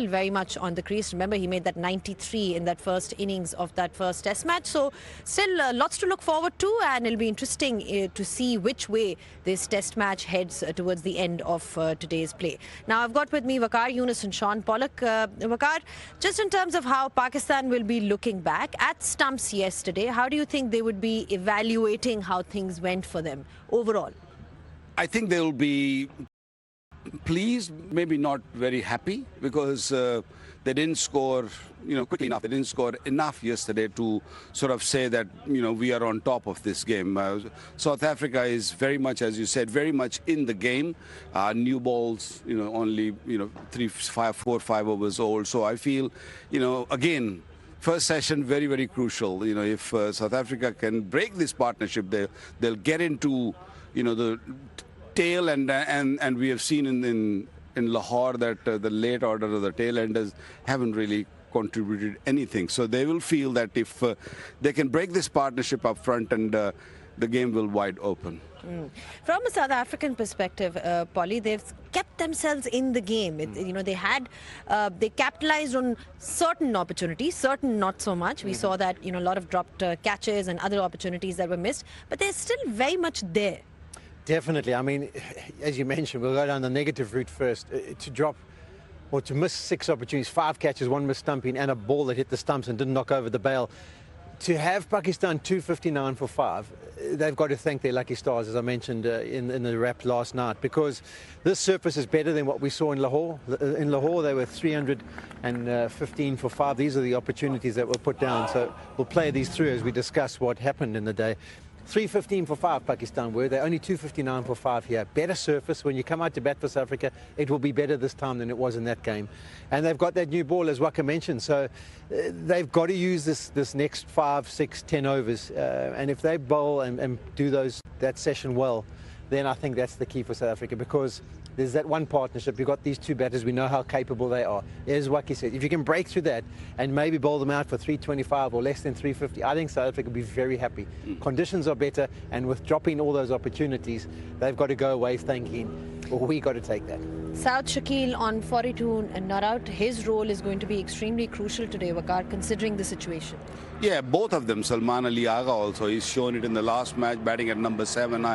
still very much on the crease. Remember, he made that 93 in that first innings of that first Test match. So still lots to look forward to, and it'll be interesting to see which way this Test match heads towards the end of today's play. Now, I've got with me Waqar Younis and Sean Pollock. Waqar, just in terms of how Pakistan will be looking back at stumps yesterday, how do you think they would be evaluating how things went for them overall? I think they'll be pleased, maybe not very happy, because they didn't score, quickly enough. They didn't score enough yesterday to sort of say that, we are on top of this game. South Africa is very much, as you said, very much in the game. New balls, only, 4, 5 overs old. So I feel, again, first session very, very crucial. If South Africa can break this partnership, they'll get into, the tail, and we have seen in Lahore that the late order or the tail enders haven't really contributed anything. So they will feel that if they can break this partnership up front, and the game will wide open. From a South African perspective, Polly, they've kept themselves in the game. They capitalized on certain opportunities, certain not so much. We saw that, a lot of dropped catches and other opportunities that were missed, but they're still very much there. Definitely. I mean, as you mentioned, we'll go down the negative route first. To drop or to miss 6 opportunities, 5 catches, 1 missed stumping, and a ball that hit the stumps and didn't knock over the bail. To have Pakistan 259 for 5, they've got to thank their lucky stars, as I mentioned in the wrap last night, because this surface is better than what we saw in Lahore. In Lahore, they were 315 for 5. These are the opportunities that were put down. So we'll play these through as we discuss what happened in the day. 315 for 5 Pakistan were. They're only 259 for 5 here. Better surface. When you come out to bat for South Africa, it will be better this time than it was in that game. And they've got that new ball, as Waqar mentioned. So they've got to use this next 5, 6, 10 overs. And if they bowl and do that session well, then I think that's the key for South Africa, because there's that one partnership. You've got these 2 batters. We know how capable they are. As Waqar said, if you can break through that and maybe bowl them out for 325 or less than 350, I think South Africa will be very happy. Conditions are better, and with dropping all those opportunities, they've got to go away thinking, well, we got to take that. South Shakil on 42 and not out. His role is going to be extremely crucial today, Waqar, considering the situation. Yeah, both of them. Salman Ali Agha also, he's shown it in the last match, batting at number 7.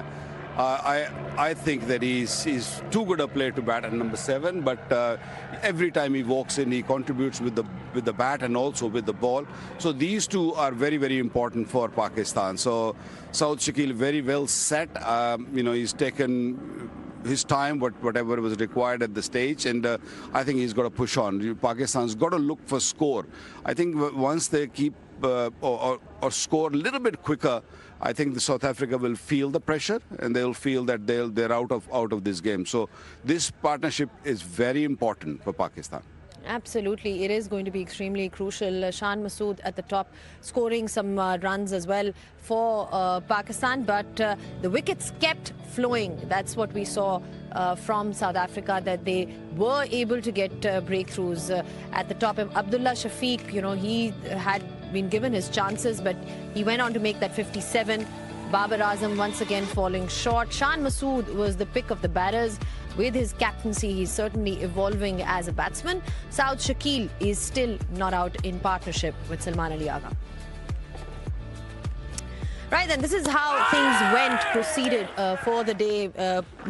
I think that he's too good a player to bat at number 7, but every time he walks in, he contributes with the bat and also with the ball. So these 2 are very, very important for Pakistan. So South Shakil very well set. He's taken his time, whatever was required at the stage, and I think he's got to push on. Pakistan's got to look for score. I think once they keep or score a little bit quicker, I think the South Africa will feel the pressure, and they'll feel that they're out of this game. So this partnership is very important for Pakistan. Absolutely, it is going to be extremely crucial. Shan Masood at the top, scoring some runs as well for Pakistan, but the wickets kept flowing. That's what we saw from South Africa, that they were able to get breakthroughs at the top. Abdullah Shafiq, he had been given his chances, but he went on to make that 57. Babar Azam once again falling short. Shan Masood was the pick of the batters. With his captaincy, he's certainly evolving as a batsman. South Shakil is still not out in partnership with Salman Ali Agha. Right then, this is how things proceeded for the day,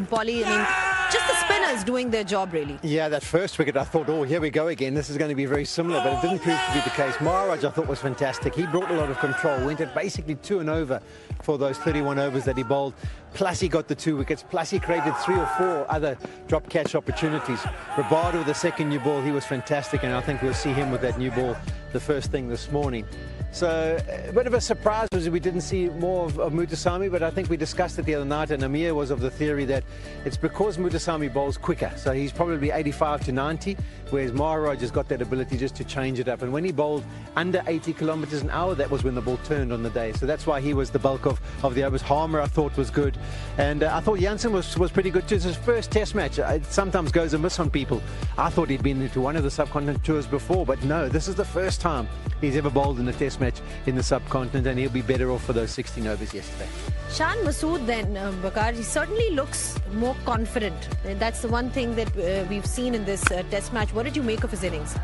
Polly. I mean, just the spinners doing their job, really. Yeah, that first wicket, I thought, oh, here we go again. This is going to be very similar, but it didn't prove to be the case. Maharaj, I thought, was fantastic. He brought a lot of control, went at basically 2 and over for those 31 overs that he bowled. Plus, he got the 2 wickets. Plus, he created 3 or 4 other drop catch opportunities. Rabada with the second new ball, he was fantastic, and I think we'll see him with that new ball the first thing this morning. So a bit of a surprise was we didn't see more of Muthusamy, but I think we discussed it the other night, and Amir was of the theory that it's because Muthusamy bowls quicker. So he's probably 85 to 90, whereas Maharaj has got that ability just to change it up. And when he bowled under 80 kilometers an hour, that was when the ball turned on the day. So that's why he was the bulk of the overs. Harmer, I thought, was good. And I thought Jansen was pretty good too. It's his first test match. It sometimes goes amiss on people. I thought he'd been into one of the subcontinent tours before, but no, this is the first first time he's ever bowled in a test match in the subcontinent, and he'll be better off for those 16 overs yesterday. Shan Masood then, Bakar, he certainly looks more confident. That's the one thing that we've seen in this test match. What did you make of his innings?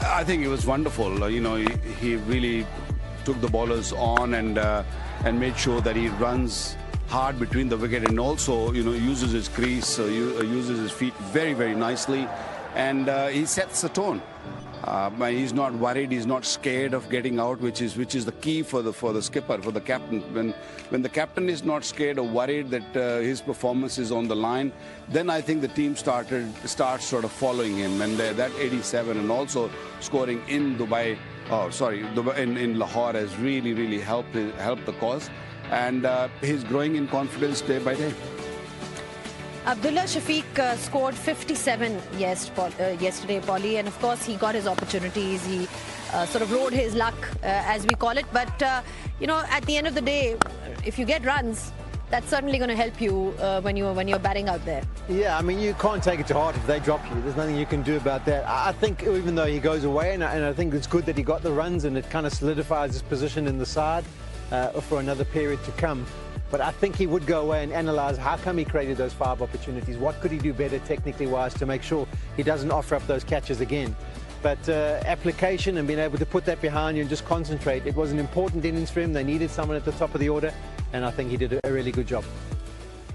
I think it was wonderful. He really took the bowlers on and made sure that he runs hard between the wicket, and also uses his crease, uses his feet very, very nicely, and he sets the tone. He's not worried, he's not scared of getting out, which is the key for the skipper, for the captain. When the captain is not scared or worried that his performance is on the line, then I think the team starts sort of following him, and that 87 and also scoring in Dubai, in Lahore has really helped the cause, and he's growing in confidence day by day. Abdullah Shafiq scored 57 yesterday, Polly, and of course he got his opportunities. He sort of rode his luck, as we call it. But at the end of the day, if you get runs, that's certainly going to help you when you're batting out there. Yeah, I mean, you can't take it to heart if they drop you. There's nothing you can do about that. I think even though he goes away, and I think it's good that he got the runs, and it kind of solidifies his position in the side for another period to come. But I think he would go away and analyse how come he created those 5 opportunities. What could he do better technically wise to make sure he doesn't offer up those catches again. But application and being able to put that behind you and just concentrate, it was an important innings for him. They needed someone at the top of the order, and I think he did a really good job.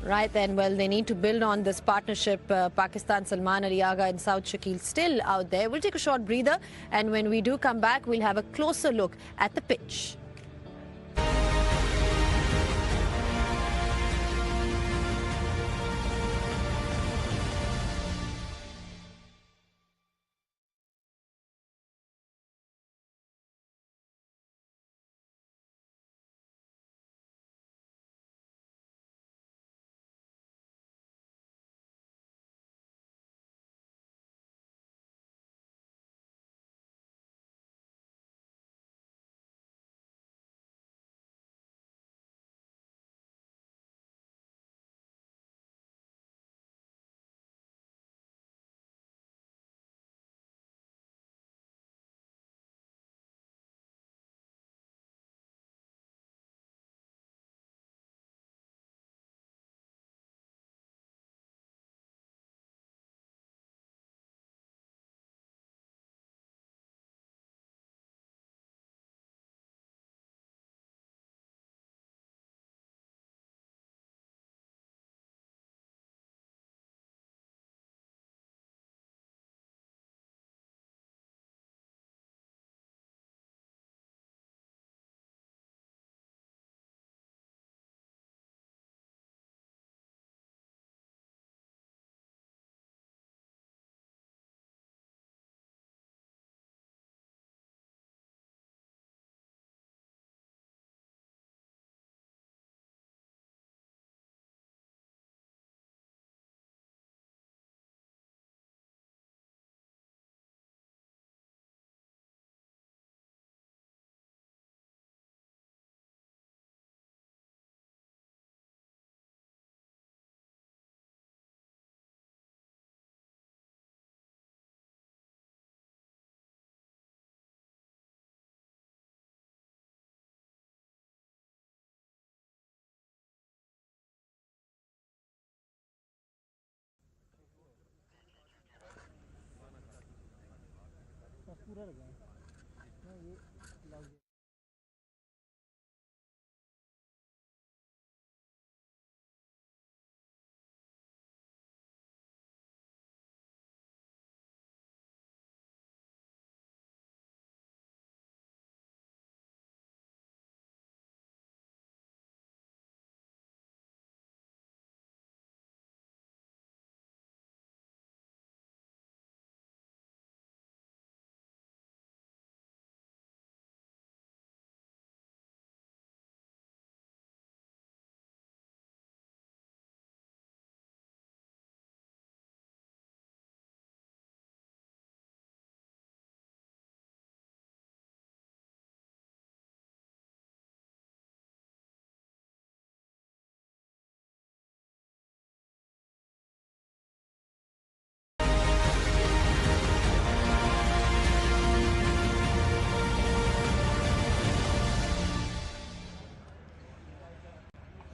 Right then, well, they need to build on this partnership. Pakistan, Salman Ali Agha and South Shakil still out there. We'll take a short breather, and when we do come back, we'll have a closer look at the pitch.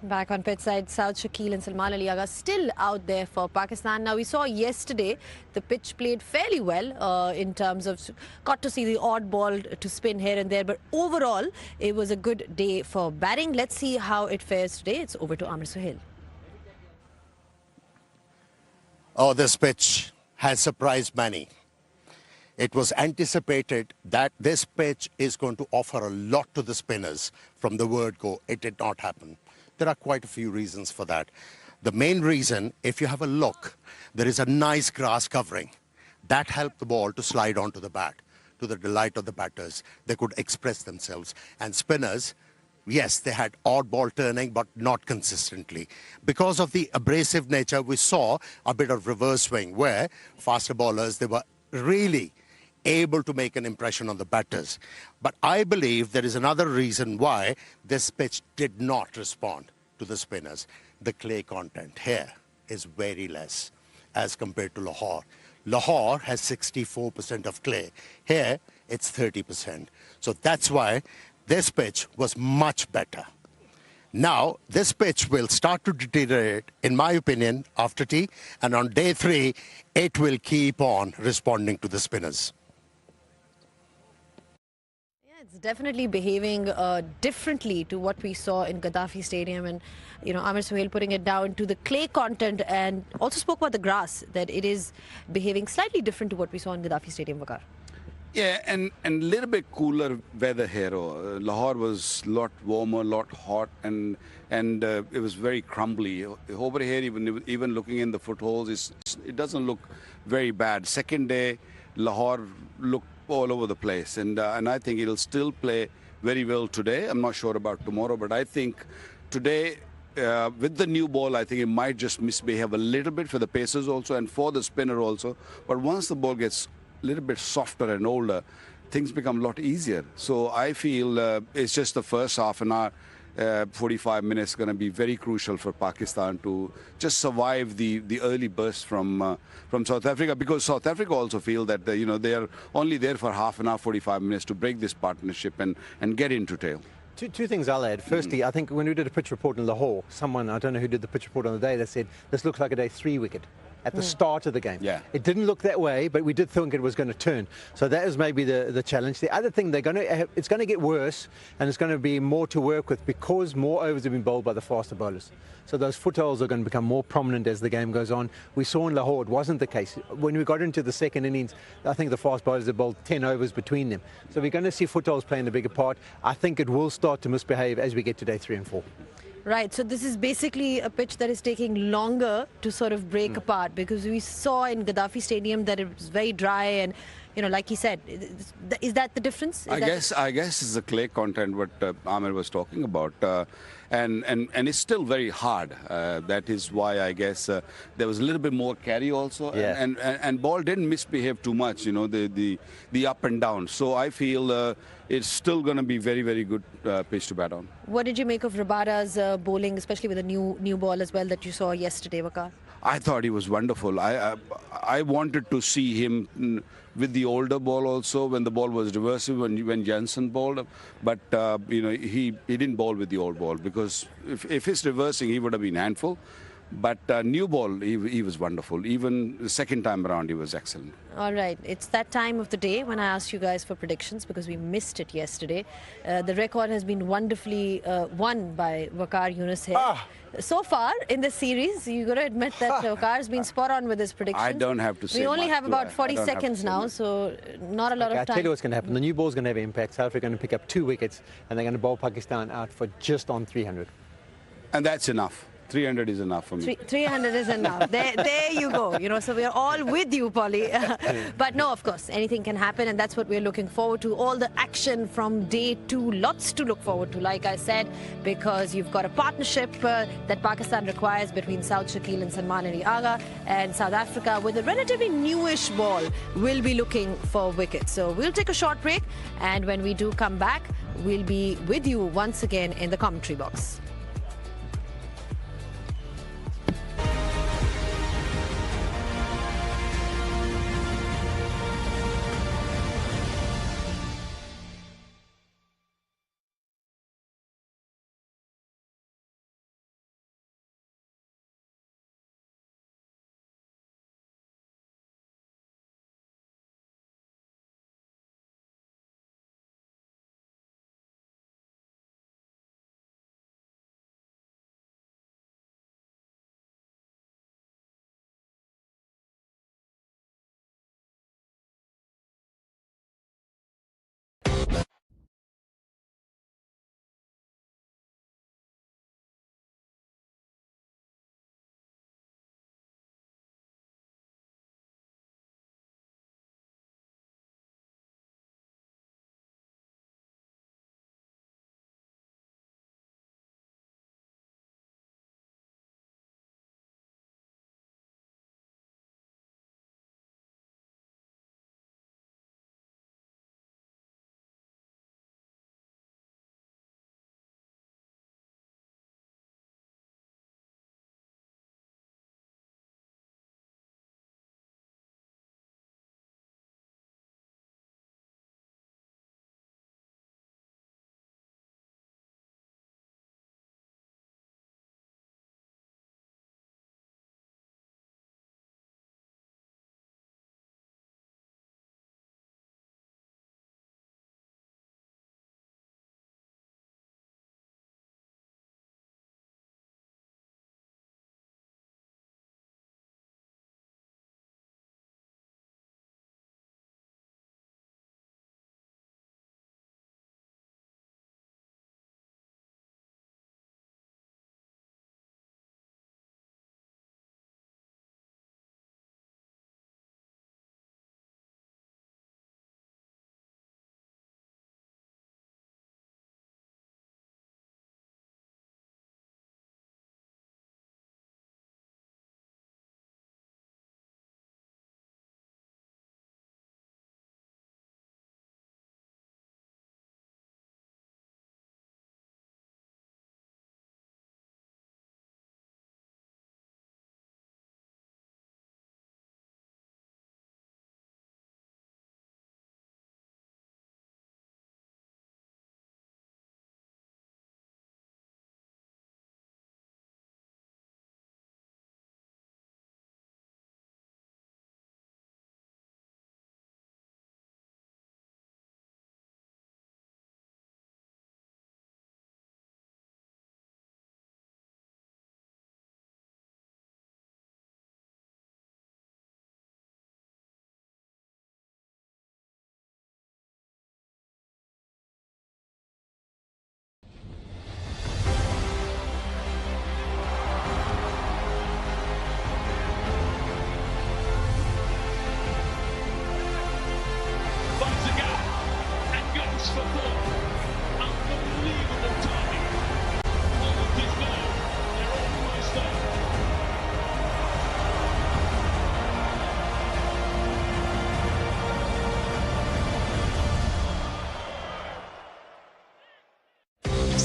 Back on pitch side, South Shakil and Salman Ali Agha still out there for Pakistan. Now, we saw yesterday the pitch played fairly well in terms of got to see the odd ball to spin here and there. But overall, it was a good day for batting. Let's see how it fares today. It's over to Amir Suhail. Oh, this pitch has surprised many. It was anticipated that this pitch is going to offer a lot to the spinners from the word go. It did not happen. There are quite a few reasons for that. The main reason, if you have a look, there is a nice grass covering. That helped the ball to slide onto the bat, to the delight of the batters. They could express themselves. And spinners, yes, they had odd ball turning, but not consistently. Because of the abrasive nature, we saw a bit of reverse swing where faster bowlers, they were really able to make an impression on the batters. But I believe there is another reason why this pitch did not respond to the spinners. The clay content here is very less as compared to Lahore. Lahore has 64% of clay. Here, it's 30%. So that's why this pitch was much better. Now, this pitch will start to deteriorate, in my opinion, after tea. And on day 3, it will keep on responding to the spinners. It's definitely behaving differently to what we saw in Gaddafi Stadium, and Amir Suhail putting it down to the clay content, and also spoke about the grass, that it is behaving slightly different to what we saw in Gaddafi Stadium, Waqar. Yeah, and a little bit cooler weather here. Lahore was a lot warmer, a lot hot, and it was very crumbly. Over here, even looking in the footholds, it doesn't look very bad. Second day, Lahore looked all over the place, and I think it'll still play very well today. I'm not sure about tomorrow, but I think today, with the new ball, I think it might just misbehave a little bit for the pacers also and for the spinner also. But once the ball gets a little bit softer and older, things become a lot easier. So I feel it's just the first half an hour, 45 minutes, going to be very crucial for Pakistan to just survive the early burst from South Africa, because South Africa also feel that they are only there for half an hour, 45 minutes to break this partnership and get into tail. Two things I'll add. Firstly, I think when we did a pitch report in Lahore, someone, I don't know who did the pitch report on the day, that said this looks like a day 3 wicket at the start of the game. Yeah. It didn't look that way, but we did think it was going to turn. So that is maybe the challenge. The other thing, it's going to get worse, and it's going to be more to work with because more overs have been bowled by the faster bowlers. So those footholds are going to become more prominent as the game goes on. We saw in Lahore it wasn't the case. When we got into the second innings, I think the fast bowlers have bowled 10 overs between them. So we're going to see footholds playing a bigger part. I think it will start to misbehave as we get to day 3 and 4. Right, so this is basically a pitch that is taking longer to sort of break apart, because we saw in Gaddafi Stadium that it was very dry, and like he said, is that the difference? I guess it's the clay content what Amir was talking about, and it's still very hard. That is why I guess there was a little bit more carry also, yeah. and ball didn't misbehave too much. The up and down. So I feel it's still going to be very, very good pitch to bat on. What did you make of Rabada's bowling, especially with the new ball as well that you saw yesterday, Waqar? I thought he was wonderful. I wanted to see him with the older ball also when the ball was reversive when Jansen bowled, but he didn't bowl with the old ball, because if he's reversing he would have been handful. But new ball, he was wonderful. Even the second time around, he was excellent. All right. It's that time of the day when I asked you guys for predictions, because we missed it yesterday. The record has been wonderfully won by Waqar Yunus here. So far in the series, you got to admit that Waqar has been spot on with his predictions. I don't have to say We only much, have about 40 seconds now, so not a lot of time. I'll tell you what's going to happen. The new ball's going to have impact. South Africa are going to pick up 2 wickets, and they're going to bowl Pakistan out for just on 300. And that's enough. 300 is enough for me. 300 is enough. There you go. So we're all with you, Polly. But no, of course, anything can happen, and that's what we're looking forward to. All the action from day 2, lots to look forward to, like I said, because you've got a partnership that Pakistan requires between South Shakil and Salman Ali Agha, and South Africa, with a relatively newish ball, will be looking for wickets. So we'll take a short break, and when we do come back, we'll be with you once again in the commentary box.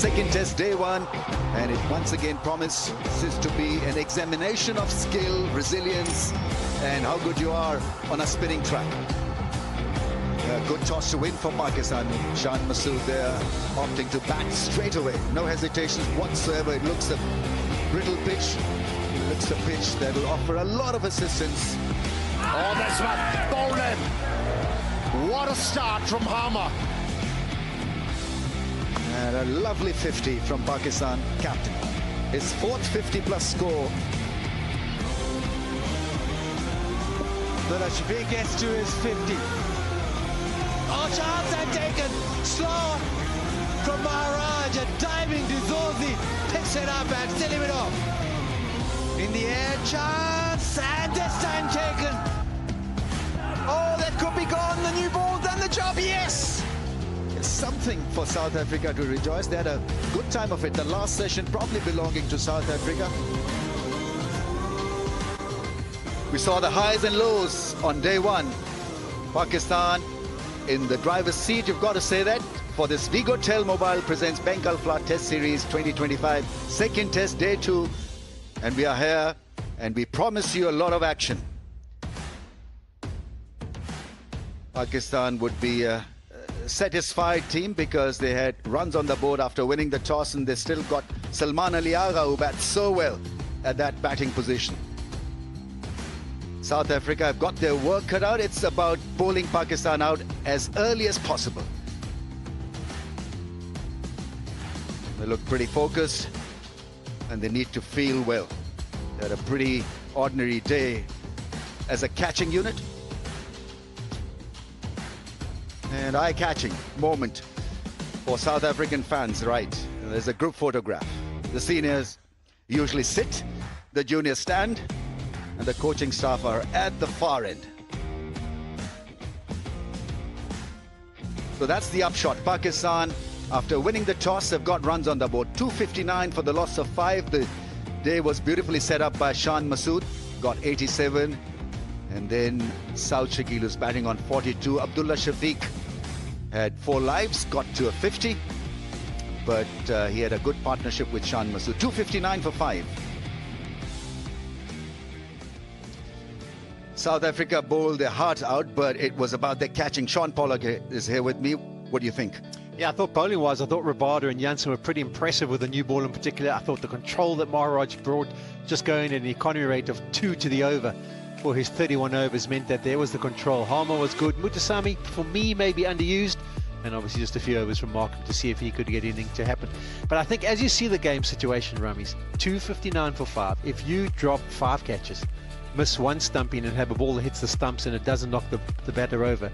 second test, day one, and it once again promises to be an examination of skill, resilience, and how good you are on a spinning track. A good toss to win for Pakistan. Shan Masood there opting to bat straight away. No hesitations whatsoever. It looks a brittle pitch. It looks a pitch that will offer a lot of assistance. Oh, that's one. Bowled in. What a start from Harmer. And a lovely 50 from Pakistan captain. His fourth 50-plus score. But Shafiq gets to his 50. Oh, chance and taken. Slow from Maharaj. And diving to Zorzi. Picks it up and still it off. In the air, chance. And this time taken. Oh, that could be gone. The new ball done the job. Yes. Something for South Africa to rejoice. They had a good time of it. The last session probably belonging to South Africa. We saw the highs and lows on day one. Pakistan in the driver's seat, you've got to say that, for this Vigotel Mobile presents Bank Alpha Test Series 2025. Second test, day two. And we are here and we promise you a lot of action. Pakistan would be a satisfied team because they had runs on the board after winning the toss, and they still got Salman Ali Agha, who bats so well at that batting position. South Africa have got their work cut out. It's about bowling Pakistan out as early as possible. They look pretty focused and they need to feel well. They had a pretty ordinary day as a catching unit. An eye-catching moment for South African fans, right? There's a group photograph. The seniors usually sit, the juniors stand, and the coaching staff are at the far end. So that's the upshot. Pakistan, after winning the toss, have got runs on the board. 259 for the loss of 5. The day was beautifully set up by Shan Masood, got 87. And then Saud Shakil, who's batting on 42. Abdullah Shafiq had 4 lives, got to a 50. But he had a good partnership with Shan Masood. 259 for 5. South Africa bowled their heart out, but it was about their catching. Sean Pollock is here with me. What do you think? Yeah, I thought bowling-wise, I thought Rabada and Janssen were pretty impressive with the new ball in particular. I thought the control that Maharaj brought, just going at an economy rate of 2 to the over for his 31 overs, meant that there was the control. Harmer was good. Mutasami, for me, maybe underused. And obviously just a few overs from Markham to see if he could get anything to happen. But I think as you see the game situation, Rummies, 259 for 5. If you drop 5 catches, miss 1 stumping and have a ball that hits the stumps and it doesn't knock the batter over,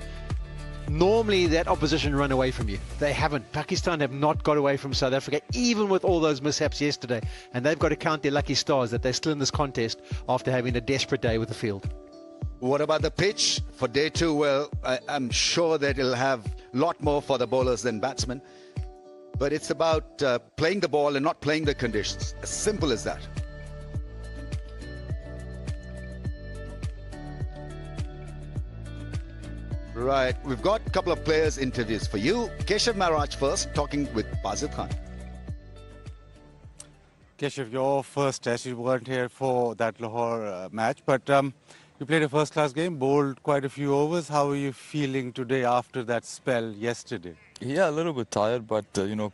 normally that opposition run away from you. They haven't. Pakistan have not got away from South Africa, even with all those mishaps yesterday. And they've got to count their lucky stars that they're still in this contest after having a desperate day with the field. What about the pitch for day 2? Well, I'm sure that it'll have a lot more for the bowlers than batsmen. But it's about playing the ball and not playing the conditions. As simple as that. Right, we've got a couple of players' interviews for you. Keshav Maharaj first, talking with Bazil Khan. Keshav, your first test, you weren't here for that Lahore match, but you played a first-class game, bowled quite a few overs. How are you feeling today after that spell yesterday? Yeah, a little bit tired, but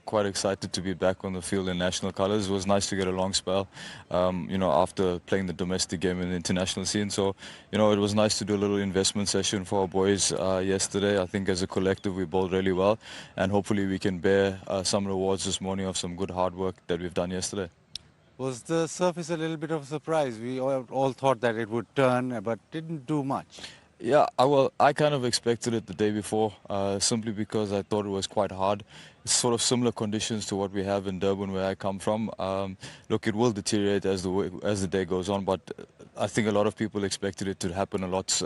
quite excited to be back on the field in national colours. It was nice to get a long spell, after playing the domestic game in the international scene. So, it was nice to do a little investment session for our boys yesterday. I think as a collective we bowled really well, and hopefully we can bear some rewards this morning of some good hard work that we've done yesterday. Was the surface a little bit of a surprise? We all thought that it would turn, but didn't do much. Yeah, I kind of expected it the day before, simply because I thought it was quite hard. It's sort of similar conditions to what we have in Durban, where I come from. Look, it will deteriorate as the day goes on, but I think a lot of people expected it to happen a lot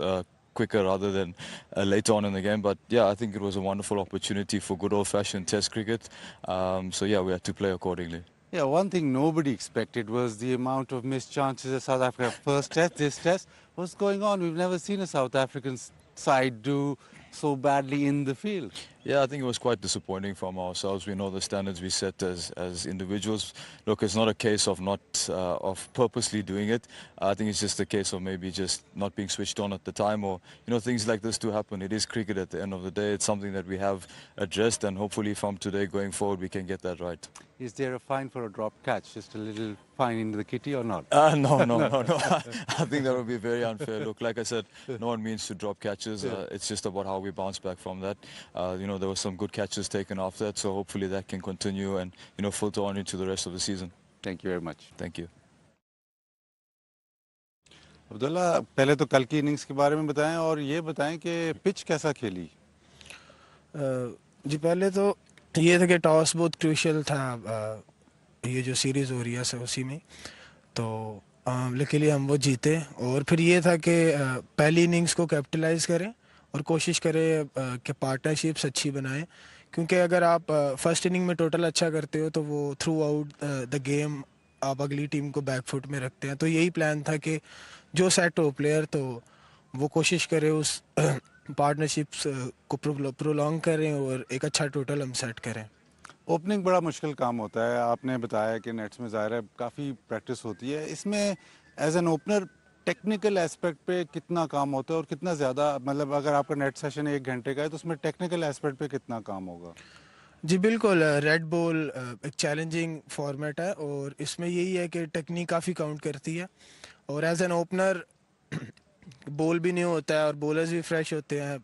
quicker rather than later on in the game. But yeah, I think it was a wonderful opportunity for good old-fashioned Test cricket. So yeah, we had to play accordingly. Yeah, one thing nobody expected was the amount of missed chances at South Africa. First test, this test. What's going on? We've never seen a South African side do so badly in the field. Yeah, I think it was quite disappointing from ourselves. We know the standards we set as individuals. Look, it's not a case of not of purposely doing it. I think it's just a case of maybe just not being switched on at the time, or things like this do happen. It is cricket at the end of the day. It's something that we have addressed, and hopefully from today going forward we can get that right. Is there a fine for a drop catch? Just a little fine into the kitty or not? No. I think that would be very unfair. Look, like I said, no one means to drop catches. It's just about how we bounce back from that. There were some good catches taken after that, so hopefully that can continue and filter on into the rest of the season. Thank you very much. Thank you. Abdullah, पहले तो कल की innings के बारे में बताएं और ये बताएं कि पिच कैसा खेली? जी पहले तो ये था कि टॉस बहुत क्रूशियल था, ये जो सीरीज़ हो रही है उसी में, तो लकीली हम वो जीते। और फिर ये था कि पहली इनिंग्स को कैपिटलाइज करें और कोशिश करें कि पार्टनरशिप्स अच्छी बनाएं, क्योंकि अगर आप फर्स्ट इनिंग में टोटल अच्छा करते हो तो वो थ्रू आउट द गेम आप अगली टीम को बैकफुट में रखते हैं। तो यही प्लान था कि जो सेट हो प्लेयर तो वो कोशिश करे उस पार्टनरशिप्स को प्रोलॉन्ग करें और एक अच्छा टोटल हम सेट करें। ओपनिंग बड़ा मुश्किल काम होता है, आपने बताया कि नेट्स में ज़ाहिर है काफ़ी प्रैक्टिस होती है। इसमें as an opener technical aspect पे कितना काम होता है और कितना ज़्यादा, मतलब अगर आपका नेट सेशन 1 घंटे का है तो उसमें टेक्निकल एस्पेक्ट पे कितना काम होगा? जी बिल्कुल, रेड बॉल एक चैलेंजिंग फॉर्मेट है और इसमें यही है कि टेक्निक काफ़ी काउंट करती है। और एज एन ओपनर बॉल भी नहीं होता है और बॉलर्स भी फ्रेश होते हैं,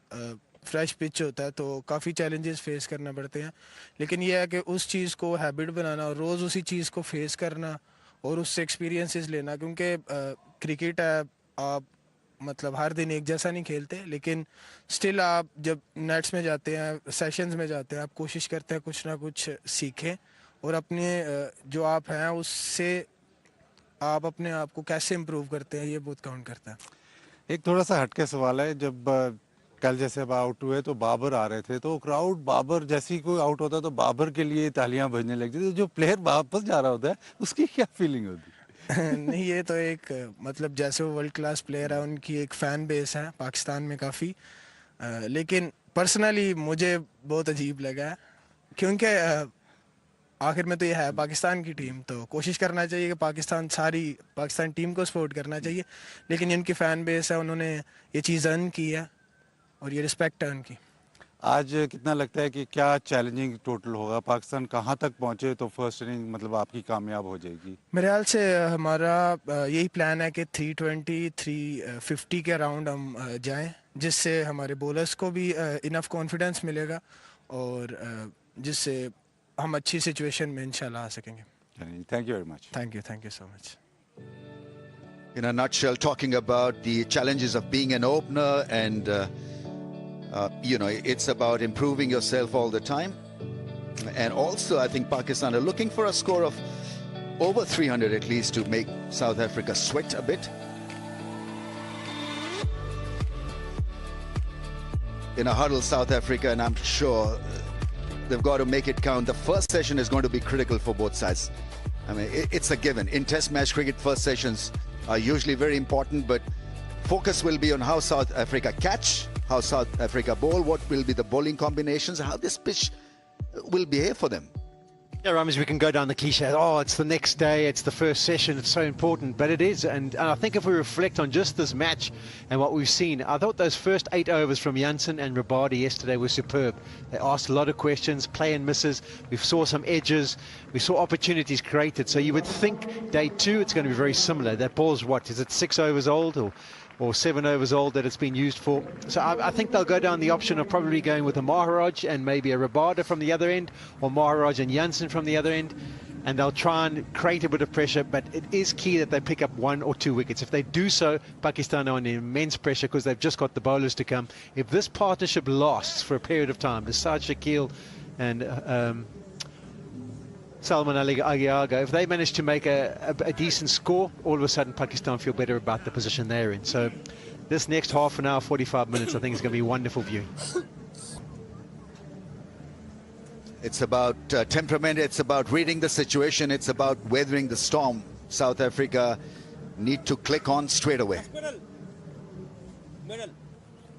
फ्रेश पिच होता है, तो काफ़ी चैलेंजेस फेस करना पड़ते हैं। लेकिन यह है कि उस चीज़ को हैबिट बनाना और रोज़ उसी चीज़ को फेस करना और उससे एक्सपीरियंसेस लेना, क्योंकि क्रिकेट है, आप मतलब हर दिन एक जैसा नहीं खेलते, लेकिन स्टिल आप जब नेट्स में जाते हैं, सेशंस में जाते हैं, आप कोशिश करते हैं कुछ ना कुछ सीखें और अपने जो आप हैं उससे आप अपने आप को कैसे इम्प्रूव करते हैं, ये बहुत काउंट करता है। एक थोड़ा सा हटके सवाल है, जब कल जैसे अब आउट हुए तो बाबर आ रहे थे तो क्राउड बाबर जैसे ही कोई आउट होता तो बाबर के लिए तालियां बजने लगती थी, तो जो प्लेयर वापस जा रहा होता है उसकी क्या फीलिंग होती? नहीं, ये तो एक मतलब जैसे वो वर्ल्ड क्लास प्लेयर है, उनकी एक फ़ैन बेस है पाकिस्तान में काफ़ी, लेकिन पर्सनली मुझे बहुत अजीब लगा है, क्योंकि आखिर में तो ये है पाकिस्तान की टीम, तो कोशिश करना चाहिए कि पाकिस्तान टीम को सपोर्ट करना चाहिए, लेकिन इनकी फ़ैन बेस है, उन्होंने ये चीज़ अर्न की है और ये रिस्पेक्ट है उनकी। आज कितना लगता है कि क्या चैलेंजिंग टोटल होगा? पाकिस्तान कहाँ तक पहुँचे तो फर्स्ट इनिंग मतलब आपकी कामयाब हो जाएगी? मेरे ख्याल से हमारा यही प्लान है कि 320 350 के अराउंड हम जाएं, जिससे हमारे बॉलर्स को भी इनफ कॉन्फिडेंस मिलेगा और जिससे हम अच्छी सिचुएशन में इंशाल्लाह आ सकेंगे। Thank you very much. Thank you so much. In a nutshell, talking about the challenges of being an opener and it's about improving yourself all the time. And also, I think Pakistan are looking for a score of over 300 at least to make South Africa sweat a bit. In a huddle, South Africa, and I'm sure they've got to make it count. The first session is going to be critical for both sides. I mean, it's a given. In Test match cricket, first sessions are usually very important, but focus will be on how South Africa catch, how South Africa bowl, what will be the bowling combinations, how this pitch will behave for them. Yeah, Ramesh, we can go down the cliche, oh, it's the next day, it's the first session, it's so important, but it is. And I think if we reflect on just this match and what we've seen, I thought those first 8 overs from Jansen and Rabadi yesterday were superb. They asked a lot of questions, play and misses. We saw some edges, we saw opportunities created. So you would think day 2 it's going to be very similar. That ball's what, is it 6 overs old or 7 overs old that it's been used for? So I think they'll go down the option of probably going with a Maharaj and maybe a Rabada from the other end, or Maharaj and Jansen from the other end, and they'll try and create a bit of pressure, but it is key that they pick up 1 or 2 wickets. If they do so, Pakistan are under immense pressure because they've just got the bowlers to come. If this partnership lasts for a period of time, besides Shakil and Salman Ali Agiaga, if they manage to make a decent score, all of a sudden Pakistan feel better about the position they're in. So this next half an hour, 45 minutes, I think is going to be wonderful viewing. It's about temperament, it's about reading the situation, it's about weathering the storm. South Africa need to click on straight away.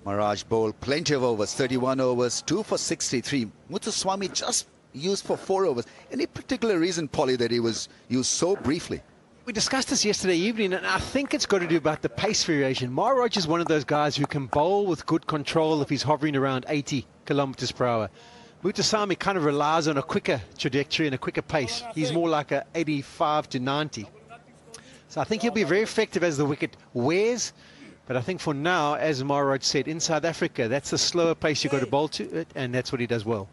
Maharaj bowled plenty of overs, 31 overs, 2 for 63. Muthuswamy just used for 4 overs. Any particular reason, Polly, that he was used so briefly? We discussed this yesterday evening, and I think it's got to do about the pace variation. Maharaj is one of those guys who can bowl with good control if he's hovering around 80 kilometers per hour. Muthuswamy kind of relies on a quicker trajectory and a quicker pace. He's more like a 85 to 90. So I think he'll be very effective as the wicket wears. But I think for now, as Maharaj said, in South Africa, that's the slower pace you've got to bowl to it, and that's what he does well.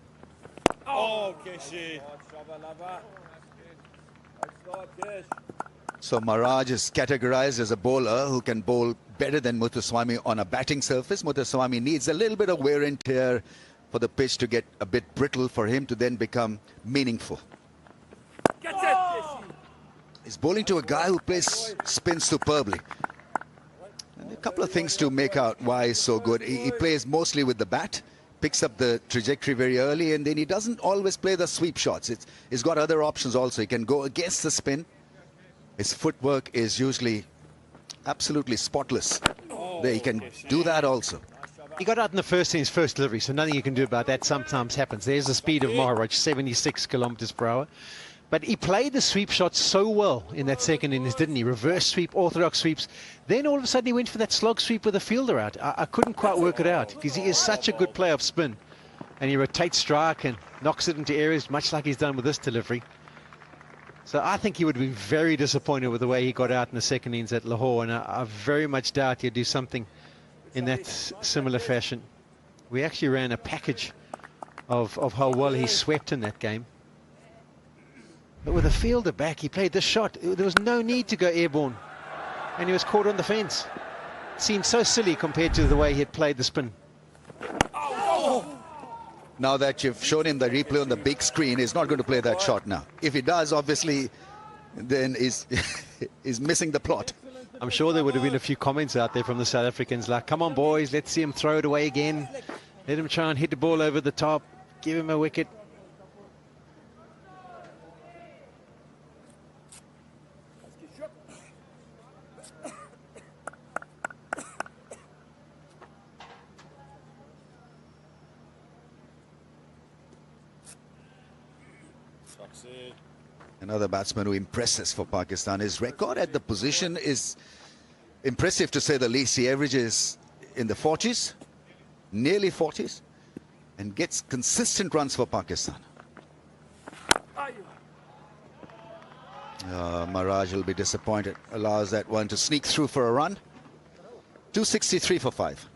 So Maharaj is categorized as a bowler who can bowl better than Muthuswamy on a batting surface. Muthuswamy needs a little bit of wear and tear for the pitch to get a bit brittle for him to then become meaningful. He's bowling to a guy who plays spin superbly. And a couple of things to make out why he's so good. He plays mostly with the bat, picks up the trajectory very early, and then he doesn't always play the sweep shots. He's got other options also. He can go against the spin. His footwork is usually absolutely spotless. He can do that also. He got out in the first innings, first delivery, so nothing you can do about that. Sometimes happens. There's the speed of Maharaj, 76 kilometers per hour. But he played the sweep shots so well in that second innings, didn't he? Reverse sweep, orthodox sweeps. Then all of a sudden he went for that slog sweep with a fielder out. I couldn't quite work it out because he is such a good player of spin. And he rotates strike and knocks it into areas, much like he's done with this delivery. So I think he would be very disappointed with the way he got out in the second innings at Lahore. And I very much doubt he'll do something in that similar fashion. We actually ran a package of how well he swept in that game. But with a fielder back, he played this shot. There was no need to go airborne. And he was caught on the fence. It seemed so silly compared to the way he had played the spin. Now that you've shown him the replay on the big screen, he's not going to play that shot now. If he does, obviously, then he's missing the plot. I'm sure there would have been a few comments out there from the South Africans like, come on, boys, let's see him throw it away again. Let him try and hit the ball over the top. Give him a wicket. Another batsman who impresses for Pakistan. His record at the position is impressive to say the least. He averages in the 40s, nearly 40s, and gets consistent runs for Pakistan. Maharaj will be disappointed. Allows that one to sneak through for a run. 263 for 5.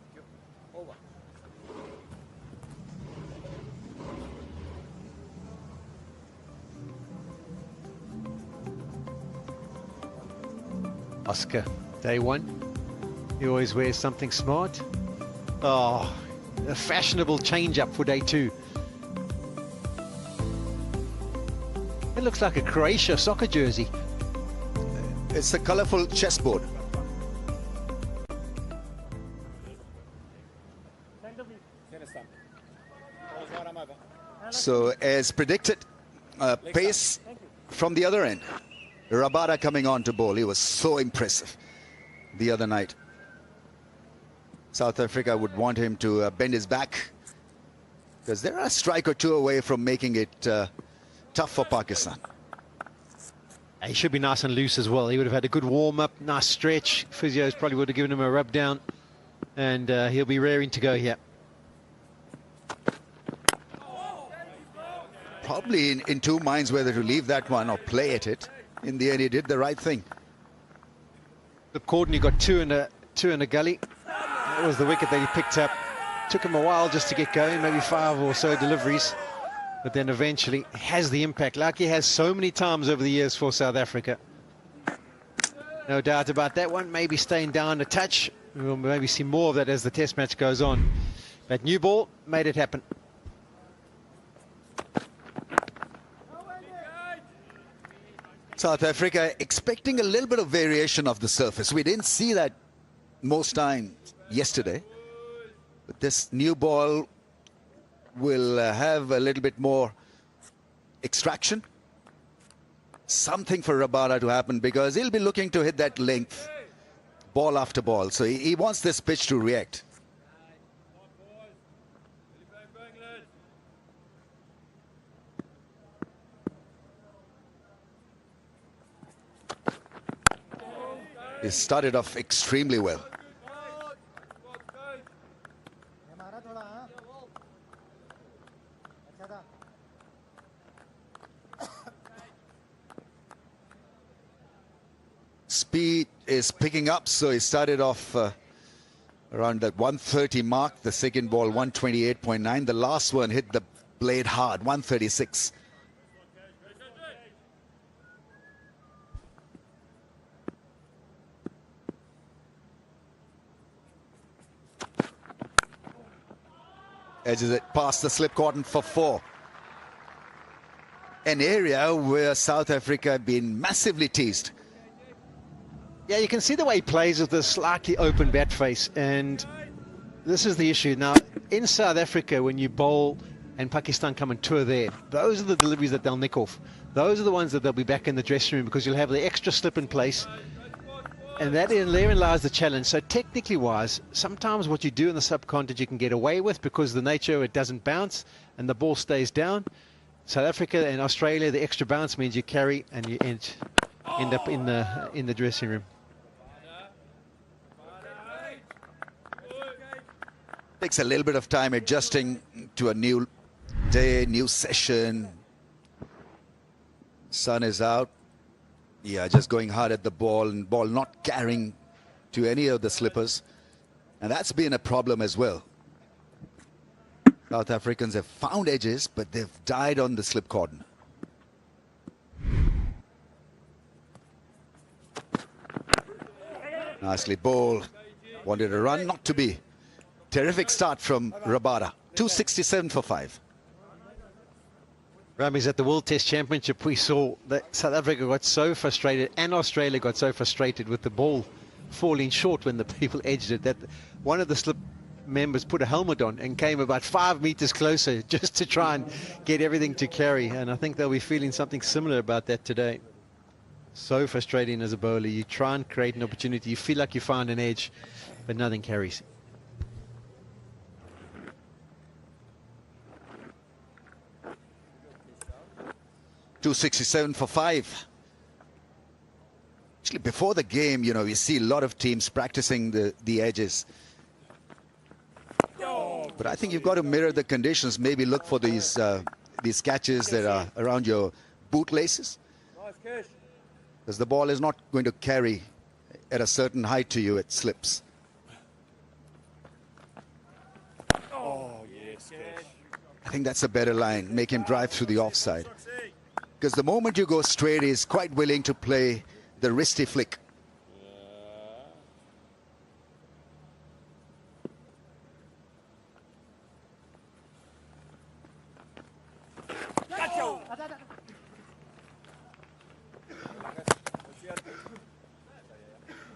Oscar, day one. He always wears something smart. Oh, a fashionable change-up for day two. It looks like a Croatia soccer jersey. It's a colourful chessboard. So, as predicted, pace from the other end. Rabada coming on to bowl. He was so impressive the other night. South Africa would want him to bend his back because they're a strike or two away from making it tough for Pakistan. He should be nice and loose as well. He would have had a good warm-up, nice stretch. Physios probably would have given him a rub down, and he'll be raring to go here. Probably in two minds whether to leave that one or play at it. In the end, he did the right thing. The Courtney got two in a gully. That was the wicket that he picked up. Took him a while just to get going, maybe 5 or so deliveries. But then eventually has the impact, like he has so many times over the years for South Africa. No doubt about that one. Maybe staying down a touch. We'll maybe see more of that as the test match goes on. But new ball made it happen. South Africa expecting a little bit of variation of the surface. We didn't see that most time yesterday. But this new ball will have a little bit more extraction. Something for Rabada to happen because he'll be looking to hit that length ball after ball. So he wants this pitch to react. He started off extremely well. Speed is picking up, so he started off around that 130 mark. The second ball 128.9. The last one hit the blade hard, 136. Edges it past the slip cordon for 4. An area where South Africa have been massively teased. Yeah, you can see the way he plays with this slightly open bat face, and this is the issue. Now, in South Africa, when you bowl and Pakistan come and tour there, those are the deliveries that they'll nick off. Those are the ones that they'll be back in the dressing room because you'll have the extra slip in place, and therein lies the challenge. So technically wise, sometimes what you do in the subcontinent you can get away with because the nature it doesn't bounce and the ball stays down. South Africa and Australia, the extra bounce means you carry and you end up in the dressing room. Takes a little bit of time adjusting to a new day, new session. Sun is out. Yeah, just going hard at the ball and ball not carrying to any of the slippers. And that's been a problem as well. South Africans have found edges, but they've died on the slip cordon. Nicely bowled. Wanted a run, not to be. Terrific start from Rabada. 267 for 5. Ramis, at the World Test Championship, we saw that South Africa got so frustrated and Australia got so frustrated with the ball falling short when the people edged it that one of the slip members put a helmet on and came about 5 meters closer just to try and get everything to carry. And I think they'll be feeling something similar about that today. So frustrating as a bowler. You try and create an opportunity. You feel like you found an edge, but nothing carries. .267 for 5. Actually, before the game, you know, you see a lot of teams practicing the edges. But I think you've got to mirror the conditions. Maybe look for these catches that are around your boot laces. Because the ball is not going to carry at a certain height to you, it slips. I think that's a better line. Make him drive through the offside. Because the moment you go straight, he's quite willing to play the wristy flick.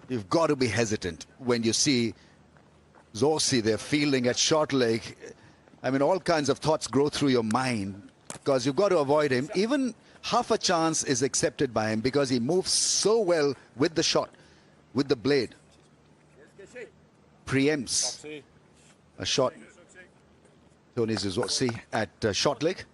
You've got to be hesitant when you see Zorzi there fielding at short leg. I mean, all kinds of thoughts go through your mind because you've got to avoid him. Even half a chance is accepted by him because he moves so well with the shot, with the blade. Preempts a shot. Tony Zorzi at short leg.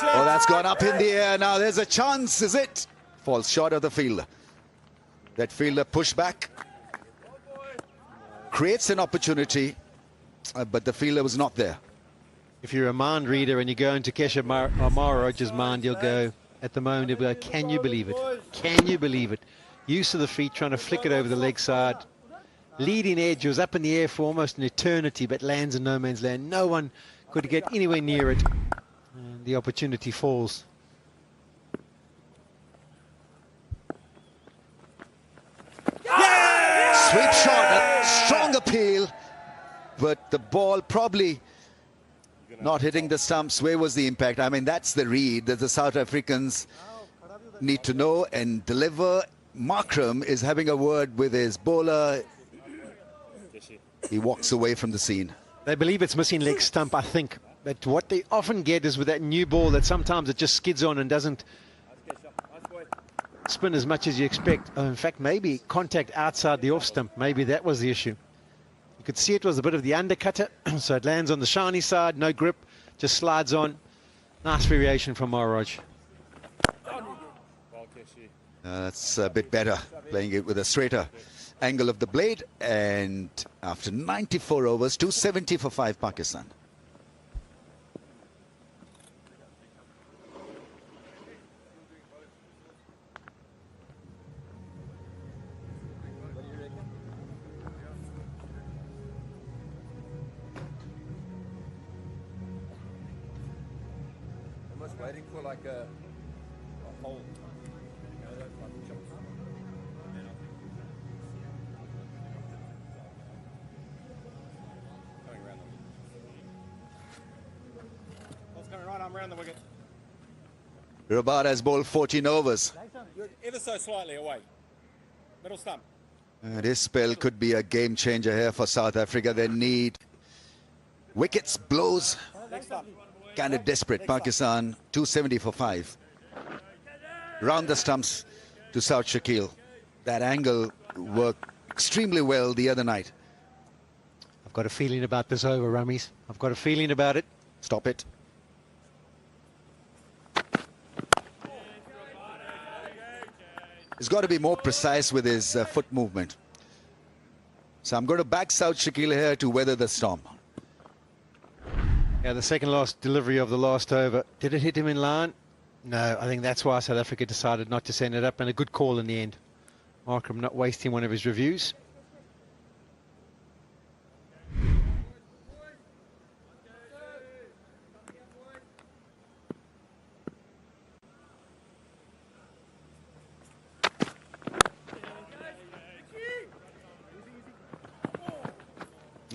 Oh, that's gone up in the air. Now there's a chance, is it? Falls short of the fielder. That fielder pushed back. Creates an opportunity, but the fielder was not there. If you're a mind reader and you go into Kesha Maharaj's mind, you'll go, at the moment, you'll go, can you believe it? Can you believe it? Use of the feet, trying to flick it over the leg side. Leading edge was up in the air for almost an eternity, but lands in no man's land. No one could get anywhere near it. And the opportunity falls. Sweep shot, a strong appeal, but the ball probably not hitting the stumps. Where was the impact? I mean, that's the read that the South Africans need to know and deliver. Markram is having a word with his bowler. He walks away from the scene. They believe it's missing leg stump, I think. But what they often get is with that new ball that sometimes it just skids on and doesn't spin as much as you expect. In fact, maybe contact outside the off stump. Maybe that was the issue. could see it was a bit of the undercutter, so it lands on the shiny side, no grip, just slides on. Nice variation from Maharaj. That's a bit better, playing it with a straighter angle of the blade. And after 94 overs, 270 for 5 Pakistan. Almost waiting for like a hole. I'm around the wicket. Rabada has bowled 14 overs. You're ever so slightly away. Middle stump. This spell could be a game changer here for South Africa. They need wickets, blows. Kind of desperate. Pakistan 270 for 5. Round the stumps to South Shakil. That angle worked extremely well the other night. I've got a feeling about this over, Rummies. I've got a feeling about it. Stop it. He's got to be more precise with his foot movement. So I'm going to back South Shakil here to weather the storm. Yeah, the second last delivery of the last over. Did it hit him in line? No, I think that's why South Africa decided not to send it up, and a good call in the end. Markham not wasting one of his reviews.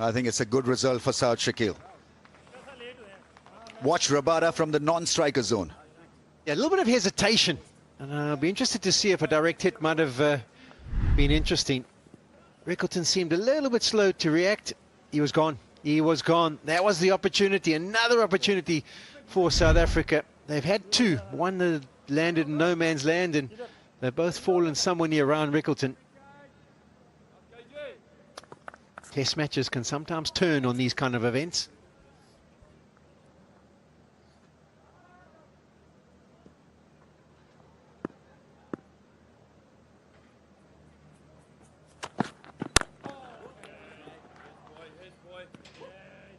I think it's a good result for South Shakil. Watch Rabada from the non-striker zone. Yeah, a little bit of hesitation. And I'll be interested to see if a direct hit might have been interesting. Rickleton seemed a little bit slow to react. He was gone. He was gone. That was the opportunity. Another opportunity for South Africa. They've had two. One that landed in no man's land, and they've both fallen somewhere near around Rickleton. Test matches can sometimes turn on these kind of events.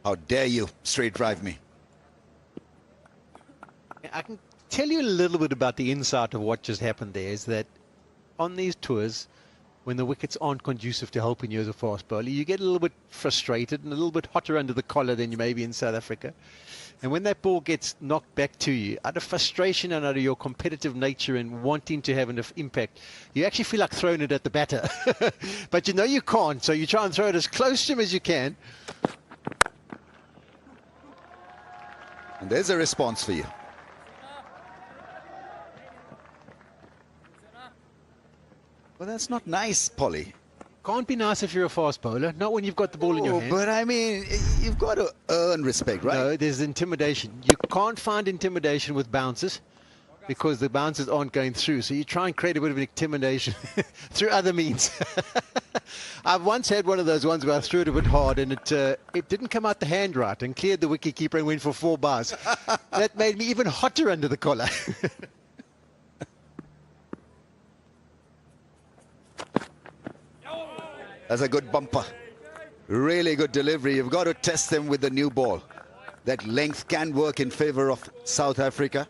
How dare you straight drive me? I can tell you a little bit about the insight of what just happened there. Is that on these tours, when the wickets aren't conducive to helping you as a fast bowler, you get a little bit frustrated and a little bit hotter under the collar than you may be in South Africa. And when that ball gets knocked back to you, out of frustration and out of your competitive nature and wanting to have enough impact, you actually feel like throwing it at the batter. But you know you can't, so you try and throw it as close to him as you can. And there's a response for you. Well, that's not nice, Polly. Can't be nice if you're a fast bowler, not when you've got the ball in your hand. But I mean, you've got to earn respect, right? No, there's intimidation. You can't find intimidation with bounces because the bounces aren't going through. So you try and create a bit of intimidation through other means. I've once had one of those ones where I threw it a bit hard and it didn't come out the hand right and cleared the wicketkeeper and went for 4 bars. That made me even hotter under the collar. That's a good bumper. Really good delivery. You've got to test them with the new ball. That length can work in favor of South Africa.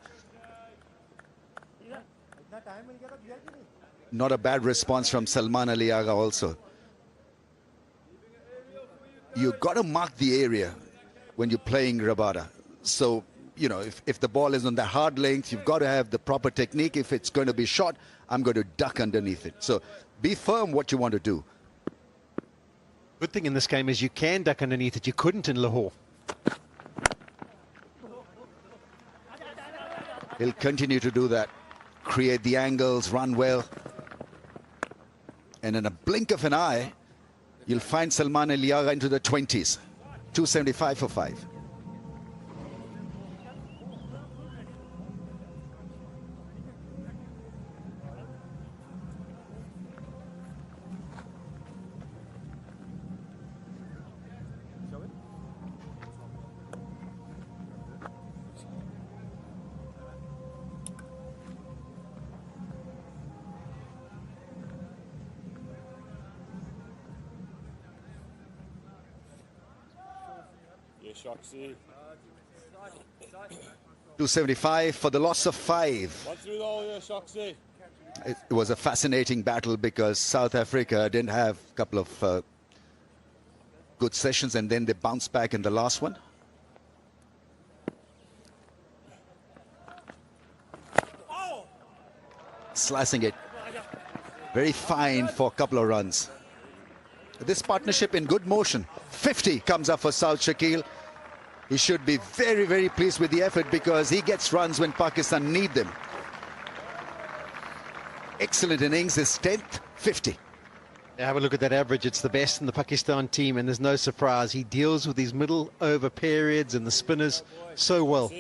Not a bad response from Salman Ali Agha also. You've got to mark the area when you're playing Rabada. So, you know, if the ball is on the hard length, you've got to have the proper technique. If it's going to be short, I'm going to duck underneath it. So be firm what you want to do. Good thing in this game is you can duck underneath it. You couldn't in Lahore. He'll continue to do that. Create the angles, run well. And in a blink of an eye, you'll find Salman Ali Agha into the 20s. 275 for 5. Shoxy. 275 for the loss of 5. One through all your Shoxy. It was a fascinating battle because South Africa didn't have a couple of good sessions, and then they bounced back in the last one. Slicing it. Very fine for a couple of runs. This partnership in good motion. 50 comes up for South Shakil. He should be very, very pleased with the effort because he gets runs when Pakistan need them. Excellent innings, his 10th 50. Have a look at that average. It's the best in the Pakistan team, and there's no surprise. He deals with these middle over periods and the spinners so well.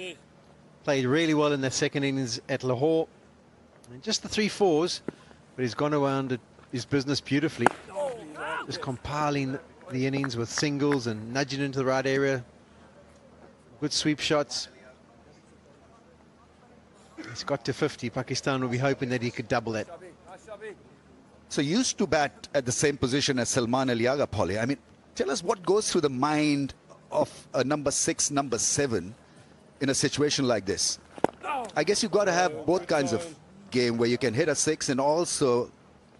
Played really well in that second innings at Lahore. And just the 3-4s, but he's gone around his business beautifully. Just compiling the innings with singles and nudging into the right area. Good sweep shots. He's got to 50. Pakistan will be hoping that he could double that. So you used to bat at the same position as Salman Ali Agha. I mean, tell us what goes through the mind of a number 6, number 7 in a situation like this. I guess you've got to have both kinds of game where you can hit a 6 and also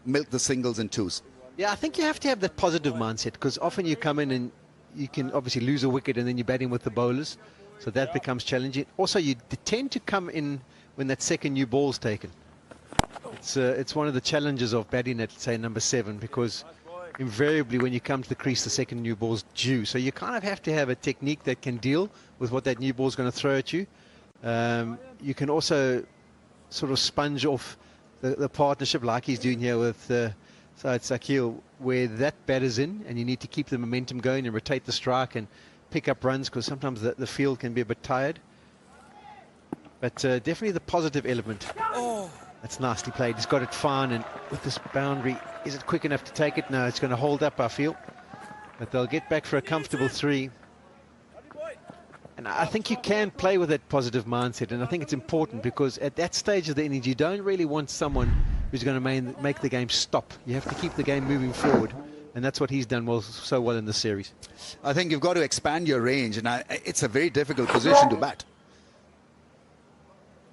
milk the singles and 2s. Yeah, I think you have to have that positive mindset, because often you come in and you can obviously lose a wicket and then you're batting with the bowlers, so that becomes challenging. Also, you tend to come in when that second new ball's taken. It's one of the challenges of batting at, say, number 7, because invariably when you come to the crease, the second new ball's due. So you kind of have to have a technique that can deal with what that new ball's going to throw at you. You can also sort of sponge off the partnership like he's doing here with Syed Shakil, where that batter's in and you need to keep the momentum going and rotate the strike and pick up runs, because sometimes the field can be a bit tired. But definitely the positive element. That's nicely played. He's got it fine, and with this boundary, is it quick enough to take it? No, it's going to hold up, I feel. But they'll get back for a comfortable 3. And I think you can play with that positive mindset, and I think it's important, because at that stage of the innings, you don't really want someone who's going to make the game stop. You have to keep the game moving forward, and that's what he's done so well in the series. I think you've got to expand your range, and it's a very difficult position to bat,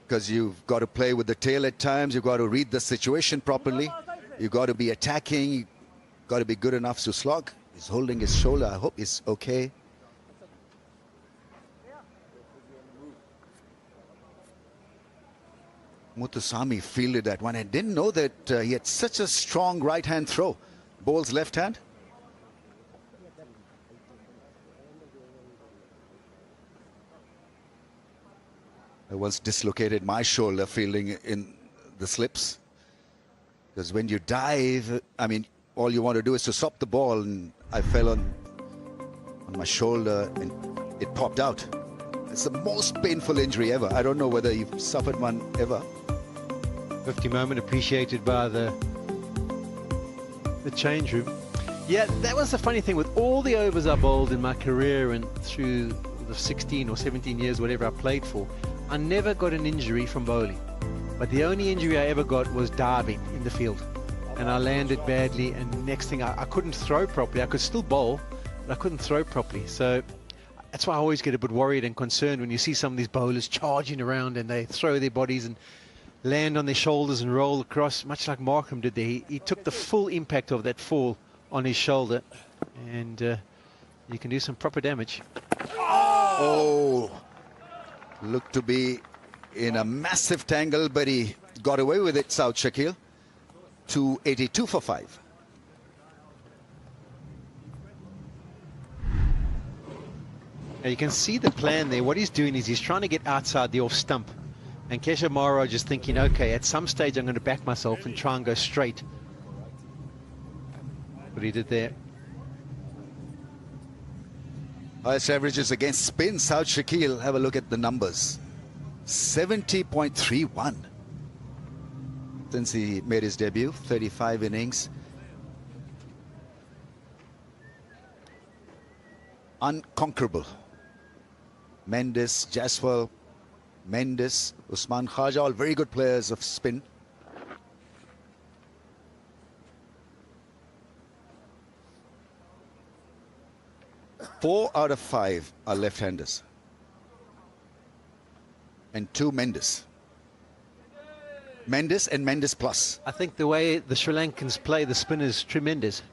because you've got to play with the tail at times. You've got to read the situation properly. You've got to be attacking. You've got to be good enough to slog. He's holding his shoulder. I hope he's okay. Muthusamy fielded that one. I didn't know that he had such a strong right-hand throw. Bowls left hand. I once dislocated my shoulder fielding in the slips. Because when you dive, I mean, all you want to do is to stop the ball, and I fell on my shoulder and it popped out. It's the most painful injury ever. I don't know whether you've suffered one ever. 50 moment appreciated by the change room. Yeah, that was the funny thing. With all the overs I bowled in my career and through the 16 or 17 years, whatever I played for, I never got an injury from bowling. But the only injury I ever got was diving in the field. And I landed badly, and next thing I couldn't throw properly. I could still bowl, but I couldn't throw properly. So that's why I always get a bit worried and concerned when you see some of these bowlers charging around and they throw their bodies and land on their shoulders and roll across, much like Markham did there. He took the full impact of that fall on his shoulder, and you can do some proper damage. Oh! Looked to be in a massive tangle, but he got away with it, South Shakil. 282 for 5. Now you can see the plan there. What he's doing is he's trying to get outside the off stump. And Keshav Maharaj is thinking, okay, at some stage I'm going to back myself and try and go straight. What he did there. Highest averages against spin, South Shakil. Have a look at the numbers. 70.31 since he made his debut. 35 innings. Unconquerable. Mendes, Jaswal, Mendes, Usman Khaja, all very good players of spin. 4 out of 5 are left-handers. And 2 Mendes. Mendes and Mendes plus. I think the way the Sri Lankans play the spin is tremendous.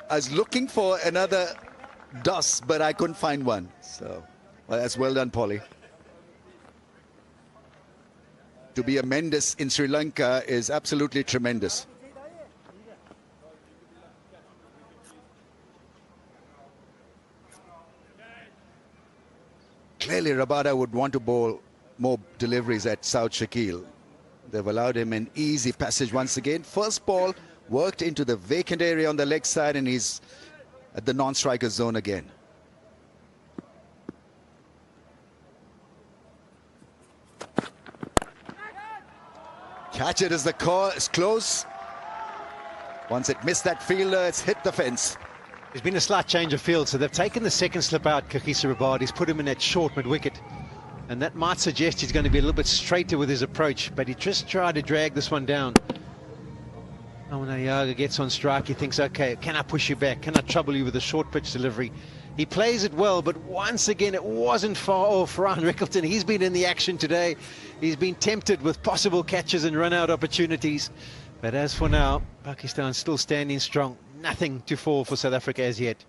I was looking for another DOS, but I couldn't find one. So, well, that's well done, Polly. To be a Mendes in Sri Lanka is absolutely tremendous. Clearly, Rabada would want to bowl more deliveries at South Shakil. They've allowed him an easy passage once again. First ball worked into the vacant area on the leg side, and he's at the non-striker zone again. Catch it as the call is close. Once it missed that fielder, it's hit the fence. There's been a slight change of field, so they've taken the second slip out, Kakisa Rabad. He's put him in that short mid-wicket. And that might suggest he's going to be a little bit straighter with his approach, but he just tried to drag this one down. And when Ayaga gets on strike, he thinks, okay, can I push you back? Can I trouble you with a short pitch delivery? He plays it well, but once again, it wasn't far off. Ryan Rickleton, he's been in the action today. He's been tempted with possible catches and run-out opportunities. But as for now, Pakistan still standing strong. Nothing to fall for South Africa as yet.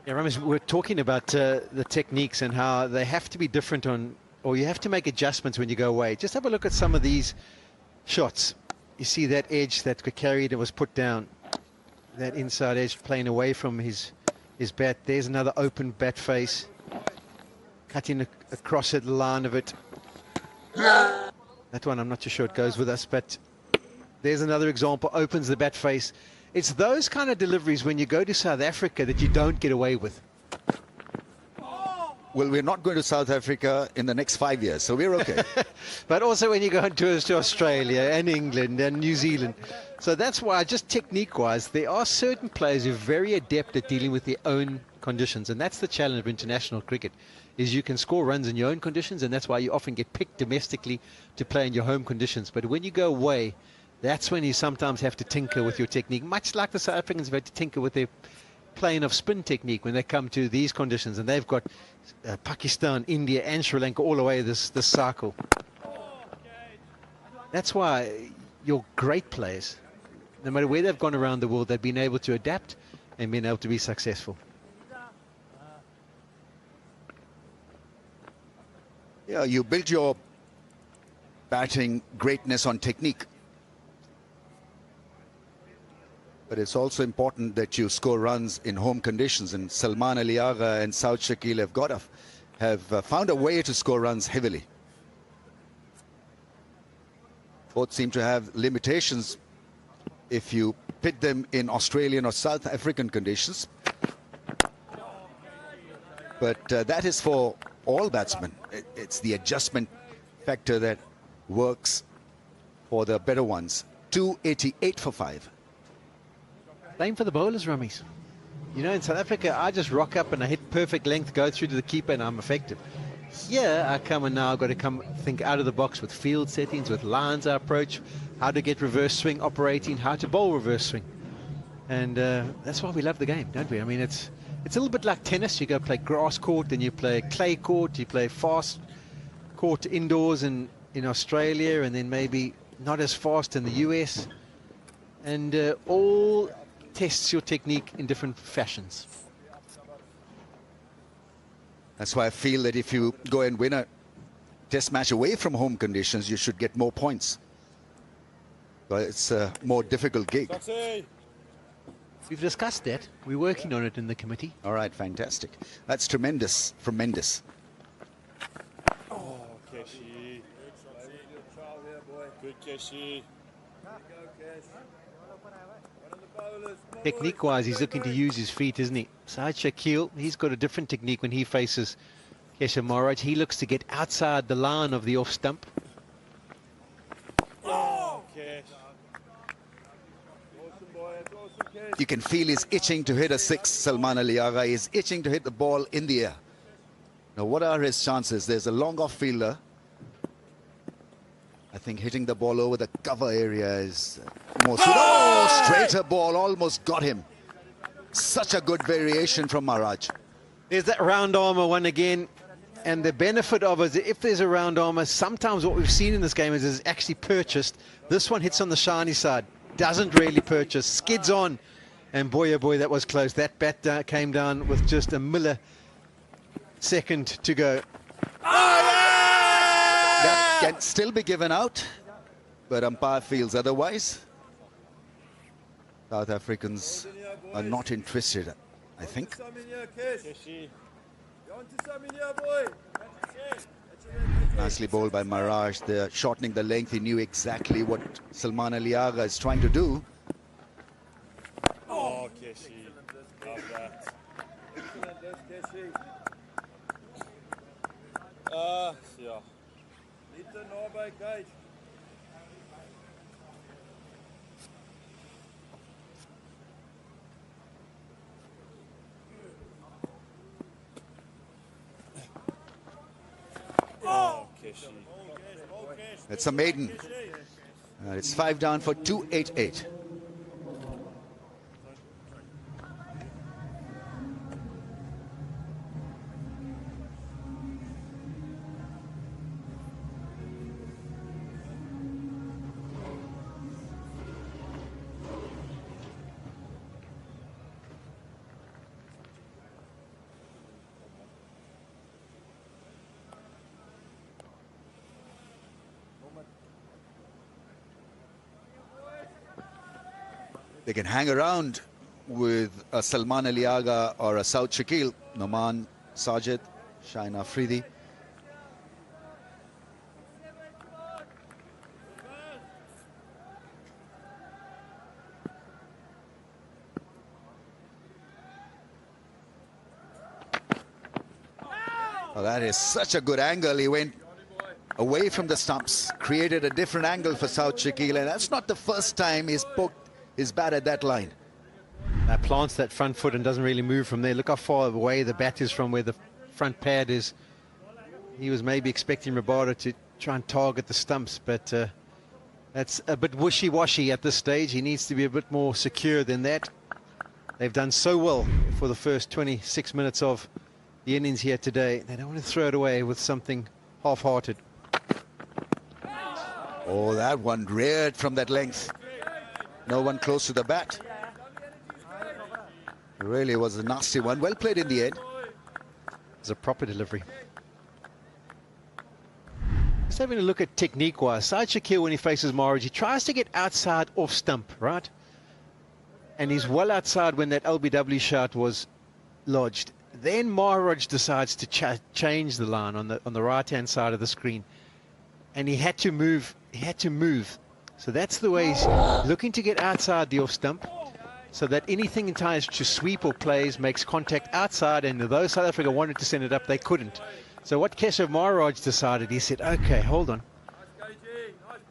Yeah, Ramesh, we're talking about the techniques and how they have to be different on, or you have to make adjustments when you go away. Just have a look at some of these shots. You see that edge that got carried and was put down. That inside edge playing away from his bat. There's another open bat face. Cutting across at the line of it. That one, I'm not too sure it goes with us, but there's another example. Opens the bat face. It's those kind of deliveries when you go to South Africa that you don't get away with. Well, we're not going to South Africa in the next 5 years, so we're okay. But also when you go on tours to Australia and England and New Zealand. So that's why, just technique-wise, there are certain players who are very adept at dealing with their own conditions. And that's the challenge of international cricket, is you can score runs in your own conditions, and that's why you often get picked domestically to play in your home conditions. But when you go away, that's when you sometimes have to tinker with your technique, much like the South Africans have had to tinker with their playing of spin technique when they come to these conditions. And they've got Pakistan, India and Sri Lanka all the way this cycle. That's why your great players, no matter where they've gone around the world, they've been able to adapt and been able to be successful. Yeah, you build your batting greatness on technique. But it's also important that you score runs in home conditions. And Salman Ali Agha and South Shakil have found a way to score runs heavily. Both seem to have limitations if you pit them in Australian or South African conditions. But that is for all batsmen. It's the adjustment factor that works for the better ones. 288 for 5. Same for the bowlers, Rummies. You know, in South Africa, I just rock up and I hit perfect length, go through to the keeper, and I'm effective. Here, I come and now I've got to come think out of the box with field settings, with lines I approach, how to get reverse swing operating, how to bowl reverse swing. And that's why we love the game, don't we? I mean, it's a little bit like tennis. You go play grass court, then you play clay court, you play fast court indoors in Australia, and then maybe not as fast in the US. And all tests your technique in different fashions. That's why I feel that if you go and win a test match away from home conditions, you should get more points. But it's a more difficult gig. We've discussed that. We're working on it in the committee. All right, fantastic. That's tremendous from Mendes. Oh, Keshi. Good Keshi. Technique-wise, he's looking to use his feet, isn't he? Side Shakil, he's got a different technique when he faces Keshav Maharaj. He looks to get outside the line of the off stump. Oh, Kesh. You can feel he's itching to hit a six, Salman Aliaga. He's itching to hit the ball in the air. Now, what are his chances? There's a long off fielder. I think hitting the ball over the cover area is more... Oh, straighter ball, almost got him. Such a good variation from Maharaj. There's that round armour one again. And the benefit of it is if there's a round armour, sometimes what we've seen in this game is it's actually purchased. This one hits on the shiny side. Doesn't really purchase. Skids on. And boy, oh boy, that was close. That bat came down with just a millisecond to go. That can still be given out, but umpire feels otherwise. South Africans are not interested, I think. Nicely bowled by Maharaj. They're shortening the length. He knew exactly what Salman Aliaga is trying to do. Oh, Keshi. Love that. Yeah. Oh, Keshi. It's a maiden. It's 5 down for 288. They can hang around with a Salman Aliaga or a Saud Shakil, Noman, Sajid, Shahin Afridi. Oh, that is such a good angle. He went away from the stumps, created a different angle for Saud Shakil, and that's not the first time he's poked his bat at that line. Now plants that front foot and doesn't really move from there. Look how far away the bat is from where the front pad is. He was maybe expecting Rabada to try and target the stumps, but that's a bit wishy-washy at this stage. He needs to be a bit more secure than that. They've done so well for the first 26 minutes of the innings here today. They don't want to throw it away with something half-hearted. Oh, that one reared from that length. No one close to the bat. It really was a nasty one. Well played in the end. It's a proper delivery. Just having a look at technique-wise. Saud Shakil, when he faces Maharaj, he tries to get outside off stump, right? And he's well outside when that LBW shot was lodged. Then Maharaj decides to change the line on the right-hand side of the screen. And he had to move. He had to move. So that's the way he's looking to get outside the off stump, so that anything in ties to sweep or plays makes contact outside, and though South Africa wanted to send it up, they couldn't. So what Keshav Maharaj decided, he said, okay, hold on.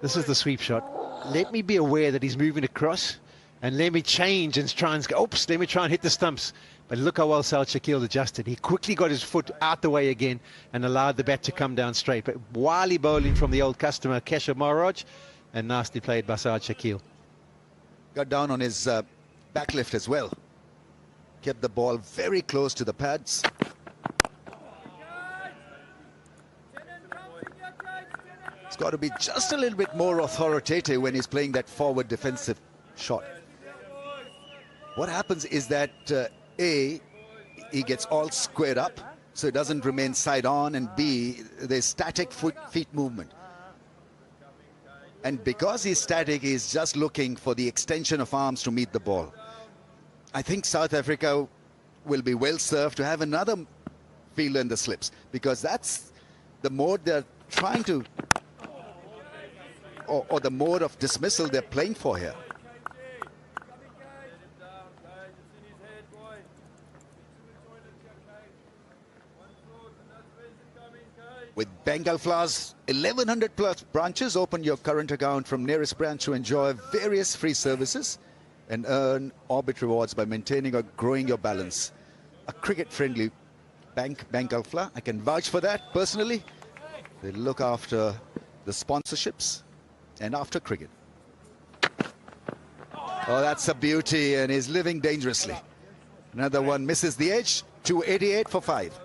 This is the sweep shot. Let me be aware that he's moving across, and let me change and try and go, oops, let me try and hit the stumps. But look how well Saud Shakil adjusted. He quickly got his foot out the way again and allowed the bat to come down straight. But wily bowling from the old customer, Keshav Maharaj, and nicely played by Saud Shakil. Got down on his back lift as well. Kept the ball very close to the pads. It's got to be just a little bit more authoritative when he's playing that forward defensive shot. What happens is that A, he gets all squared up, so it doesn't remain side on, and B, there's static feet movement. And because he's static, he's just looking for the extension of arms to meet the ball. I think South Africa will be well served to have another fielder in the slips, because that's the mode they're trying to, or the mode of dismissal they're playing for here. With Bengal Flowers, 1,100 plus branches. Open your current account from nearest branch to enjoy various free services. and earn orbit rewards by maintaining or growing your balance. A cricket-friendly bank Alfla. I can vouch for that personally. They look after the sponsorships and after cricket. Oh, that's a beauty, and he's living dangerously. Another one misses the edge. 288 for 5.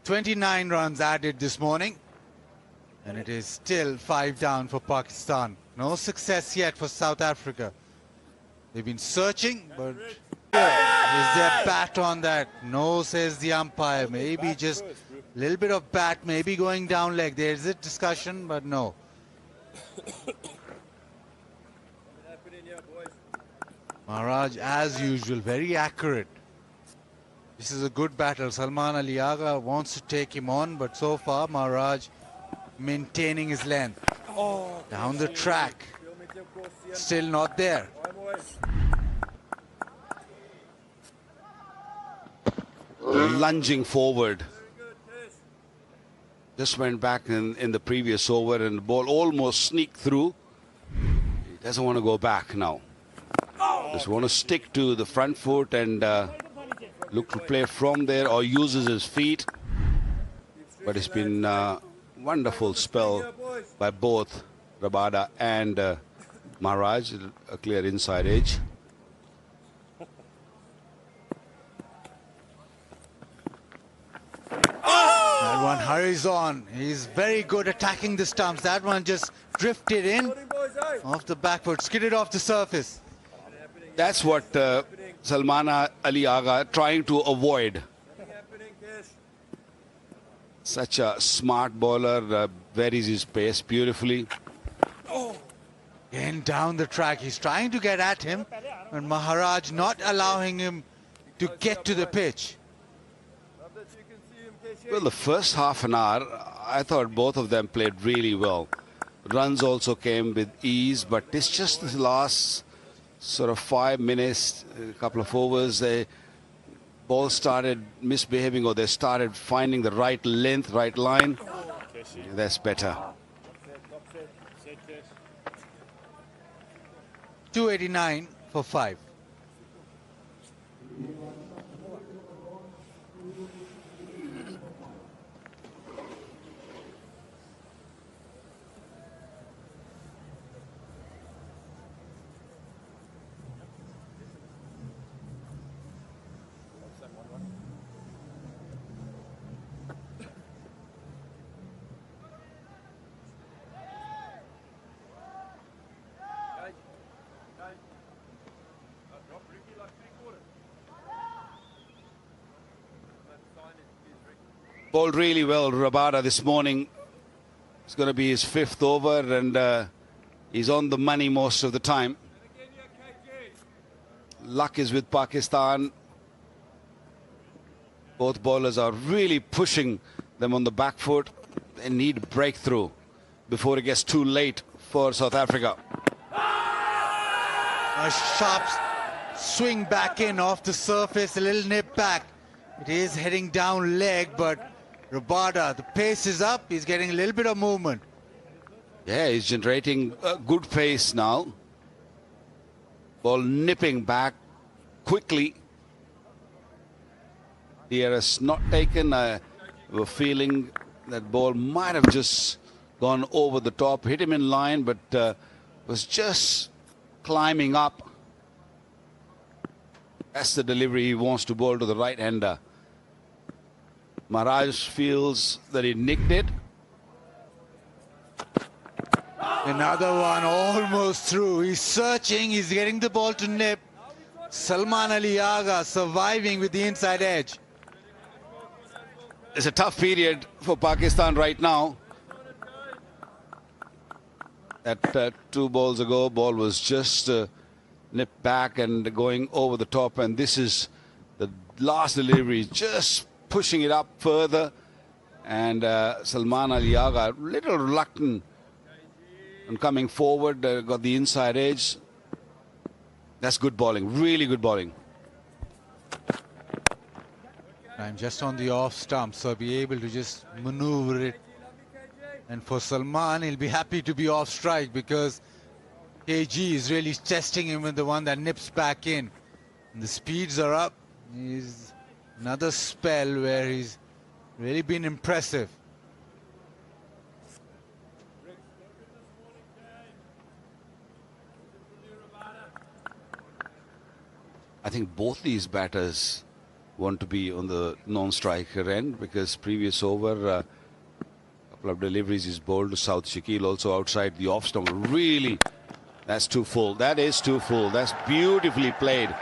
"29 runs added this morning, and it is still 5 down for Pakistan. No success yet for South Africa. They've been searching, but is there bat on that? No, says the umpire. Maybe just a little bit of bat, maybe going down leg. There's a discussion, but no. Maharaj, as usual, very accurate. This is a good battle. Salman Ali Agha wants to take him on, but so far Maharaj maintaining his length. Down the track. Still not there. Lunging forward. Just went back in the previous over, and the ball almost sneaked through. He doesn't want to go back now. Just want to stick to the front foot and look to play from there, or uses his feet. But it's been a wonderful spell by both Rabada and Maharaj. A clear inside edge. That one hurries on. He's very good attacking the stumps. That one just drifted in off the back foot, skidded off the surface. That's what Salman Ali Agha trying to avoid. Such a smart bowler, varies his pace beautifully. And down the track, he's trying to get at him, and Maharaj not allowing him to get to the pitch. Well, the first half an hour, I thought both of them played really well. Runs also came with ease, but it's just the last sort of 5 minutes, a couple of overs, the ball started misbehaving, or they started finding the right length, right line. That's better. 289 for 5. Bowled really well, Rabada, this morning. It's going to be his 5th over, and he's on the money most of the time. Luck is with Pakistan. Both bowlers are really pushing them on the back foot. They need breakthrough before it gets too late for South Africa. A sharp swing back in off the surface, a little nip back. It is heading down leg, but Rabada, the pace is up. He's getting a little bit of movement. Yeah, he's generating a good pace now. Ball nipping back quickly. DRS not taken. I have a feeling that ball might have just gone over the top, hit him in line, but was just climbing up. That's the delivery he wants to bowl to the right-hander. Maharaj feels that he nicked it. Another one almost through. He's searching. He's getting the ball to nip. Salman Ali Agha surviving with the inside edge. It's a tough period for Pakistan right now. That 2 balls ago, ball was just nip back and going over the top, and this is the last delivery, just pushing it up further, and Salman Aliaga a little reluctant and coming forward, got the inside edge. That's good bowling, really good bowling. I'm just on the off stump, so I'll be able to just maneuver it. And for Salman, he'll be happy to be off strike because KG is really testing him with the one that nips back in. And the speeds are up. He's another spell where he's really been impressive. I think both these batters want to be on the non-striker end, because previous over, a couple of deliveries is bowled to South Shakil, also outside the off stump. Really, that's too full. That is too full. That's beautifully played.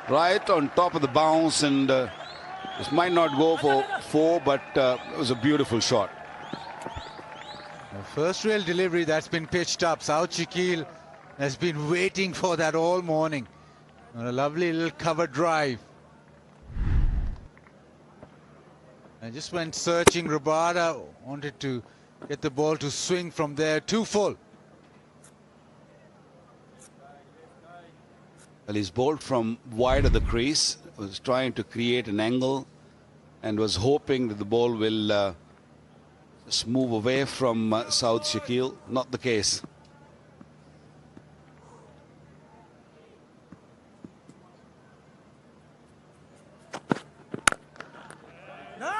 Right on top of the bounce, and this might not go for 4, but it was a beautiful shot. The first real delivery that's been pitched up. South Shakil has been waiting for that all morning. On a lovely little cover drive. I just went searching. Rabada wanted to get the ball to swing from there. Too full. Well, he's bowled from wide of the crease, was trying to create an angle and was hoping that the ball will just move away from South Shakil. Not the case.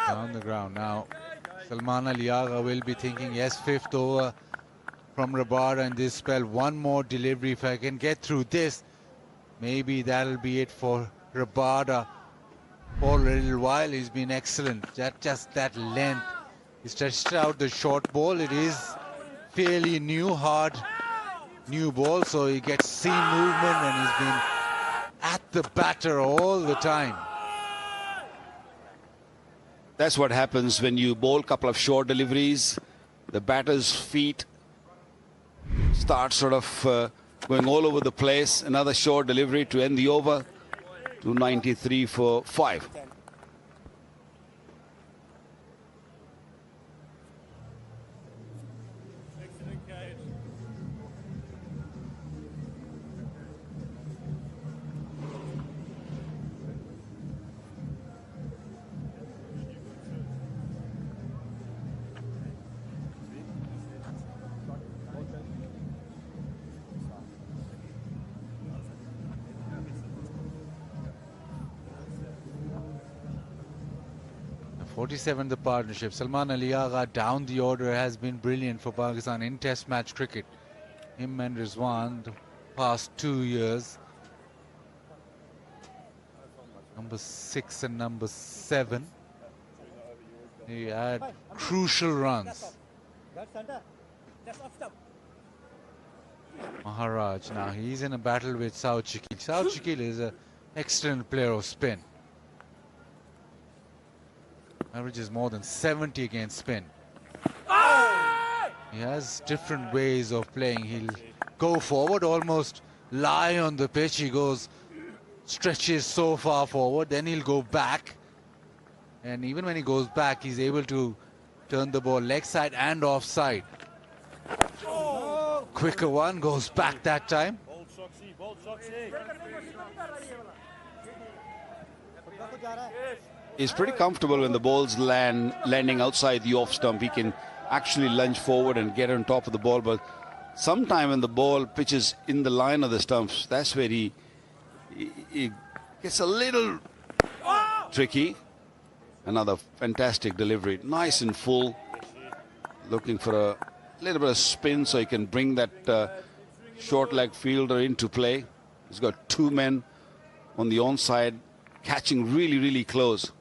Down the ground now. Salman Aliaga will be thinking, yes, 5th over from Rabada in this spell. One more delivery. If I can get through this, maybe that'll be it for Rabada. For a little while, he's been excellent. Just that length. He stretched out the short ball. It is fairly new, hard, new ball, so he gets seam movement, and he's been at the batter all the time. That's what happens when you bowl a couple of short deliveries. The batter's feet start sort of going all over the place. Another short delivery to end the over. 293 for 5. The partnership. Salman Aliaga down the order has been brilliant for Pakistan in Test match cricket. Him and Rizwan the past 2 years. Number 6 and number 7. He had crucial runs. Maharaj, now he's in a battle with South Shakil. South Shakil is an excellent player of spin. Averages more than 70 against spin. He has different ways of playing. He'll go forward, almost lie on the pitch. He goes, stretches so far forward, then he'll go back. And even when he goes back, he's able to turn the ball leg side and offside. Quicker one, goes back that time. He's pretty comfortable when the ball's landing outside the off stump. He can actually lunge forward and get on top of the ball, but sometime when the ball pitches in the line of the stumps, that's where he gets a little tricky. Another fantastic delivery, nice and full, looking for a little bit of spin so he can bring that short leg fielder into play. He's got 2 men on the onside, catching really close.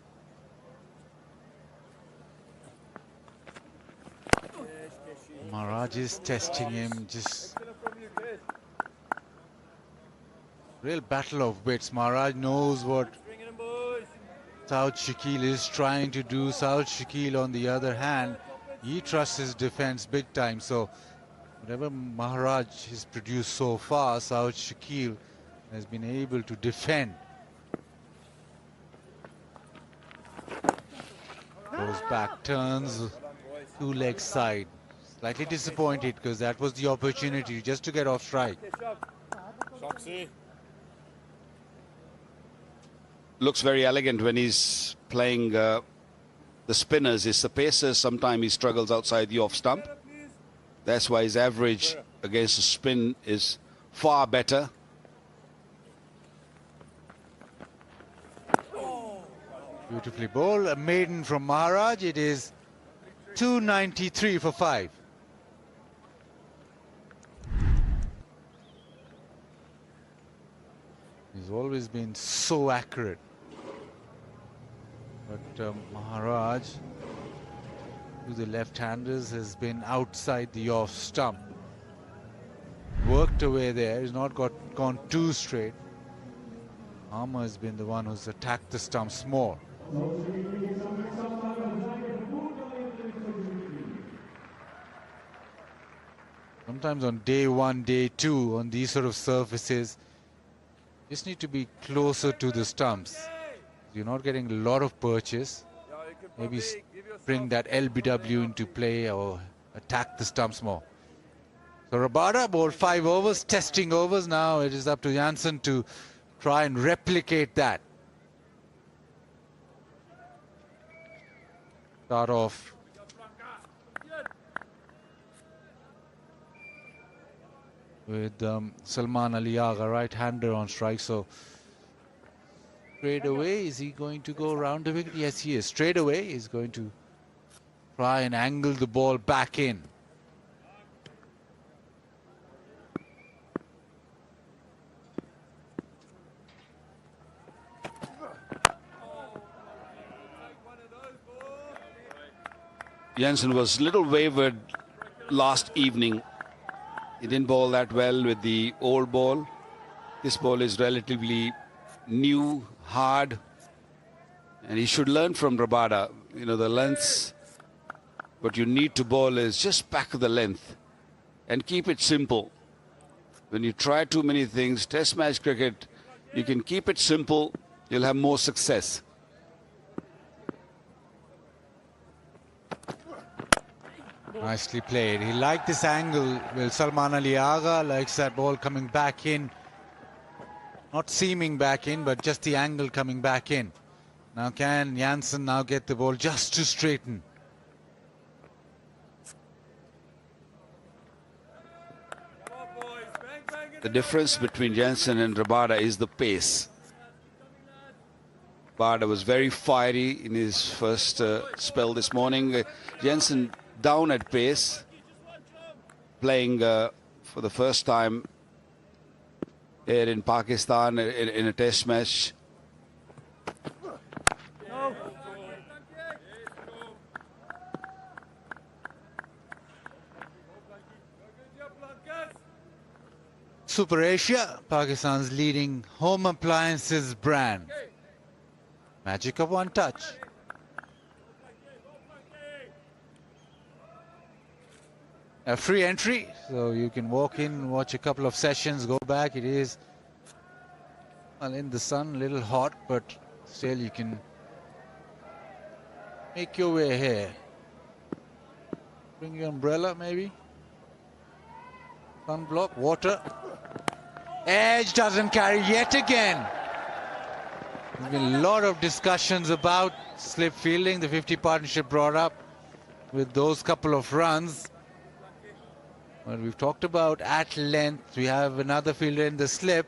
Maharaj is testing him, just real battle of wits. Maharaj knows what South Shakil is trying to do. South Shakil, on the other hand, he trusts his defense big time. So whatever Maharaj has produced so far, South Shakil has been able to defend. Goes back, turns, two-leg side. Slightly disappointed because that was the opportunity just to get off strike. Looks very elegant when he's playing the spinners. It's the pacers. Sometimes he struggles outside the off stump. That's why his average against the spin is far better. Beautifully bowled. A maiden from Maharaj. It is 293 for 5. He's always been so accurate. But Maharaj, to the left-handers, has been outside the off stump. Worked away there. He's not gone too straight. Harmer has been the one who's attacked the stumps more. Sometimes on day 1, day 2, on these sort of surfaces, you just need to be closer to the stumps. You're not getting a lot of purchase. Maybe bring that LBW into play or attack the stumps more. So Rabada bowled 5 overs, testing overs. Now it is up to Jansen to try and replicate that. Start off with Salman Ali Agha, right-hander on strike. So straight away, is he going to go around the wicket? Yes, he is. Straight away, he's going to try and angle the ball back in. Jansen was a little wavered last evening. He didn't bowl that well with the old ball. This ball is relatively new, hard, and he should learn from Rabada. You know, the lengths, what you need to bowl is just back of the length and keep it simple. When you try too many things, test match cricket, you can keep it simple, you'll have more success. Nicely played. He liked this angle. Well, Salman Ali Agha likes that ball coming back in. Not seaming back in, but just the angle coming back in. Now can Jansen now get the ball just to straighten? The difference between Jansen and Rabada is the pace. Rabada was very fiery in his first spell this morning. Jansen down at pace, playing for the first time here in Pakistan in a test match. Super Asia, Pakistan's leading home appliances brand. Magic of one touch. A free entry, so you can walk in, watch a couple of sessions, go back. It is, well, in the sun, a little hot, but still you can make your way here. Bring your umbrella, maybe. Sunblock, water. Edge doesn't carry yet again. There's been a lot of discussions about slip fielding. The 50 partnership brought up with those couple of runs. Well, we've talked about at length. We have another fielder in the slip,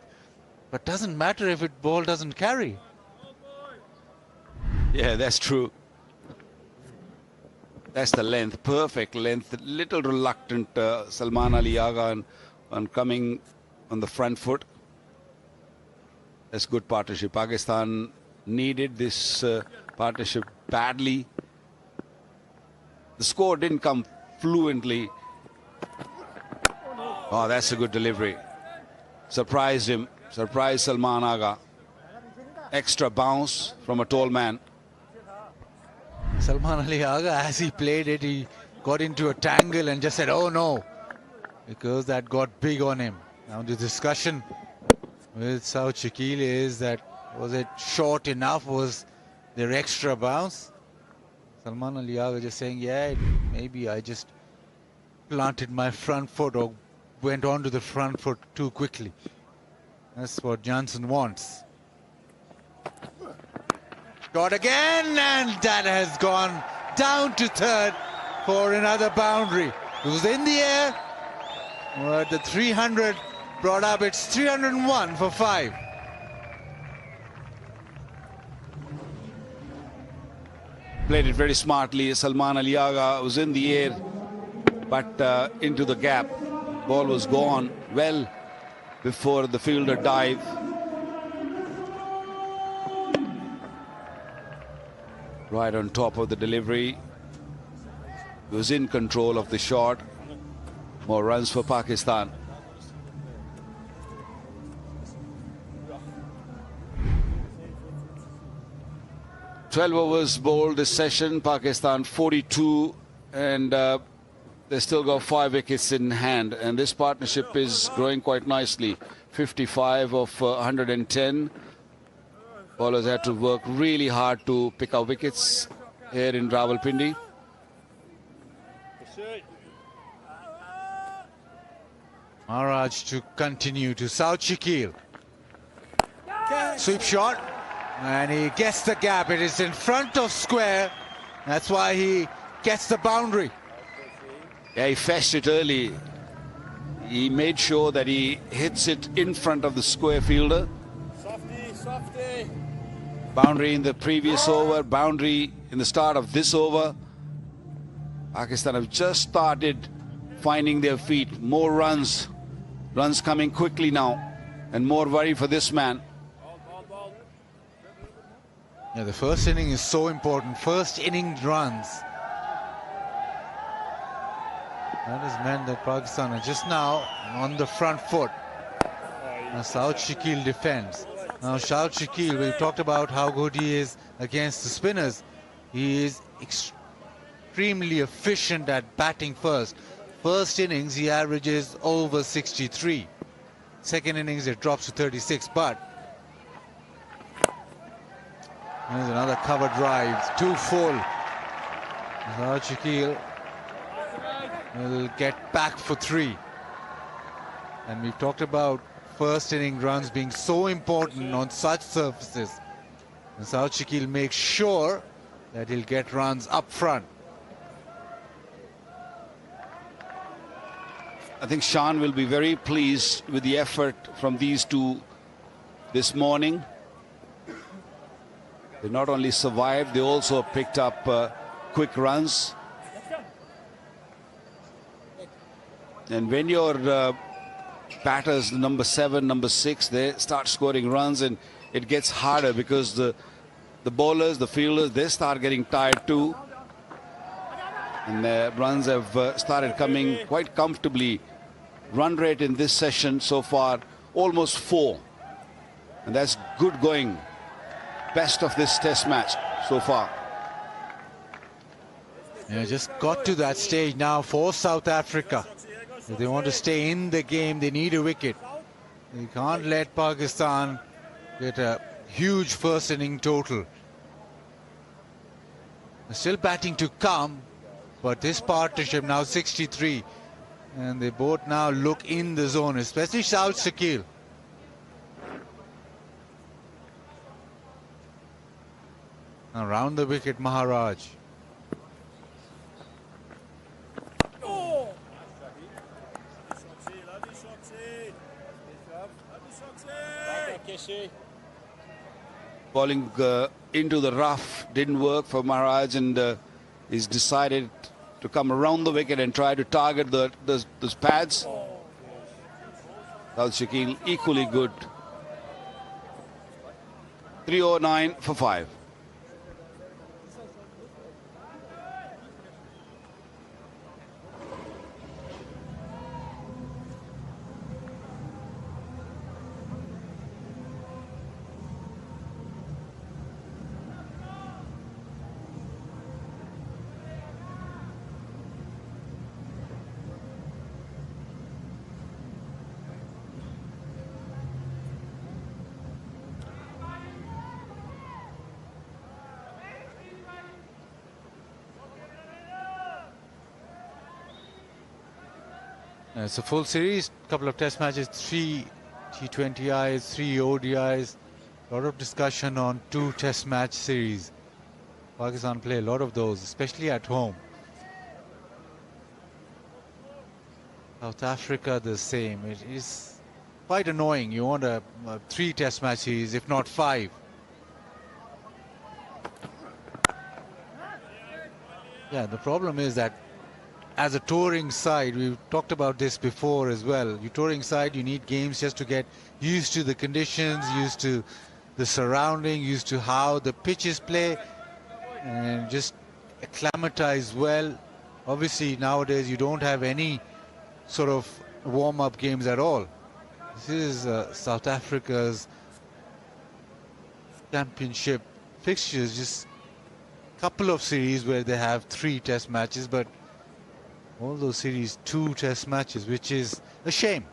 but doesn't matter if it ball doesn't carry. Yeah, that's true. That's the length, perfect length. Little reluctant Salman Ali Agha on coming on the front foot. That's good partnership. Pakistan needed this partnership badly. The score didn't come fluently. Oh, that's a good delivery. Surprised him. Surprised Salman Agha. Extra bounce from a tall man. Salman Ali Agha, as he played it, he got into a tangle and just said, oh no, because that got big on him. Now the discussion with South Shakil is that, was it short enough? Was there extra bounce? Salman Ali Agha just saying, yeah, maybe I just planted my front foot or went onto the front foot too quickly. That's what Johnson wants. Shot again, and that has gone down to third for another boundary. It was in the air, but the 300 brought up, it's 301 for 5. Played it very smartly. Salman Ali Agha was in the air, but into the gap. Ball was gone well before the fielder dived. Right on top of the delivery. He was in control of the shot. More runs for Pakistan. "12 overs bowled this session. Pakistan 42, and they still got 5 wickets in hand. And this partnership is growing quite nicely. 55 of 110. Bowlers had to work really hard to pick up wickets here in Rawalpindi. Maharaj to continue to South Shakil. Sweep shot, and he gets the gap. It is in front of square. That's why he gets the boundary. Yeah, he fetched it early. He made sure that he hits it in front of the square fielder. Softy. Boundary in the previous over, boundary in the start of this over. Pakistan have just started finding their feet. More runs. Runs coming quickly now. And more worry for this man. Yeah, the first inning is so important. First inning runs. That has meant that Pakistan are just now on the front foot. Now South Shakil defends. Now South Shakil, we've talked about how good he is against the spinners. He is extremely efficient at batting first. First innings he averages over 63. Second innings it drops to 36, but there's another cover drive, too full. South Shakil will get back for 3. And we've talked about first inning runs being so important on such surfaces. And South Shakil makes sure that he'll get runs up front. I think Shan will be very pleased with the effort from these two this morning. They not only survived, they also picked up quick runs. And when your batters, number 7, number 6, they start scoring runs, and it gets harder because the bowlers, the fielders, they start getting tired too. And the runs have started coming quite comfortably. Run rate in this session so far, almost 4. And that's good going. Best of this test match so far. Yeah, just got to that stage now for South Africa. If they want to stay in the game, they need a wicket. They can't let Pakistan get a huge first inning total. They're still batting to come, but this partnership now 63. And they both now look in the zone, especially South Shakil. Around the wicket, Maharaj. Bowling into the rough didn't work for Maharaj, and he's decided to come around the wicket and try to target those pads. South Shakil equally good. 309 for 5. It's a full series, couple of test matches, 3 T20Is, 3 ODIs. A lot of discussion on 2 test match series. Pakistan play a lot of those, especially at home. South Africa the same. It is quite annoying. You want a 3 test match series, if not 5. Yeah, the problem is that as a touring side, we've talked about this before as well. You touring side, you need games just to get used to the conditions, used to the surrounding, used to how the pitches play, and just acclimatize well. Obviously, nowadays you don't have any sort of warm-up games at all. This is South Africa's championship fixtures, just a couple of series where they have 3 test matches, but all those series 2 test matches, which is a shame.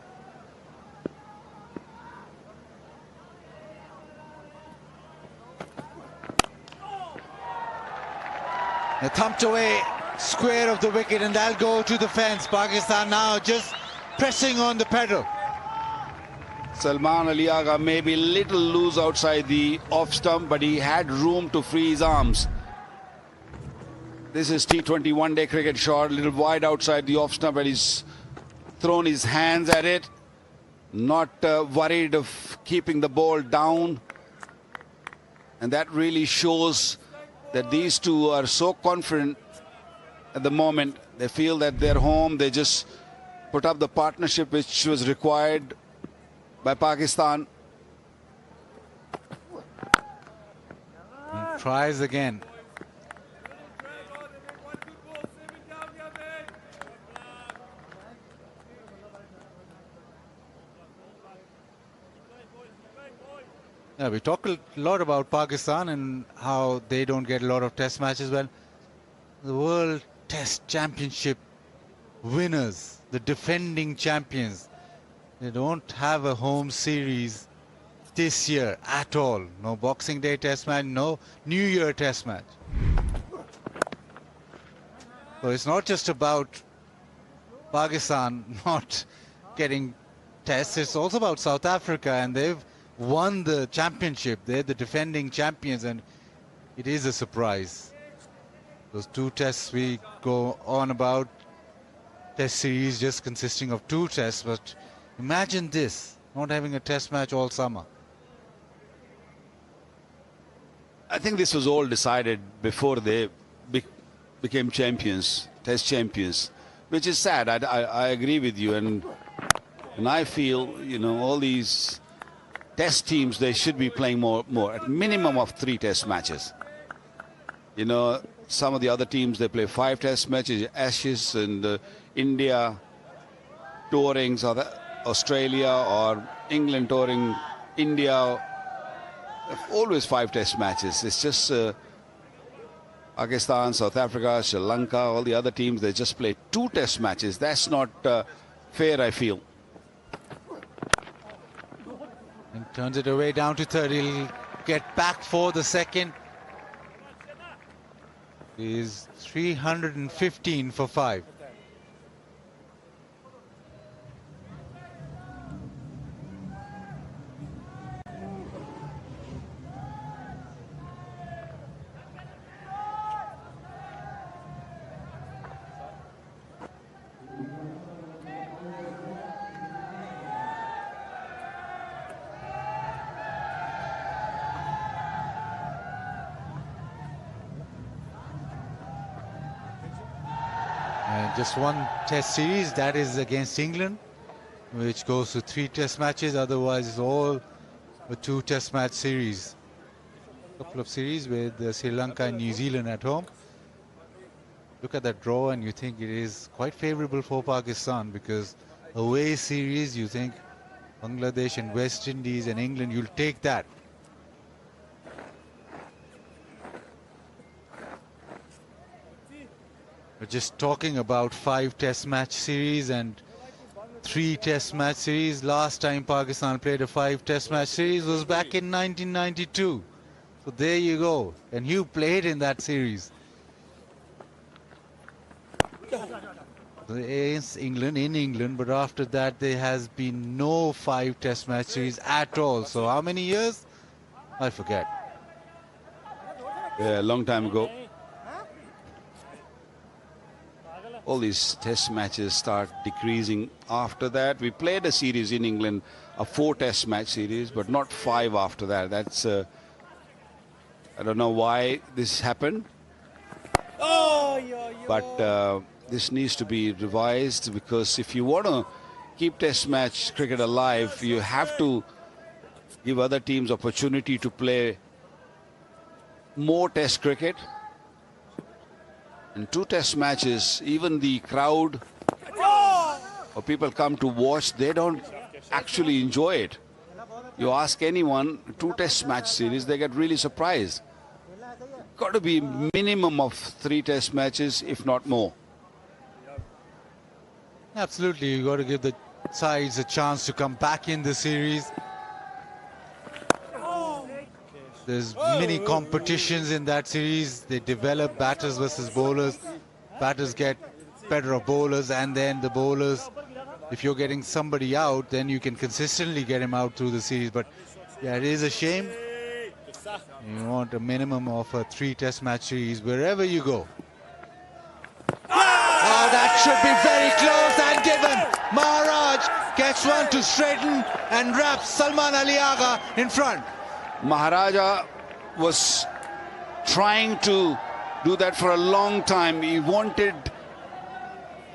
They thumped away square of the wicket, and that'll go to the fence. Pakistan now just pressing on the pedal. Salman Ali Agha maybe a little loose outside the off stump, but he had room to free his arms. This is T20 one-day cricket shot, a little wide outside the off stump, and he's thrown his hands at it. Not worried of keeping the ball down. And that really shows that these two are so confident at the moment. They feel that they're home. They just put up the partnership which was required by Pakistan. And tries again. Yeah, we talk a lot about Pakistan and how they don't get a lot of test matches. Well, the World Test Championship winners, the defending champions, they don't have a home series this year at all. No Boxing Day test match, no New Year test match. So it's not just about Pakistan not getting tests, it's also about South Africa, and they've won the championship. They're the defending champions, and it is a surprise. Those 2 tests we go on about, test series just consisting of 2 tests, but imagine this, not having a test match all summer. I think this was all decided before they became champions, test champions, which is sad. I agree with you, and I feel, you know, all these test teams, they should be playing more, at minimum of 3 test matches. You know, some of the other teams, they play 5 test matches, Ashes, and India touring South Australia, or England touring India, always 5 test matches. It's just Pakistan, South Africa, Sri Lanka, all the other teams, they just play 2 test matches. That's not fair, I feel. And turns it away down to third. He'll get back for the second. Is 315 for 5. Just 1 test series, that is against England, which goes to 3 test matches. Otherwise, it's all a 2 test match series. A couple of series with Sri Lanka and New Zealand at home. Look at that draw and you think it is quite favorable for Pakistan, because away series, you think Bangladesh and West Indies and England, you'll take that. We're just talking about 5 test match series and 3 test match series. Last time Pakistan played a 5 test match series was back in 1992. So there you go. And you played in that series. against England in England, but after that there has been no 5 test match series at all. So how many years? I forget. Yeah, a long time ago. All these test matches start decreasing after that. We played a series in England, a 4 test match series, but not 5 after that. That's I don't know why this happened, but this needs to be revised, because if you want to keep test match cricket alive, you have to give other teams opportunity to play more test cricket. And 2 test matches, even the crowd or people come to watch, they don't actually enjoy it. You ask anyone, 2 test match series, they get really surprised. Got to be minimum of 3 test matches, if not more. Absolutely, you got to give the sides a chance to come back in the series. There's many competitions in that series. They develop batters versus bowlers. Batters get better of bowlers, and then the bowlers, if you're getting somebody out, then you can consistently get him out through the series. But yeah, it is a shame. You want a minimum of a 3 test match series wherever you go. Oh, that should be very close and given. Maharaj gets one to straighten and wraps Salman Ali Agha in front. Maharaja was trying to do that for a long time. He wanted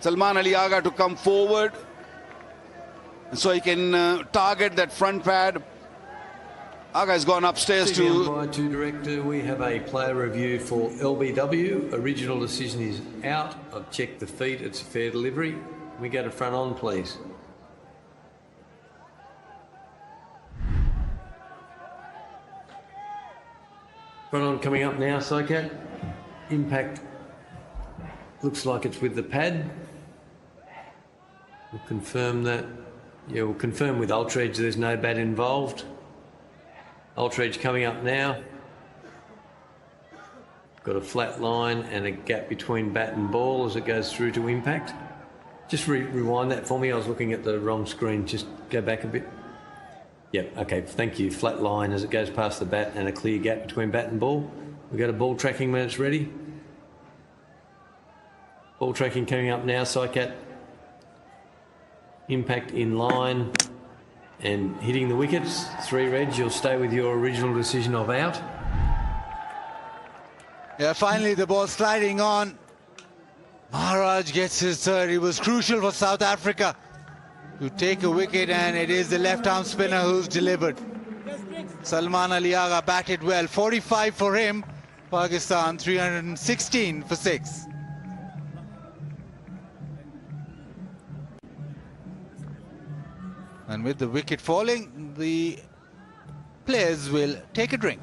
Salman Ali Agha to come forward so he can target that front pad. Agha has gone upstairs to... Director, we have a player review for LBW. Original decision is out. I've checked the feet. It's a fair delivery. We go to front on, please. Front on coming up now, Psycat. Impact looks like it's with the pad. We'll confirm that. Yeah, we'll confirm with Ultredge there's no bat involved. Ultredge coming up now. Got a flat line and a gap between bat and ball as it goes through to impact. Just rewind that for me. I was looking at the wrong screen. Just go back a bit. Yep, okay, thank you. Flat line as it goes past the bat and a clear gap between bat and ball. We've got a ball tracking when it's ready. Ball tracking coming up now, Psycat. Impact in line and hitting the wickets. 3 reds, you'll stay with your original decision of out. Yeah, finally the ball sliding on. Maharaj gets his third. It was crucial for South Africa to take a wicket, and it is the left-arm spinner who's delivered. Salman Ali Agha batted well. 45 for him. Pakistan 316 for 6. And with the wicket falling, the players will take a drink.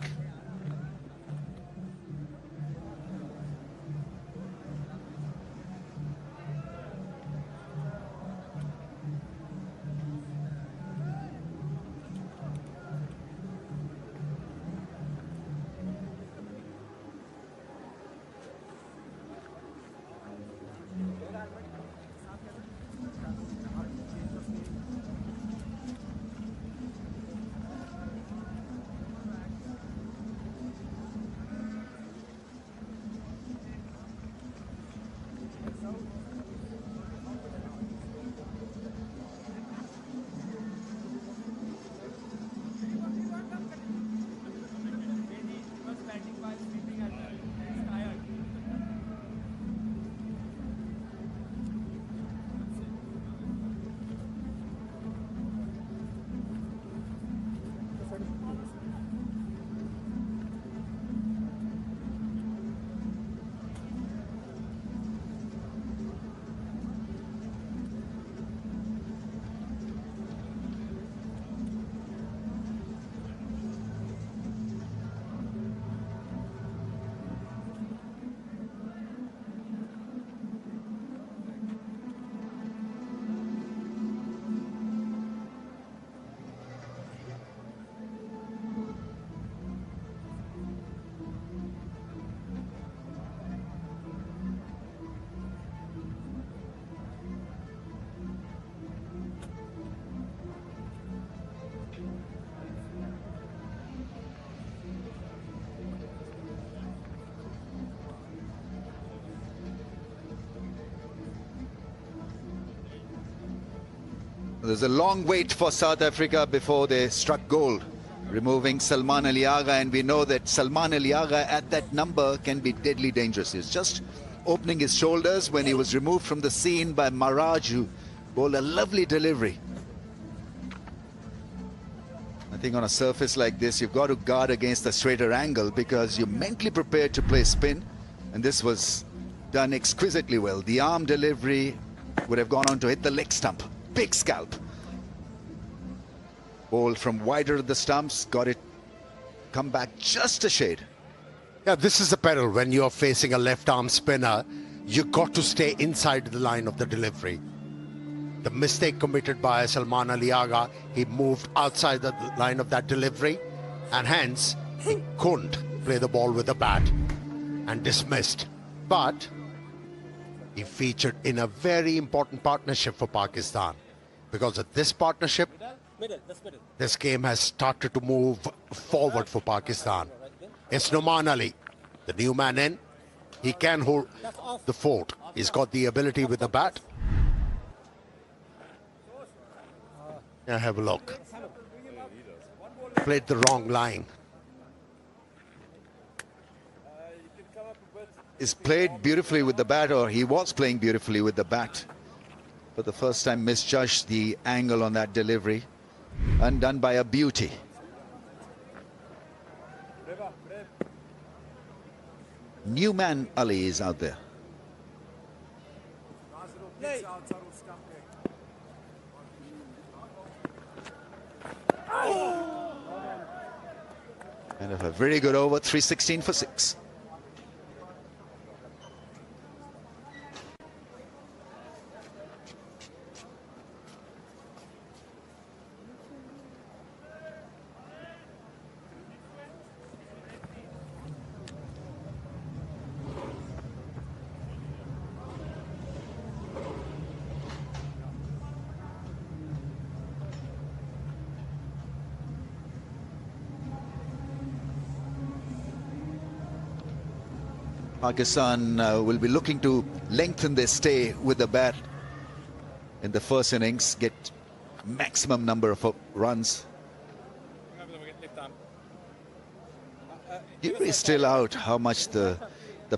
There's a long wait for South Africa before they struck gold, removing Salman Aliaga, and we know that Salman Aliaga at that number can be deadly dangerous. He's just opening his shoulders when he was removed from the scene by Maharaj, who bowled a lovely delivery. I think on a surface like this, you've got to guard against a straighter angle because you're mentally prepared to play spin, and this was done exquisitely well. The arm delivery would have gone on to hit the leg stump. Big scalp. Ball from wider of the stumps, got it come back just a shade. Yeah, this is the peril when you're facing a left-arm spinner. You got to stay inside the line of the delivery. The mistake committed by Salman Aliaga, he moved outside the line of that delivery, and hence he couldn't play the ball with the bat and dismissed. But he featured in a very important partnership for Pakistan. Because of this partnership, this game has started to move forward for Pakistan. It's Noman Ali, the new man in. He can hold the fort. He's got the ability with the bat. Now have a look. Played the wrong line. He's played beautifully with the bat, or he was playing beautifully with the bat. For the first time misjudged the angle on that delivery. Undone by a beauty. Newman Ali is out there. Kind of a very good over, 316 for 6. Pakistan will be looking to lengthen their stay with the bat in the first innings, get maximum number of runs. Jury is still out how much the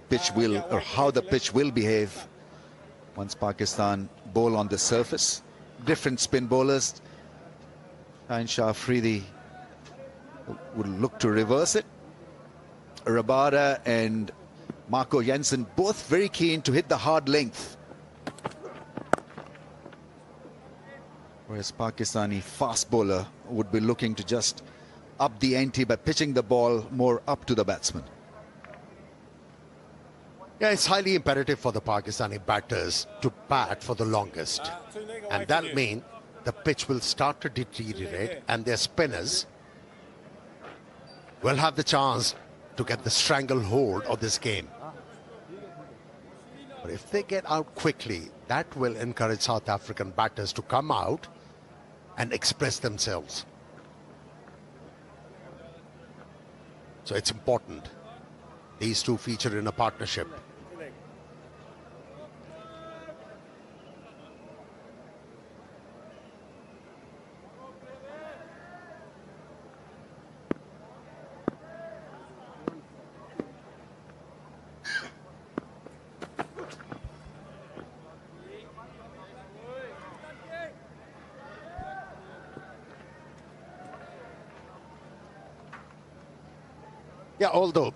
pitch will, or how the pitch will behave once Pakistan bowl on the surface. Different spin bowlers. Shah Afridi would look to reverse it. Rabada and Marco Jansen both very keen to hit the hard length. Whereas Pakistani fast bowler would be looking to just up the ante by pitching the ball more up to the batsman. Yeah, it's highly imperative for the Pakistani batters to bat for the longest. And that'll mean the pitch will start to deteriorate and their spinners will have the chance to get the stranglehold of this game. But if they get out quickly, that will encourage South African batters to come out and express themselves. So it's important. These two feature in a partnership. Yeah, although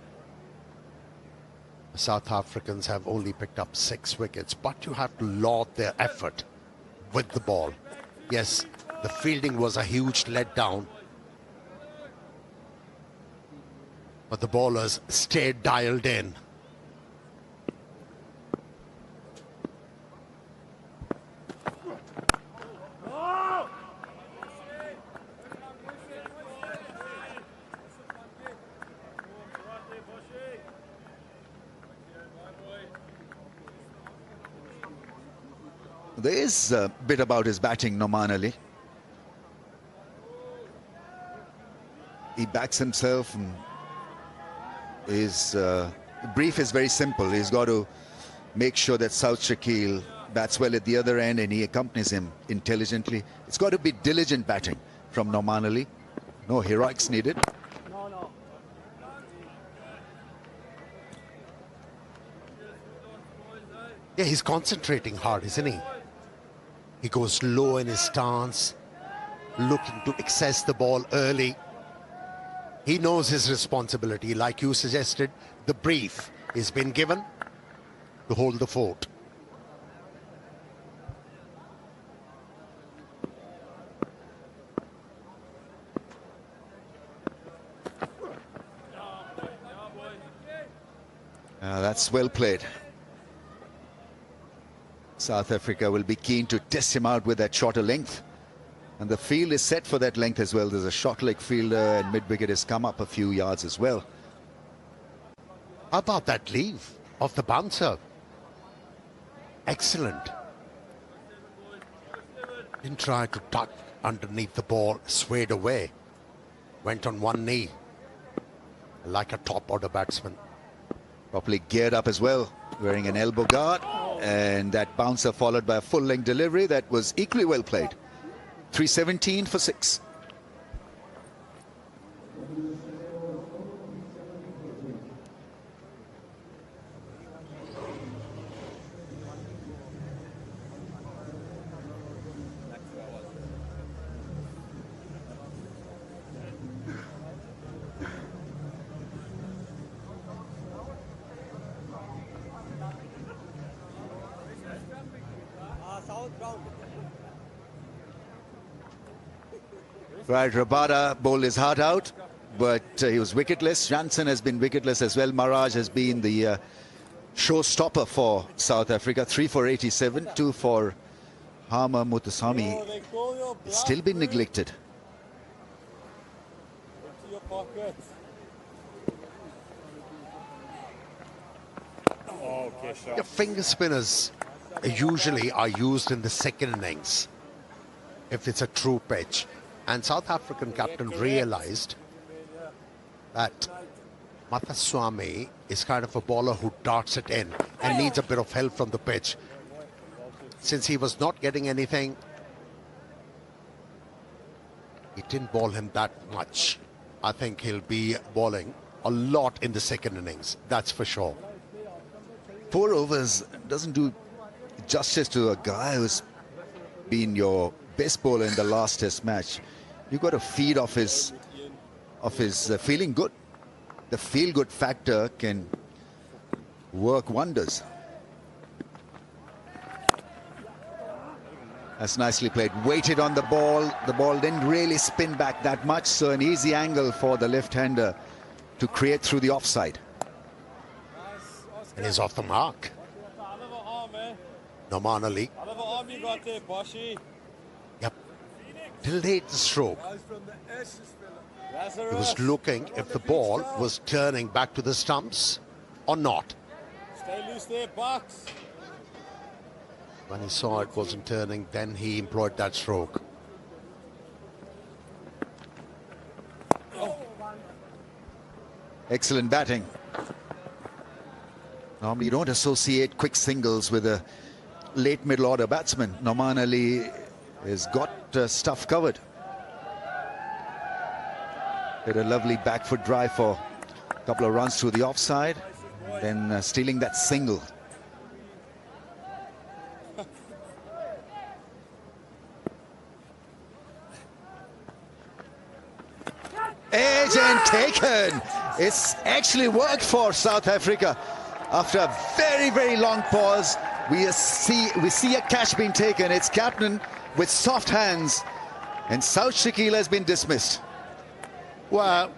South Africans have only picked up 6 wickets, but you have to laud their effort with the ball. Yes, the fielding was a huge letdown, but the bowlers stayed dialed in. There is a bit about his batting, Noman Ali. He backs himself, and his brief is very simple. He's got to make sure that South Shakil bats well at the other end and he accompanies him intelligently. It's got to be diligent batting from Nauman Ali. No heroics needed. Yeah, he's concentrating hard, isn't he? He goes low in his stance, looking to access the ball early. He knows his responsibility. Like you suggested, the brief has been given to hold the fort. That's well played. South Africa will be keen to test him out with that shorter length. And the field is set for that length as well. There's a short leg fielder and mid-wicket has come up a few yards as well. How about that leave of the bouncer? Excellent. Didn't try to tuck underneath the ball, swayed away. Went on one knee like a top order batsman. Properly geared up as well, wearing an elbow guard. And that bouncer followed by a full-length delivery that was equally well played. 317 for 6. Right, Rabada bowled his heart out, but he was wicketless. Jansen has been wicketless as well. Maharaj has been the showstopper for South Africa. 3 for 87, 2 for Hama Muthusamy. It's still been neglected. The finger spinners usually are used in the second innings if it's a true pitch. And South African captain realized that Muthusamy is kind of a bowler who darts it in and needs a bit of help from the pitch. Since he was not getting anything, he didn't bowl him that much. I think he'll be bowling a lot in the second innings, that's for sure. 4 overs doesn't do justice to a guy who's been your best bowler in the last test match. You've got to feed off his feeling good. The feel-good factor can work wonders. That's nicely played. Weighted on the ball. The ball didn't really spin back that much, so an easy angle for the left-hander to create through the offside. And he's off the mark. Nauman Ali. Yep. Delayed the stroke. He was looking if the ball was turning back to the stumps or not. Stay loose there, box. When he saw it wasn't turning, then he employed that stroke. Excellent batting. Normally you don't associate quick singles with a late middle order batsman. Nauman Ali has got stuff covered. Did a lovely back foot drive for a couple of runs through the offside, then stealing that single. Edge and taken. It's actually worked for South Africa. After a very, very long pause, we see a catch being taken. It's captain with soft hands, and South Shakil has been dismissed. Well,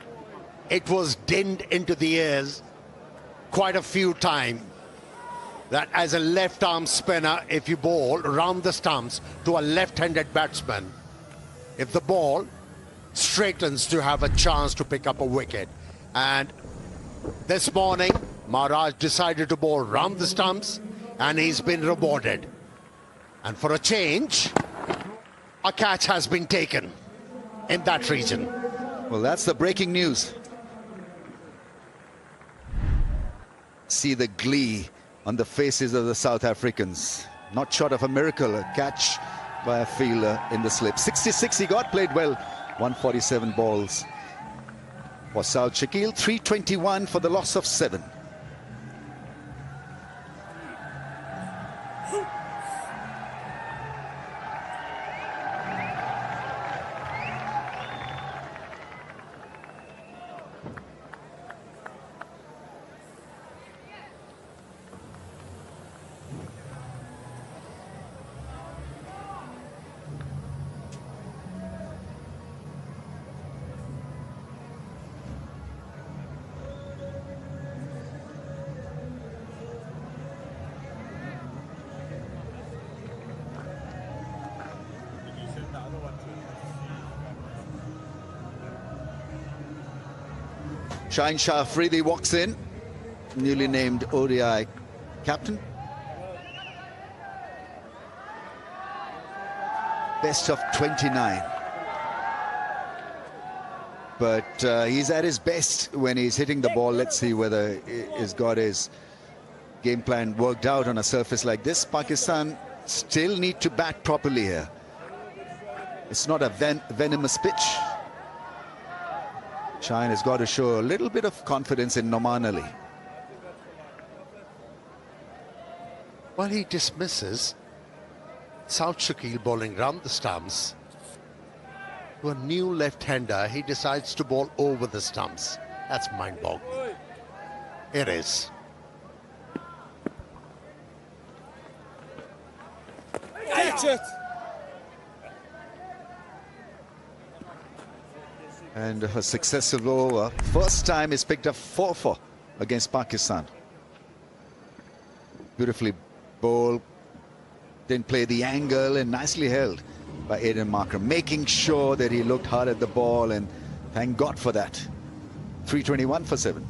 it was dinned into the ears quite a few times that as a left-arm spinner, if you bowl round the stumps to a left-handed batsman, if the ball straightens to have a chance to pick up a wicket. And this morning, Maharaj decided to bowl round the stumps, and he's been rewarded. And for a change, a catch has been taken in that region. Well, that's the breaking news. See the glee on the faces of the South Africans. Not short of a miracle, a catch by a fielder in the slip. 66 he got, played well. 147 balls for South Shakil. 321 for the loss of 7. Shine Shah Afridi walks in, newly named ODI captain. Best of 29. But he's at his best when he's hitting the ball. Let's see whether he's got his game plan worked out on a surface like this. Pakistan still need to bat properly here. It's not a venomous pitch. Shine has got to show a little bit of confidence in Noman Ali. Well, he dismisses South Shakil bowling round the stumps. To a new left-hander, he decides to bowl over the stumps. That's mind-boggling. It is. Catch it! And a successive over. First time he's picked up 4-4 against Pakistan. Beautifully bowled. Didn't play the angle and nicely held by Aiden Markram, making sure that he looked hard at the ball, and thank God for that. 321 for 7.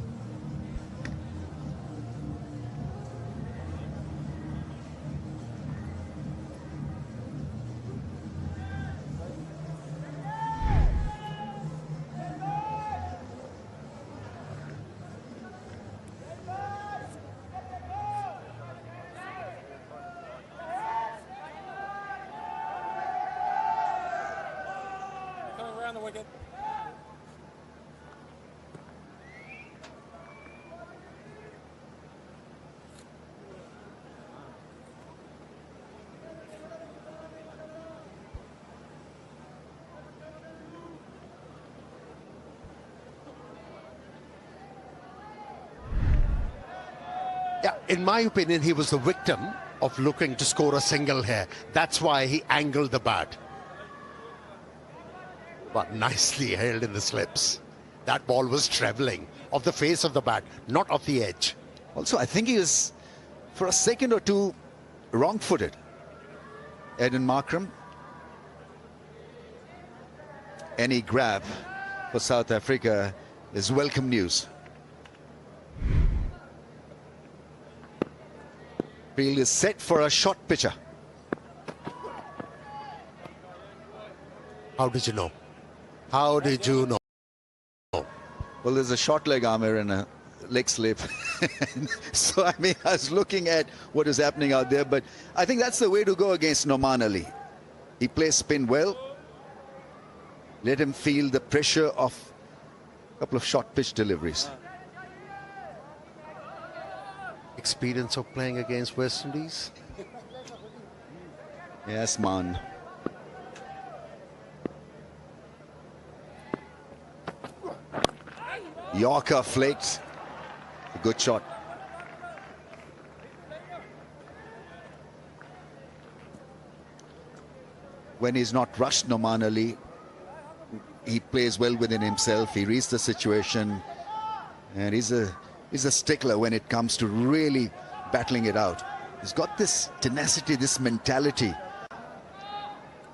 Around the wicket. Yeah, in my opinion, he was the victim of looking to score a single here. That's why he angled the bat. But nicely held in the slips. That ball was travelling off the face of the bat, not off the edge. Also, I think he was, for a second or two, wrong-footed. Aiden Markram. Any grab for South Africa is welcome news. Field is set for a short pitcher. How did you know? How did you know? Well, there's a short leg armour and a leg slip. So, I mean, I was looking at what is happening out there, but I think that's the way to go against Noman Ali. He plays spin well. Let him feel the pressure of a couple of short pitch deliveries. Experience of playing against West Indies? Yes, man. Yorker flaked. A good shot. When he's not rushed, Noman Ali, he plays well within himself. He reads the situation, and he's a stickler when it comes to really battling it out. He's got this tenacity, this mentality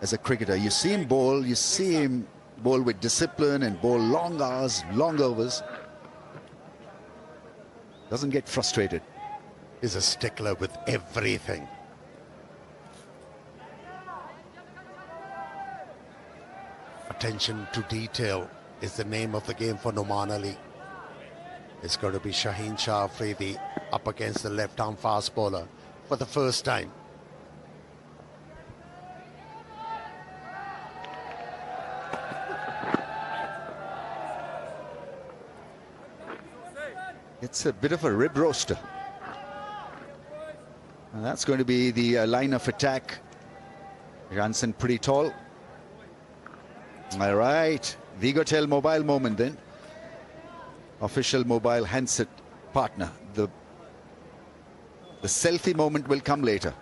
as a cricketer. You see him bowl with discipline and bowl long hours, long overs. Doesn't get frustrated. He's a stickler with everything. Attention to detail is the name of the game for Noman Ali. It's going to be Shaheen Shah Afridi up against the left-arm fast bowler for the first time. It's a bit of a rib roaster. And that's going to be the line of attack. Jansen pretty tall. All right, Vigotel mobile moment then. Official mobile handset partner. The selfie moment will come later.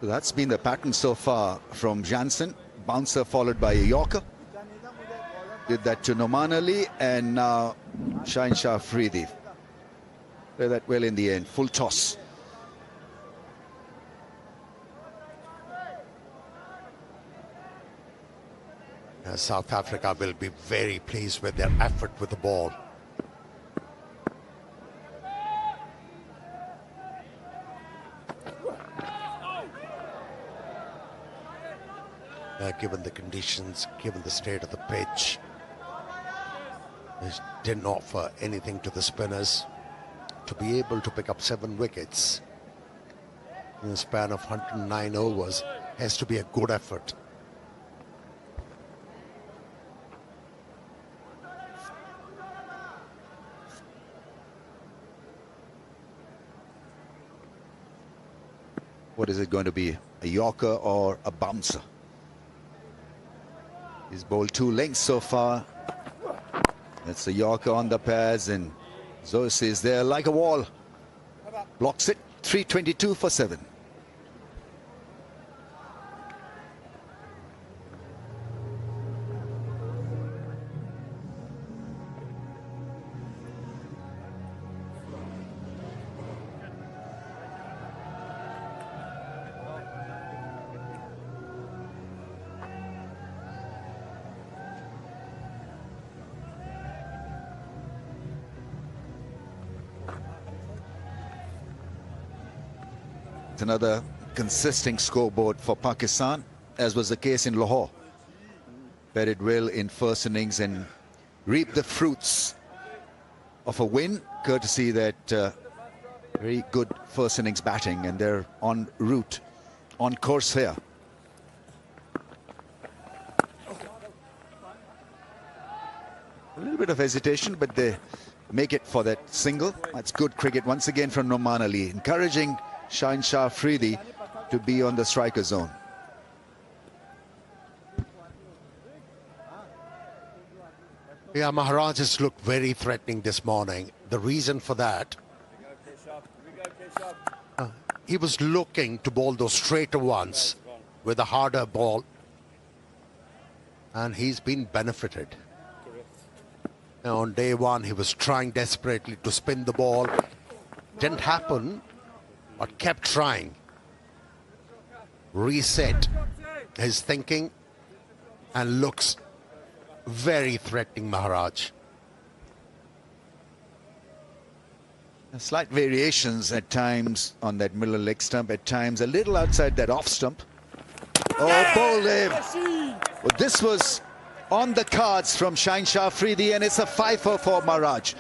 That's been the pattern so far from Jansen. Bouncer followed by a Yorker. Did that to Noman Ali, and now Shine Shah Afridi. Play that well in the end. Full toss. South Africa will be very pleased with their effort with the ball. Given the conditions, given the state of the pitch, it didn't offer anything to the spinners. To be able to pick up 7 wickets in a span of 109 overs has to be a good effort. What is it going to be? A Yorker or a bouncer? He's bowled 2 lengths so far. That's a Yorker on the pads, and Zorzi is there like a wall. Blocks it. 322 for 7. Another consistent scoreboard for Pakistan, as was the case in Lahore. Batted well in first innings and reaped the fruits of a win, courtesy that very good first innings batting, and they're en route, on course here. A little bit of hesitation, but they make it for that single. That's good cricket once again from Noman Ali, encouraging Shine Shah Afridi to be on the striker zone. Yeah, Maharaj has looked very threatening this morning. The reason for that, he was looking to bowl those straighter ones with a harder ball, and he's been benefited. Now, on day one, he was trying desperately to spin the ball. Didn't happen, but kept trying. Reset his thinking and looks very threatening, Maharaj. Slight variations at times on that middle leg stump, at times a little outside that off stump. Oh, bowled him. Well, this was on the cards from Shine Shah Afridi, and it's a 5-4 for Maharaj.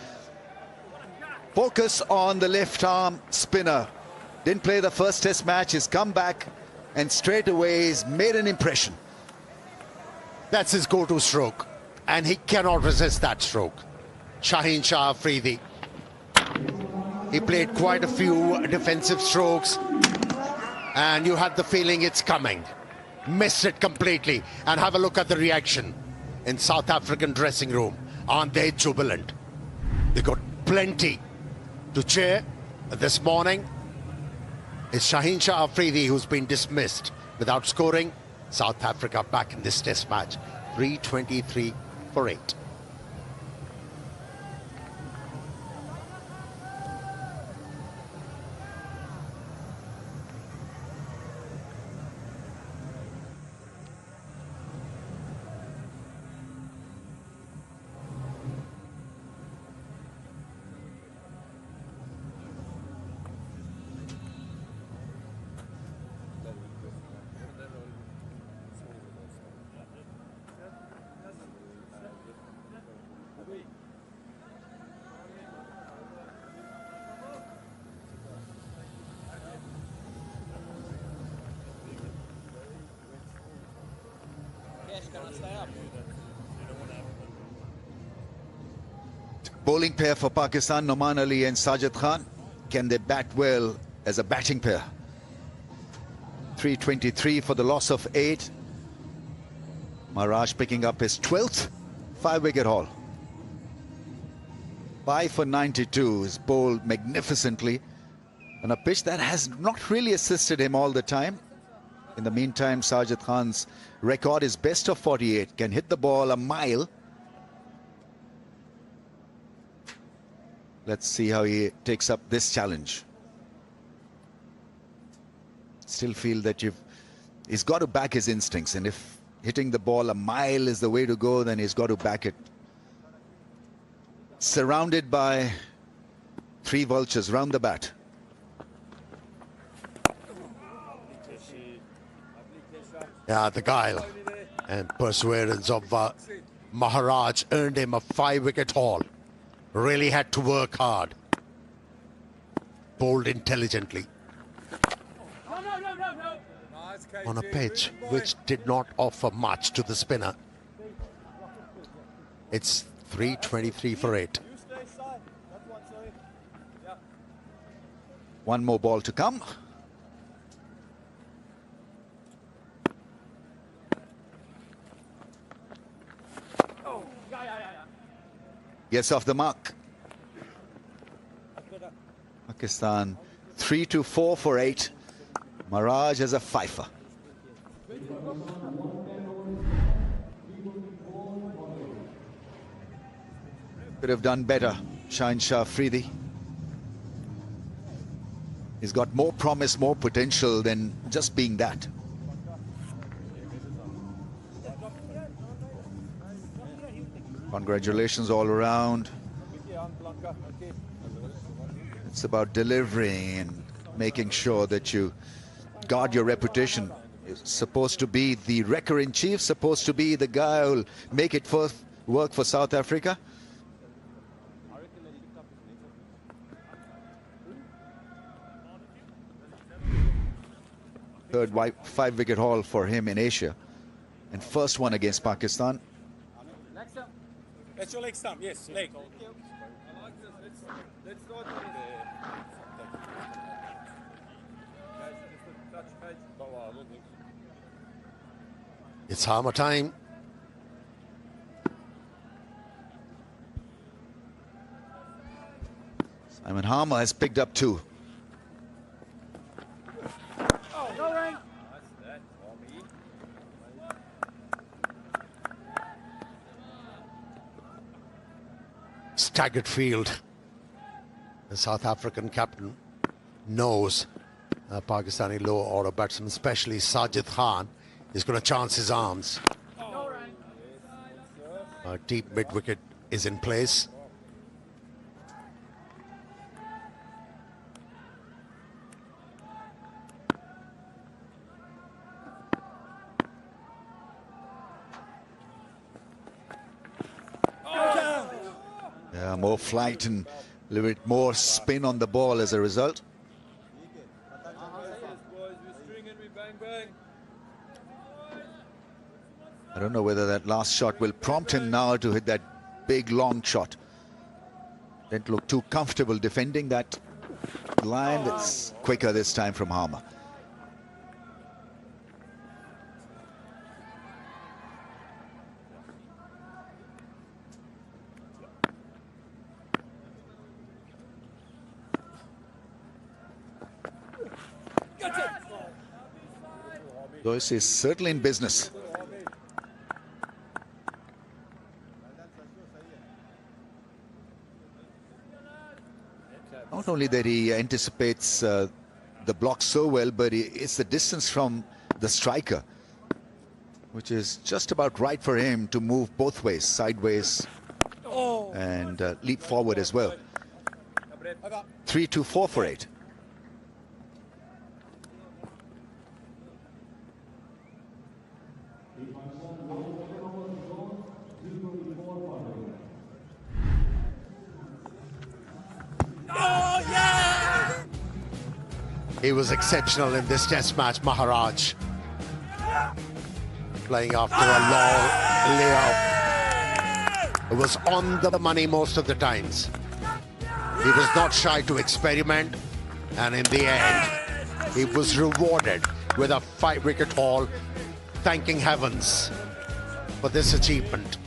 Focus on the left arm spinner. Didn't play the first test match, he's come back and straight away he's made an impression. That's his go-to stroke, and he cannot resist that stroke. Shaheen Shah Afridi. He played quite a few defensive strokes, and you had the feeling it's coming. Missed it completely, and have a look at the reaction in South African dressing room. Aren't they jubilant? They got plenty to cheer this morning. It's Shaheen Shah Afridi who's been dismissed without scoring. South Africa back in this test match. 323 for 8. Bowling pair for Pakistan, Noman Ali and Sajid Khan. Can they bat well as a batting pair? 323 for the loss of 8. Maharaj picking up his 12th 5-wicket haul. 5 for 92 is bowled magnificently on a pitch that has not really assisted him all the time. In the meantime, Sajid Khan's record is best of 48, can hit the ball a mile. Let's see how he takes up this challenge. Still feel that he's got to back his instincts, and if hitting the ball a mile is the way to go, then he's got to back it. Surrounded by 3 vultures round the bat. Yeah, the guile and perseverance of Maharaj earned him a 5-wicket haul. Really had to work hard. Bowled intelligently. On a pitch which did not offer much to the spinner. It's 323 for 8. One more ball to come. Gets off the mark. Pakistan 3-4 for 8. Maharaj has a fifer. Could have done better, Shine Shah Afridi. He's got more promise, more potential than just being that. Congratulations all around. It's about delivering and making sure that you guard your reputation. You're supposed to be the wrecker-in-chief, supposed to be the guy who'll make it work for South Africa. Third 5-wicket haul for him in Asia, and first one against Pakistan. That's your leg stump, yes, leg. Let's start It's Harmer time. Simon Harmer has picked up 2. Staggered field. The South African captain knows Pakistani lower order batsman, especially Sajid Khan, is going to chance his arms. Deep mid-wicket is in place. Yeah, more flight and a little bit more spin on the ball as a result. I don't know whether that last shot will prompt him now to hit that big long shot. Didn't look too comfortable defending that line. That's quicker this time from Harmer. Joyce is certainly in business. Not only that he anticipates the block so well, but it's the distance from the striker, which is just about right for him to move both ways, sideways and leap forward as well. 3-4 for 8. He was exceptional in this test match, Maharaj. playing after a long layout. It was on the money most of the times. He was not shy to experiment, and in the end, he was rewarded with a 5-wicket haul, thanking heavens for this achievement.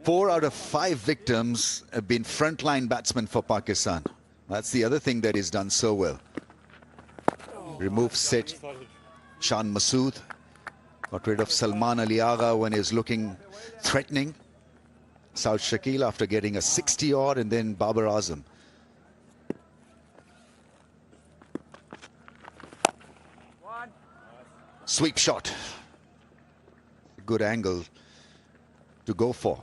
Four out of 5 victims have been frontline batsmen for Pakistan. That's the other thing that he's done so well. Remove Sit, Shan Masood. Got rid of Salman Ali Agha when he was looking threatening. Saud Shakil after getting a 60-odd, and then Babar Azam. Sweep shot. Good angle to go for.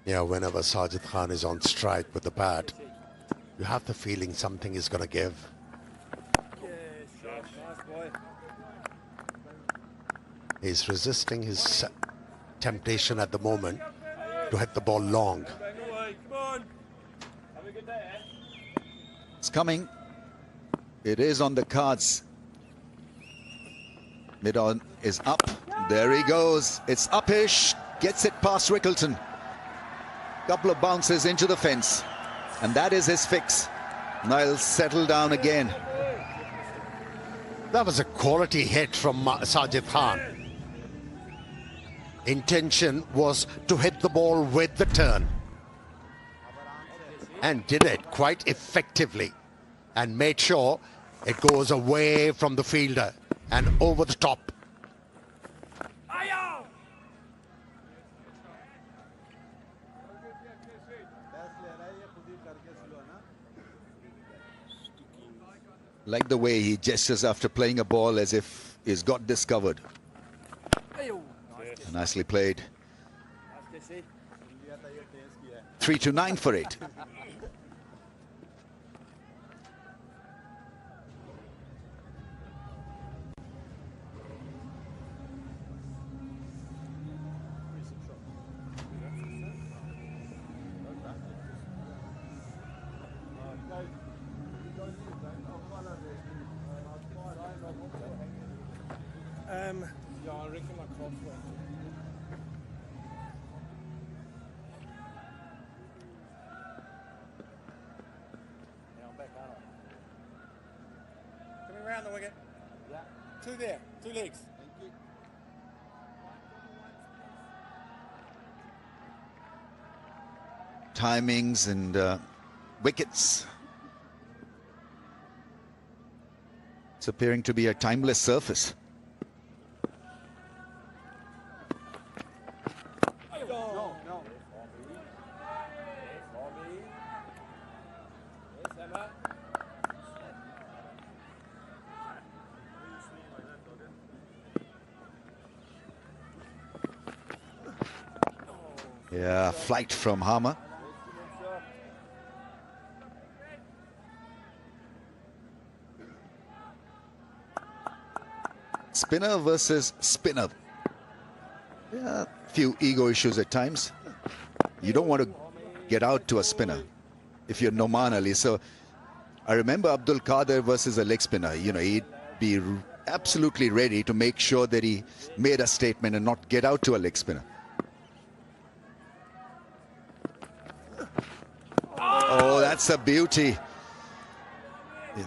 Yeah, whenever Sajid Khan is on strike with the bat, you have the feeling something is going to give. He's resisting his temptation at the moment to hit the ball long. It's coming. It is on the cards. Mid-on is up. There he goes. It's uppish. Gets it past Rickleton. Couple of bounces into the fence, and that is his fix. Niles settle down again. That was a quality hit from Sajid Khan. Intention was to hit the ball with the turn, and did it quite effectively, and made sure it goes away from the fielder and over the top. Like the way he gestures after playing a ball as if he's got discovered. Nicely played. 3-9 for 8. Ja, I reckon my cough went. Yeah, I'm back, aren't I? Coming around the wicket. Yeah. 2 there, 2 legs. Thank you. Timings and wickets. It's appearing to be a timeless surface. Yeah, flight from Harmer. Spinner versus spinner. Yeah, few ego issues at times. You don't want to get out to a spinner if you're Noman Ali. So I remember Abdul Qadir versus a leg spinner. You know, he'd be absolutely ready to make sure that he made a statement and not get out to a leg spinner. Oh, that's a beauty.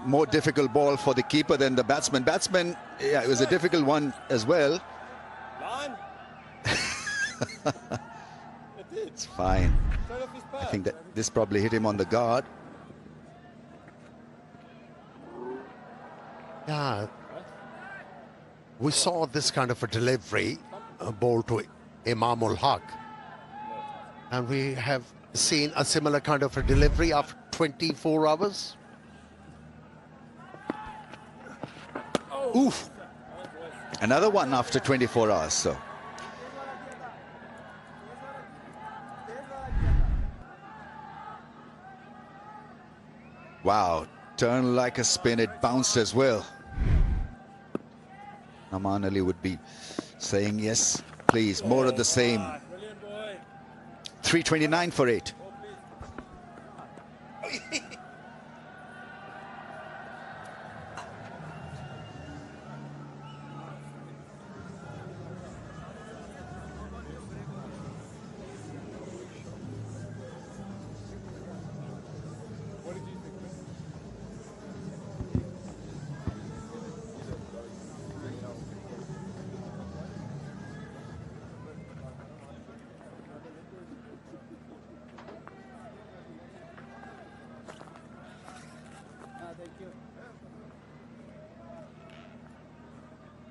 More difficult ball for the keeper than the batsman. Batsman, yeah, it was a difficult one as well. It's fine. I think that this probably hit him on the guard. Yeah, we saw this kind of a delivery, a ball to Imamul Haq, and we have seen a similar kind of a delivery after 24 hours. Oof. Another one after 24 hours, so. Wow, Turned like a spin, it bounced as well. Aman Ali would be saying, yes, please, more of the same. 329 for 8.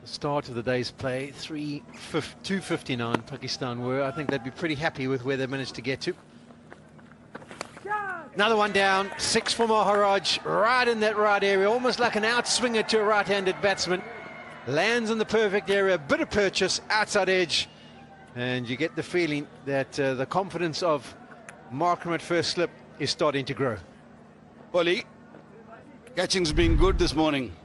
Start of the day's play, 2:59 Pakistan were. I think they'd be pretty happy with where they managed to get to. Another one down, 6 for Maharaj, right in that right area, almost like an outswinger to a right-handed batsman. Lands in the perfect area, bit of purchase, outside edge, and you get the feeling that the confidence of Markham at first slip is starting to grow. Oli, catching's been good this morning.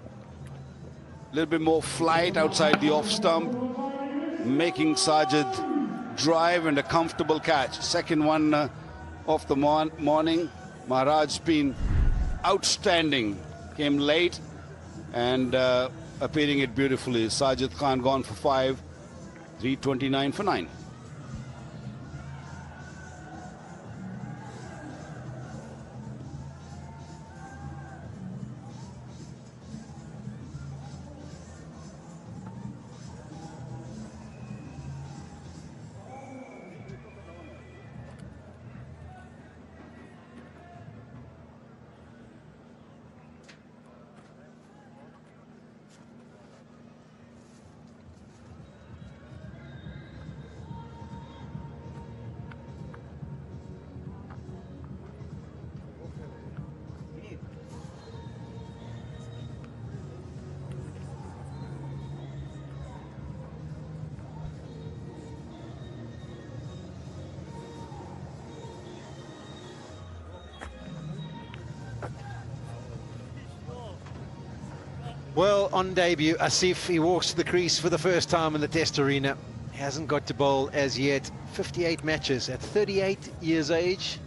A little bit more flight outside the off stump, making Sajid drive and a comfortable catch. Second one of the morning. Maharaj's been outstanding. Came late and appearing it beautifully. Sajid Khan gone for 5, 329 for 9. Well, on debut, Asif, he walks to the crease for the first time in the Test arena. He hasn't got to bowl as yet. 58 matches at 38 years age.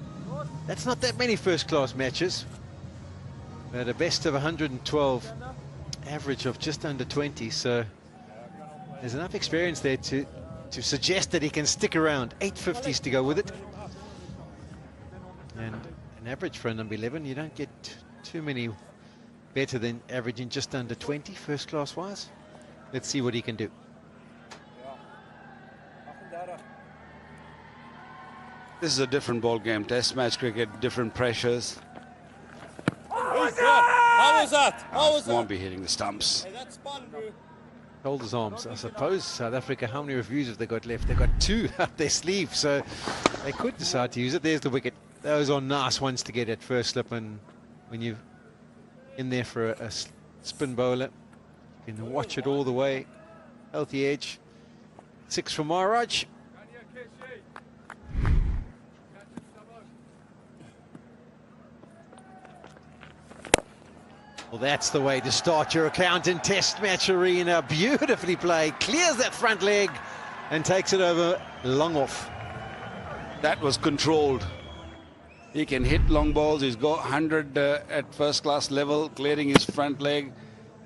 That's not that many first-class matches. But a best of 112, average of just under 20. So there's enough experience there to suggest that he can stick around. 850s to go with it. And an average for a number 11, you don't get too many better than averaging just under 20 first class wise. Let's see what he can do. This is a different ball game. Test match cricket, different pressures. How was that? How was that? Won't be hitting the stumps. Hey, that's fun, bro. Shoulders arms. I suppose South Africa, how many reviews have they got left? They've got 2 up their sleeve, so they could decide to use it. There's the wicket. Those are nice ones to get at first slip, and when you're in there for a spin bowler, you can watch it all the way. Healthy edge. 6 for Maharaj. Well, that's the way to start your account in Test match arena. Beautifully played, clears that front leg and takes it over long off. That was controlled. He can hit long balls. He's got 100 at first class level, clearing his front leg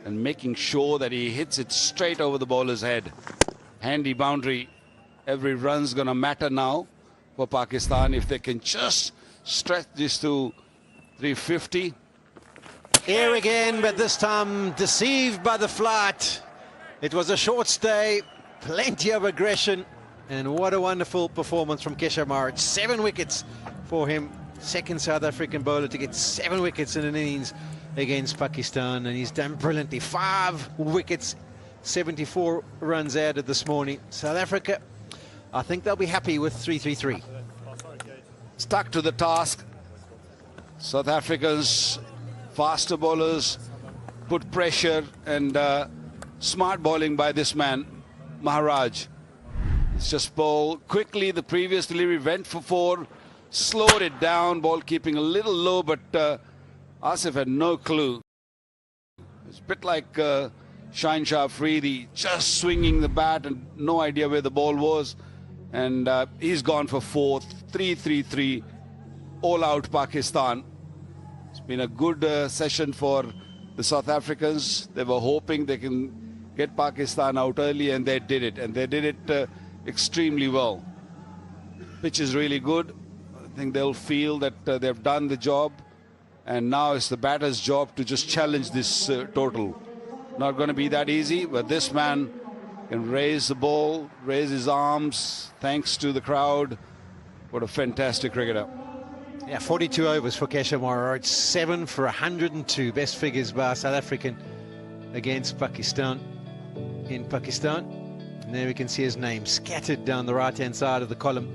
and making sure that he hits it straight over the bowler's head. Handy boundary. Every run's going to matter now for Pakistan if they can just stretch this to 350. Here again, but this time deceived by the flight. It was a short stay, plenty of aggression, and what a wonderful performance from Keshav Maharaj. 7 wickets for him. Second South African bowler to get 7 wickets in an innings against Pakistan, and he's done brilliantly. 5 wickets, 74 runs added this morning. South Africa, I think they'll be happy with 333. Stuck to the task. South Africa's faster bowlers put pressure, and smart bowling by this man, Maharaj. It's just bowled quickly. The previous delivery went for 4. Slowed it down, ball keeping a little low, but Asif had no clue. It's a bit like Shine Shah Afridi, just swinging the bat and no idea where the ball was. And he's gone for fourth, 3-3-3, all out Pakistan. It's been a good session for the South Africans. They were hoping they can get Pakistan out early, and they did it. And they did it extremely well. Pitch is really good. I think they'll feel that they've done the job. And now it's the batter's job to just challenge this total. Not going to be that easy, but this man can raise the ball, raise his arms, thanks to the crowd. What a fantastic cricketer. Yeah, 42 overs for Keshav Maharaj, 7 for 102. Best figures by South African against Pakistan in Pakistan. And there we can see his name scattered down the right-hand side of the column.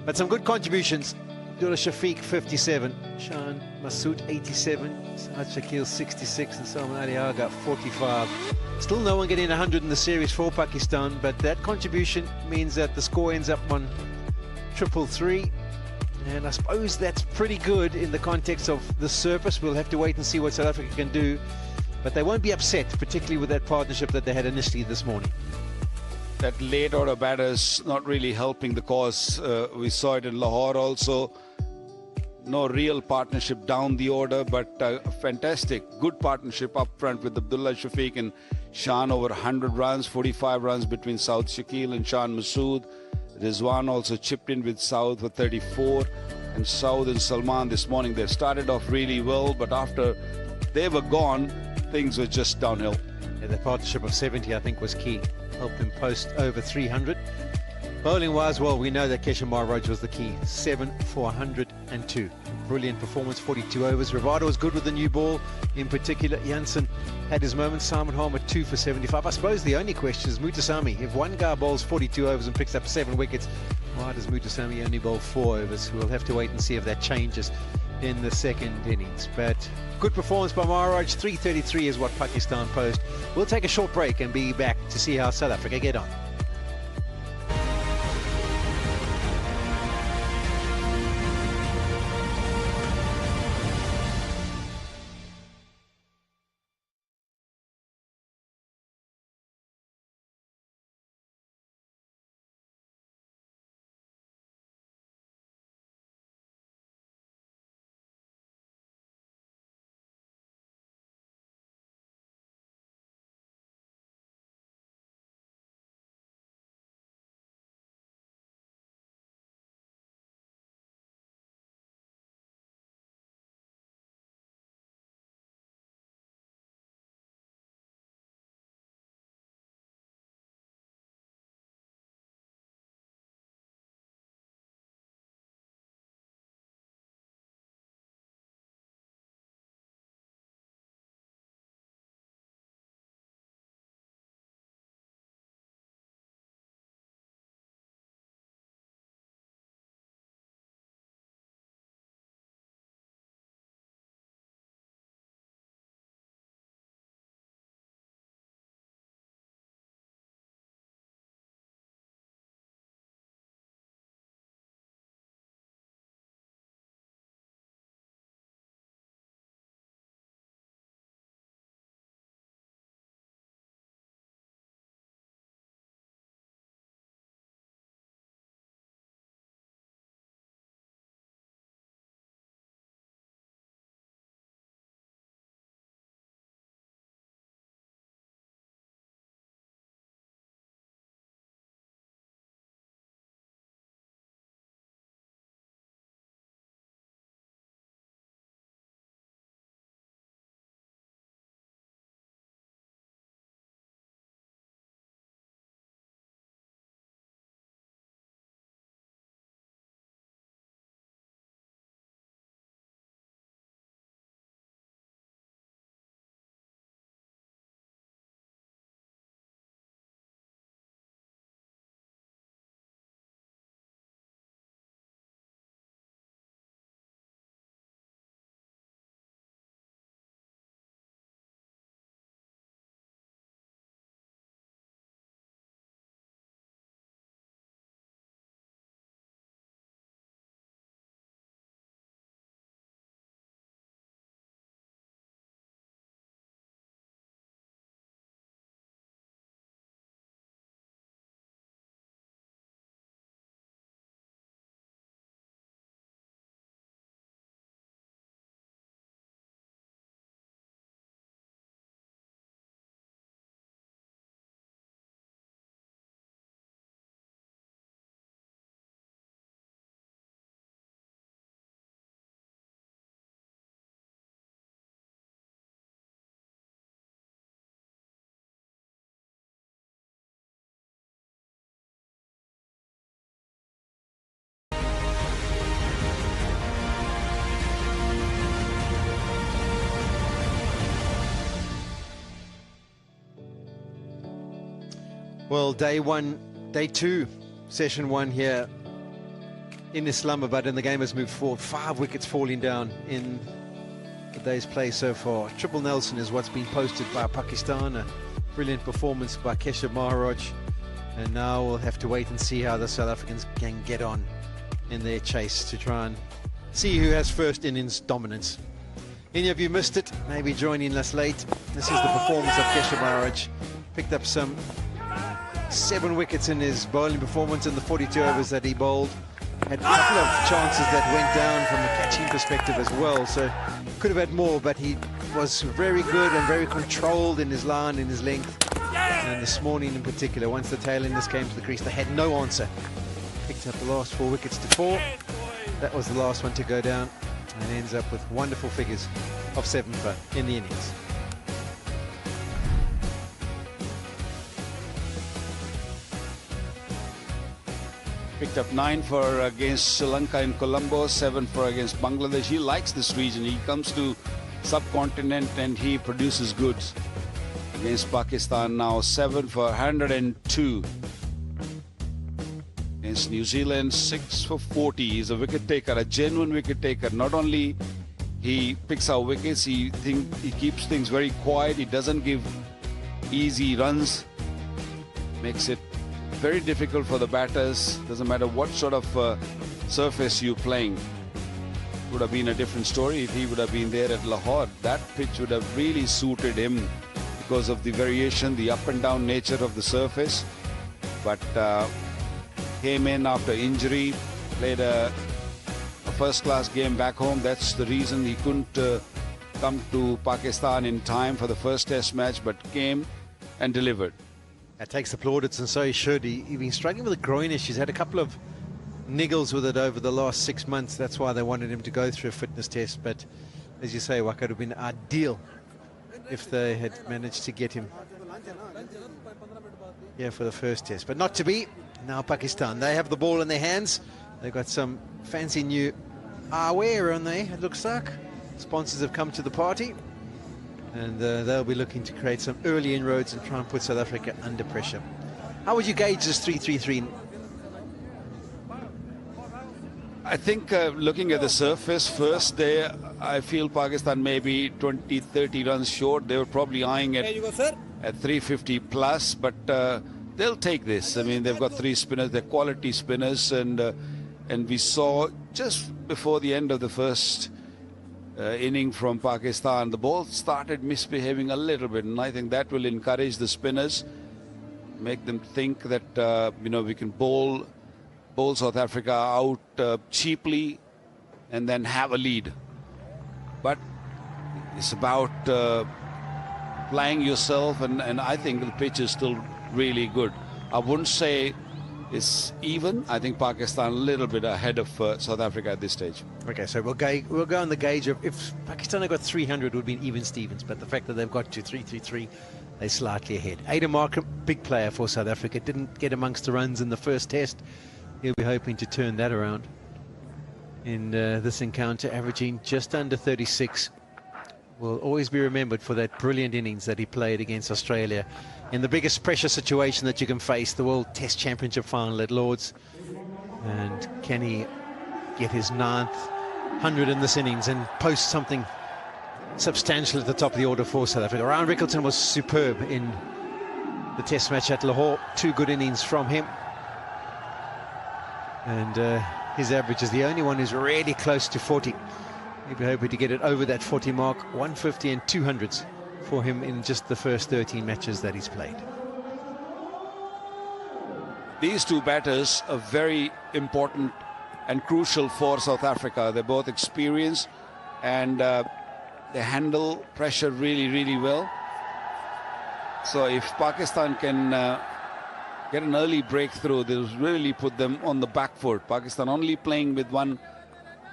But some good contributions. Abdullah Shafiq, 57. Shan Masood, 87. Saad Shakil, 66. And Salman Ali Agha, 45. Still no one getting 100 in the series for Pakistan, but that contribution means that the score ends up on 333. And I suppose that's pretty good in the context of the surface. We'll have to wait and see what South Africa can do. But they won't be upset, particularly with that partnership that they had initially this morning. That late order batters not really helping the cause. We saw it in Lahore also. No real partnership down the order, but a fantastic, good partnership up front with Abdullah Shafiq and Shan over 100 runs, 45 runs between Saud Shakil and Shan Masood. Rizwan also chipped in with Saud for 34. And Saud and Salman this morning, they started off really well, but after they were gone, things were just downhill. Yeah, the partnership of 70, I think, was key. Helped them post over 300. Bowling-wise, well, we know that Keshav Maharaj was the key. 7 for 102. Brilliant performance, 42 overs. Ravada was good with the new ball. In particular, Janssen had his moments. Simon Harmer, 2 for 75. I suppose the only question is Mutasamy. If one guy bowls 42 overs and picks up 7 wickets, why does Mutasamy only bowl 4 overs? We'll have to wait and see if that changes in the second innings. But good performance by Maharaj. 333 is what Pakistan posed. We'll take a short break and be back to see how South Africa get on. Well, day two, session one here in Islamabad, and the game has moved forward. 5 wickets falling down in the day's play so far. Triple Nelson is what's been posted by Pakistan. A brilliant performance by Keshav Maharaj. And now we'll have to wait and see how the South Africans can get on in their chase to try and see who has first innings dominance. Any of you missed it, maybe joining us late. This is the performance of Keshav Maharaj. Picked up some 7 wickets in his bowling performance in the 42 overs that he bowled. Had a couple of chances that went down from a catching perspective as well, so could have had more, but he was very good and very controlled in his line, in his length. And this morning in particular, once the tail enders came to the crease, they had no answer. Picked up the last 4 wickets to 4. That was the last one to go down, and ends up with wonderful figures of 7 for in the innings. Picked up 9 for against Sri Lanka in Colombo, 7 for against Bangladesh. He likes this region. He comes to subcontinent and he produces goods. Against Pakistan now 7 for 102. Against New Zealand 6 for 40. He's a wicket taker, a genuine wicket taker. Not only he picks out wickets, he keeps things very quiet. He doesn't give easy runs. Makes it very difficult for the batters. Doesn't matter what sort of surface you're playing. Would have been a different story if he would have been there at Lahore. That pitch would have really suited him because of the variation, the up and down nature of the surface. But came in after injury, played a first-class game back home. That's the reason he couldn't come to Pakistan in time for the first test match, but came and delivered. That takes the plaudits, and so he should. He's been struggling with a groin issue. He's had a couple of niggles with it over the last 6 months. That's why they wanted him to go through a fitness test. But as you say, Waka, would have been ideal if they had managed to get him here for the first test. But not to be. Now Pakistan, they have the ball in their hands. They've got some fancy new eyewear on there, it looks like. Sponsors have come to the party. And they'll be looking to create some early inroads and try and put South Africa under pressure. How would you gauge this 3-3-3? I think looking at the surface first there, I feel Pakistan may be 20-30 runs short. They were probably eyeing it at 350 plus, but they'll take this. I mean, they've got 3 spinners, they're quality spinners, and we saw just before the end of the first inning from Pakistan, the ball started misbehaving a little bit, and I think that will encourage the spinners, make them think that we can bowl South Africa out cheaply and then have a lead. But it's about playing yourself, and I think the pitch is still really good. I wouldn't say it's even. I think Pakistan a little bit ahead of South Africa at this stage. Okay, so we'll go on the gauge of if Pakistan had got 300, it would be even Stevens, but the fact that they've got to 3-3-3, they're slightly ahead. Aiden Markham, big player for South Africa, didn't get amongst the runs in the first test. He'll be hoping to turn that around in this encounter, averaging just under 36. Will always be remembered for that brilliant innings that he played against Australia in the biggest pressure situation that you can face, the World Test Championship final at Lord's. And can he get his 9th 100 in this innings and post something substantial at the top of the order for South Africa? Ryan Rickleton was superb in the Test match at Lahore. 2 good innings from him. And his average is the only one who's really close to 40. He'll be hoping to get it over that 40 mark. 150 and 200s for him in just the first 13 matches that he's played. These 2 batters are very important and crucial for South Africa. They're both experienced and they handle pressure really, really well. So if Pakistan can get an early breakthrough, they'll really put them on the back foot. Pakistan only playing with 1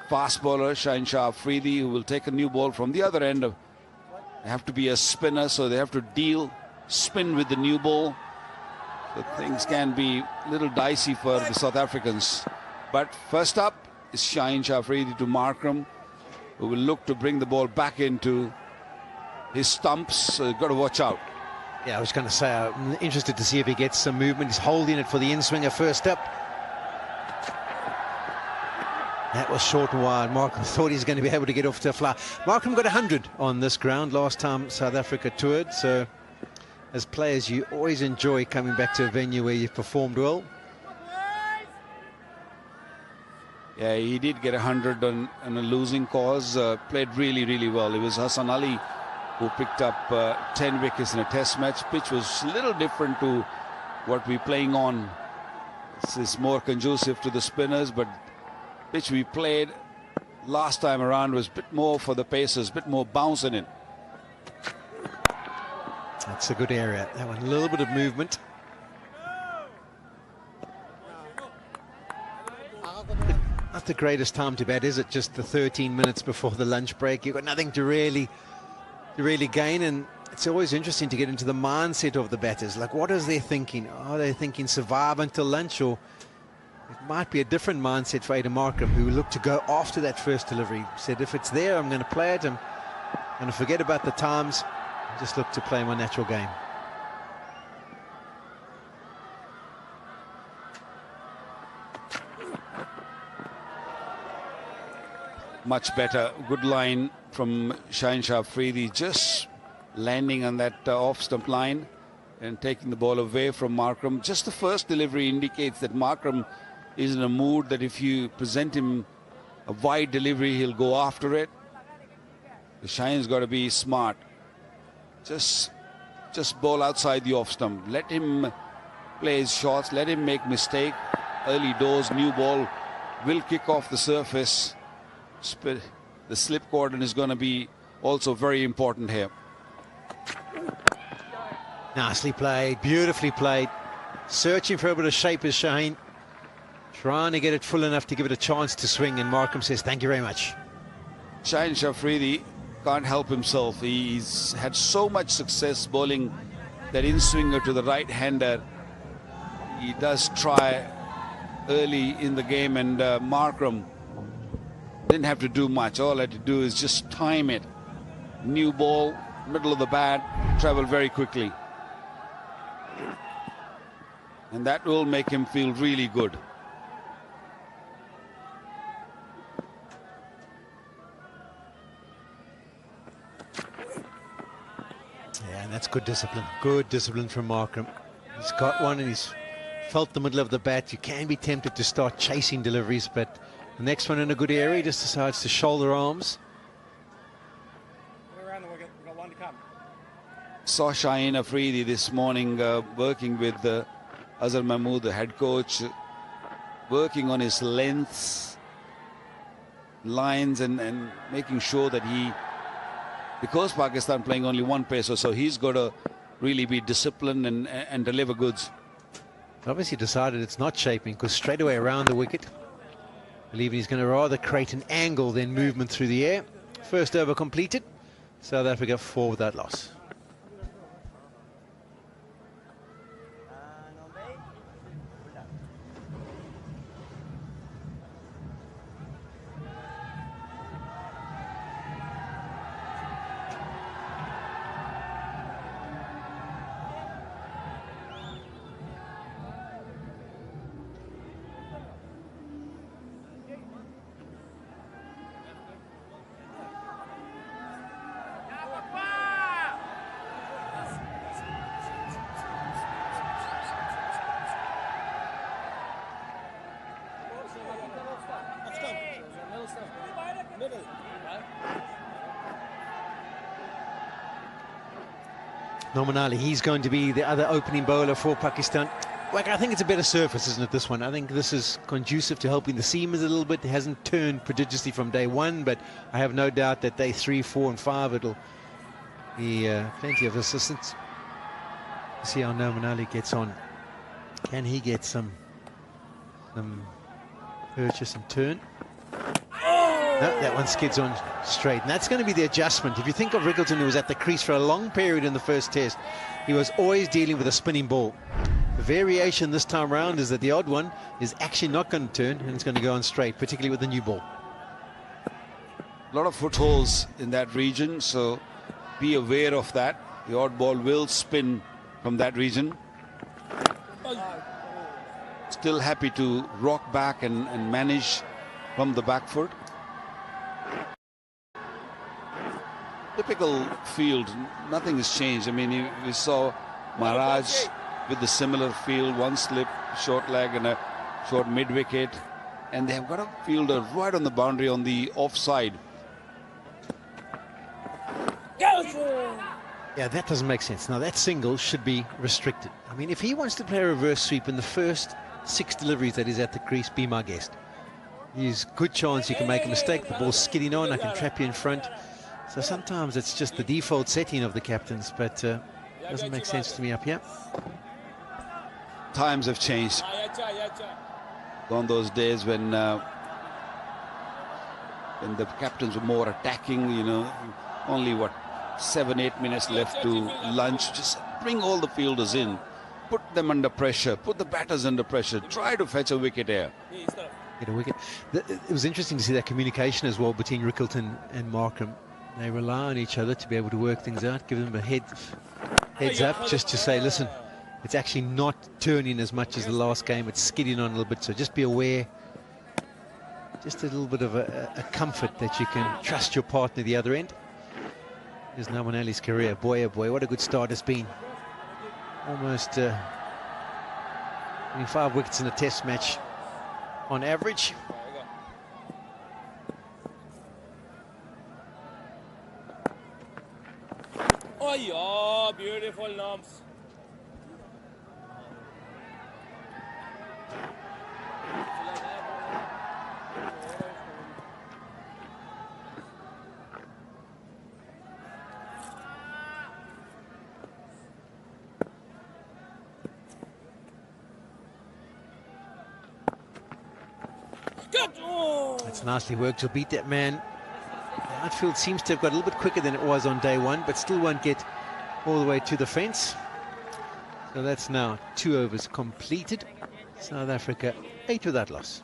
fast bowler, Shaheen Shah Afridi, who will take a new ball from the other end. They have to be a spinner, so they have to spin with the new ball. So things can be a little dicey for the South Africans. But first up is Shaheen Shah Afridi to Markram, who will look to bring the ball back into his stumps. So you've got to watch out. Yeah, I was going to say, I'm interested to see if he gets some movement. He's holding it for the in-swinger first up. That was short and wide. Markham thought he was going to be able to get off to a fly. Markham got 100 on this ground last time South Africa toured, so as players you always enjoy coming back to a venue where you've performed well. Yeah, he did get 100 on a losing cause. Played really, really well. It was Hassan Ali who picked up 10 wickets in a test match. Pitch was a little different to what we're playing on. This is more conducive to the spinners, but pitch we played last time around was a bit more for the pacers, a bit more bounce in it. That's a good area. That one, a little bit of movement. Not the greatest time to bat, is it? Just the 13 minutes before the lunch break. You've got nothing to really gain, and it's always interesting to get into the mindset of the batters. Like, what is they thinking? Are they thinking survive until lunch, or it might be a different mindset for Aiden Markham, who looked to go after that first delivery. Said, if it's there, I'm going to play it. I'm going to forget about the times. Just look to play my natural game. Much better. Good line from Shine Shah Afridi, just landing on that off-stump line and taking the ball away from Markham. Just the first delivery indicates that Markham is in a mood that if you present him a wide delivery, he'll go after it. The Shine's got to be smart. Just bowl outside the off-stump. Let him play his shots. Let him make mistake. Early doors, new ball will kick off the surface. The slip cordon is going to be also very important here. Nicely played, beautifully played. Searching for a bit of shape is Shaheen. Trying to get it full enough to give it a chance to swing, and Markham says thank you very much. Shine Shah Afridi can't help himself. He's had so much success bowling that in-swinger to the right-hander. He does try early in the game, and Markham didn't have to do much. All I had to do is just time it. New ball, middle of the bat, travel very quickly. And that will make him feel really good. Yeah, and that's good discipline. Good discipline from Markham. He's got one and he's felt the middle of the bat. You can be tempted to start chasing deliveries, but the next one in a good area, he just decides to shoulder arms. Around the wicket, we've got one to come. Saw Shaheen Afridi this morning working with Azhar Mahmood, the head coach, working on his lengths, lines, and making sure that he, because Pakistan playing only one pacer, so he's got to really be disciplined and deliver goods. Obviously decided it's not shaping, because straight away around the wicket, believing he's going to rather create an angle than movement through the air. First over completed. South Africa 4 without loss. Nominally, he's going to be the other opening bowler for Pakistan. Like, I think it's a better surface, isn't it, this one? I think this is conducive to helping the seamers a little bit. It hasn't turned prodigiously from day one, but I have no doubt that day 3, 4, and 5, it'll be plenty of assistance. See how Nominali gets on. Can he get some purchase and turn? No, that one skids on straight, and that's going to be the adjustment. If you think of Rickleton, who was at the crease for a long period in the first test, he was always dealing with a spinning ball. The variation this time around is that the odd one is actually not going to turn, and it's going to go on straight, particularly with the new ball. A lot of footholds in that region, so be aware of that. The odd ball will spin from that region. Still happy to rock back and manage from the back foot. Typical field, nothing has changed. I mean, we saw Maharaj with the similar field, one slip, short leg and a short mid-wicket. And they have got a fielder right on the boundary on the offside. Yeah, that doesn't make sense. Now, that single should be restricted. I mean, if he wants to play a reverse sweep in the first 6 deliveries that he's at the crease, be my guest. There's good chance you can make a mistake. The ball's skidding on, I can trap you in front. So sometimes it's just the default setting of the captains, but doesn't make sense to me up here. Times have changed. Gone those days when the captains were more attacking, you know, only what, 7-8 minutes left to lunch. Just bring all the fielders in, put them under pressure, put the batters under pressure, try to fetch a wicket here. Get a wicket. It was interesting to see that communication as well between Rickleton and Markham. They rely on each other to be able to work things out, give them a heads up just to say, listen, it's actually not turning as much as the last game, it's skidding on a little bit, so just be aware. Just a little bit of a comfort that you can trust your partner at the other end. Here's Naman Ali's career. Boy, oh boy, what a good start it's been. Almost 5 wickets in a test match on average. Oh yeah, beautiful lumps. That's nicely worked to beat that man. The outfield seems to have got a little bit quicker than it was on day one, but still won't get all the way to the fence. So that's now 2 overs completed. South Africa 8 without loss.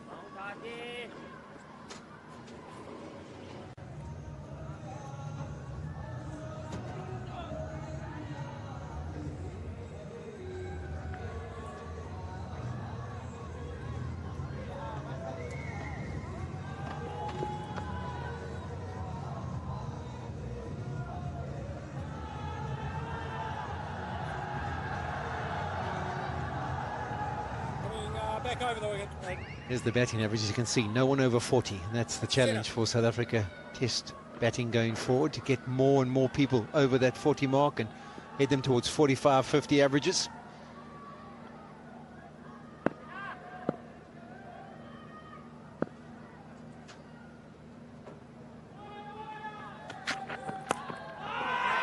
Here's the batting average, as you can see, no one over 40. And that's the challenge for South Africa Test batting going forward, to get more and more people over that 40 mark and head them towards 45, 50 averages.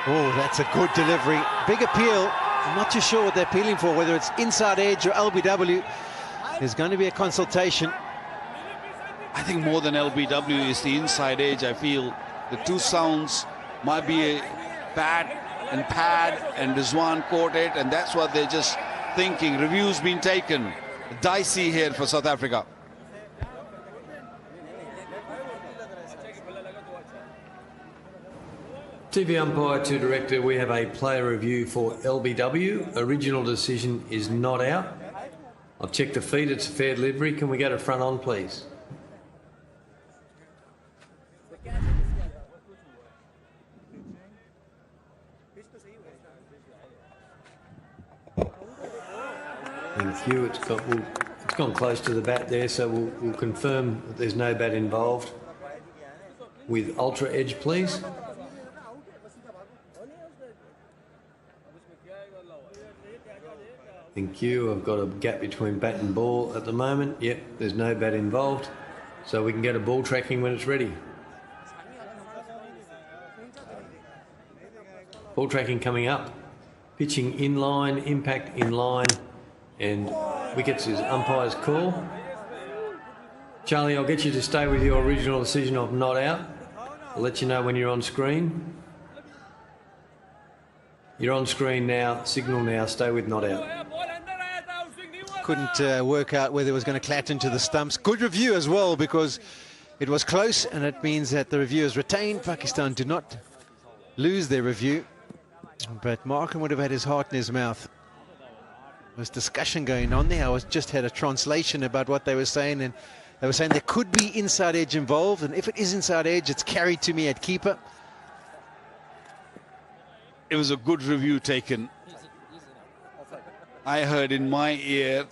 Oh, that's a good delivery. Big appeal. I'm not too sure what they're appealing for, whether it's inside edge or LBW. There's going to be a consultation. I think more than LBW is the inside edge. I feel the two sounds might be a pad and Rizwan caught it, and that's what they're just thinking. Reviews been taken. Dicey here for South Africa. TV umpire to director, we have a player review for LBW. Original decision is not out. I've checked the feed, it's a fair delivery. Can we go to front on, please? Thank you. It's gone close to the bat there, so we'll confirm that there's no bat involved. With ultra edge, please. Thank you. I've got a gap between bat and ball at the moment. Yep, there's no bat involved. So we can go to ball tracking when it's ready. Ball tracking coming up. Pitching in line, impact in line, and wickets is umpire's call. Charlie, I'll get you to stay with your original decision of not out. I'll let you know when you're on screen. You're on screen now, signal now, stay with not out. Couldn't work out whether it was going to clatter into the stumps. Good review as well, because it was close, and it means that the review is retained. Pakistan do not lose their review, but Markham would have had his heart in his mouth was discussion going on there. I just had a translation about what they were saying, and they were saying there could be inside edge involved, and if it is inside edge, it's carried to me at keeper. It was a good review taken. I heard in my ear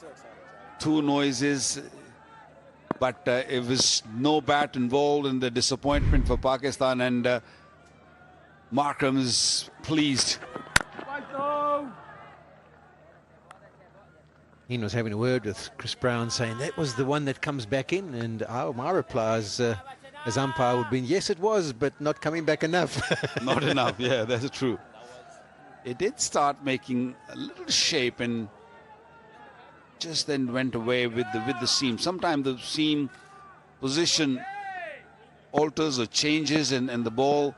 2 noises, but it was no bat involved in the disappointment for Pakistan, and Markram is pleased. Ian was having a word with Chris Brown saying that was the one that comes back in, and my reply as umpire would have been, yes it was, but not coming back enough. Not enough, yeah, that's true. It did start making a little shape and just then went away with the seam. Sometimes the seam position alters or changes, and the ball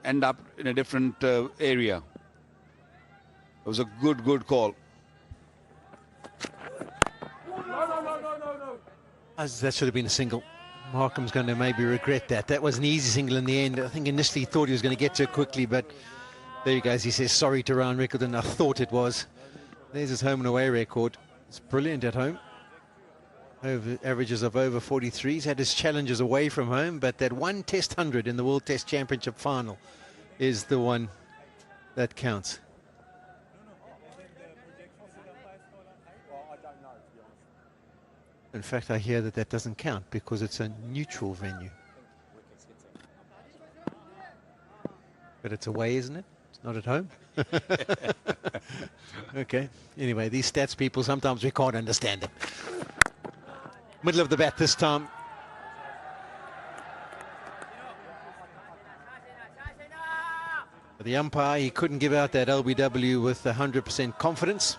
end up in a different area. It was a good call. That should have been a single. Markham's going to maybe regret that. That was an easy single in the end. I think initially he thought he was going to get to it quickly, but there he goes. He says sorry to Ryan Record, and I thought it was. There's his home and away record. It's brilliant at home. Averages of over 43. He's had his challenges away from home, but that one Test 100 in the World Test Championship final is the one that counts. In fact, I hear that doesn't count because it's a neutral venue. But it's away, isn't it? It's not at home. Okay. Anyway, these stats people, sometimes we can't understand them. Middle of the bat this time. The umpire, he couldn't give out that LBW with 100% confidence.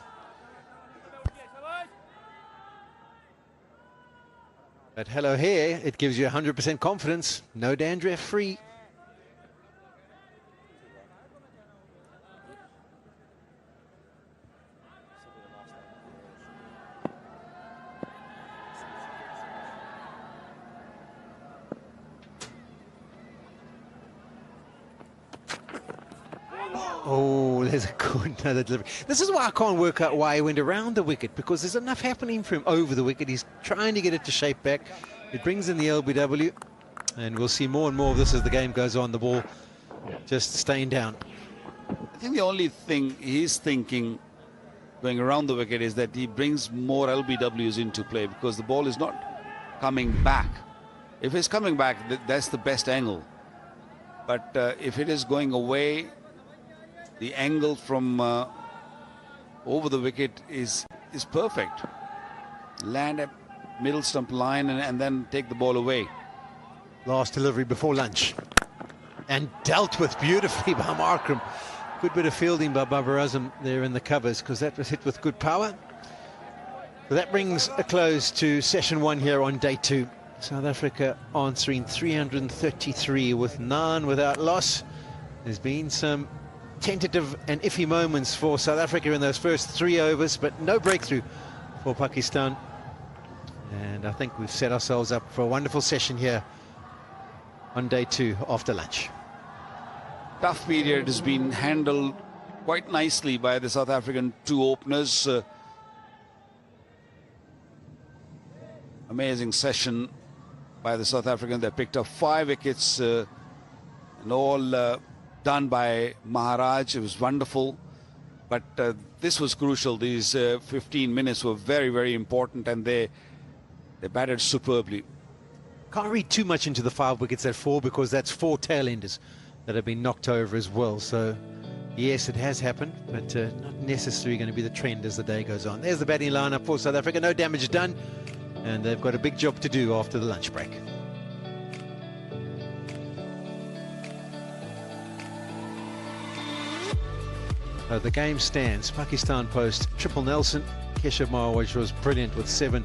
But hello here, it gives you 100% confidence. No dandruff free. Oh, there's a good another delivery. This is why I can't work out why he went around the wicket, because there's enough happening for him over the wicket. He's trying to get it to shape back. It brings in the LBW, and we'll see more and more of this as the game goes on. The ball just staying down. I think the only thing he's thinking going around the wicket is that he brings more LBWs into play, because the ball is not coming back. If it's coming back, that's the best angle. But if it is going away, the angle from over the wicket is perfect. Land at middle stump line and then take the ball away. Last delivery before lunch. And dealt with beautifully by Markram. Good bit of fielding by Babar Azam there in the covers, because that was hit with good power. So that brings a close to session 1 here on day 2. South Africa answering 333 with 9 without loss. There's been some tentative and iffy moments for South Africa in those first 3 overs, but no breakthrough for Pakistan. And I think we've set ourselves up for a wonderful session here on day 2 after lunch. Tough period has been handled quite nicely by the South African 2 openers. Amazing session by the South African. They picked up 5 wickets and all done by Maharaj. It was wonderful, but this was crucial. These 15 minutes were very important, and they batted superbly. Can't read too much into the 5 wickets at 4, because that's 4 tail-enders that have been knocked over as well. So yes, it has happened, but not necessarily going to be the trend as the day goes on. There's the batting lineup for South Africa. No damage done, and they've got a big job to do after the lunch break. The game stands. Pakistan post triple Nelson. Keshav Maharaj was brilliant with 7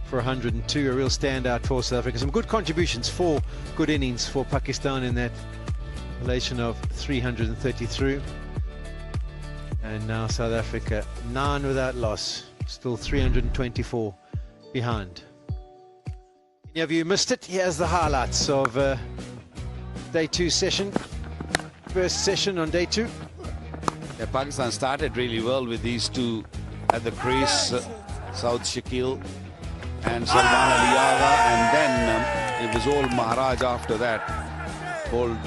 for 102. A real standout for South Africa. Some good contributions, 4 good innings for Pakistan in that relation of 333. And now South Africa 9 without loss. Still 324 behind. Any of you missed it? Here's the highlights of day 2 session. First session on day 2. Yeah, Pakistan started really well with these 2 at the crease, South Shakil and Salman Ali Agha, and then it was all Maharaj after that. Bowled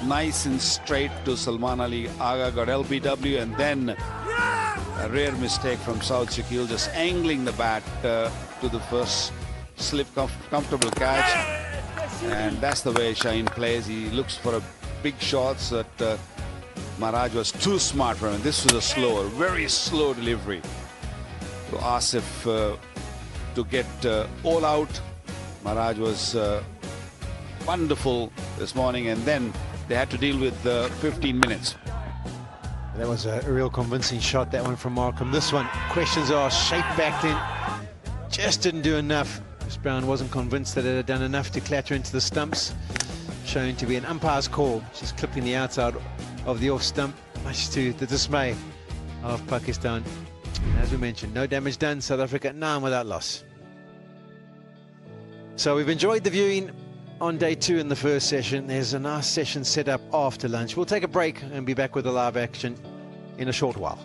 nice and straight to Salman Ali Agha, got LBW, and then a rare mistake from South Shakil, just angling the bat to the first slip, comfortable catch. And that's the way Shine plays. He looks for a big shots that Maharaj was too smart for him. This was a slower, very slow delivery to Asif to get all out. Maharaj was wonderful this morning, and then they had to deal with 15 minutes. That was a real convincing shot, that one from Markham. This one, questions are shape backed in, just didn't do enough. Chris Brown wasn't convinced that it had done enough to clatter into the stumps, shown to be an umpire's call, just clipping the outside of the off stump, much to the dismay of Pakistan. And as we mentioned, no damage done. South Africa 9 without loss. So we've enjoyed the viewing on day 2 in the first session. There's a nice session set up after lunch. We'll take a break and be back with the live action in a short while.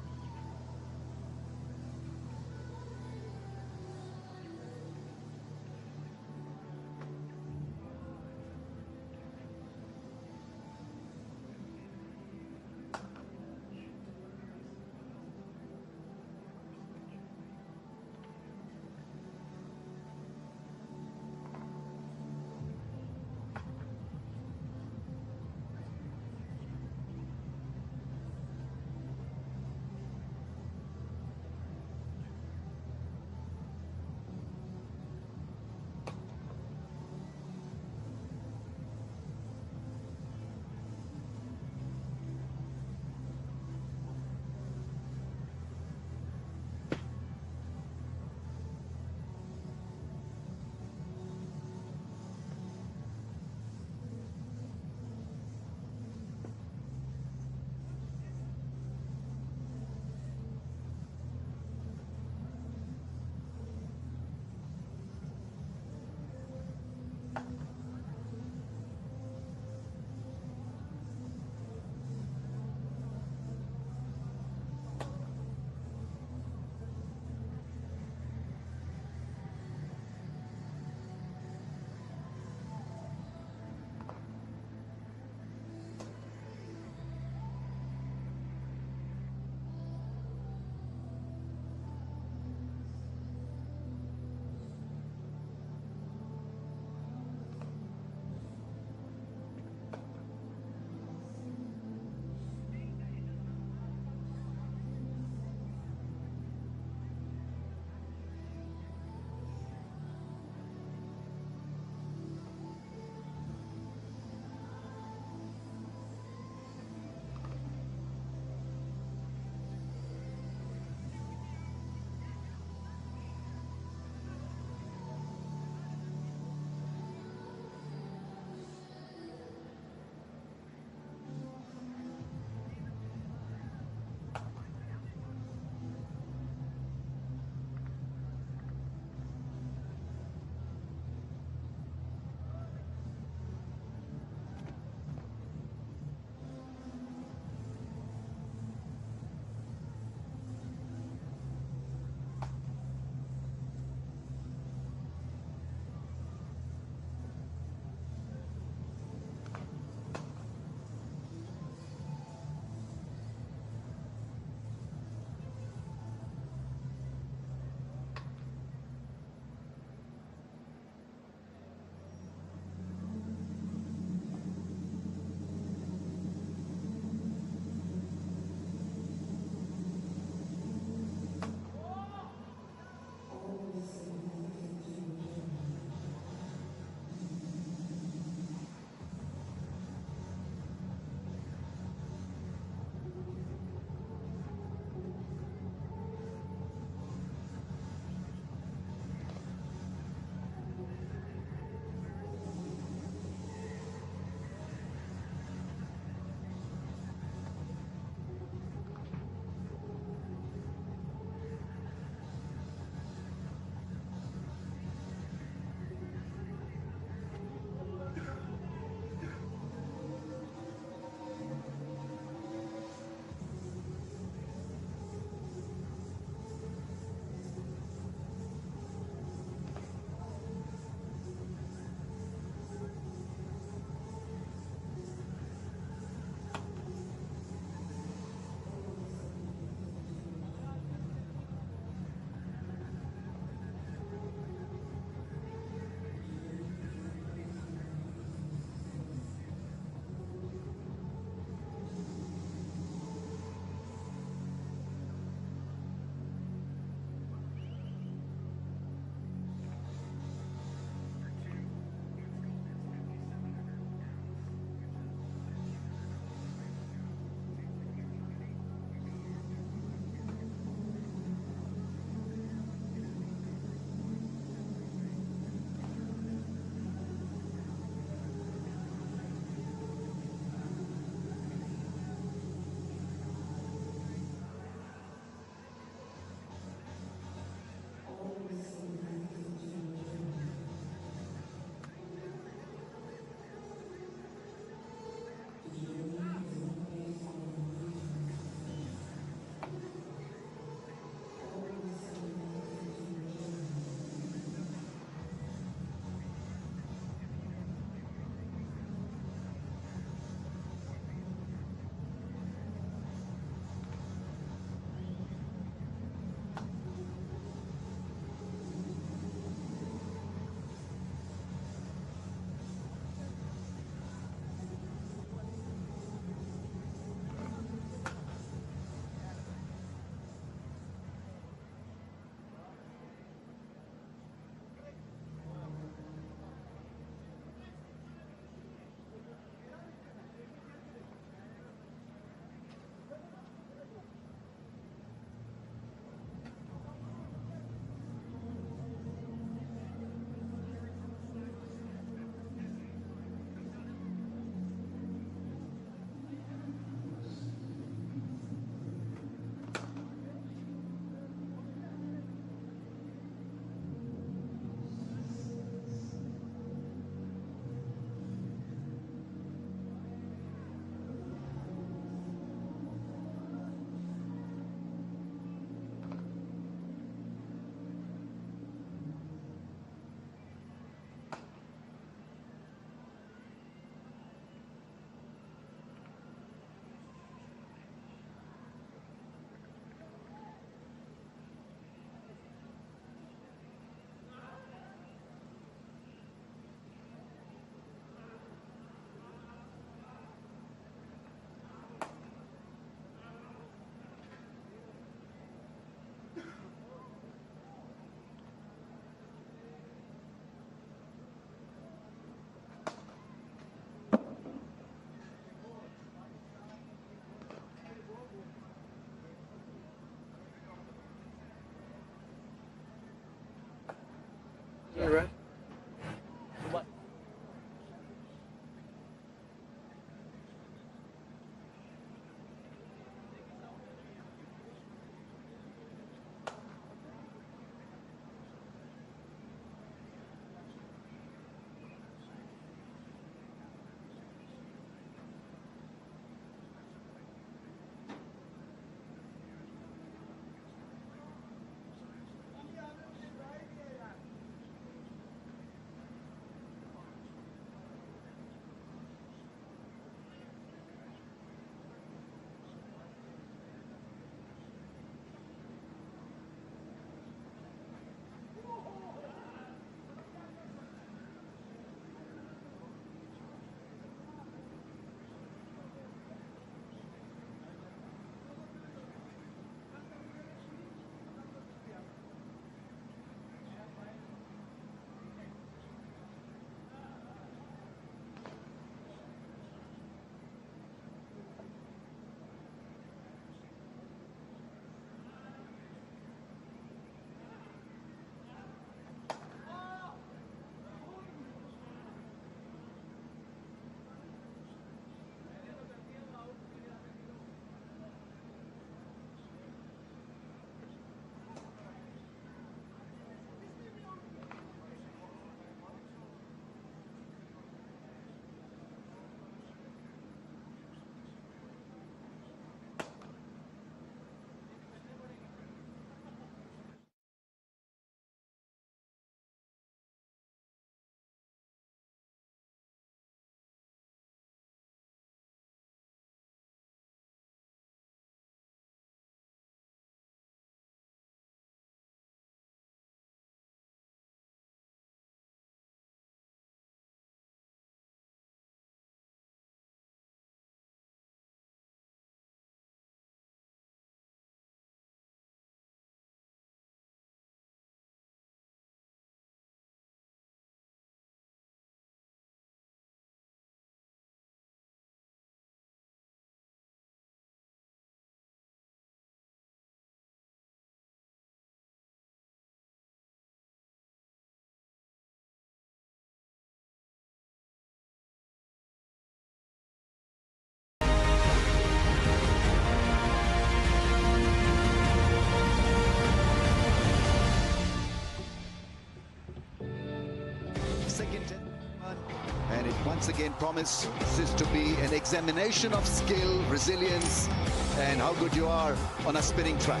once again promises to be an examination of skill, resilience, and how good you are on a spinning track.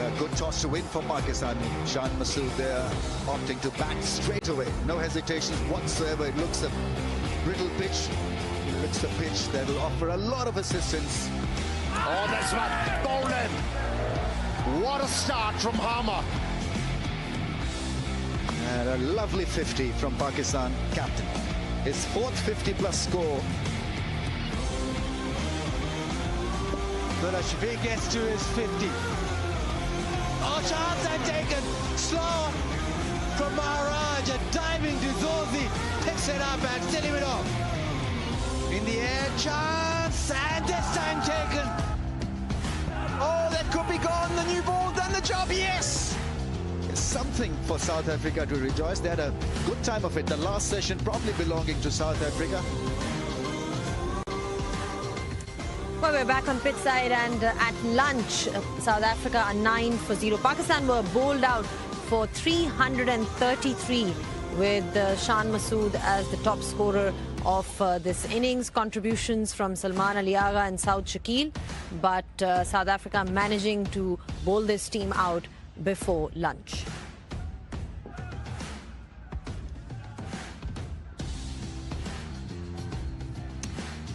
A good toss to win for Pakistan. Shan Masood there opting to bat straight away. No hesitations whatsoever. It looks a brittle pitch. It looks a pitch that will offer a lot of assistance. Oh, that's right. Bowled in. What a start from Harmer. And a lovely 50 from Pakistan captain. His fourth 50-plus score. Shafiq gets to his 50. Oh, chance and taken. Slow from Maharaj. A diving to Zorzi. Picks it up and still him it off. In the air, chance. And this time taken. Oh, that could be gone. The new ball done the job. Yes. It's something for South Africa to rejoice. They had a good time of it. The last session probably belonging to South Africa. Well, we're back on pitch side, and at lunch, South Africa are 9 for 0. Pakistan were bowled out for 333 with Shan Masood as the top scorer of this innings. Contributions from Salman Ali Agha and Saud Shakil, but South Africa managing to bowl this team out before lunch.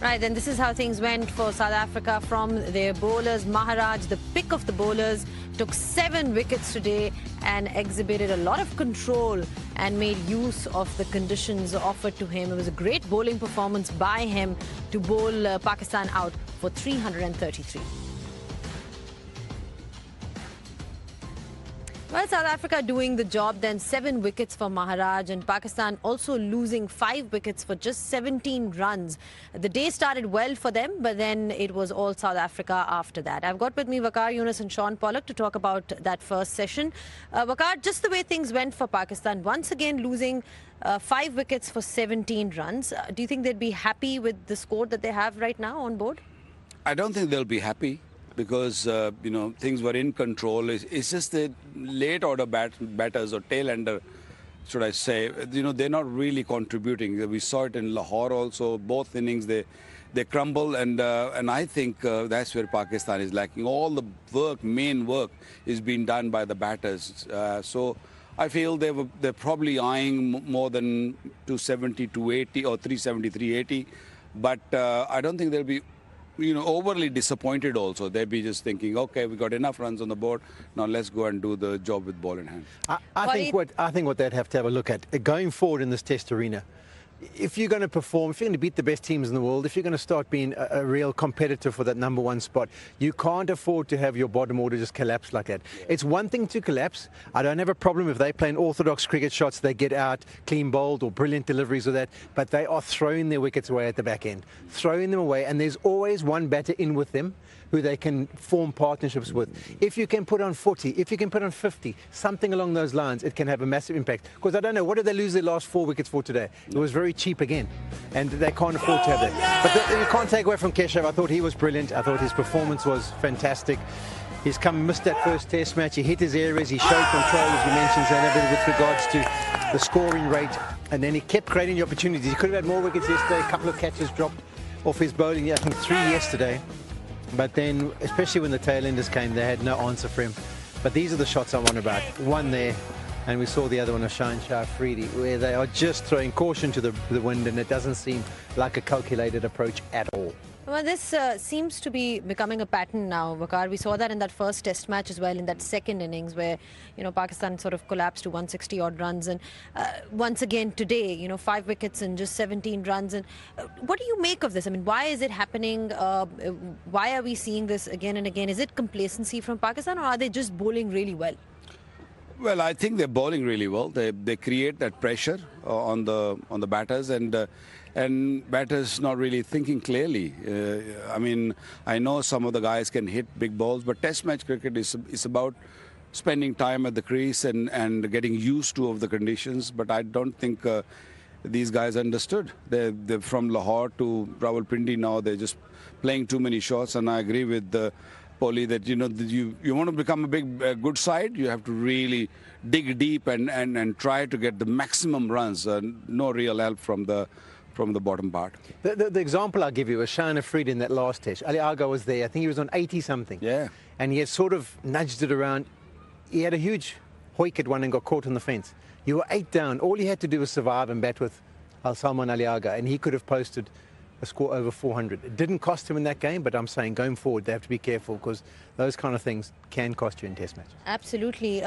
Right, then this is how things went for South Africa from their bowlers. Maharaj, the pick of the bowlers, took 7 wickets today and exhibited a lot of control and made use of the conditions offered to him. It was a great bowling performance by him to bowl Pakistan out for 333. Well, South Africa doing the job then. 7 wickets for Maharaj, and Pakistan also losing 5 wickets for just 17 runs. The day started well for them, but then it was all South Africa after that. I've got with me Waqar Yunus and Sean Pollock to talk about that first session. Waqar, just the way things went for Pakistan, once again losing 5 wickets for 17 runs. Do you think they'd be happy with the score that they have right now on board? I don't think they'll be happy, because things were in control. It's just the late order batters or tail ender, should I say, they're not really contributing. We saw it in Lahore also. Both innings they crumble, and I think that's where Pakistan is lacking. All the main work is being done by the batters. So I feel they're probably eyeing more than 270, 280 or 370, 380, but I don't think they'll be overly disappointed also. They'll be just thinking, okay, we got enough runs on the board, now let's go and do the job with ball in hand. I think what they'd have to have a look at going forward in this test arena, if you're going to perform, if you're going to beat the best teams in the world, if you're going to start being a real competitor for that #1 spot, you can't afford to have your bottom order just collapse like that. Yeah. It's one thing to collapse. I don't have a problem if they play in orthodox cricket shots, they get out clean bowled or brilliant deliveries or that, but they are throwing their wickets away at the back end, throwing them away, and there's always one batter in with them who they can form partnerships with. If you can put on 40, if you can put on 50, something along those lines, it can have a massive impact. Because I don't know, what did they lose their last 4 wickets for today? It was very cheap again, and they can't afford to have that. But you can't take away from Keshav. I thought he was brilliant. I thought his performance was fantastic. He's missed that first test match. He hit his areas. He showed control, as you mentioned, Zainab, with regards to the scoring rate. And then he kept creating the opportunities. He could have had more wickets yesterday. A couple of catches dropped off his bowling. I think 3 yesterday. But then, especially when the tail-enders came, they had no answer for him. But these are the shots I'm on about. One there, and we saw the other one of Shine Shah Afridi, where they are just throwing caution to the wind, and it doesn't seem like a calculated approach at all. Well, this seems to be becoming a pattern now, Waqar. We saw that in that first test match as well, in that second innings where, Pakistan sort of collapsed to 160 odd runs. And once again today, 5 wickets and just 17 runs. And what do you make of this? I mean, why is it happening? Why are we seeing this again and again? Is it complacency from Pakistan, or are they just bowling really well? Well, I think they're bowling really well. They create that pressure on the batters, and batters not really thinking clearly. I mean, I know some of the guys can hit big balls, but Test match cricket is about spending time at the crease and getting used to the conditions. But I don't think these guys understood. They're from Lahore to Rawalpindi now. They're just playing too many shots, and I agree with Paulie, that you want to become a good side, you have to really dig deep and try to get the maximum runs. No real help from the bottom part. The example I'll give you was Shane Afridi in that last test. Ali Agha was there. I think he was on 80-something. Yeah. And he had sort of nudged it around. He had a huge wicket one and got caught on the fence. You were 8 down. All you had to do was survive and bat with Salman Ali Agha, and he could have posted a score over 400. It didn't cost him in that game, but I'm saying going forward they have to be careful because those kind of things can cost you in test matches. Absolutely.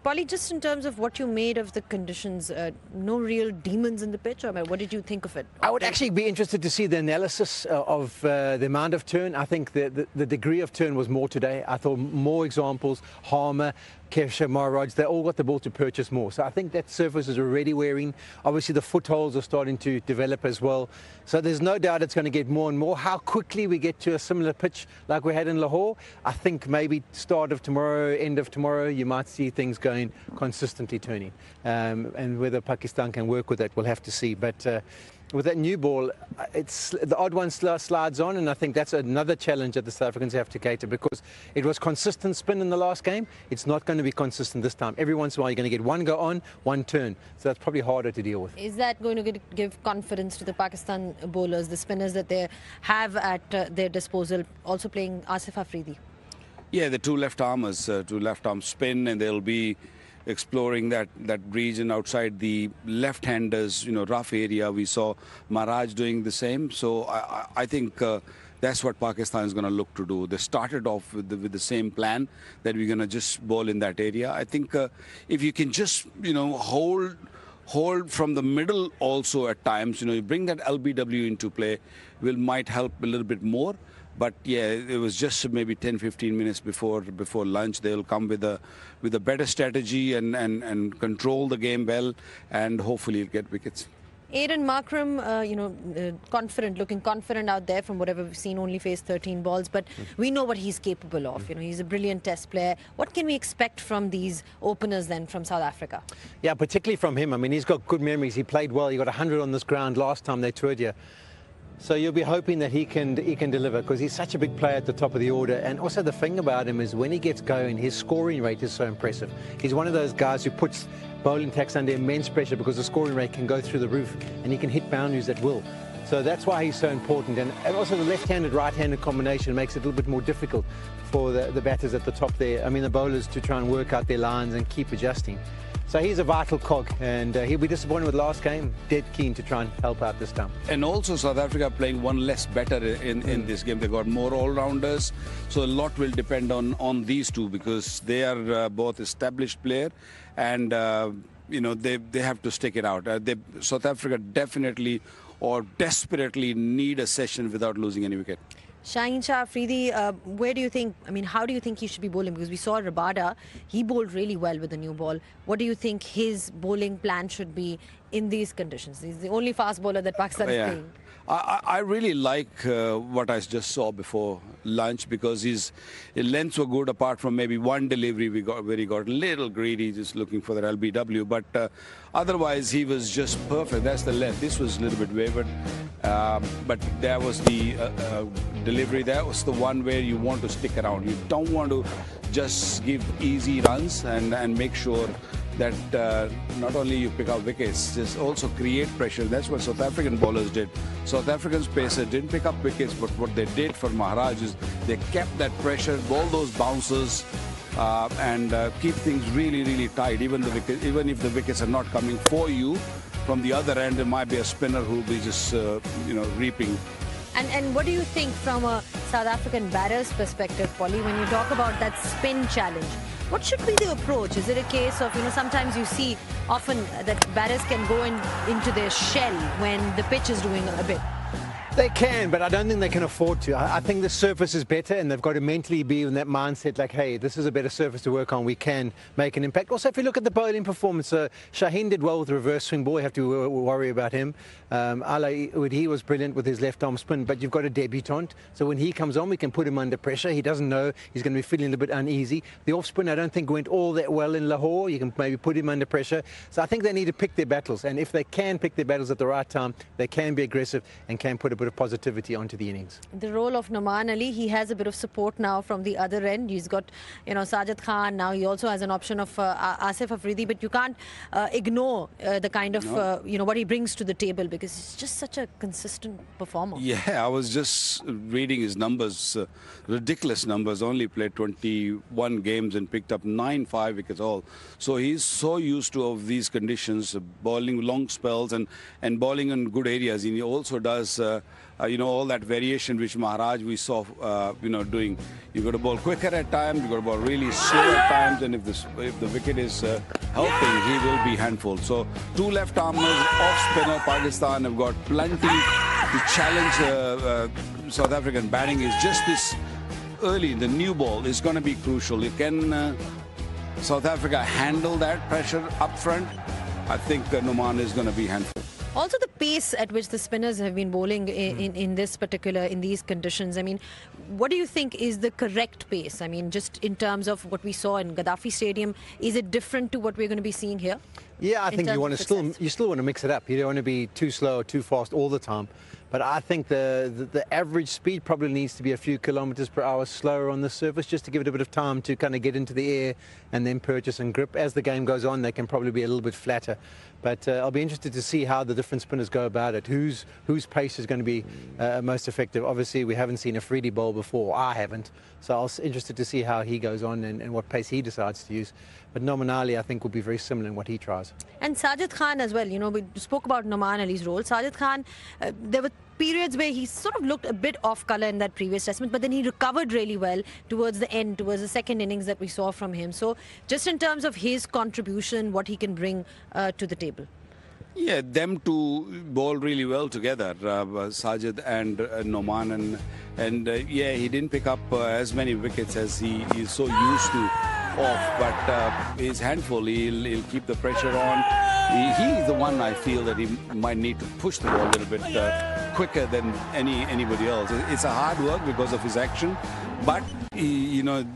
Polly, just in terms of what you made of the conditions, no real demons in the pitch, or what did you think of it? I would actually be interested to see the analysis of the amount of turn. I think the degree of turn was more today. I thought more examples, Harmer, Kesha, Maharaj, they all got the ball to purchase more. So I think that surface is already wearing. Obviously the footholds are starting to develop as well. So there's no doubt it's going to get more and more. How quickly we get to a similar pitch like we had in Lahore, I think maybe start of tomorrow, end of tomorrow, you might see things going consistently turning. And whether Pakistan can work with that, we'll have to see. But with that new ball, it's the odd one slides on, and I think that's another challenge that the South Africans have to cater, because it was consistent spin in the last game. It's not going to be consistent this time. Every once in a while you're going to get one go on, one turn. So that's probably harder to deal with. Is that going to give confidence to the Pakistan bowlers, the spinners that they have at their disposal, also playing Asif Afridi? Yeah, the two left armers, two left arm spin, and they'll be exploring that region outside the left-handers, rough area. We saw Maharaj doing the same. So I think that's what Pakistan is going to look to do. They started off with the same plan, that we're going to just bowl in that area. I think if you can just, hold from the middle also at times, you bring that LBW into play, might help a little bit more. But yeah, it was just maybe 10-15 minutes before lunch. They'll come with a better strategy and control the game well, and hopefully get wickets. Aiden Markram, looking confident out there from whatever we've seen, only faced 13 balls, but we know what he's capable of. He's a brilliant test player. What can we expect from these openers then from South Africa? Yeah, particularly from him. I mean, he's got good memories. He played well. He got 100 on this ground last time they toured here. So you'll be hoping that he can deliver, because he's such a big player at the top of the order. And also the thing about him is when he gets going, his scoring rate is so impressive. He's one of those guys who puts bowling attacks under immense pressure, because the scoring rate can go through the roof and he can hit boundaries at will. So that's why he's so important. And also the left-handed, right-handed combination makes it a little bit more difficult for the batters at the top there. I mean, the bowlers to try and work out their lines and keep adjusting. So he's a vital cog, and he'll be disappointed with last game. Dead keen to try and help out this time. And also South Africa playing one less better in this game. They got more all-rounders, so a lot will depend on these two, because they are both established player, and they have to stick it out. South Africa definitely or desperately need a session without losing any wicket. Shaheen Shah Afridi, where do you think, how do you think he should be bowling? Because we saw Rabada, he bowled really well with the new ball. What do you think his bowling plan should be in these conditions? He's the only fast bowler that Pakistan is playing. I really like what I just saw before lunch, because his lengths were good, apart from maybe one delivery where he got a little greedy, just looking for that LBW. But otherwise, he was just perfect. That's the length. This was a little bit wavered, but there was the delivery. That was the one where you want to stick around. You don't want to just give easy runs and make sure that not only you pick up wickets, just also create pressure. That's what South African bowlers did. South African spacer didn't pick up wickets, but what they did for Maharaj is they kept that pressure, ball those bounces, and keep things really, really tight. Even if the wickets are not coming for you, from the other end, there might be a spinner who will be just reaping. And what do you think from a South African batter's perspective, Polly, when you talk about that spin challenge? What should be the approach? Is it a case of, sometimes you see often that batters can go into their shell when the pitch is doing a bit? They can, but I don't think they can afford to. I think the surface is better, and they've got to mentally be in that mindset like, hey, this is a better surface to work on. We can make an impact. Also, if you look at the bowling performance, Shaheen did well with the reverse swing ball. You have to worry about him. He was brilliant with his left arm spin, but you've got a debutant. So when he comes on, we can put him under pressure. He doesn't know. He's going to be feeling a little bit uneasy. The off spin, I don't think went all that well in Lahore. You can maybe put him under pressure. So I think they need to pick their battles. And if they can pick their battles at the right time, they can be aggressive and can put a bit of positivity onto the innings. The role of Noman Ali, he has a bit of support now from the other end. He's got, Sajid Khan. Now he also has an option of Asif Afridi, but you can't ignore the kind of, what he brings to the table, because he's just such a consistent performer. Yeah, I was just reading his numbers, ridiculous numbers. Only played 21 games and picked up 9 5-wicket all. So he's so used to of these conditions, bowling long spells and bowling in good areas. He also does, all that variation which Maharaj we saw, doing. You got to bowl quicker at times, you got to bowl really slow at times, and if the wicket is helping, he will be handful. So 2 left armers off spinner. Pakistan have got plenty to challenge South African batting. Is just this early, the new ball is going to be crucial. Can South Africa handle that pressure up front? I think Noman is going to be handful. Also, the pace at which the spinners have been bowling in these conditions. I mean, what do you think is the correct pace? I mean, just in terms of what we saw in Gaddafi Stadium, is it different to what we're going to be seeing here? Yeah, I think you still want to mix it up. You don't want to be too slow or too fast all the time. But I think the average speed probably needs to be a few kilometers per hour slower on the surface, just to give it a bit of time to kind of get into the air and then purchase and grip. As the game goes on, they can probably be a little bit flatter. But I'll be interested to see how the different spinners go about it. Whose pace is going to be most effective? Obviously, we haven't seen a Afridi bowl before. I haven't. So I was interested to see how he goes on and what pace he decides to use. But Noman Ali, I think, will be very similar in what he tries. And Sajid Khan as well. We spoke about Noman Ali's role. Sajid Khan, there were periods where he sort of looked a bit off colour in that previous test match, but then he recovered really well towards the end, towards the second innings that we saw from him. So just in terms of his contribution, what he can bring to the table. Yeah, them two bowl really well together, Sajid and Noman, and he didn't pick up as many wickets as he is so used to off, but his handful, he'll keep the pressure on. He's the one I feel that he might need to push the ball a little bit quicker than anybody else. It's a hard work because of his action, but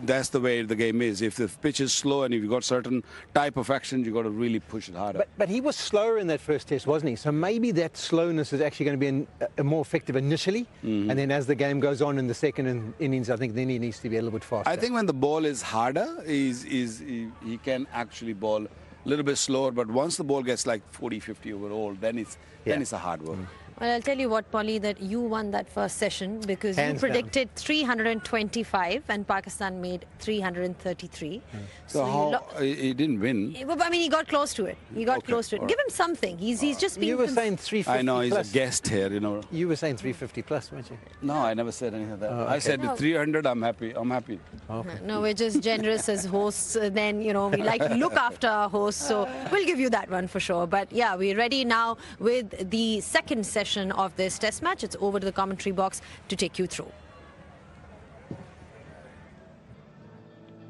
that's the way the game is. If the pitch is slow and if you've got certain type of action, you've got to really push it harder. But he was slower in that first test, wasn't he? So maybe that slowness is actually going to be more effective initially, and then as the game goes on in the second innings, I think then he needs to be a little bit faster. I think when the ball is harder, he can actually bowl a little bit slower, but once the ball gets like 40-50 overall, then it's a hard work. Well, I'll tell you what, Polly, that you won that first session because you predicted 325 and Pakistan made 333. So he didn't win? I mean, he got close to it. He got close to it. Give him something. He's just been... You were saying 350 I know, plus. he's a guest here, You were saying 350 plus, weren't you? No, I never said anything like that. I said 300, I'm happy. Okay. No, we're just generous as hosts. Then, we like to look after our hosts. So we'll give you that one for sure. But yeah, we're ready now with the second session of this test match. It's over to the commentary box to take you through.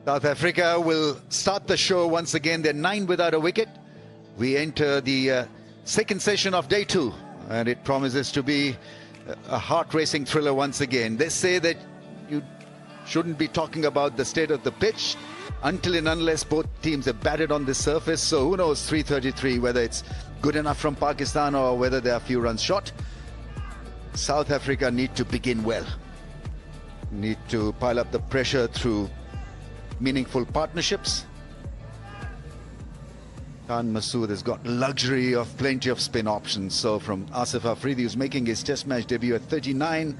South Africa will start the show once again. They're 9 without a wicket. We enter the second session of day 2, and it promises to be a heart-racing thriller once again. They say that you shouldn't be talking about the state of the pitch until and unless both teams have batted on the surface. So who knows, 333, whether it's good enough from Pakistan or whether they're a few runs short. South Africa need to begin well. Need to pile up the pressure through meaningful partnerships. Khan Masood has got luxury of plenty of spin options. So from Asif Afridi, who's making his test match debut at 39,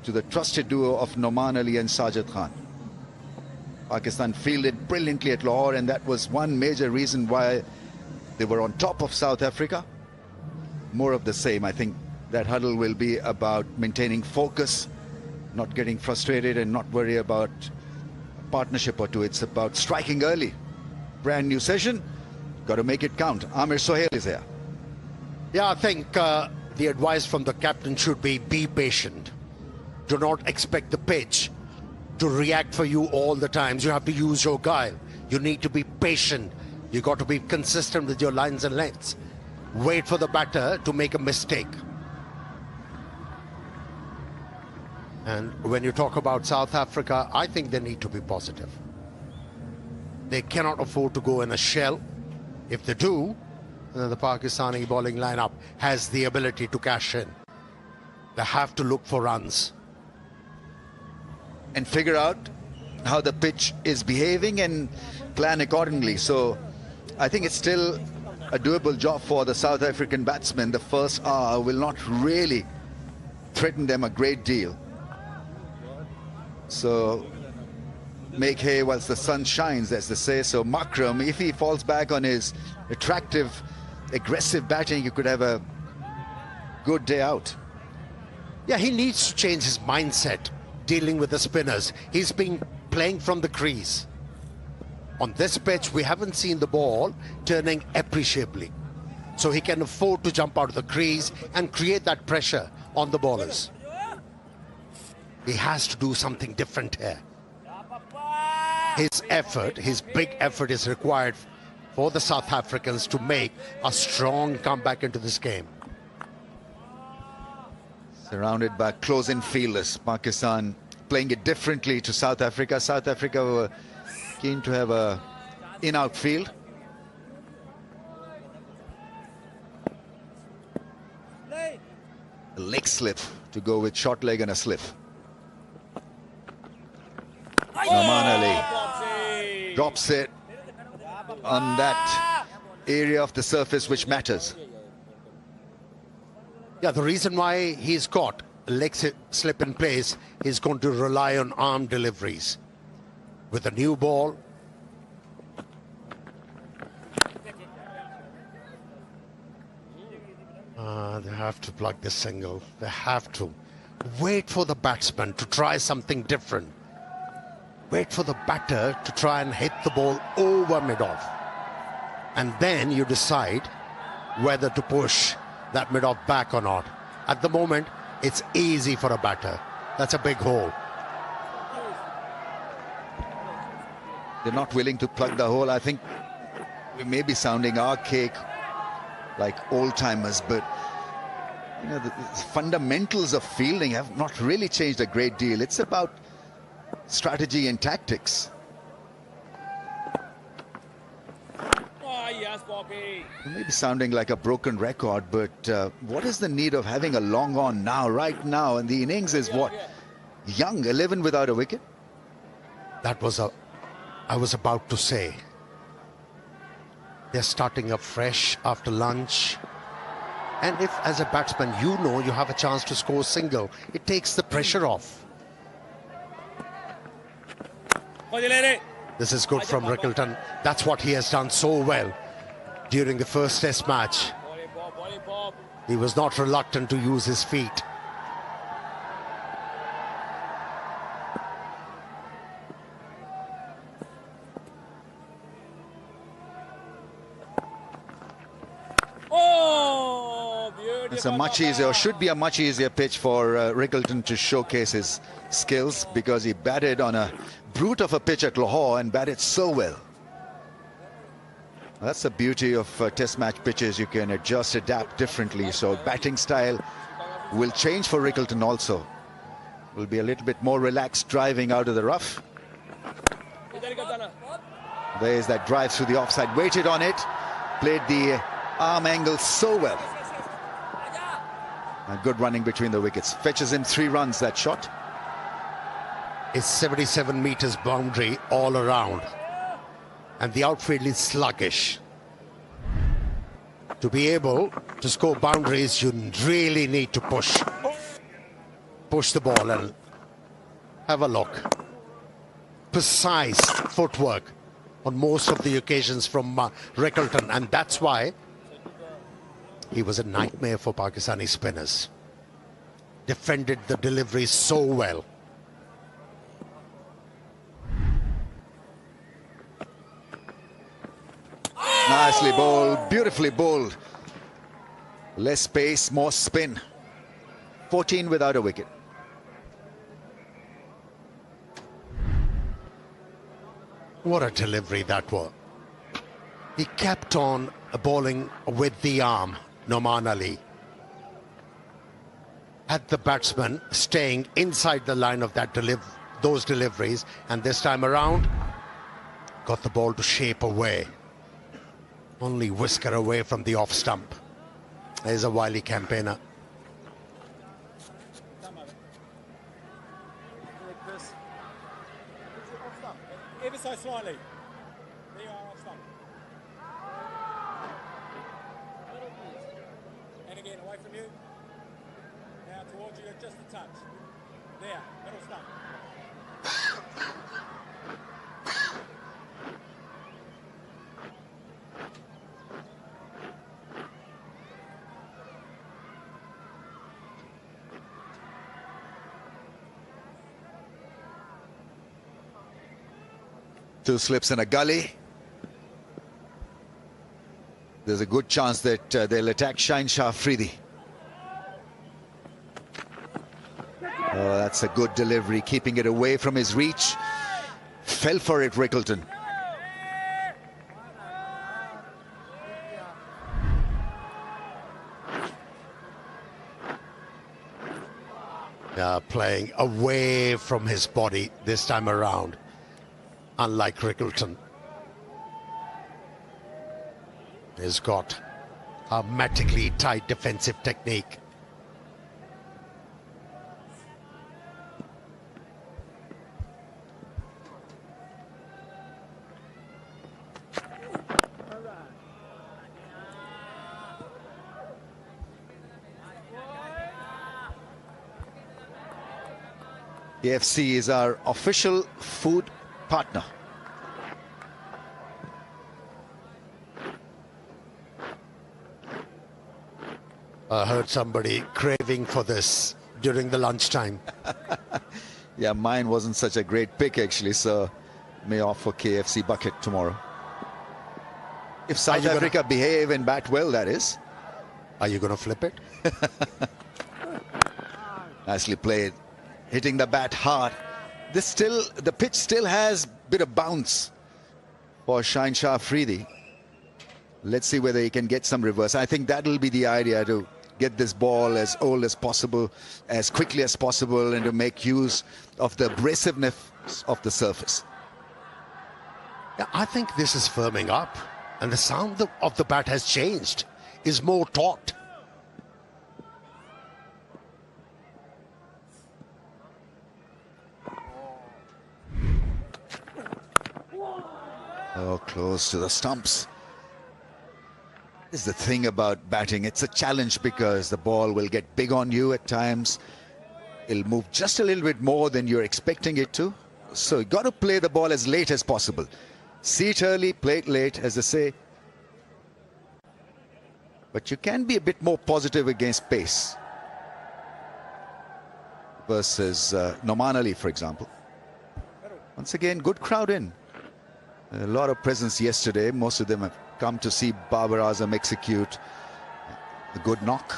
to the trusted duo of Noman Ali and Sajid Khan. Pakistan fielded brilliantly at Lahore, and that was one major reason why they were on top of South Africa. More of the same. I think that huddle will be about maintaining focus, not getting frustrated and not worry about a partnership or two. It's about striking early. Brand new session, got to make it count. Amir Sohail is here. Yeah, I think the advice from the captain should be patient. Do not expect the pitch to react for you all the times. You have to use your guile. You need to be patient. You got to be consistent with your lines and lengths. Wait for the batter to make a mistake. And when you talk about South Africa, I think they need to be positive. They cannot afford to go in a shell. If they do, then the Pakistani bowling lineup has the ability to cash in. They have to look for runs. And figure out how the pitch is behaving and plan accordingly. So I think it's still a doable job for the South African batsmen. The first hour will not really threaten them a great deal. So make hay whilst the sun shines, as they say. So Makram, if he falls back on his attractive, aggressive batting, he could have a good day out. Yeah, he needs to change his mindset dealing with the spinners. He's been playing from the crease. On this pitch, we haven't seen the ball turning appreciably. So he can afford to jump out of the crease and create that pressure on the bowlers. He has to do something different here. His effort, his big effort is required for the South Africans to make a strong comeback into this game. Surrounded by close-in fielders, Pakistan playing it differently to South Africa. South Africa were keen to have a in-out field. A leg slip to go with short leg and a slip. Rahman Ali drops it on that area of the surface which matters. Yeah, the reason why he's got a leg slip in place is going to rely on arm deliveries. With a new ball, they have to plug this single. They have to wait for the batsman to try something different. Wait for the batter to try and hit the ball over mid-off. And then you decide whether to push that mid-off back or not. At the moment, it's easy for a batter. That's a big hole. They're not willing to plug the hole. I think we may be sounding archaic like old-timers, but you know, the fundamentals of fielding have not really changed a great deal. It's about strategy and tactics. Maybe sounding like a broken record, but what is the need of having a long on now, right now? And the innings is what? Young, 11 without a wicket? That was I was about to say. They're starting up fresh after lunch. And if, as a batsman, you know you have a chance to score a single, it takes the pressure off. This is good from Rickleton. That's what he has done so well during the first test match. He was not reluctant to use his feet. It's a much easier, or should be a much easier pitch for Rickleton to showcase his skills, because he batted on a brute of a pitch at Lahore and batted so well. That's the beauty of test match pitches. You can adjust, adapt differently. So batting style will change for Rickleton also. Will be a little bit more relaxed driving out of the rough. There's that drive through the offside, waited on it, played the arm angle so well. And good running between the wickets. Fetches him 3 runs, that shot. It's 77 meters boundary all around. And the outfield is sluggish. To be able to score boundaries, you really need to push the ball and have a look. Precise footwork on most of the occasions from Rickleton, and that's why he was a nightmare for Pakistani spinners. Defended the delivery so well. Nicely bowled, beautifully bowled. Less space, more spin. 14 without a wicket. What a delivery that was. He kept on bowling with the arm, Nouman Ali. Had the batsman staying inside the line of that those deliveries, and this time around, got the ball to shape away. Only whisker away from the off stump. There's a wily campaigner. Yes. Ever so slightly. There you are, off stump. And again, away from you. Now towards you, just a touch. There, middle stump. Two slips in a gully. There's a good chance that they'll attack Shines Afridi. Oh, that's a good delivery, keeping it away from his reach. Fell for it, Rickleton. Playing away from his body this time around, unlike Rickleton. He's got a hermetically tight defensive technique. KFC is our official food partner. I heard somebody craving for this during the lunchtime. Yeah, mine wasn't such a great pick actually, so may opt for KFC bucket tomorrow. If South Africa behave and bat well, that is. Are you going to flip it? Nicely played. Hitting the bat hard. The pitch still has a bit of bounce for Shines Afridi. Let's see whether he can get some reverse. I think that'll be the idea, to get this ball as old as possible, as quickly as possible, and to make use of the abrasiveness of the surface. Yeah, I think this is firming up, and the sound of the bat has changed, is more taut. Oh, close to the stumps. This is the thing about batting. It's a challenge because the ball will get big on you at times. It'll move just a little bit more than you're expecting it to. So you got to play the ball as late as possible. See it early, play it late, as they say. But you can be a bit more positive against pace. Versus Noman Ali, for example. Once again, good crowd in. A lot of presence yesterday. Most of them have come to see Babar Azam execute a good knock.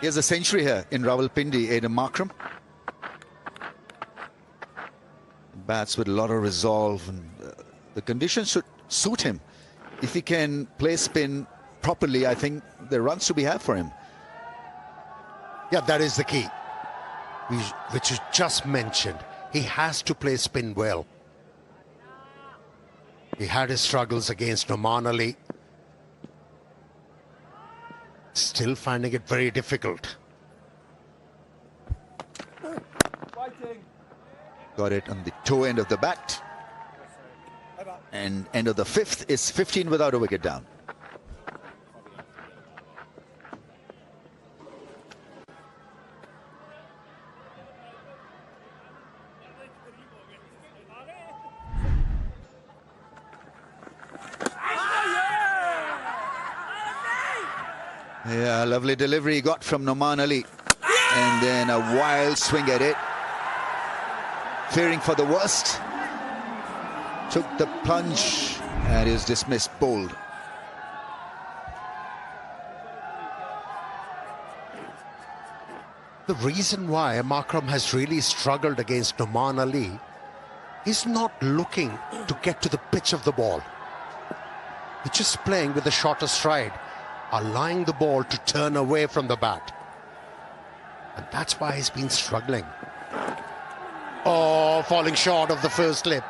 Here's a century here in Rawalpindi, Adam Markram. Bats with a lot of resolve, and the conditions should suit him. If he can play spin properly, I think there are runs to be had for him. Yeah, that is the key, which you just mentioned. He has to play spin well. He had his struggles against Noman Ali. Still finding it very difficult. Got it on the toe end of the bat. And end of the fifth is 15 without a wicket down. Yeah, lovely delivery he got from Noman Ali. And then a wild swing at it. Fearing for the worst. Took the plunge and is dismissed bowled. The reason why Markram has really struggled against Noman Ali is not looking to get to the pitch of the ball. He's just playing with a shorter stride, allowing the ball to turn away from the bat. And that's why he's been struggling. Oh, falling short of the first lip.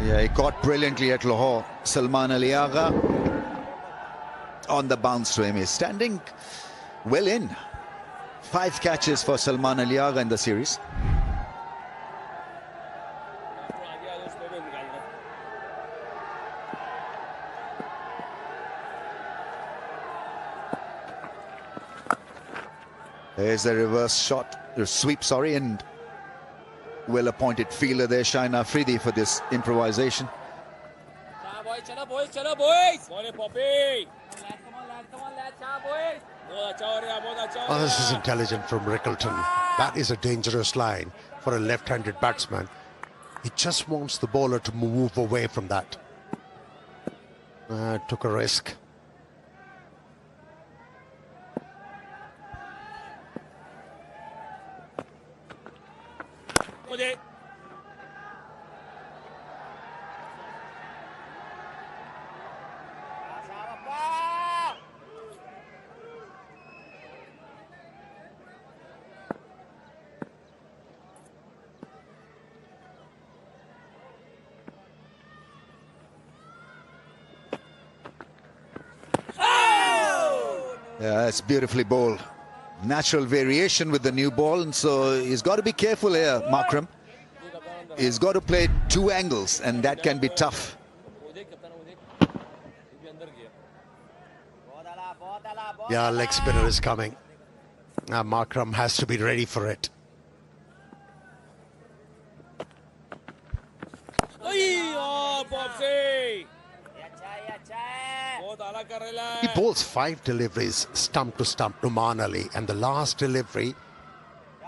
Yeah, he caught brilliantly at Lahore. Salman Ali Agha on the bounce to him. He's standing well in. 5 catches for Salman Ali Agha in the series. There's the reverse shot, the sweep, sorry, and well-appointed fielder there, Shine Afridi, for this improvisation. Oh, this is intelligent from Rickleton. That is a dangerous line for a left-handed batsman. He just wants the bowler to move away from that. Took a risk. Yeah, that's beautifully bowled. Natural variation with the new ball, and so he's got to be careful here, Makram. He's got to play 2 angles, and that can be tough. Yeah, leg spinner is coming. Now Makram has to be ready for it. He bowls 5 deliveries stump to stump to Maan Ali, and the last delivery,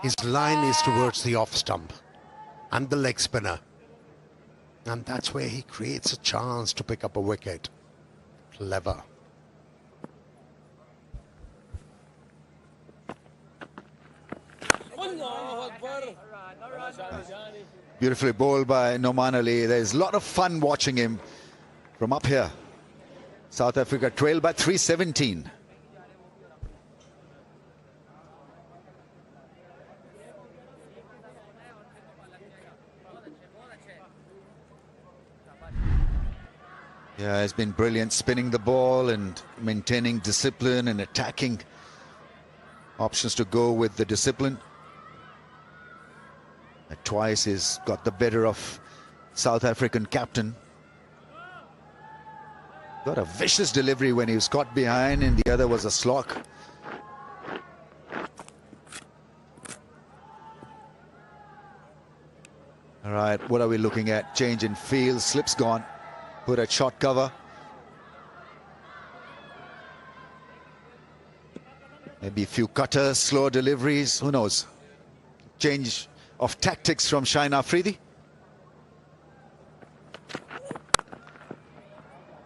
his line is towards the off stump and the leg spinner, and that's where he creates a chance to pick up a wicket. Clever. Beautifully bowled by Noman Ali. There's a lot of fun watching him from up here. South Africa trail by 317. Yeah, it's been brilliant spinning the ball and maintaining discipline and attacking. Options to go with the discipline. Twice he's got the better of South African captain. Got a vicious delivery when he was caught behind, and the other was a slog. All right, what are we looking at? Change in field, slip's gone. Put at short cover. Maybe a few cutters, slow deliveries, who knows? Change of tactics from Shine Afridi.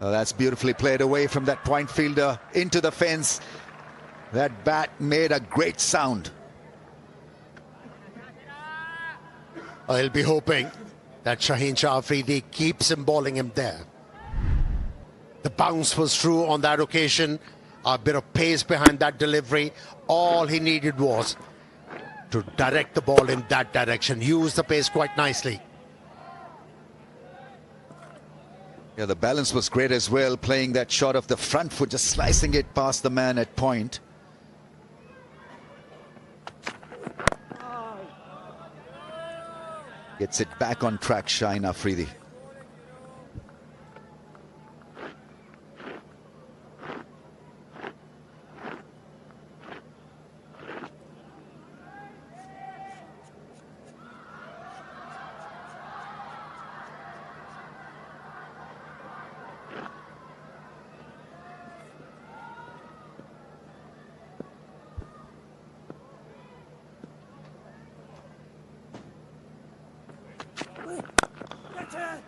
Oh, that's beautifully played away from that point fielder into the fence. That bat made a great sound. I'll be hoping that Shaheen Shah Afridi keeps him bowling him there. The bounce was true on that occasion. A bit of pace behind that delivery. All he needed was to direct the ball in that direction. Use the pace quite nicely. Yeah, the balance was great as well, playing that shot of the front foot, just slicing it past the man at point. Gets it back on track, Shine Afridi.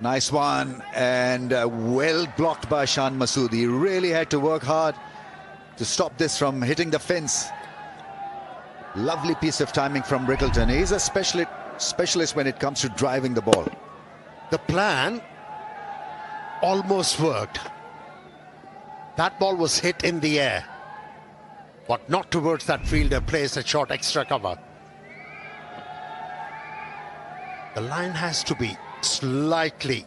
Nice one, and well blocked by Shan Masood. He really had to work hard to stop this from hitting the fence. Lovely piece of timing from Rickleton. He's a specialist when it comes to driving the ball. The plan almost worked. That ball was hit in the air. but not towards that fielder, plays a short extra cover. The line has to be slightly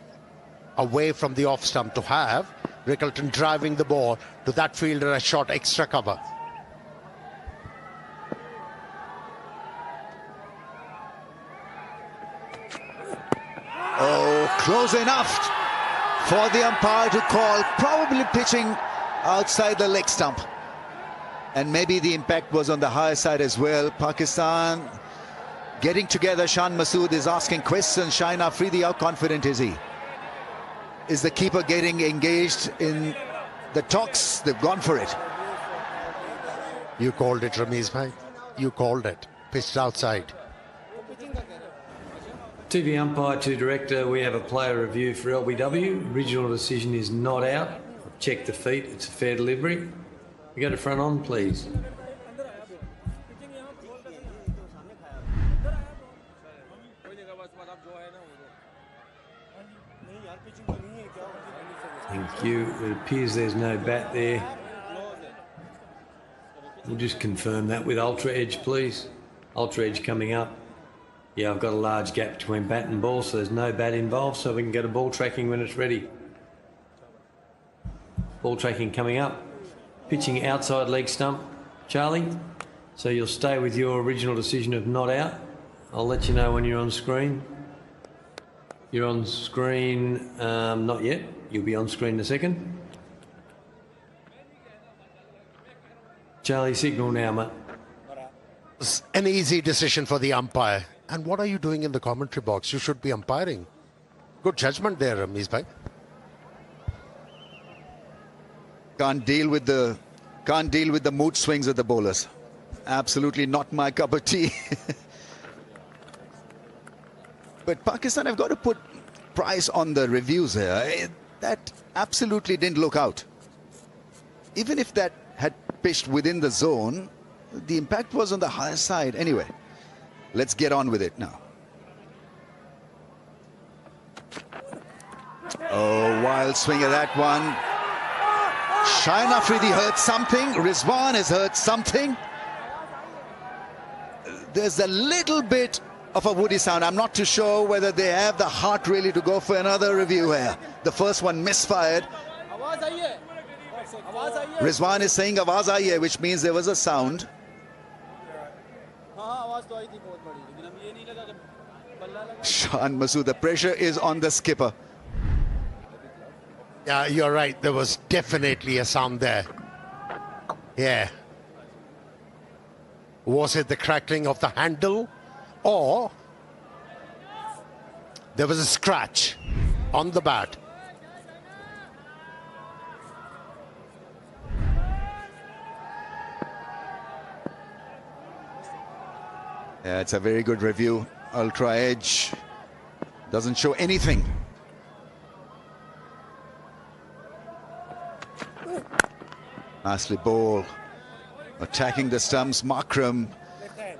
away from the off stump to have Rickleton driving the ball to that fielder, a short extra cover. Oh, close enough for the umpire to call, probably pitching outside the leg stump. And maybe the impact was on the higher side as well. Pakistan getting together. Shan Masood is asking questions. Shine Afridi, how confident is he? Is the keeper getting engaged in the talks? They've gone for it. You called it, Ramiz bhai. You called it. Pitched outside. TV umpire to director, we have a player review for LBW. Original decision is not out. Check the feet, it's a fair delivery. You go to front on, please. Thank you. It appears there's no bat there. We'll just confirm that with Ultra Edge, please. Ultra Edge coming up. Yeah, I've got a large gap between bat and ball, so there's no bat involved, so we can go to ball tracking when it's ready. Ball tracking coming up. Pitching outside leg stump, Charlie. So you'll stay with your original decision of not out. I'll let you know when you're on screen. You're on screen, not yet. You'll be on screen in a second. Charlie, signal now, mate. It's an easy decision for the umpire. And what are you doing in the commentary box? You should be umpiring. Good judgment there, Ramiz bhai. Can't deal with the mood swings of the bowlers. Absolutely not my cup of tea. But Pakistan have got to put price on the reviews here. That absolutely didn't look out. Even if that had pitched within the zone, the impact was on the higher side. Anyway, let's get on with it now. Oh, wild swing of that one. Shine Afridi heard something. Rizwan has heard something. There's a little bit of a woody sound. I'm not too sure whether they have the heart really to go for another review here. The first one misfired. Rizwan is saying Awaz aayi hai, which means there was a sound. Shan Masood, the pressure is on the skipper. Yeah, you're right. There was definitely a sound there. Yeah. Was it the crackling of the handle? Or there was a scratch on the bat? Yeah, it's a very good review. Ultra Edge doesn't show anything. Nicely ball. Attacking the stumps. Makram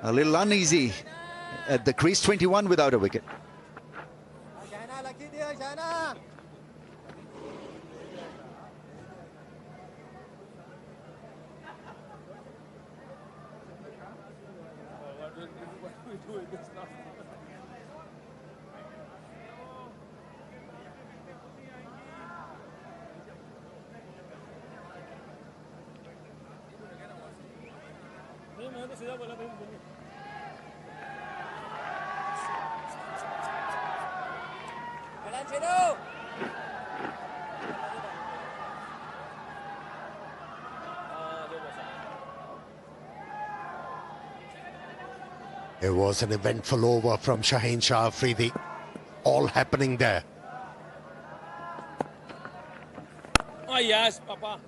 a little uneasy at the crease. 21 without a wicket. It was an eventful over from Shaheen Shah Afridi. All happening there. Oh, yes, Papa.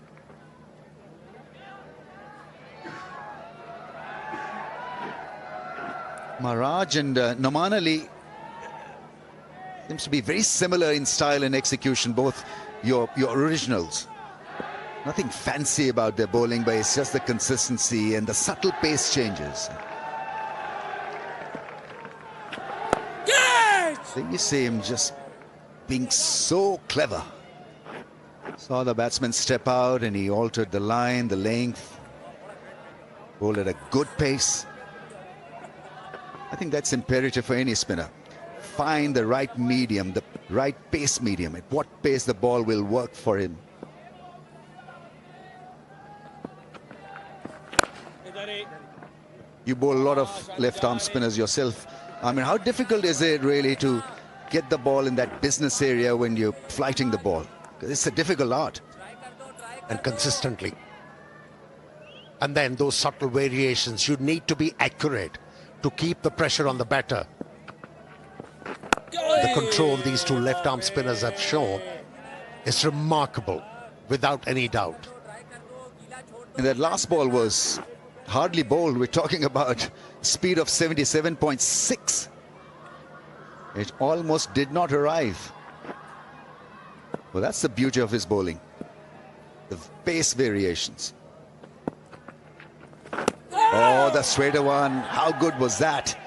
Maharaj and Noman Ali seems to be very similar in style and execution, both your originals. Nothing fancy about their bowling, but it's just the consistency and the subtle pace changes. So you see him just being so clever. Saw the batsman step out and he altered the line, the length. Bowled at a good pace. I think that's imperative for any spinner. Find the right medium, the right pace medium. At what pace the ball will work for him. You bowl a lot of left-arm spinners yourself. I mean, how difficult is it really to get the ball in that business area when you're flighting the ball? Because it's a difficult art. And consistently. And then those subtle variations, you need to be accurate to keep the pressure on the batter. The control these two left-arm spinners have shown is remarkable, without any doubt. And that last ball was hardly bowled. We're talking about speed of 77.6. It almost did not arrive. Well, that's the beauty of his bowling. The pace variations. Oh, the straighter one. How good was that?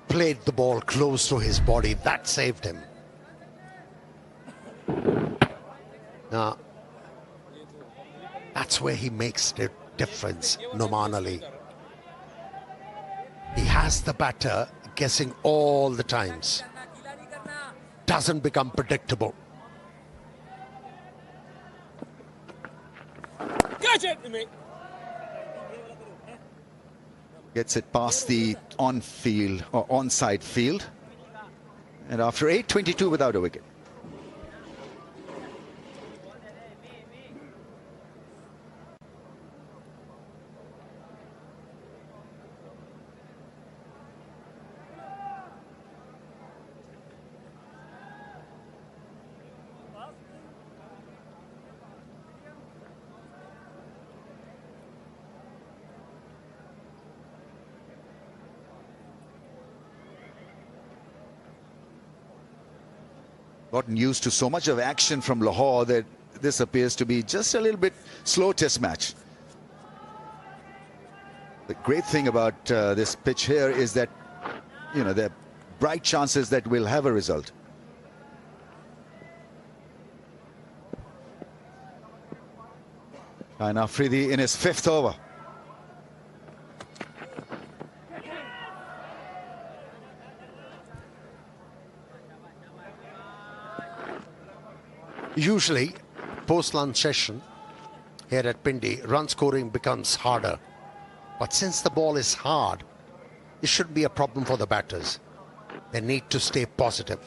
Played the ball close to his body. That saved him. Now, that's where he makes the difference, Noman Ali. He has the batter guessing all the times. Doesn't become predictable. Gets it past the on-field or onside field. And after 8:22 without a wicket. Gotten used to so much of action from Lahore that this appears to be just a little bit slow test match. The great thing about this pitch here is that, you know, there are bright chances that we'll have a result. And Afridi in his 5th over. Usually, post-lunch session here at Pindi, run scoring becomes harder. But since the ball is hard, it shouldn't be a problem for the batters. They need to stay positive.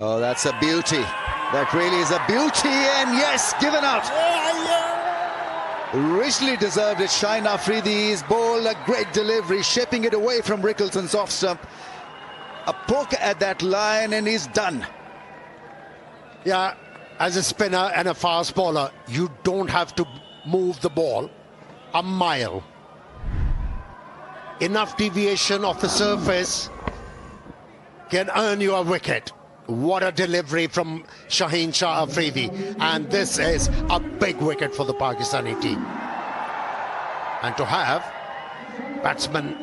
Oh, that's a beauty. That really is a beauty, and yes, given out. Richly deserved it. Shine Afridi's ball, a great delivery, shaping it away from Rickelson's off stump. A poke at that line, and he's done. Yeah, as a spinner and a fast bowler, you don't have to move the ball a mile. Enough deviation of the surface can earn you a wicket. What a delivery from Shaheen Shah Afridi. And this is a big wicket for the Pakistani team. And to have batsmen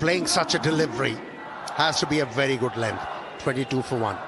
playing such a delivery has to be a very good length. 22 for 1.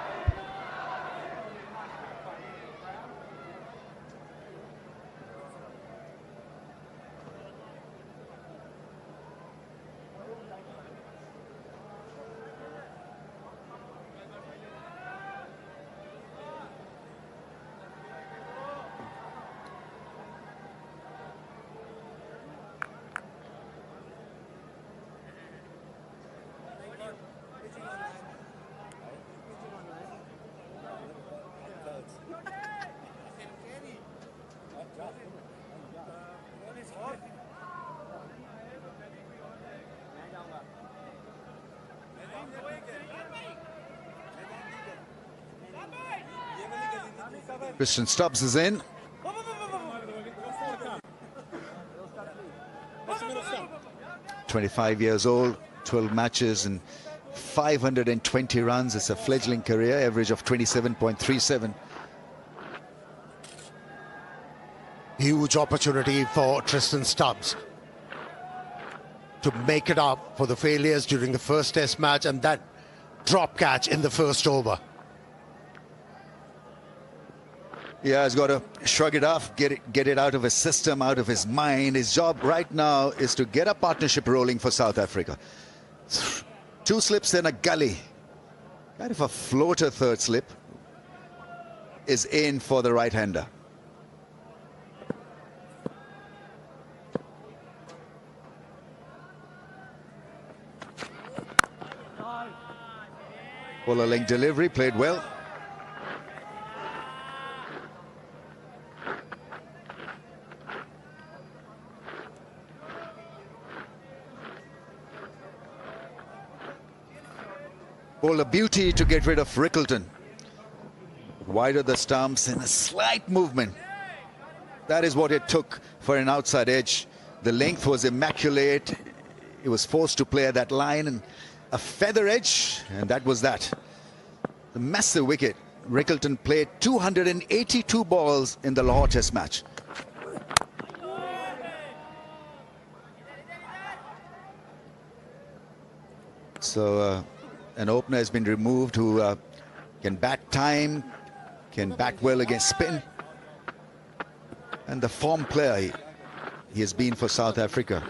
Tristan Stubbs is in. "25 years old, 12 matches and 520 runs. It's a fledgling career, average of 27.37. Huge opportunity for Tristan Stubbs to make it up for the failures during the first test match and that drop catch in the first over. Yeah, he's got to shrug it off, get it out of his system, out of his mind. His job right now is to get a partnership rolling for South Africa. 2 slips and a gully. Kind of a floater third slip is in for the right-hander. Bowler link delivery, played well. Bowler beauty to get rid of Rickleton. Wider the stumps and a slight movement. That is what it took for an outside edge. The length was immaculate. He was forced to play at that line and a feather edge, and that was that. The massive wicket. Rickleton played 282 balls in the Lahore Test match. So an opener has been removed who can bat time, can bat well against spin. And the form player he has been for South Africa,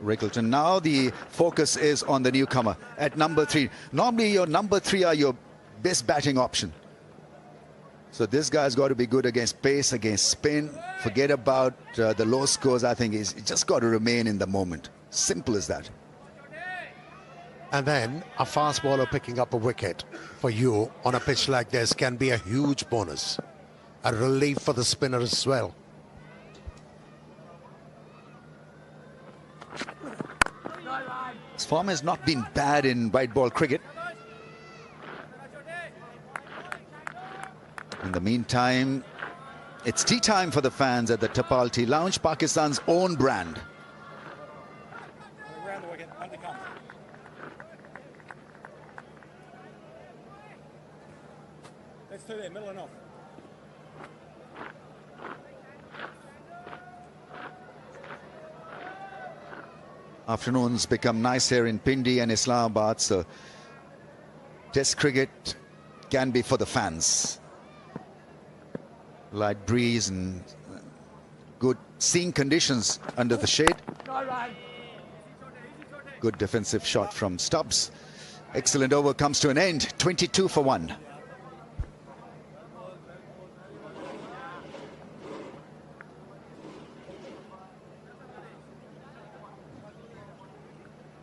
Rickleton. Now the focus is on the newcomer at number 3. Normally your number 3 are your best batting option. So this guy's got to be good against pace, against spin. Forget about the low scores. I think he's just got to remain in the moment. Simple as that. And then a fast bowler picking up a wicket for you on a pitch like this can be a huge bonus. A relief for the spinner as well. His form has not been bad in white ball cricket. In the meantime, it's tea time for the fans at the Tapal Tea Lounge, Pakistan's own brand. Around the wicket, under comes. Let's do that, middle and off. Afternoons become nice here in Pindi and Islamabad, so Test cricket can be for the fans. Light breeze and good seeing conditions under the shade. Good defensive shot from Stubbs. Excellent over comes to an end. 22 for 1.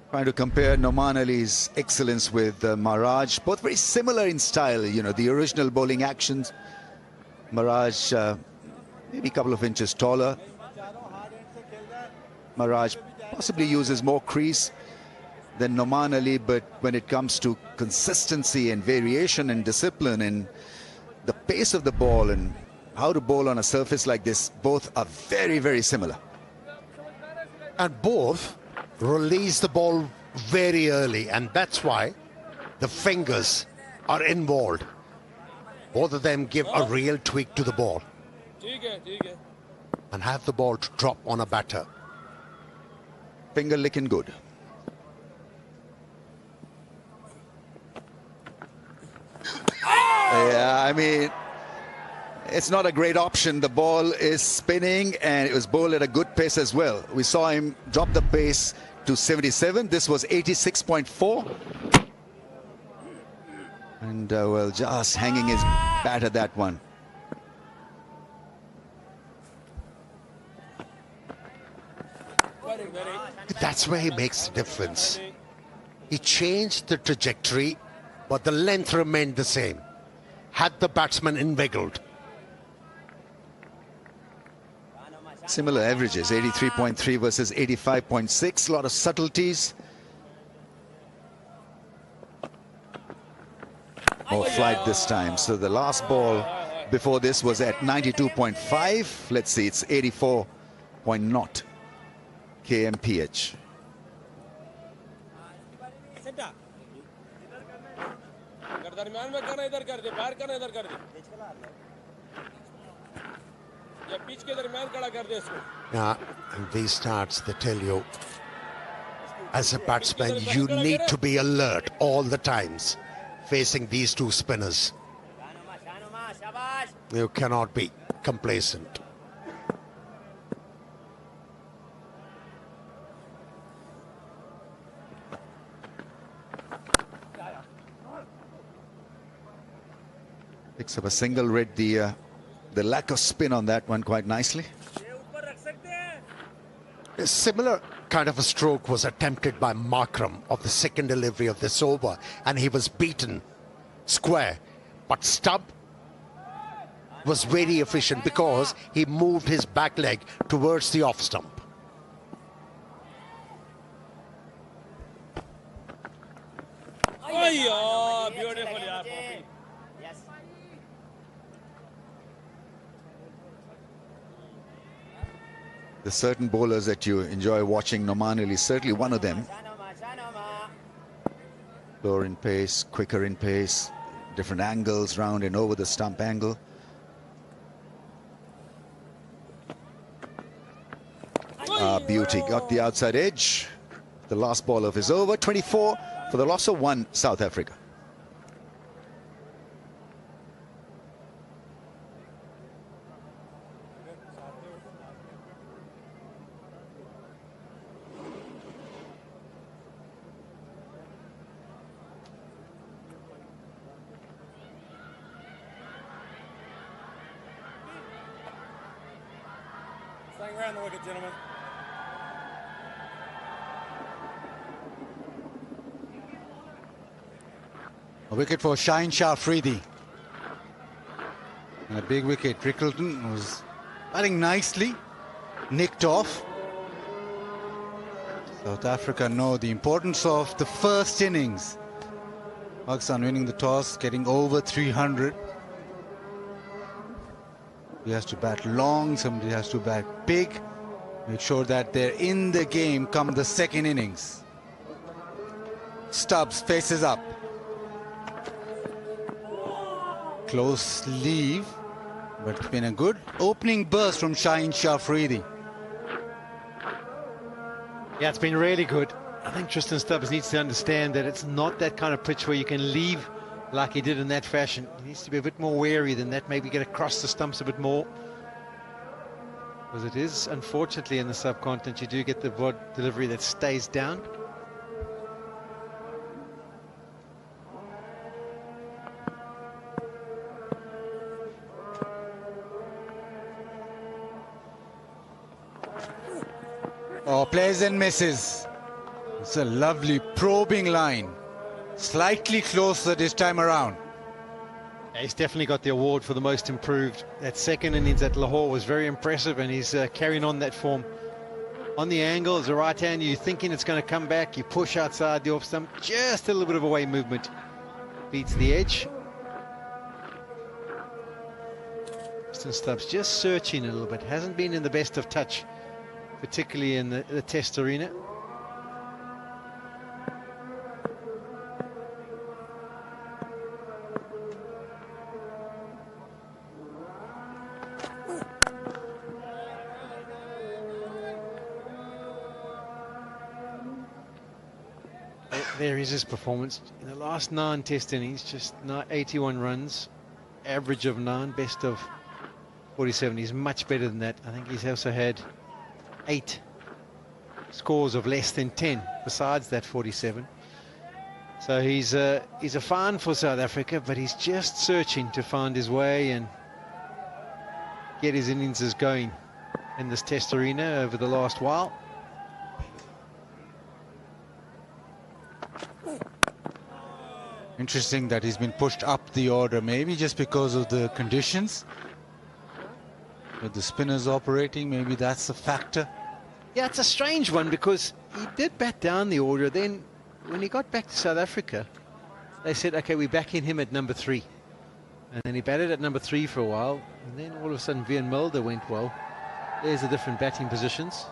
Trying to compare Noman Ali's excellence with Maharaj. Both very similar in style, you know, the original bowling actions. Maharaj maybe a couple of inches taller. Maharaj possibly uses more crease than Noman Ali, but when it comes to consistency and variation and discipline and the pace of the ball and how to bowl on a surface like this, both are very, very similar. And both release the ball very early, and that's why the fingers are involved. Both of them give a real tweak to the ball and have the ball to drop on a batter. Finger licking good. Yeah, I mean, it's not a great option. The ball is spinning and it was bowled at a good pace as well. We saw him drop the pace to 77. This was 86.4. And, well, just hanging his bat at that one. That's where he makes the difference. He changed the trajectory, but the length remained the same. Had the batsman inveigled. Similar averages, 83.3 versus 85.6. A lot of subtleties. More flight this time. So the last ball before this was at 92.5. Let's see, it's 84.0 kmph. दरमियान में करना इधर कर दे बाहर करना इधर कर दे या पिच के दरमियान खड़ा कर दे इसको Yeah, and these starts, they tell you, as a batsman, you need to be alert all the times facing these two spinners. You cannot be complacent. Picks up a single, read the lack of spin on that one quite nicely. A similar kind of a stroke was attempted by Markram of the second delivery of this over, and he was beaten square. But Stubbs was very efficient because he moved his back leg towards the off stump. Oh, beautiful, yeah, Poppy. There's certain bowlers that you enjoy watching. Noman Ali is certainly one of them. Lower in pace, quicker in pace, different angles, round and over the stump angle. Beauty, got the outside edge. The last ball of his over, 24 for the loss of 1, South Africa. Staying around the wicket, gentlemen. A wicket for Shine Afridi. And a big wicket. Trickleton was batting nicely, nicked off. South Africa know the importance of the first innings. Pakistan winning the toss, getting over 300. He has to bat long, somebody has to bat big. Make sure that they're in the game come the second innings. Stubbs faces up. Close leave, but it's been a good opening burst from Shaheen Afridi. Yeah, it's been really good. I think Tristan Stubbs needs to understand that it's not that kind of pitch where you can leave like he did in that fashion. He needs to be a bit more wary than that, maybe get across the stumps a bit more. Because it is, unfortunately, in the subcontinent, you do get the delivery that stays down. Oh, plays and misses. It's a lovely probing line. Slightly closer this time around. Yeah, he's definitely got the award for the most improved. That second innings at Lahore was very impressive, and he's carrying on that form. On the angle, as a right hand, you're thinking it's going to come back. You push outside the off stump, just a little bit of away movement. Beats the edge. Tristan Stubbs just searching a little bit. Hasn't been in the best of touch, particularly in the test arena. There is his performance. In the last 9 test innings, just 81 runs, average of 9, best of 47. He's much better than that. I think he's also had 8 scores of less than 10 besides that 47. So he's a find for South Africa, but he's just searching to find his way and get his innings going in this test arena over the last while. Interesting that he's been pushed up the order, maybe just because of the conditions. With the spinners operating, maybe that's a factor. Yeah, it's a strange one because he did bat down the order. Then when he got back to South Africa, they said, okay, we're backing him at number 3. And then he batted at number 3 for a while. And then all of a sudden, Vian Mulder went well. There's the different batting positions.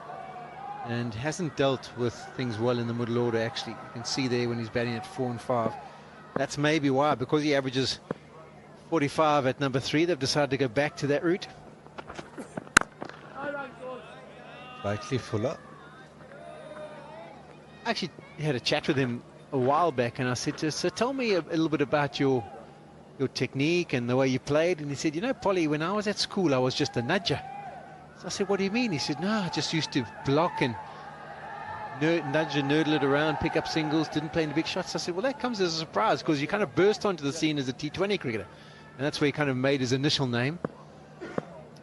And hasn't dealt with things well in the middle order, actually. You can see there when he's batting at 4 and 5. That's maybe why, because he averages 45 at number 3, they've decided to go back to that route. Slightly fuller. I actually had a chat with him a while back, and I said to him, so tell me a little bit about your technique and the way you played. And he said, you know, Polly, when I was at school, I was just a nudger. So I said, what do you mean? He said, no, I just used to block and nudge and nerdle it around, pick up singles, didn't play any big shots. I said, well, that comes as a surprise, because you kind of burst onto the scene as a T20 cricketer. And that's where he kind of made his initial name.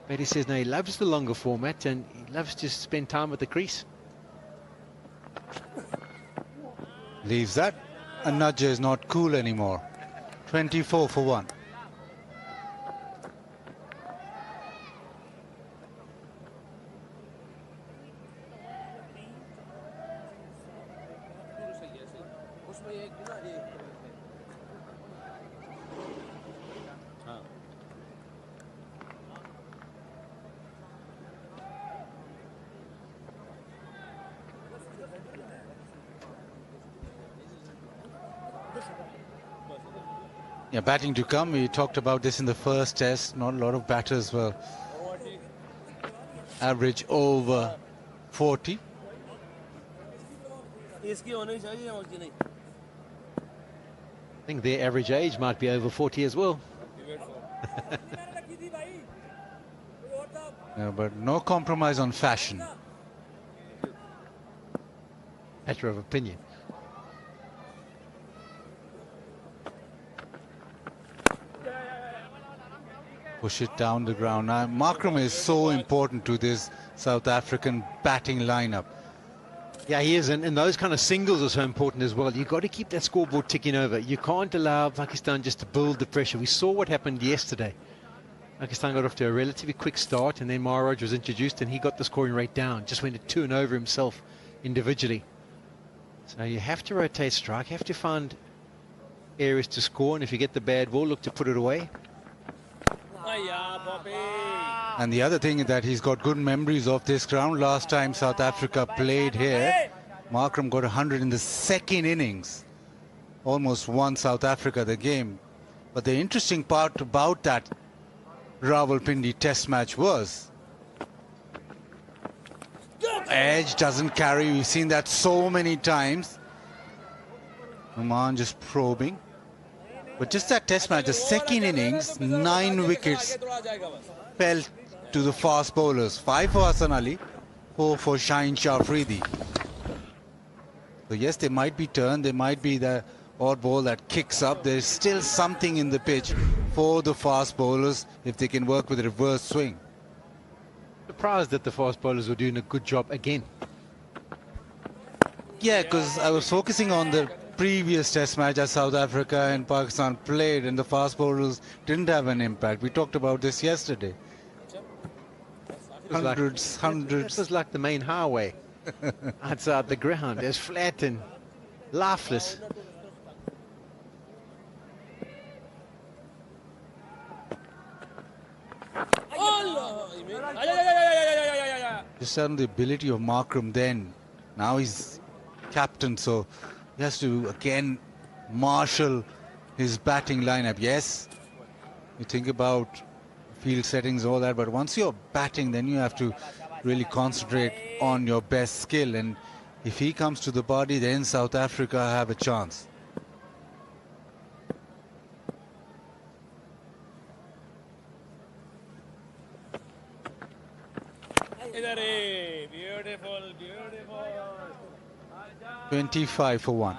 But he says, no, he loves the longer format, and he loves to spend time at the crease. Leaves that. A nudger is not cool anymore. 24 for 1. Yeah, batting to come. We talked about this in the first test. Not a lot of batters were average over 40. I think their average age might be over 40 as well. Yeah, but no compromise on fashion. Matter of opinion. Push it down the ground. Now, Markram is so important to this South African batting lineup. Yeah, he is, and those kind of singles are so important as well. You've got to keep that scoreboard ticking over. You can't allow Pakistan just to build the pressure. We saw what happened yesterday. Pakistan got off to a relatively quick start, and then Maharaj was introduced, and he got the scoring rate down. Just went to 2 and over himself individually. So you have to rotate strike, you have to find areas to score, and if you get the bad ball, look to put it away. And the other thing is that he's got good memories of this ground. Last time South Africa played here, Markram got 100 in the second innings. Almost won South Africa the game. But the interesting part about that Rawalpindi test match was edge doesn't carry. We've seen that so many times. Oman just probing. But just that test match, the second innings, 9 wickets fell to the fast bowlers. 5 for Hassan Ali, 4 for Shaheen Shah Afridi. So yes, they might be turned, they might be the odd ball that kicks up. There's still something in the pitch for the fast bowlers if they can work with a reverse swing. Surprised that the fast bowlers were doing a good job again. Yeah, because I was focusing on the previous test match that South Africa and Pakistan played, and the fast bowlers didn't have an impact. We talked about this yesterday. Hundreds. This was like the main highway outside the ground. It's flat and lifeless. Just on the ability of Markram then. Now he's captain, so he has to again marshal his batting lineup. Yes, you think about field settings, all that, but once you're batting, then you have to really concentrate on your best skill. And if he comes to the party, then South Africa have a chance. Beautiful, beautiful. 25 for 1.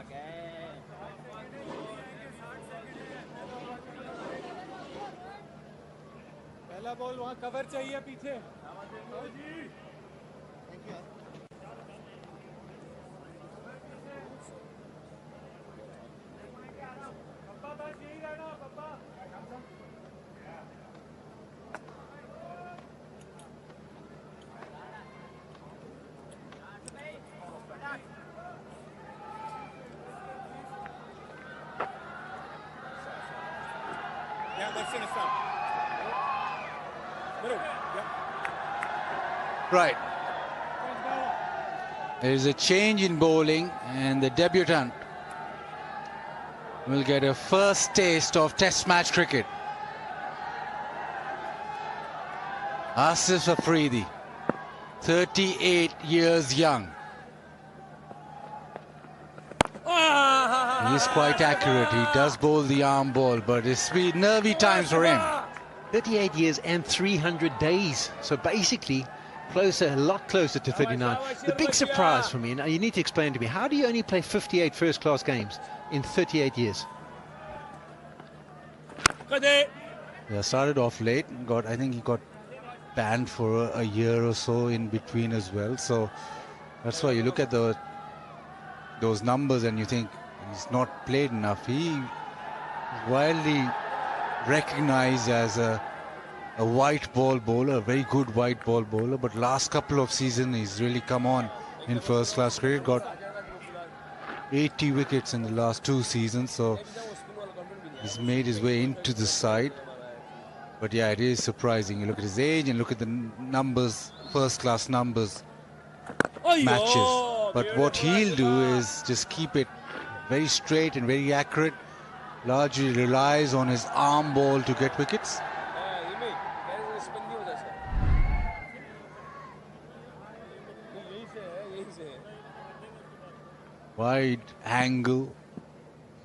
पहला ball वहां cover चाहिए पीछे. Yeah, that's in a stop. Right. There is a change in bowling, and the debutant will get a first taste of Test match cricket. Asif Afridi, 38 years young. He is quite accurate. He does bowl the arm ball, but it's been nervy times for him. 38 years and 300 days. So basically, closer, a lot closer to 39. The big surprise for me, and you need to explain to me, how do you only play 58 first-class games in 38 years? Yeah, started off late. I think he got banned for a year or so in between as well. So that's why you look at those numbers and you think he's not played enough. He is widely recognized as a white ball bowler, a very good white ball bowler, but last couple of seasons he's really come on in first class cricket. Got 80 wickets in the last 2 seasons, so he's made his way into the side. But yeah, it is surprising. You look at his age and look at the numbers, first class numbers, matches. But what he'll do is just keep it very straight and very accurate. Largely relies on his arm ball to get wickets. Wide angle.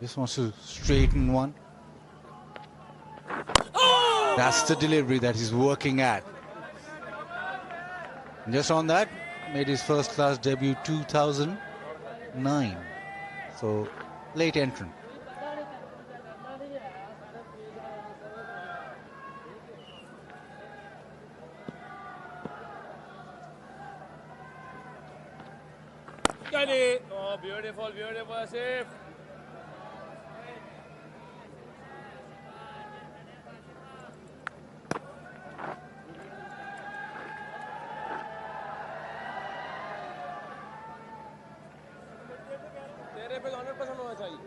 Just wants to straighten one. That's the delivery that he's working at. And just on that, made his first class debut 2009. So late entrant. Oh, beautiful, beautiful, safe. तेरे पे 100% होना चाहिए.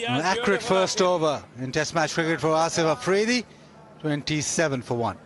An accurate first over in Test match cricket for Asif Afridi, 27 for 1.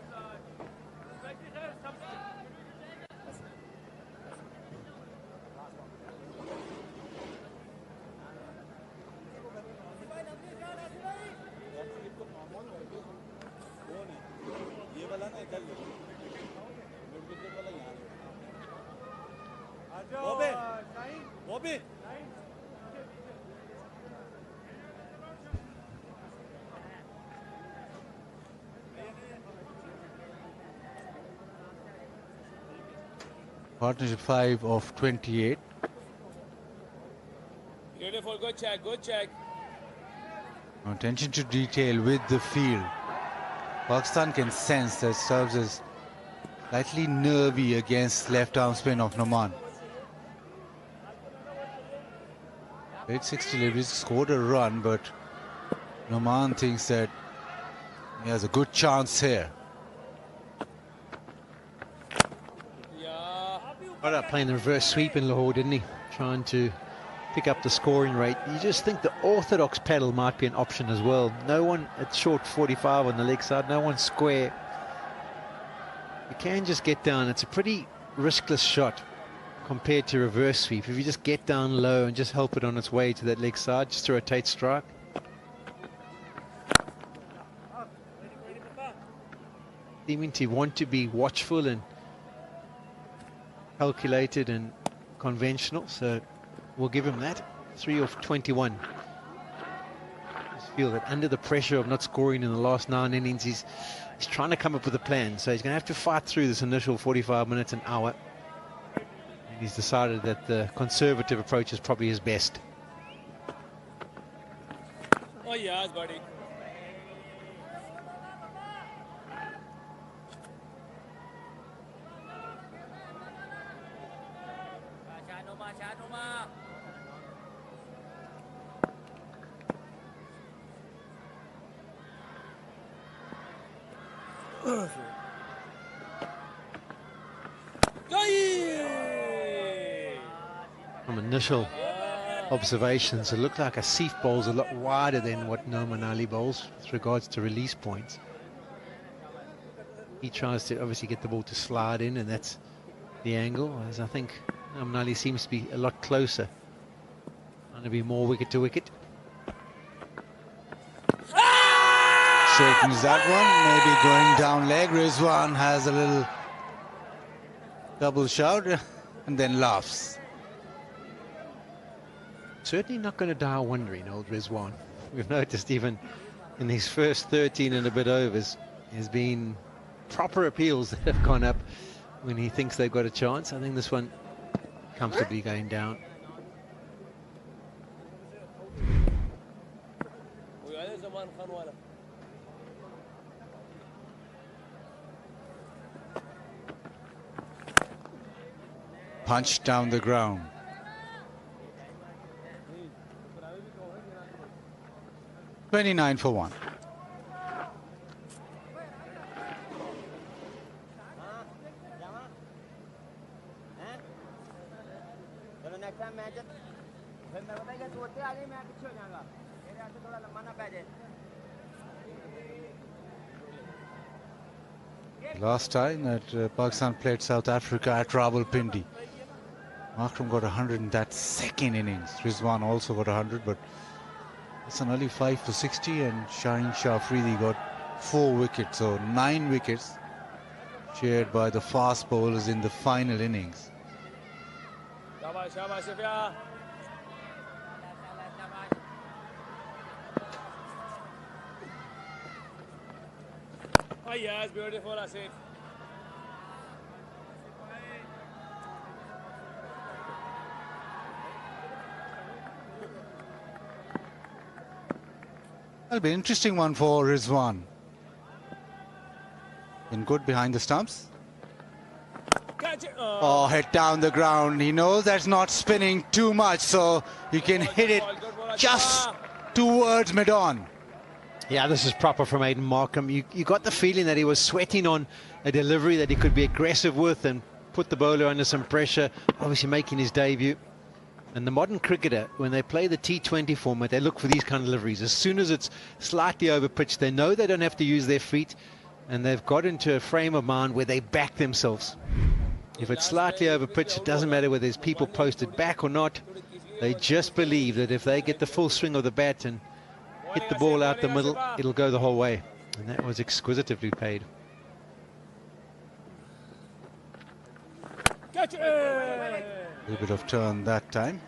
Partnership 5 of 28. Beautiful, good check, good check. Attention to detail with the field. Pakistan can sense that Stubbs is slightly nervy against left arm spin of Noman. Played 6 deliveries, scored a run, but Noman thinks that he has a good chance here. Got up playing the reverse sweep in Lahore, didn't he? Trying to pick up the scoring rate. You just think the orthodox paddle might be an option as well. No one at short 45 on the leg side, no one square. You can just get down. It's a pretty riskless shot compared to reverse sweep. If you just get down low and just help it on its way to that leg side, just throw a tight strike. Seeming to want to be watchful and calculated and conventional, so we'll give him that. 3 of 21. Just feel that under the pressure of not scoring in the last 9 innings, he's trying to come up with a plan, so he's going to have to fight through this initial 45 minutes, an hour, and he's decided that the conservative approach is probably his best. Oh yes, buddy. From initial observations, it looked like Asif bowls a lot wider than what Noman Ali bowls with regards to release points. He tries to obviously get the ball to slide in, and that's the angle, as I think Amnali seems to be a lot closer. Trying to be more wicket to wicket. Straightens that one, maybe going down leg. Rizwan has a little double shout and then laughs. Certainly not going to die wondering, old Rizwan. We've noticed even in these first 13 and a bit overs, there's been proper appeals that have gone up when he thinks they've got a chance. I think this one comfortably going down. Punch down the ground. $29 for 1. Last time that Pakistan played South Africa at Rawalpindi, Akram got 100 in that second innings. Rizwan also got 100, but it's an early 5 for 60, and Shaheen Shah Afridi got 4 wickets, so 9 wickets shared by the fast bowlers in the final innings. Oh yes, beautiful, Asif. That'll be an interesting one for Rizwan. Been good behind the stumps. Catch it. Oh, hit down the ground. He knows that's not spinning too much, so you can hit it just towards mid-on. Yeah, this is proper from Aiden Markham. You got the feeling that he was sweating on a delivery that he could be aggressive with and put the bowler under some pressure, obviously making his debut. And the modern cricketer, when they play the T20 format, they look for these kind of deliveries. As soon as it's slightly over pitch, they know they don't have to use their feet, and they've got into a frame of mind where they back themselves. If it's slightly over pitch, it doesn't matter whether there's people posted back or not. They just believe that if they get the full swing of the bat and hit the ball out the middle, it'll go the whole way. And that was exquisitely played. Catch it. A little bit of turn that time.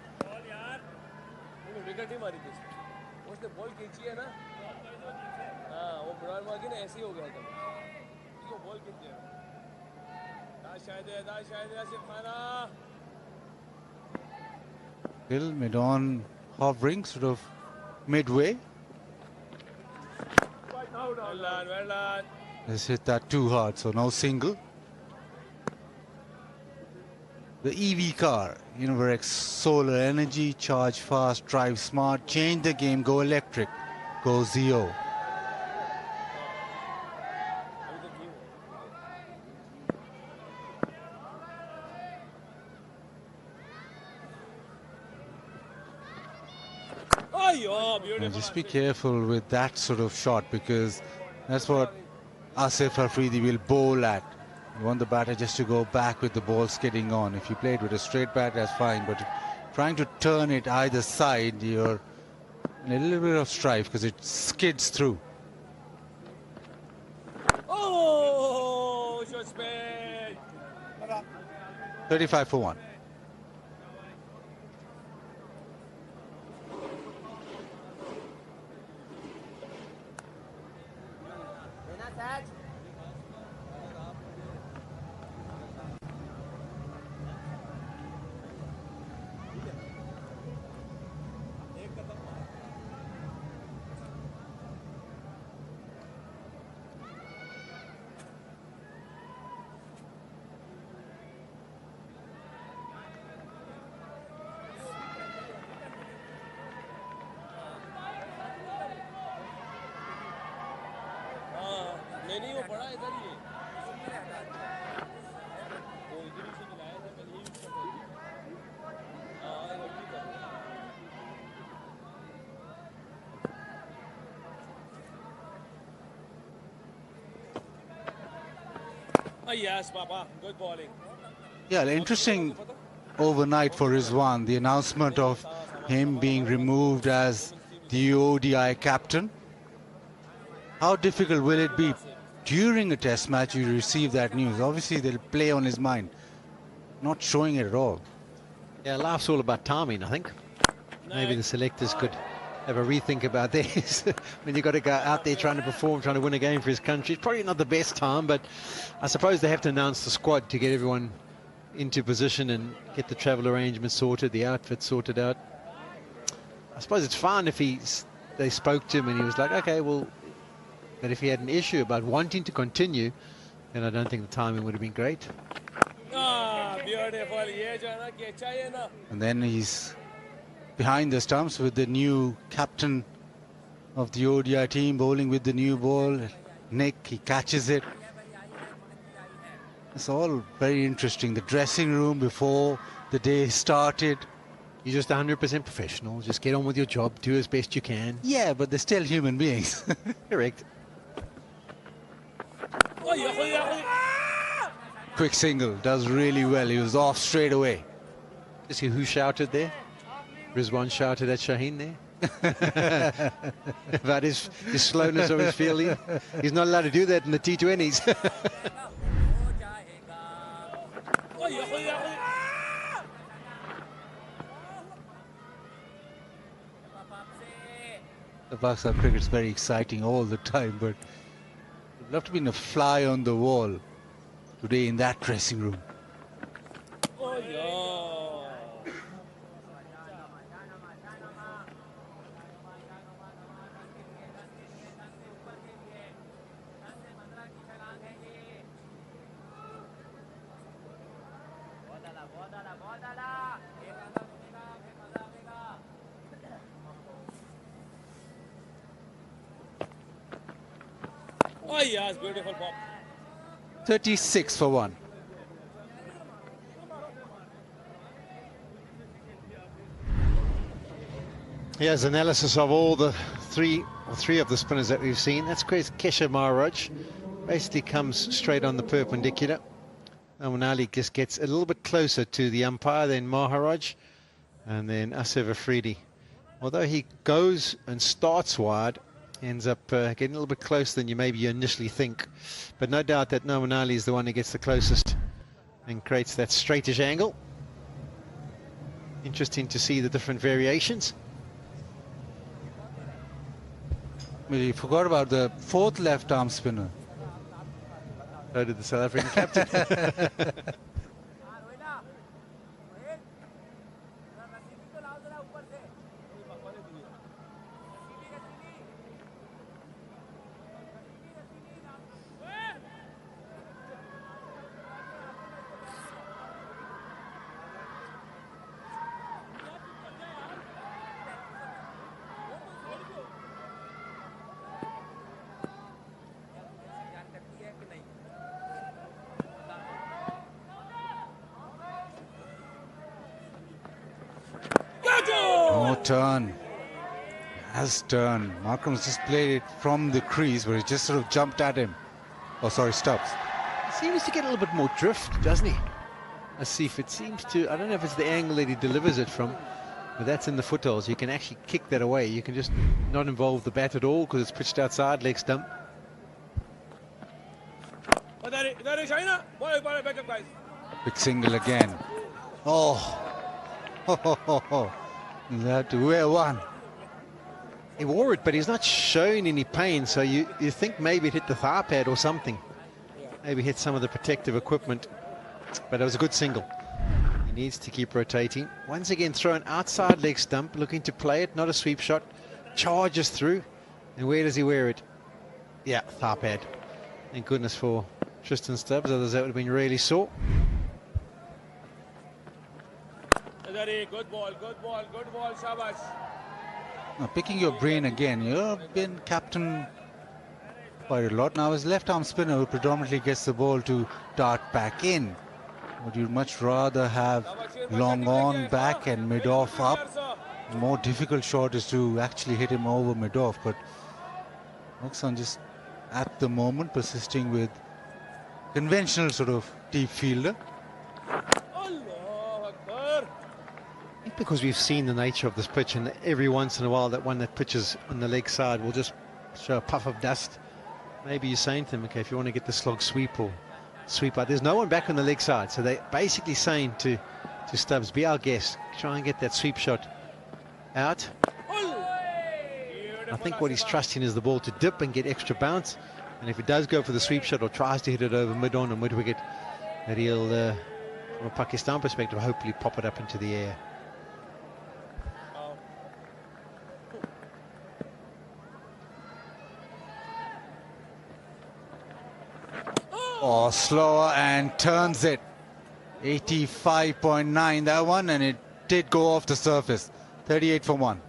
Still mid-on, hovering, sort of midway. Well done, well done. Let's hit that too hard, so no single. The EV car, Univerex solar energy, charge fast, drive smart, change the game, go electric, go Zio. And just be careful with that sort of shot, because that's what Asif Afridi will bowl at. You want the batter just to go back with the ball skidding on. If you play it with a straight bat, that's fine, but trying to turn it either side, you're in a little bit of strife because it skids through. Oh, shot spin. 35 for 1. Oh, yes, Papa. Good bowling. Yeah, interesting overnight for Rizwan, the announcement of him being removed as the ODI captain. How difficult will it be during a test match you receive that news? Obviously, they'll play on his mind. Not showing it at all. Yeah, life's all about timing, I think. Maybe the selectors could have a rethink about this. When you've got to go out there trying to perform, trying to win a game for his country. It's probably not the best time, but I suppose they have to announce the squad to get everyone into position and get the travel arrangements sorted, the outfit sorted out. I suppose it's fine if they spoke to him and he was like, okay, well, but if he had an issue about wanting to continue, then I don't think the timing would have been great. Ah, beautiful. And then he's behind the stumps with the new captain of the ODI team, bowling with the new ball. Nick, he catches it. It's all very interesting. The dressing room before the day started. You're just 100% professional. Just get on with your job. Do as best you can. Yeah, but they're still human beings. Correct. Quick single, does really well. He was off straight away. You see who shouted there? Rizwan shouted at Shaheen there. About his slowness of his fielding. He's not allowed to do that in the T20s. The Pakistan cricket's very exciting all the time, but I'd love to be a fly on the wall today in that dressing room. Oh, yes, beautiful pop. 36 for 1. Here's analysis of all the three of the spinners that we've seen. That's Kesha Maharaj. Basically comes straight on the perpendicular. Amanali just gets a little bit closer to the umpire than Maharaj. And then Asif Afridi. Although he goes and starts wide, ends up getting a little bit closer than you initially think. But no doubt that Namanali is the one who gets the closest and creates that straightish angle. Interesting to see the different variations. Well, you forgot about the fourth left arm spinner. So did the South African captain. No turn. Has turned. Markham's just played it from the crease, but it just sort of jumped at him. Oh, sorry, Stubbs. He seems to get a little bit more drift, doesn't he? Asif, it seems to, I don't know if it's the angle that he delivers it from, but that's in the footholds. You can actually kick that away. You can just not involve the bat at all because it's pitched outside, leg stump. Big single again. Oh. You have to wear one. He wore it, but he's not showing any pain, so you think maybe it hit the thigh pad or something. Maybe hit some of the protective equipment, but it was a good single. He needs to keep rotating. Once again, thrown outside leg stump, looking to play it, not a sweep shot. Charges through, and where does he wear it? Yeah, thigh pad. Thank goodness for Tristan Stubbs, others that would have been really sore. Good ball, Shabash. Now, picking your brain again, you've been captain quite a lot. Now, as left arm spinner who predominantly gets the ball to dart back in, would you much rather have long on back and mid off up? The more difficult shot is to actually hit him over mid off, but Pakistan just at the moment persisting with conventional sort of deep fielder. Because we've seen the nature of this pitch, and every once in a while that one that pitches on the leg side will just show a puff of dust. Maybe you're saying to them, okay, if you want to get the slog sweep or sweep out, there's no one back on the leg side, so they're basically saying to Stubbs, be our guest, try and get that sweep shot out. I think what he's trusting is the ball to dip and get extra bounce, and if it does go for the sweep shot or tries to hit it over mid-on and mid-wicket, that he'll, from a Pakistan perspective, hopefully pop it up into the air. Oh, slower and turns it. 85.9 that one, and it did go off the surface. 38 for 1.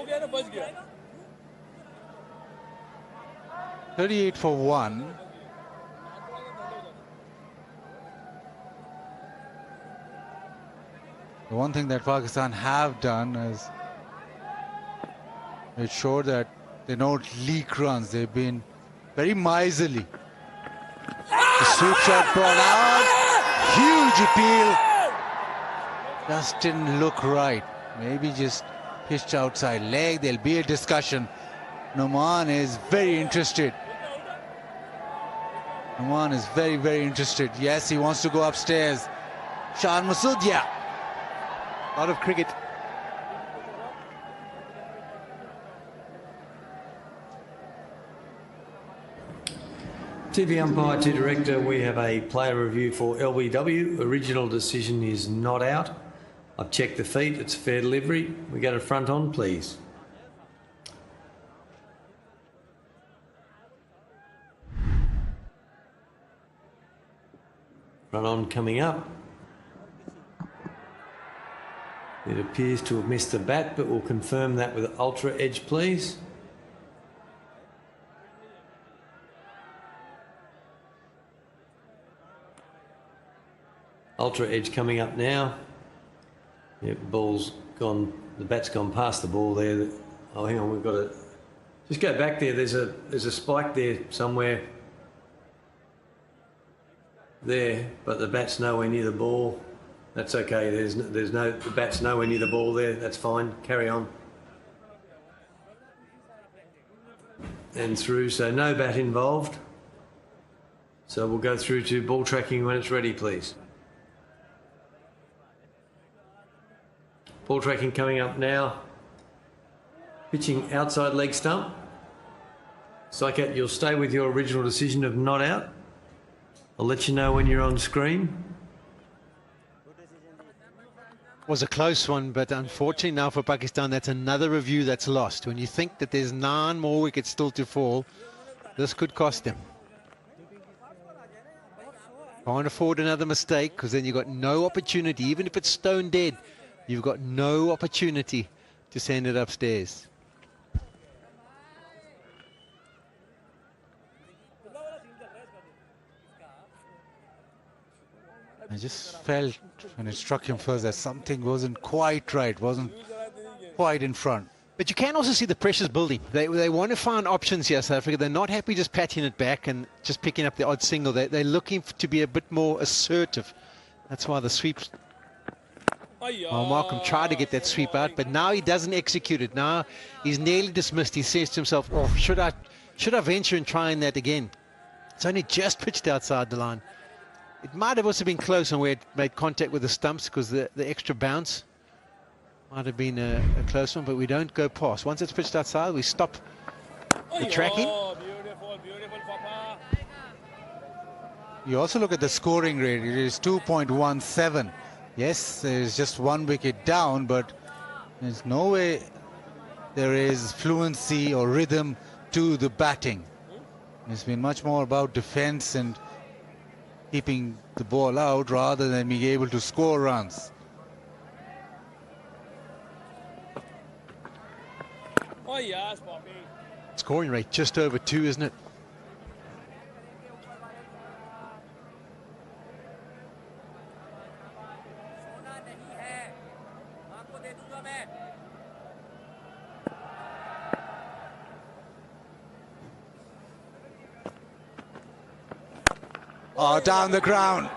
गया ना बच गया 38 for 1. The one thing that Pakistan have done is made sure that they don't leak runs. They've been very miserly. The sweep shot brought out. Huge appeal. Just didn't look right. Maybe just pitched outside leg. There'll be a discussion. Noman is very interested. Noman is very, very interested. Yes, he wants to go upstairs. Shan Masood, yeah. A lot of cricket. TV umpire to director, we have a player review for LBW. Original decision is not out. I've checked the feet, it's fair delivery. We go to front on, please. Front on coming up. It appears to have missed the bat, but we'll confirm that with ultra edge, please. Ultra edge coming up now. Yep, the ball's gone, the bat's gone past the ball there. Oh, hang on, we've got to just go back there. There's a spike there somewhere. There, but the bat's nowhere near the ball. That's okay. The bat's nowhere near the ball there. That's fine. Carry on. And through, so no bat involved. So we'll go through to ball tracking when it's ready, please. Ball tracking coming up now. Pitching outside leg stump. Psychat, you'll stay with your original decision of not out. I'll let you know when you're on screen. Was a close one, but unfortunately now for Pakistan, that's another review that's lost. When you think that there's 9 more wickets still to fall, this could cost them. Can't afford another mistake, because then you've got no opportunity. Even if it's stone dead, you've got no opportunity to send it upstairs. I just felt when it struck him first that something wasn't quite right, wasn't quite in front. But you can also see the pressures building. They want to find options here, South Africa. They're not happy just patting it back and just picking up the odd single. They're looking to be a bit more assertive. That's why the sweeps... Well, Markham tried to get that sweep out, but now he doesn't execute it. Now he's nearly dismissed. He says to himself, oh, should I venture and try that again? It's only just pitched outside the line. It might have also been close on where it made contact with the stumps, because the extra bounce might have been a close one, but we don't go past. Once it's pitched outside, we stop the tracking. You also look at the scoring rate. It is 2.17. Yes, there's just 1 wicket down, but there's no way there is fluency or rhythm to the batting. It's been much more about defense and keeping the ball out rather than being able to score runs. Oh yes, Bobby. Scoring rate just over 2, isn't it? Oh, down the ground.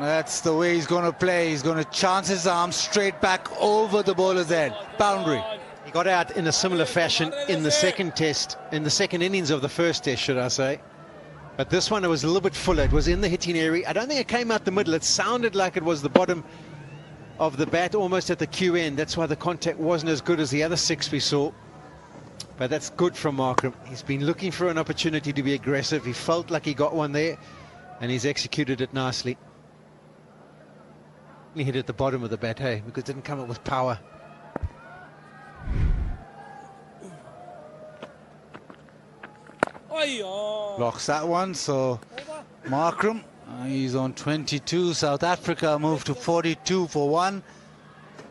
That's the way he's going to play. He's going to chance his arm straight back over the bowler's head. Boundary. He got out in a similar fashion in the second test, in the second innings of the first test, should I say. But this one, it was a little bit fuller. It was in the hitting area. I don't think it came out the middle. It sounded like it was the bottom of the bat, almost at the Q end. That's why the contact wasn't as good as the other 6 we saw. But that's good from Markram. He's been looking for an opportunity to be aggressive. He felt like he got one there, and he's executed it nicely. He hit at the bottom of the bat, hey, because it didn't come up with power. Blocks that one, so Markram, he's on 22. South Africa moved to 42 for 1,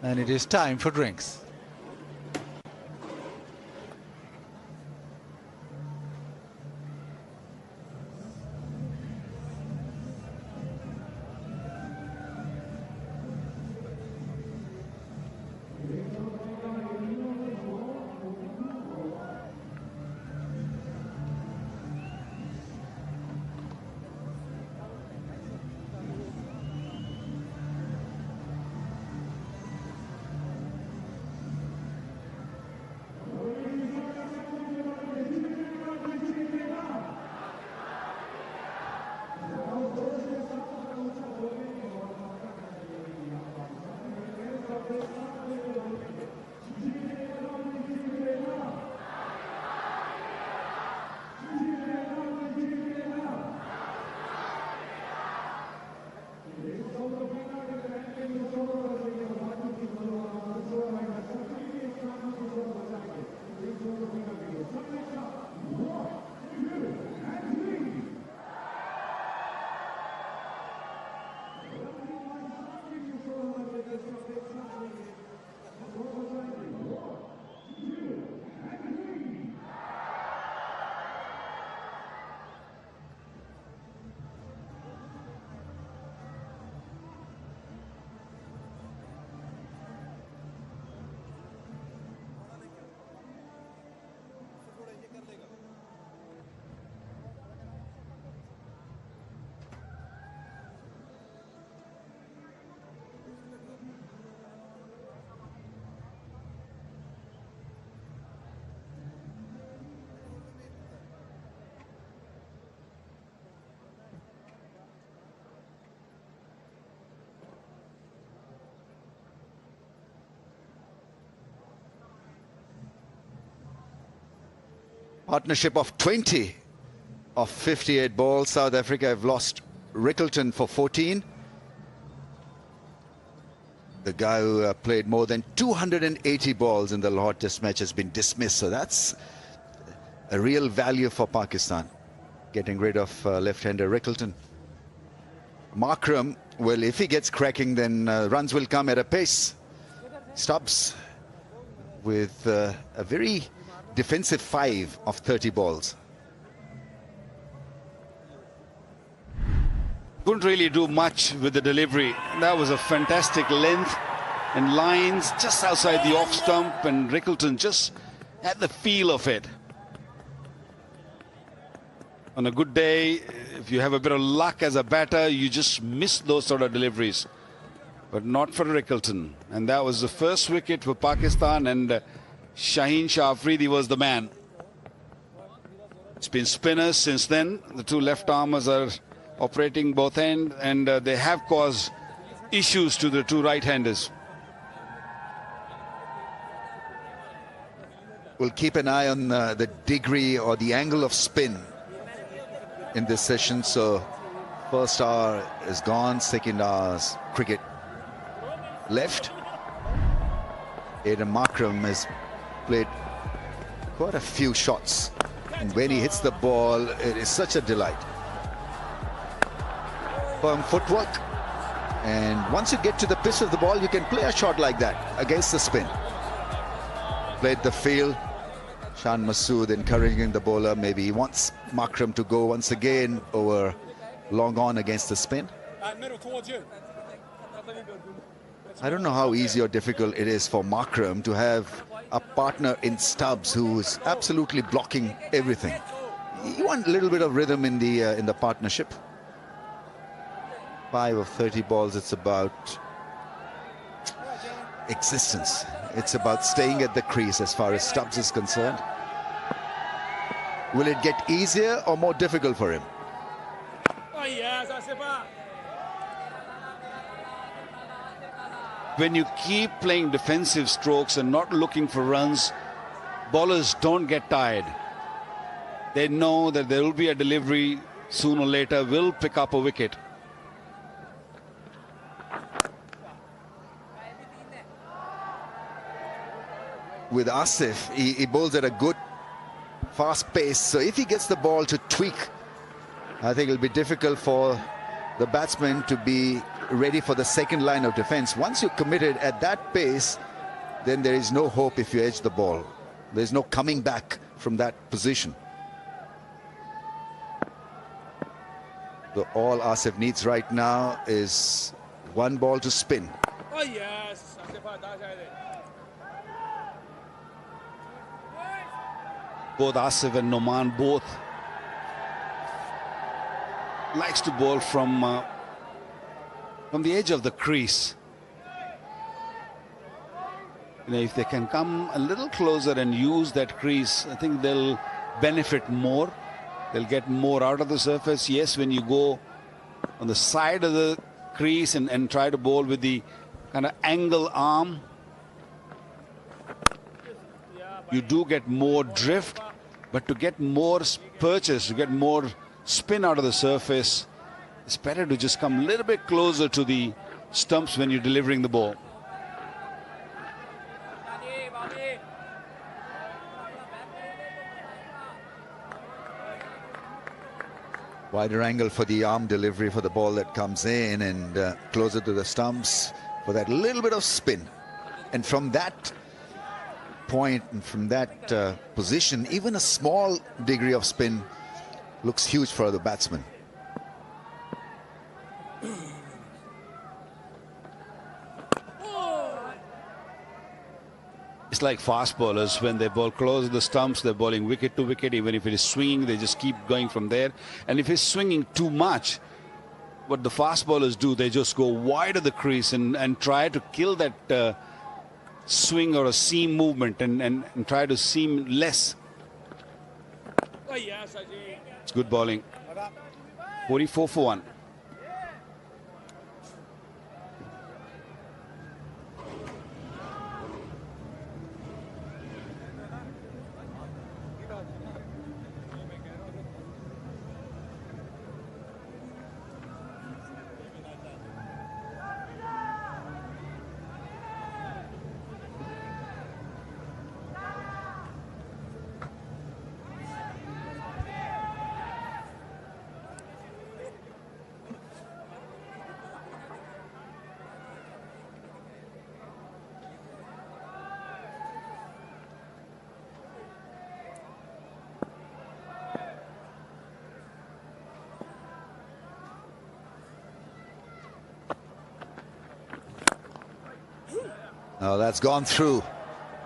and it is time for drinks. Partnership of 20 of 58 balls. South Africa have lost Rickleton for 14. The guy who played more than 280 balls in the Lahore Test match has been dismissed. So that's a real value for Pakistan, getting rid of left-hander Rickleton. Markram, well, if he gets cracking, then runs will come at a pace. Stubbs with a very defensive 5 of 30 balls. Couldn't really do much with the delivery. That was a fantastic length and lines just outside the off stump, and Rickleton just had the feel of it. On a good day, if you have a bit of luck as a batter, you just miss those sort of deliveries. But not for Rickleton. And that was the first wicket for Pakistan, and Shaheen Shah Afridi was the man. It's been spinners since then. The two left-armers are operating both ends, and they have caused issues to the two right-handers. We'll keep an eye on the degree or the angle of spin in this session. So first hour is gone, second hour's cricket left. Aidan Markram has played quite a few shots. And when he hits the ball, it is such a delight. Firm footwork. And once you get to the pitch of the ball, you can play a shot like that against the spin. Played the field. Shan Masood encouraging the bowler. Maybe he wants Makram to go once again over long on against the spin. Middle towards you. I don't know how easy or difficult it is for Makram to have a partner in Stubbs who is absolutely blocking everything. You want a little bit of rhythm in the partnership. 5 of 30 balls, it's about existence. It's about staying at the crease as far as Stubbs is concerned. Will it get easier or more difficult for him? Oh, yes, I say back. When you keep playing defensive strokes and not looking for runs, bowlers don't get tired. They know that there will be a delivery sooner or later, will pick up a wicket. With Asif, he bowls at a good fast pace, so if he gets the ball to tweak, I think it'll be difficult for the batsman to be ready for the second line of defense. Once you're committed at that pace, then there is no hope if you edge the ball. There's no coming back from that position. So all Asif needs right now is one ball to spin. Oh, yes. Both Asif and Noman both likes to bowl from the edge of the crease. You know, if they can come a little closer and use that crease, I think they'll benefit more. They'll get more out of the surface. Yes, when you go on the side of the crease and try to bowl with the kind of angle arm, you do get more drift, but to get more purchase, to get more spin out of the surface, it's better to just come a little bit closer to the stumps when you're delivering the ball. Wider angle for the arm delivery for the ball that comes in, and closer to the stumps for that little bit of spin. And from that point and from that position, even a small degree of spin looks huge for the batsman. It's like fast bowlers, when they bowl close to the stumps, they're bowling wicket to wicket. Even if it is swinging, they just keep going from there. And if it's swinging too much, what the fast bowlers do, they just go wide of the crease and try to kill that swing or a seam movement and try to seam less. It's good bowling. 44 for 1. Now that's gone through.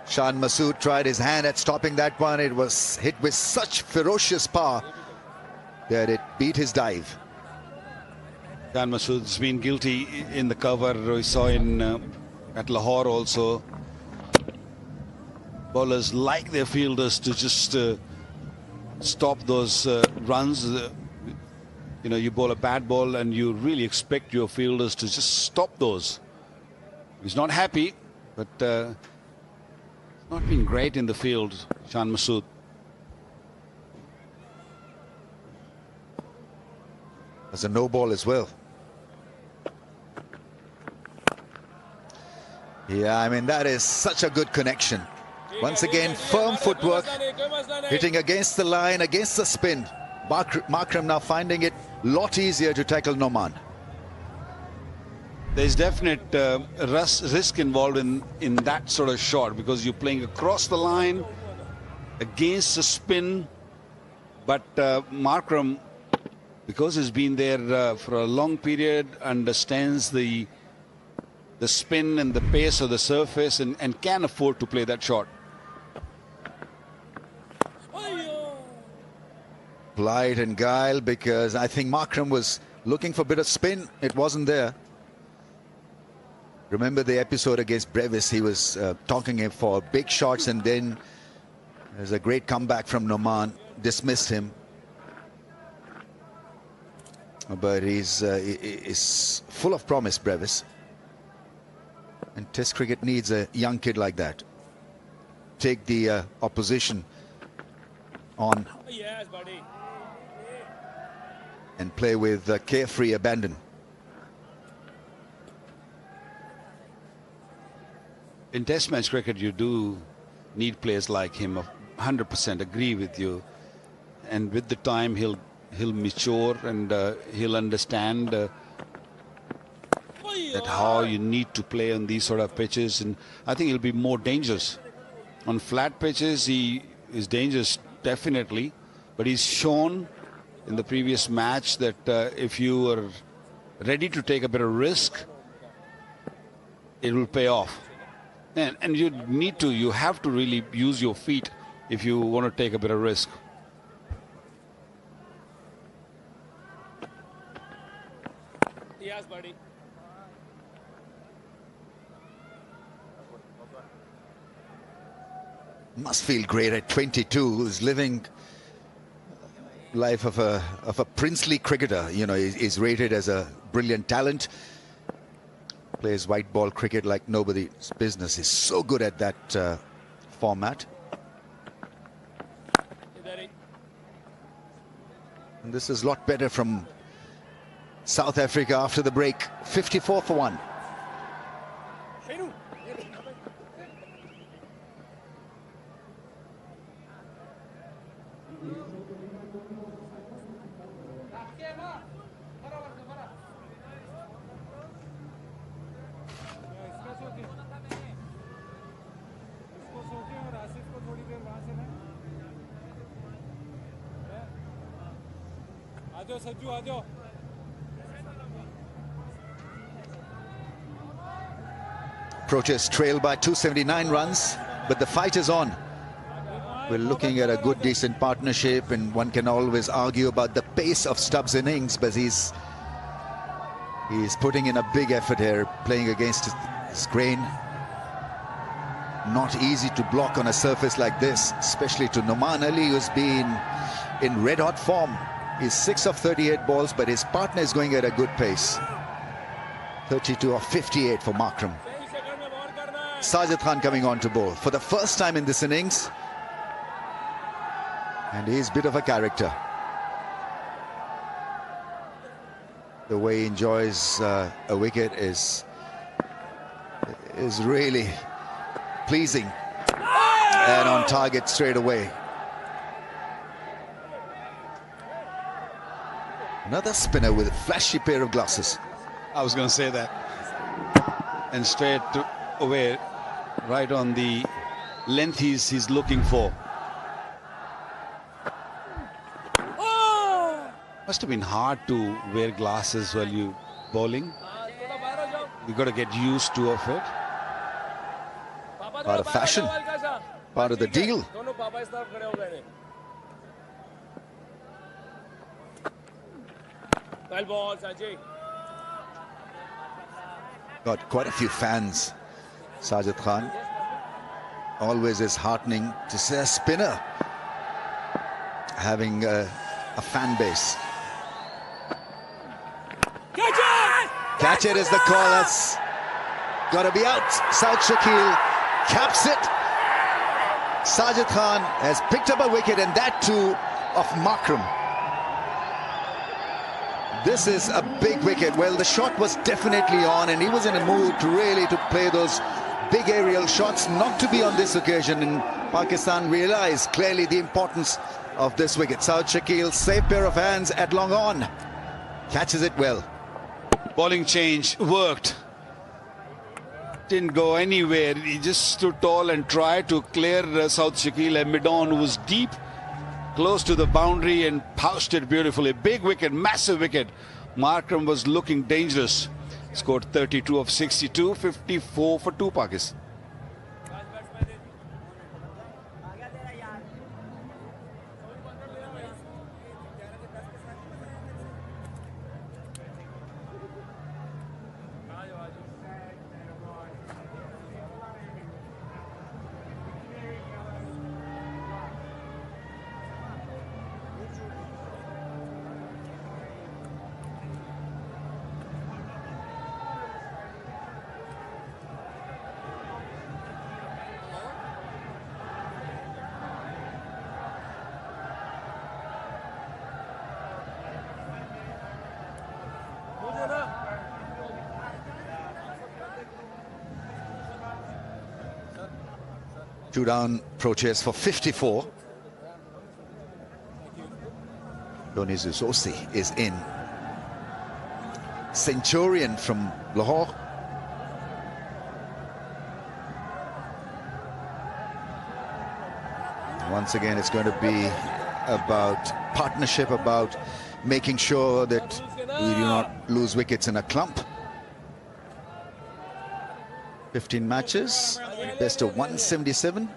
Shan Masood tried his hand at stopping that one. It was hit with such ferocious power that it beat his dive. Shan Masood's been guilty in the cover. We saw in at Lahore also. Bowlers like their fielders to just stop those runs. You know, you bowl a bad ball and you really expect your fielders to just stop those. He's not happy, but not been great in the field, Shan Masood. There's a no ball as well. Yeah, I mean, that is such a good connection. Once again, firm footwork, hitting against the line, against the spin. Markram now finding it a lot easier to tackle Noman. There's definite risk involved in that sort of shot because you're playing across the line against the spin. But Markram, because he's been there for a long period, understands the spin and the pace of the surface and can afford to play that shot. Plight and guile, because I think Markram was looking for a bit of spin. It wasn't there. Remember the episode against Brevis, he was talking him for big shots, and then there's a great comeback from Noman, dismissed him. But he's full of promise, Brevis. And Test cricket needs a young kid like that. Take the opposition on and play with carefree abandon. In Test match cricket, you do need players like him. 100% agree with you. And with the time, he'll mature and he'll understand that how you need to play on these sort of pitches. And I think he'll be more dangerous. On flat pitches, he is dangerous, definitely. But he's shown in the previous match that if you are ready to take a bit of risk, it will pay off. And you have to really use your feet if you want to take a bit of risk. Yes, buddy. Must feel great at 22. Who's living life of a princely cricketer. You know, he's rated as a brilliant talent. Plays white ball cricket like nobody's business. He's so good at that format. And this is a lot better from South Africa after the break. 54 for 1. Approaches trail by 279 runs, but the fight is on. We're looking at a good, decent partnership, and one can always argue about the pace of Stubbs' innings, but he's putting in a big effort here, playing against his grain. Not easy to block on a surface like this, especially to Noman Ali, who's been in red-hot form. He's 6 of 38 balls, but his partner is going at a good pace. 32 of 58 for Markram. Sajid Khan coming on to bowl for the first time in this innings. And he's a bit of a character. The way he enjoys a wicket is really pleasing. And on target straight away. Another spinner with a flashy pair of glasses. I was going to say that. And straight away, right on the length he's looking for. Must have been hard to wear glasses while you bowling. You got to get used to it. Part of fashion, part of the deal. Got quite a few fans, Sajid Khan. Always is heartening to see a spinner having a fan base. Catch it is the call. That's got to be out. South Shakil caps it. Sajid Khan has picked up a wicket, and that too of Markram. This is a big wicket. Well, the shot was definitely on, and he was in a mood to really play those big aerial shots, not to be on this occasion, and Pakistan realised clearly the importance of this wicket. Saud Shakil, safe pair of hands at long on, catches it well. Bowling change worked. Didn't go anywhere. He just stood tall and tried to clear Saud Shakil, and mid-on who was deep, close to the boundary, and pouched it beautifully. Big wicket, massive wicket. Markram was looking dangerous. Scored 32 of 62, 54 for 2 Pakistan. Two down pro-chase for 54. Zorzi is in. Centurion from Lahore. Once again, it's going to be about partnership, about making sure that we do not lose wickets in a clump. 15 matches, best of 177.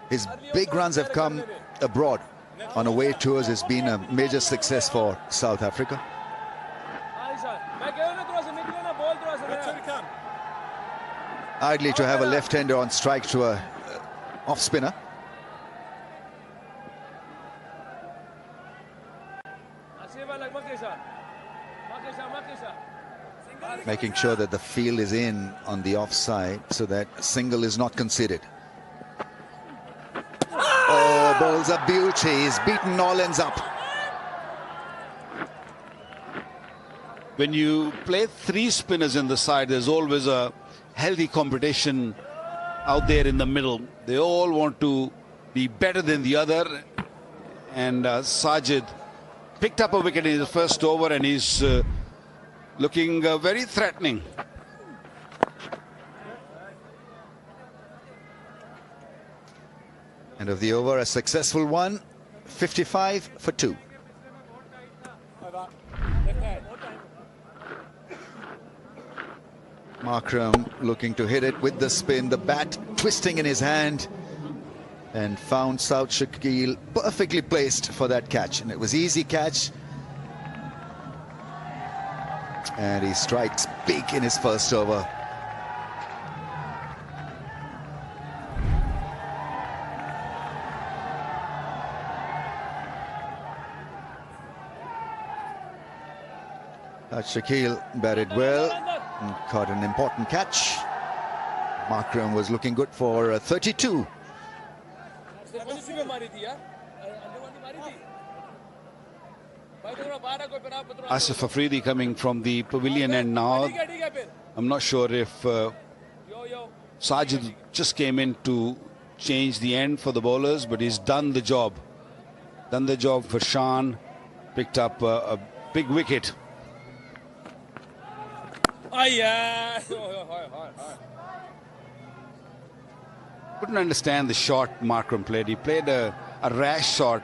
His big runs have come abroad. On away tours has been a major success for South Africa. Idly to have a left-hander on strike to a off-spinner. Making sure that the field is in on the offside so that single is not conceded. Oh, bowls a beauty. He's beaten all ends up. When you play 3 spinners in the side, there's always a healthy competition out there in the middle. They all want to be better than the other. And Sajid picked up a wicket in his first over, and he's looking very threatening. End of the over, a successful one. 55 for 2. Markram looking to hit it with the spin, the bat twisting in his hand, and found Saud Shakil perfectly placed for that catch. And it was easy catch. And he strikes big in his first over. Shakil batted well and caught an important catch. Markram was looking good for 32. Asif Afridi coming from the pavilion end now. I'm not sure if Sajid just came in to change the end for the bowlers, but he's done the job. Done the job for Shan. Picked up a big wicket. Couldn't understand the shot Markram played. He played a rash shot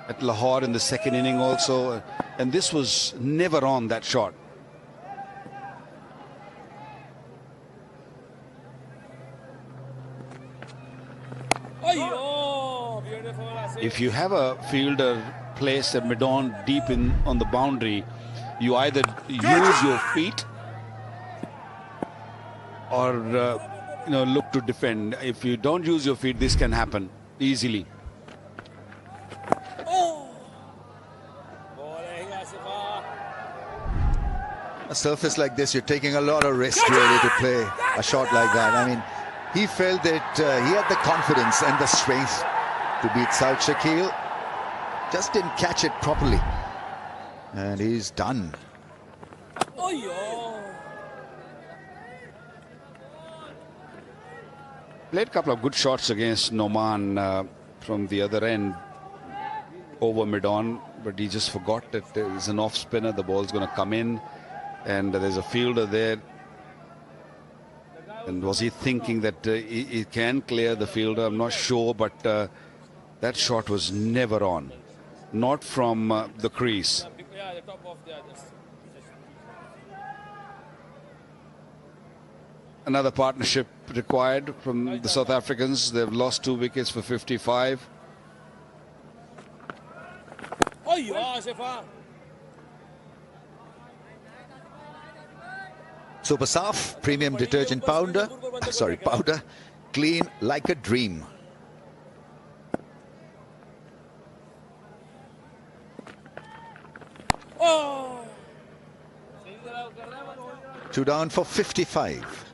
at Lahore in the second inning also, and this was never on, that shot. If you have a fielder placed at mid-on deep in on the boundary, you either use your feet or look to defend. If you don't use your feet, this can happen easily. A surface like this, you're taking a lot of risk really to play a shot like that. I mean, he felt that he had the confidence and the strength to beat Saud Shakil. Just didn't catch it properly. And he's done. Played a couple of good shots against Noman from the other end over mid-on, but he just forgot that there's an off-spinner, the ball's going to come in, and there's a fielder there. And was he thinking that he can clear the fielder? I'm not sure, but that shot was never on. Not from the crease. Another partnership required from the South Africans. They've lost 2 wickets for 55. Super Saf, premium detergent powder, powder, clean like a dream. Oh. 2 down for 55.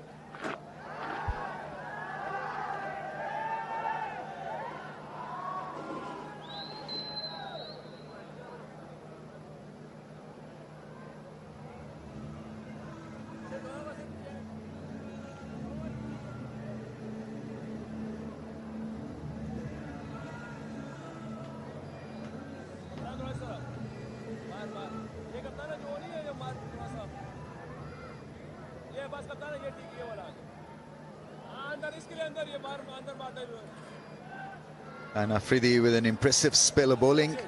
And Afridi with an impressive spell of bowling.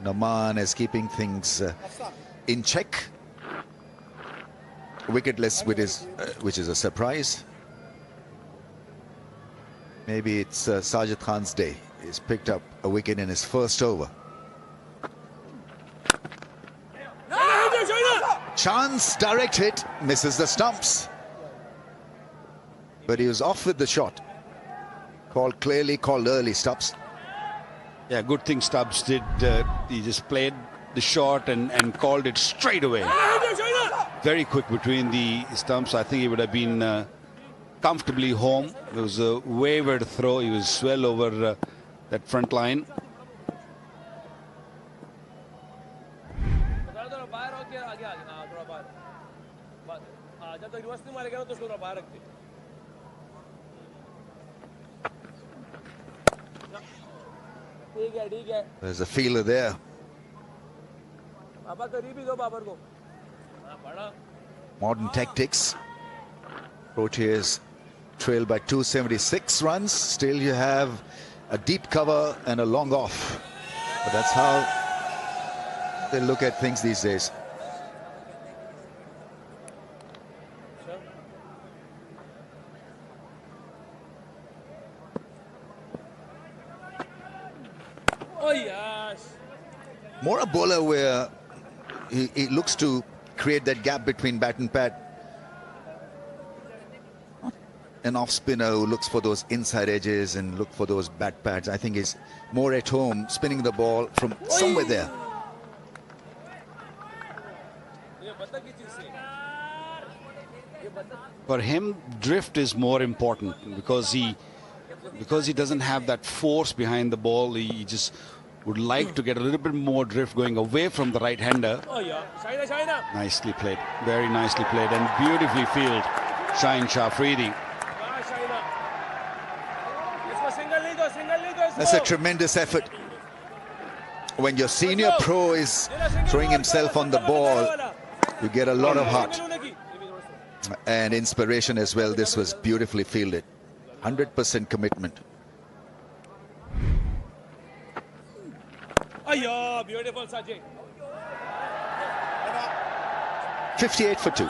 Noman is keeping things in check. Wicketless, which is a surprise. Maybe it's Sajid Khan's day. He's picked up a wicket in his first over. Chance, direct hit, misses the stumps. But he was off with the shot. Called clearly, called early, Stubbs. Yeah, good thing Stubbs did. He just played the shot and called it straight away. Very quick between the stumps. I think he would have been comfortably home. It was a wayward throw. He was well over that front line. There's a feeler there. Modern tactics. Proteas trail by 276 runs. Still you have a deep cover and a long off. But that's how they look at things these days. More a bowler where he looks to create that gap between bat and pad. Not an off spinner who looks for those inside edges and look for those bat pads. I think he's more at home, spinning the ball from somewhere there. For him, drift is more important because he doesn't have that force behind the ball. He just would like to get a little bit more drift going away from the right-hander. Nicely played, very nicely played, and beautifully fielded. Shine Shafridi. That's a tremendous effort. When your senior pro is throwing himself on the ball, you get a lot of heart and inspiration as well. This was beautifully fielded. 100% commitment. Beautiful, Sajid. 58 for 2.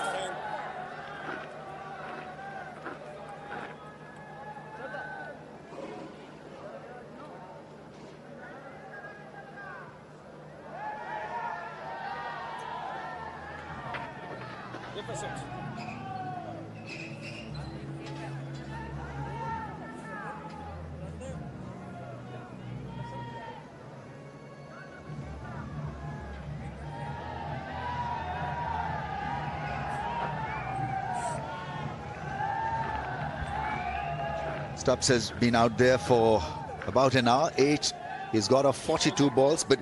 Stubbs has been out there for about an hour. He's got off 42 balls, but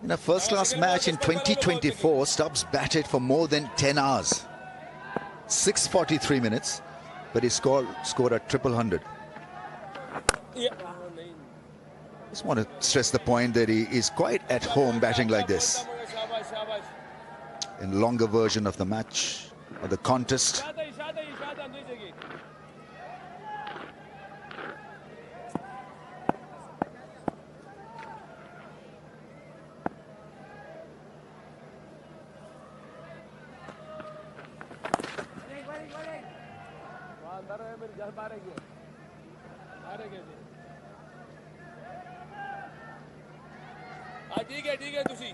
in a first-class match in 2024, Stubbs batted for more than 10 hours. 643 minutes, but he scored a triple hundred. Just want to stress the point that he is quite at home batting like this. In longer version of the match or the contest. ठीक है तुसी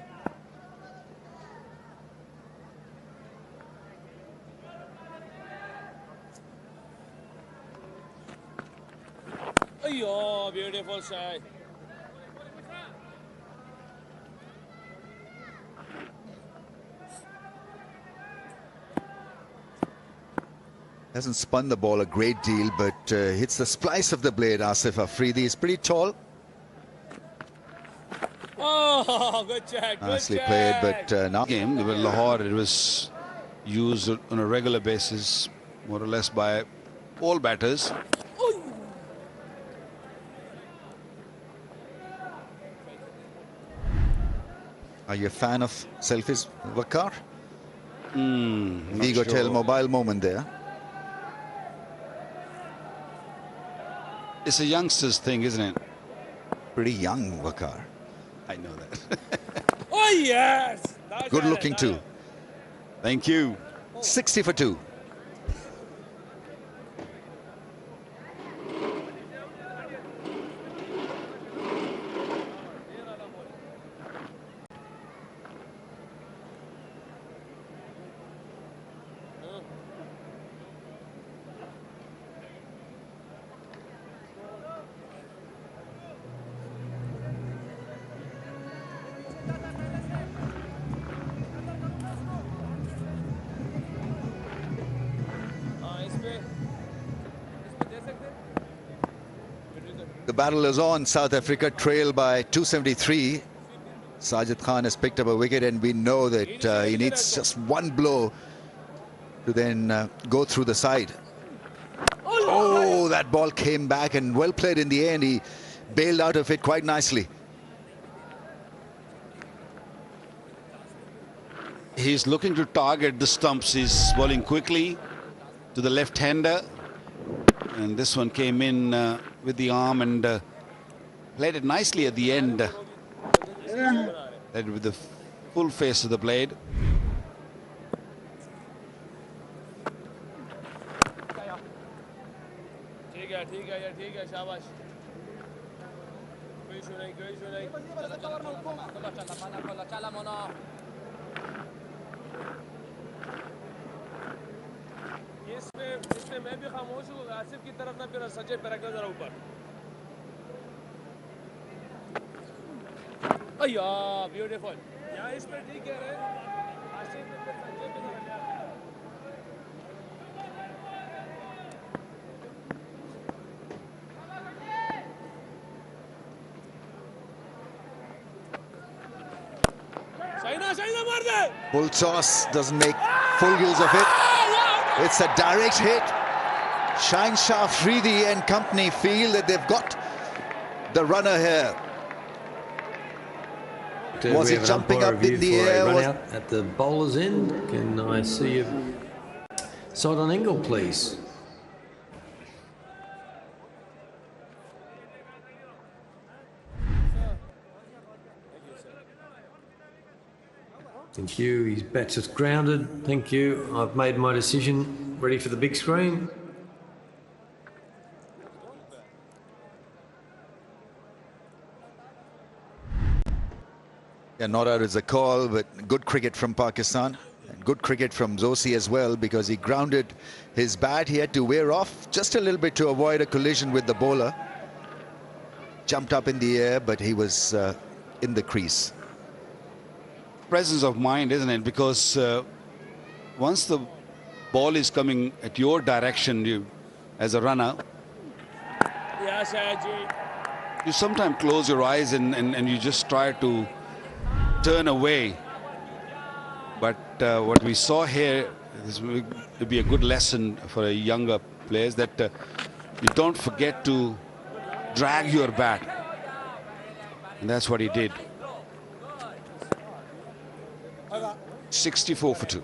अयो beautiful shot. Hasn't spun the ball a great deal, but hits the splice of the blade. Asif Afridi is pretty tall. Oh, good check. Nicely played, but now game with Lahore, it was used on a regular basis, more or less by all batters. Are you a fan of selfies, Wakar? Not Tell sure. mobile moment there. It's a youngster's thing, isn't it? Pretty young, Wakar. I know that. Oh yes. Good looking too. Thank you. 60 for 2. The battle is on. South Africa trail by 273. Sajid Khan has picked up a wicket, and we know that he needs just one blow to then go through the side. Oh, that ball came back and well played in the end. He bailed out of it quite nicely. He's looking to target the stumps. He's bowling quickly to the left-hander. And this one came in with the arm and played it nicely at the end. Played with the full face of the blade. ठीक है शाबाश कोई issue नहीं इसमें मैं भी खामोश हूँ आसिफ की तरफ ना फिर सचे पे रखना जरा ऊपर अय्या ब्यूटीफुल यहाँ इस पे ठीक कह रहे आसिफ ने फिर सचे पे रखना Full toss, doesn't make full use of it. It's a direct hit. Shines Afridi and company feel that they've got the runner here. Was he jumping up in the air? Run out at the bowler's end. Can I see you side on angle, please? Thank you. His bat's just grounded. Thank you. I've made my decision. Ready for the big screen. Yeah, not out as a call, but good cricket from Pakistan. And good cricket from Zorzi as well, because he grounded his bat. He had to wear off just a little bit to avoid a collision with the bowler. Jumped up in the air, but he was in the crease. Presence of mind, isn't it? Because once the ball is coming at your direction, you, as a runner, you sometimes close your eyes and you just try to turn away. But what we saw here, this will be a good lesson for younger players, that you don't forget to drag your bat. And that's what he did. 64 for 2.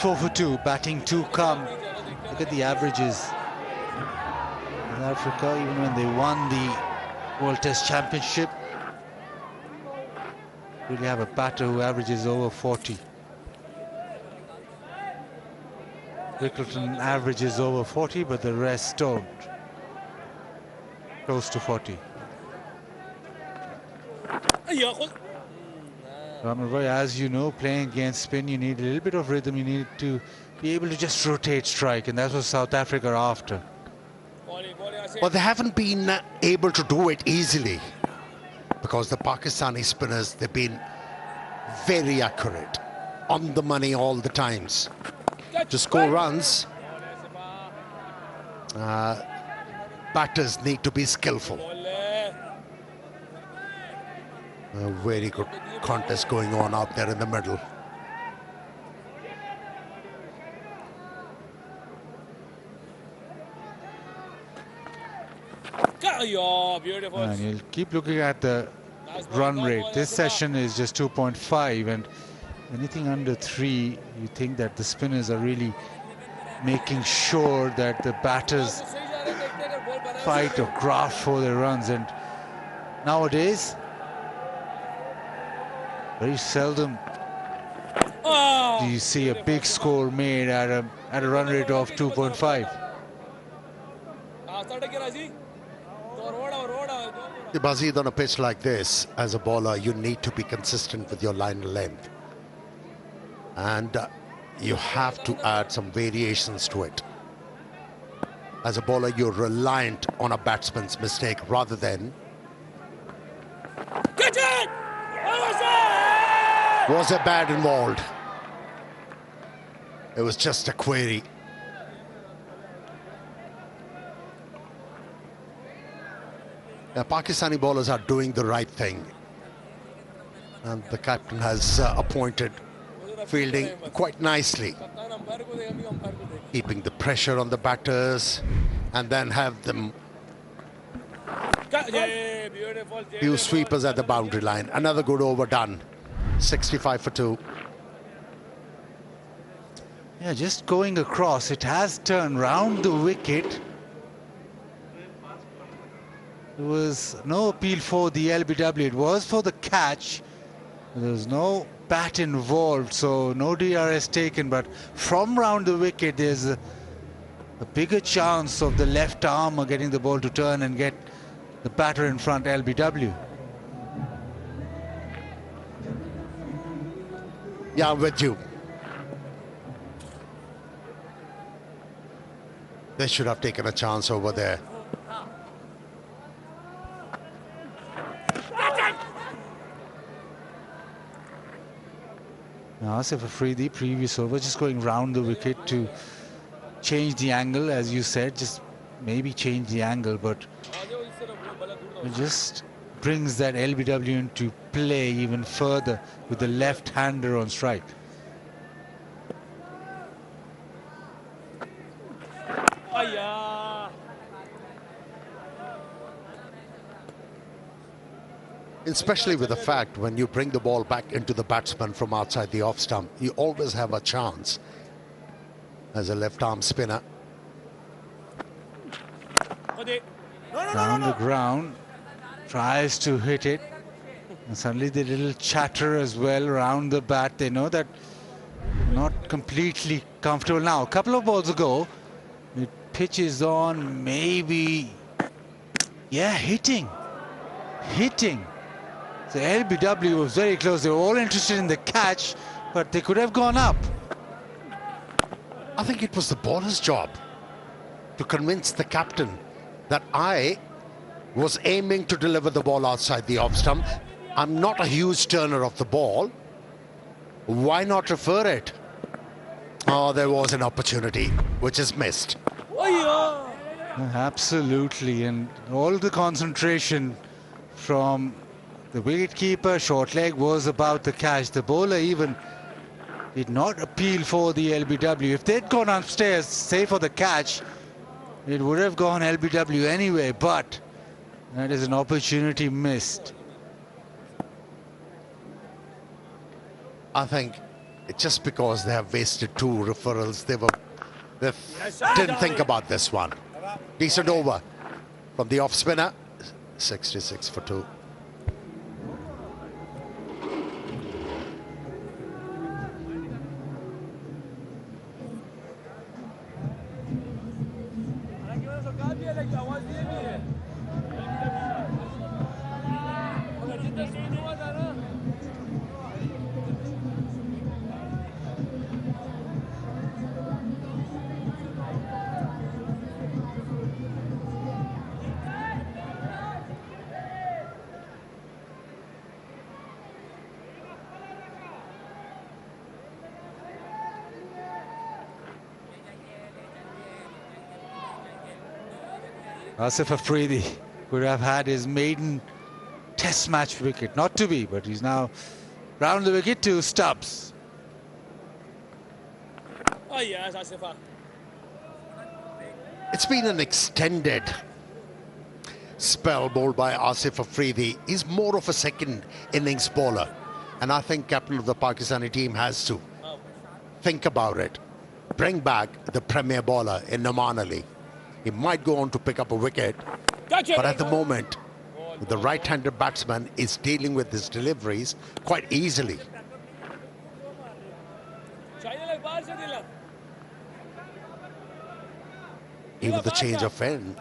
For 2, batting 2 calm. Look at the averages. South Africa, even when they won the World Test Championship, really have a batter who averages over 40. Wickleton averages over 40, but the rest don't. Close to 40. Roy, as you know, playing against spin, you need a little bit of rhythm. You need to be able to just rotate strike, and that's what South Africa are after. Well, they haven't been able to do it easily because the Pakistani spinners, they've been very accurate, on the money all the times. To score runs, batters need to be skillful. A very good contest going on out there in the middle. And you'll keep looking at the run rate. This session is just 2.5, and anything under 3, you think that the spinners are really making sure that the batters fight or graft for their runs. And nowadays, very seldom do you see a big score made at a run rate of 2.5. Bazid, on a pitch like this, as a bowler, you need to be consistent with your line length. And you have to add some variations to it. As a bowler, you're reliant on a batsman's mistake rather than... Catch it! Was a bat involved? It was just a query. The Pakistani bowlers are doing the right thing. And the captain has appointed fielding quite nicely, keeping the pressure on the batters and then have them few sweepers at the boundary line. Another good over done. 65 for 2. Yeah, just going across, it has turned round the wicket. There was no appeal for the LBW, it was for the catch. There was no bat involved, so no DRS taken, but from round the wicket there's a bigger chance of the left arm getting the ball to turn and get the batter in front, LBW. Yeah, I'm with you. They should have taken a chance over there. Now, Asif Afridi, previous over, just going round the wicket to change the angle, as you said, just maybe change the angle, but it just brings that LBW into play even further with the left-hander on strike. Especially with the fact when you bring the ball back into the batsman from outside the off stump, you always have a chance as a left-arm spinner. Down the ground, tries to hit it, and suddenly the little chatter as well around the bat. They know that not completely comfortable. Now, a couple of balls ago, it pitches on, maybe, yeah, hitting. The LBW was very close. They were all interested in the catch, but they could have gone up. I think it was the bowler's job to convince the captain that I was aiming to deliver the ball outside the off stump. I'm not a huge turner of the ball. Why not refer it? Oh, there was an opportunity which is missed. Absolutely, and all the concentration from the wicketkeeper. Short leg was about the catch. The bowler even did not appeal for the LBW. If they'd gone upstairs, say for the catch, it would have gone LBW anyway, but that is an opportunity missed. I think it's just because they have wasted 2 referrals, they didn't think about this one. Decent over from the off spinner. 66 for 2. Asif Afridi could have had his maiden test match wicket. Not to be, but he's now round the wicket to Stubbs. Oh yes, Asifa. It's been an extended spell bowled by Asif Afridi. He's more of a second innings bowler, and I think captain of the Pakistani team has to think about it. Bring back the premier bowler in Naman Ali. He might go on to pick up a wicket, but at the moment, the right-handed batsman is dealing with his deliveries quite easily. Even the change of end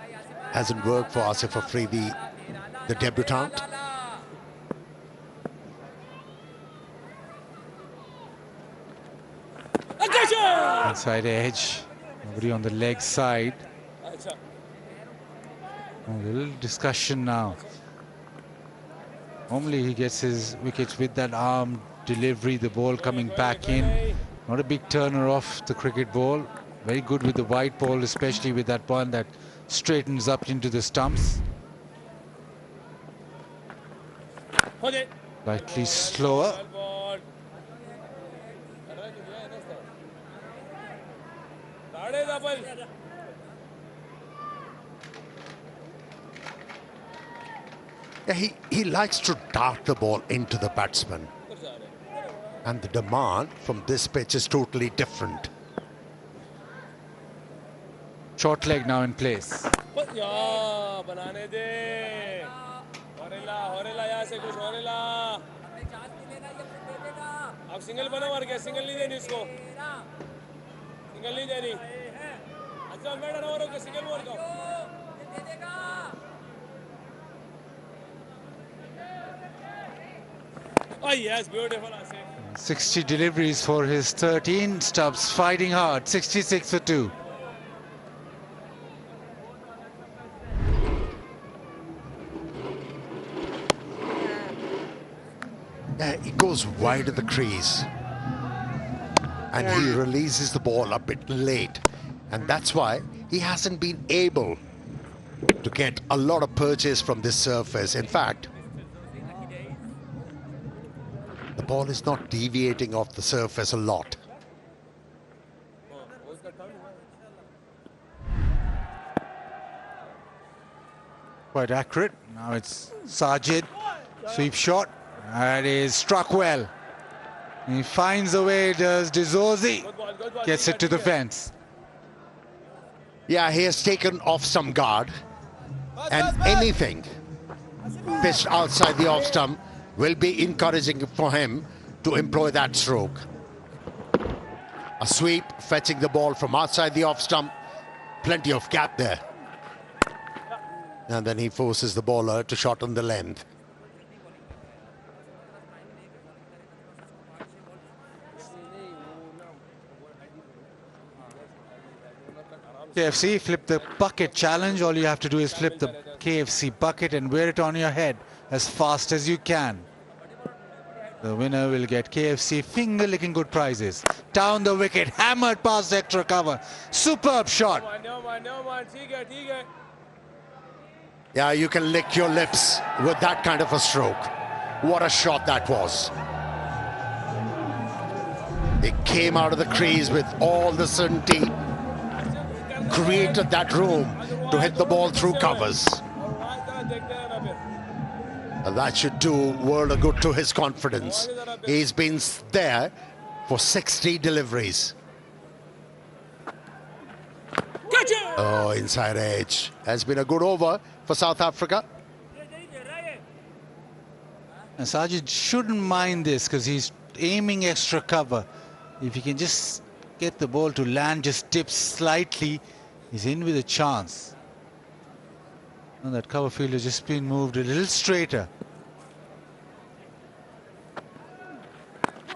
hasn't worked for Asif Afridi, the debutant. Inside edge, nobody on the leg side. A little discussion now. Normally he gets his wickets with that arm delivery, the ball coming back in. Not a big turner off the cricket ball. Very good with the white ball, especially with that one that straightens up into the stumps. Slightly slower. Yeah, he likes to dart the ball into the batsman. And the demand from this pitch is totally different. Short leg now in place. Oh yes, beautiful. 60 deliveries for his 13. Stubbs fighting hard. 66 for 2. He goes wide of the crease. And he releases the ball a bit late. And that's why he hasn't been able to get a lot of purchase from this surface. In fact, the ball is not deviating off the surface a lot. Quite accurate. Now it's Sajid. Sweep shot. That is struck well. He finds a way, does Zorzi. Gets it to the fence. Yeah, he has taken off some guard. And anything pitched outside the off stump will be encouraging for him to employ that stroke. A sweep, fetching the ball from outside the off stump. Plenty of gap there. And then he forces the bowler to shorten the length. KFC, flip the bucket challenge. All you have to do is flip the KFC bucket and wear it on your head as fast as you can. The winner will get KFC finger-licking good prizes. Down the wicket, hammered past extra cover. Superb shot. Yeah, you can lick your lips with that kind of a stroke. What a shot that was. It came out of the crease with all the certainty. Created that room to hit the ball through covers. And that should do world of good to his confidence. He's been there for 60 deliveries. Oh, inside edge. Has been a good over for South Africa. And Sajid shouldn't mind this because he's aiming extra cover. If he can just get the ball to land, just dip slightly, he's in with a chance. And that cover field has just been moved a little straighter.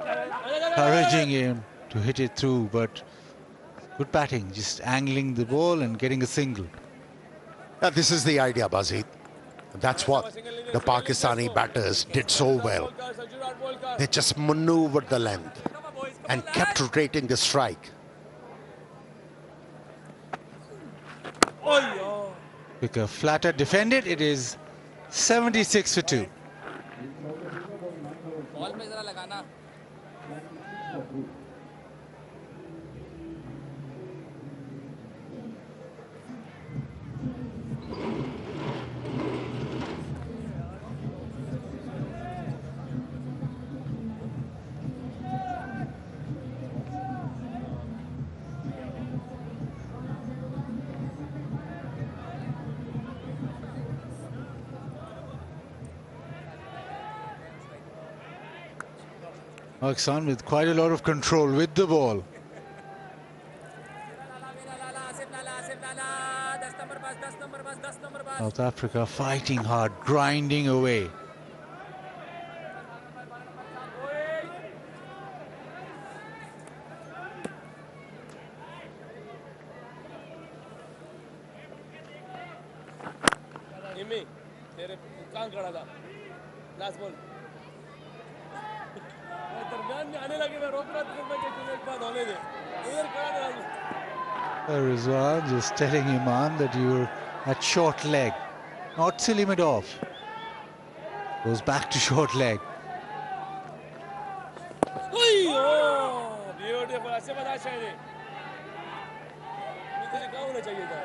Encouraging him to hit it through, but good batting, just angling the ball and getting a single. Yeah, this is the idea, Bazid. That's what the Pakistani batters did so well. They just maneuvered the length and kept rotating the strike. Quicker, flatter, defended. It is 76 for 2. Pakistan with quite a lot of control with the ball. South Africa fighting hard, grinding away. Rizwan just telling Iman that you're at short leg. Not to limit off. Goes back to short leg.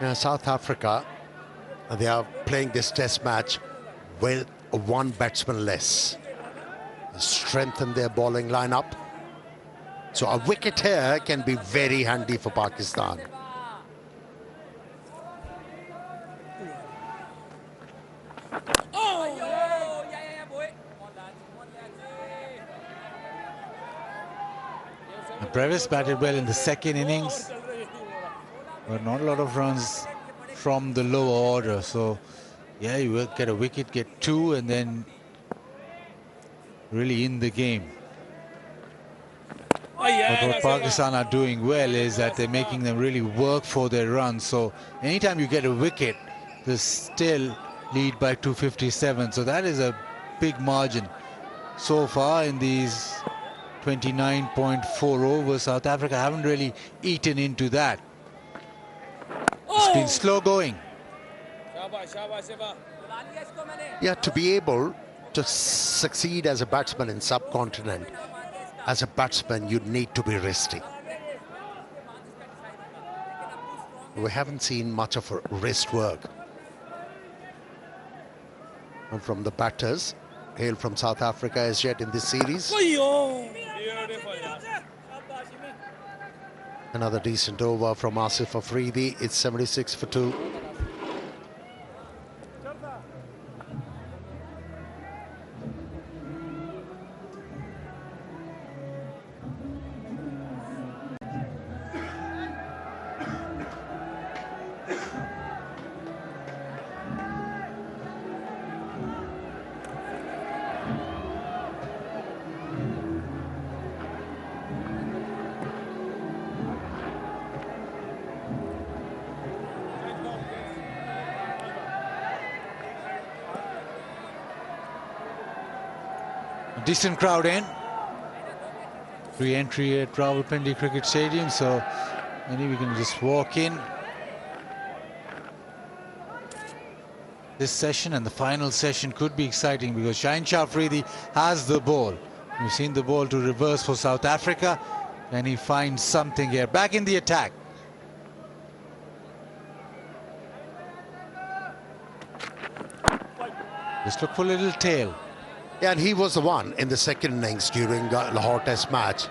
Yeah, South Africa, they are playing this test match with one batsman less. Strengthen their bowling lineup. So a wicket here can be very handy for Pakistan. Brevis batted well in the second innings, but not a lot of runs from the lower order. So, yeah, you will get a wicket, get 2, and then really in the game. But what Pakistan are doing well is that they're making them really work for their runs. So anytime you get a wicket, they still lead by 257. So that is a big margin. So far in these 29.4 overs, South Africa haven't really eaten into that. It's been slow going. Yeah, to be able to succeed as a batsman in subcontinent, as a batsman, you need to be wristy. We haven't seen much of wrist work from the batters hail from South Africa as yet in this series. Another decent over from Asif Afridi. It's 76 for 2. A decent crowd in. Free entry at Rawalpindi Cricket Stadium, so maybe we can just walk in. This session and the final session could be exciting because Shaheen Shah Afridi has the ball. We've seen the ball to reverse for South Africa. Can he find something here? Back in the attack. Just look for a little tail. Yeah, and he was the one in the second innings during Lahore Test match,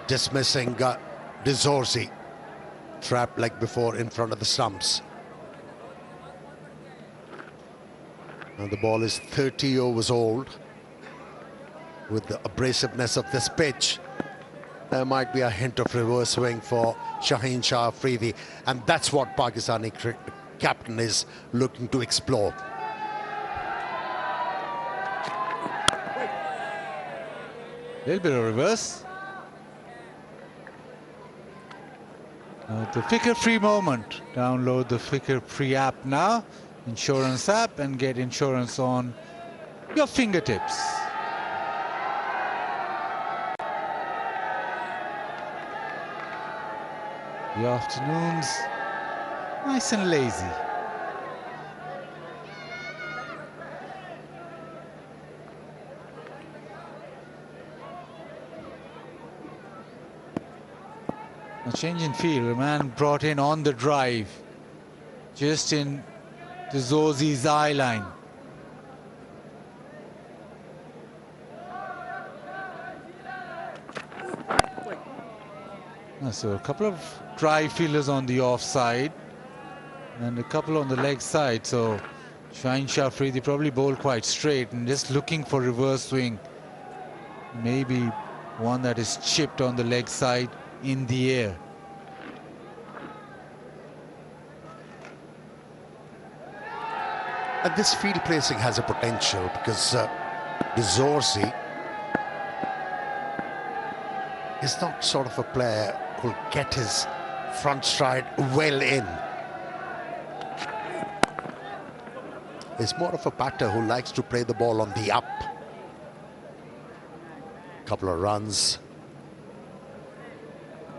dismissing Zorzi, trapped like before in front of the stumps. And the ball is 30 overs old. With the abrasiveness of this pitch, there might be a hint of reverse swing for Shaheen Shah Afridi, and that's what Pakistani captain is looking to explore. Little bit of reverse. The Fikr Free moment. Download the Fikr Free app now, insurance app, and get insurance on your fingertips. The afternoon's nice and lazy. A change in field, a man brought in on the drive, just in the Zorzi's eye line. So a couple of drive fielders on the offside and a couple on the leg side. So Shaheen Shah Afridi probably bowled quite straight and just looking for reverse swing. Maybe one that is chipped on the leg side in the air. And this field placing has a potential because Zorzi is not sort of a player who'll get his front stride well in. He's more of a batter who likes to play the ball on the up. Couple of runs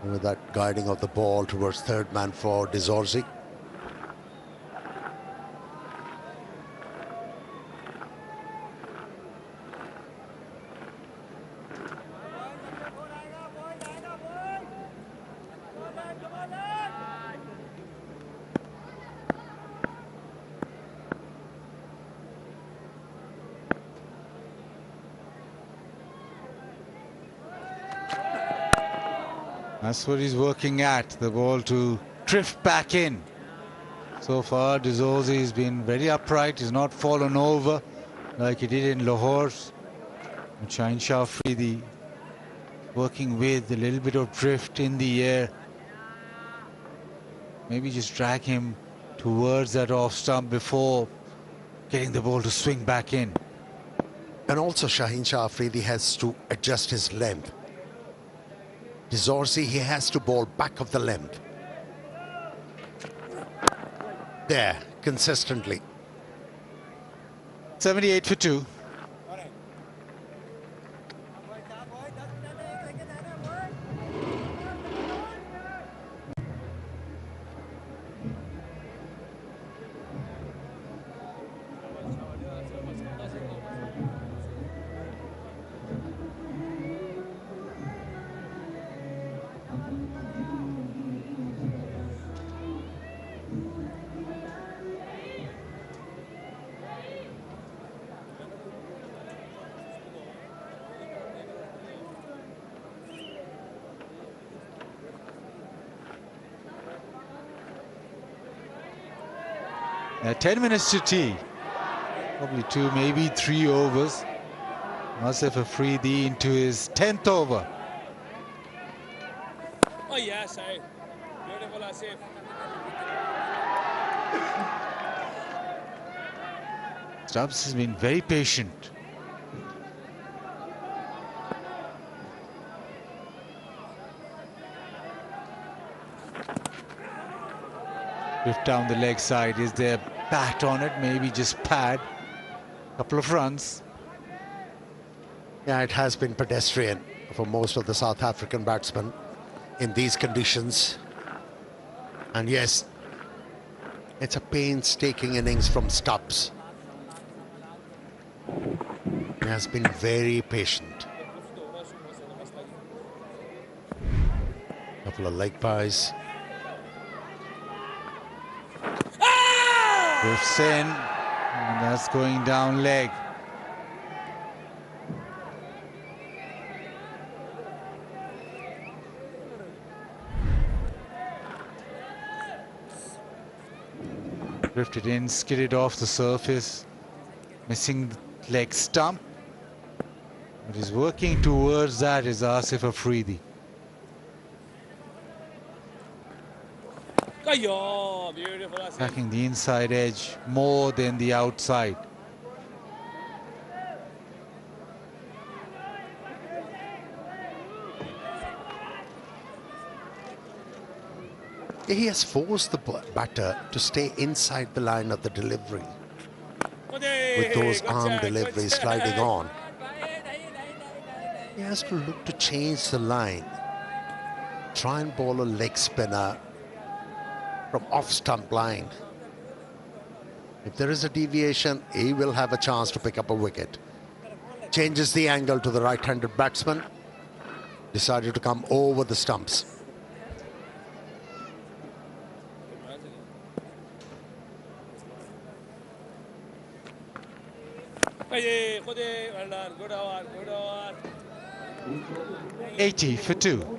with that guiding of the ball towards third man for Zorzi. That's what he's working at, the ball to drift back in. So far, Zorzi has been very upright. He's not fallen over like he did in Lahore. Shaheen Shah Afridi working with a little bit of drift in the air. Maybe just drag him towards that off stump before getting the ball to swing back in. And also Shaheen Shah Afridi has to adjust his length. Zorzi, he has to bowl back of the length. There, consistently. 78 for 2. Yeah, 10 minutes to tea. Probably 2, maybe 3 overs. Asif Afridi into his 10th over. Oh yes, eh? Beautiful Asif. Stubbs has been very patient. Drift down the leg side. Is there bat on it? Maybe just pad. Couple of runs. Yeah, it has been pedestrian for most of the South African batsmen in these conditions. And yes, it's a painstaking innings from Stubbs. He has been very patient. Couple of leg buys. Drifts in, and that's going down leg. Drifted in, skidded off the surface, missing the leg stump. But he's working towards that is Asif Afridi. Attacking the inside edge more than the outside. He has forced the batter to stay inside the line of the delivery. With those arm deliveries sliding on, he has to look to change the line. Try and bowl a leg spinner from off stump line. If there is a deviation, he will have a chance to pick up a wicket. Changes the angle to the right-handed batsman. Decided to come over the stumps. Good 80 for 2.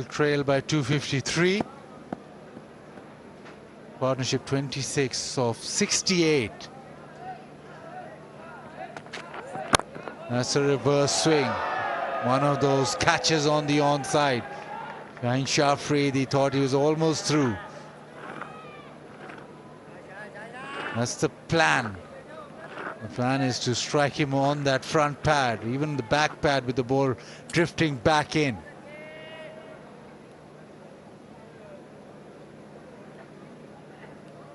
Trail by 253. Partnership 26 of 68. That's a reverse swing. One of those catches on the onside. Shaheen Shafri thought he was almost through. That's the plan. The plan is to strike him on that front pad, even the back pad with the ball drifting back in.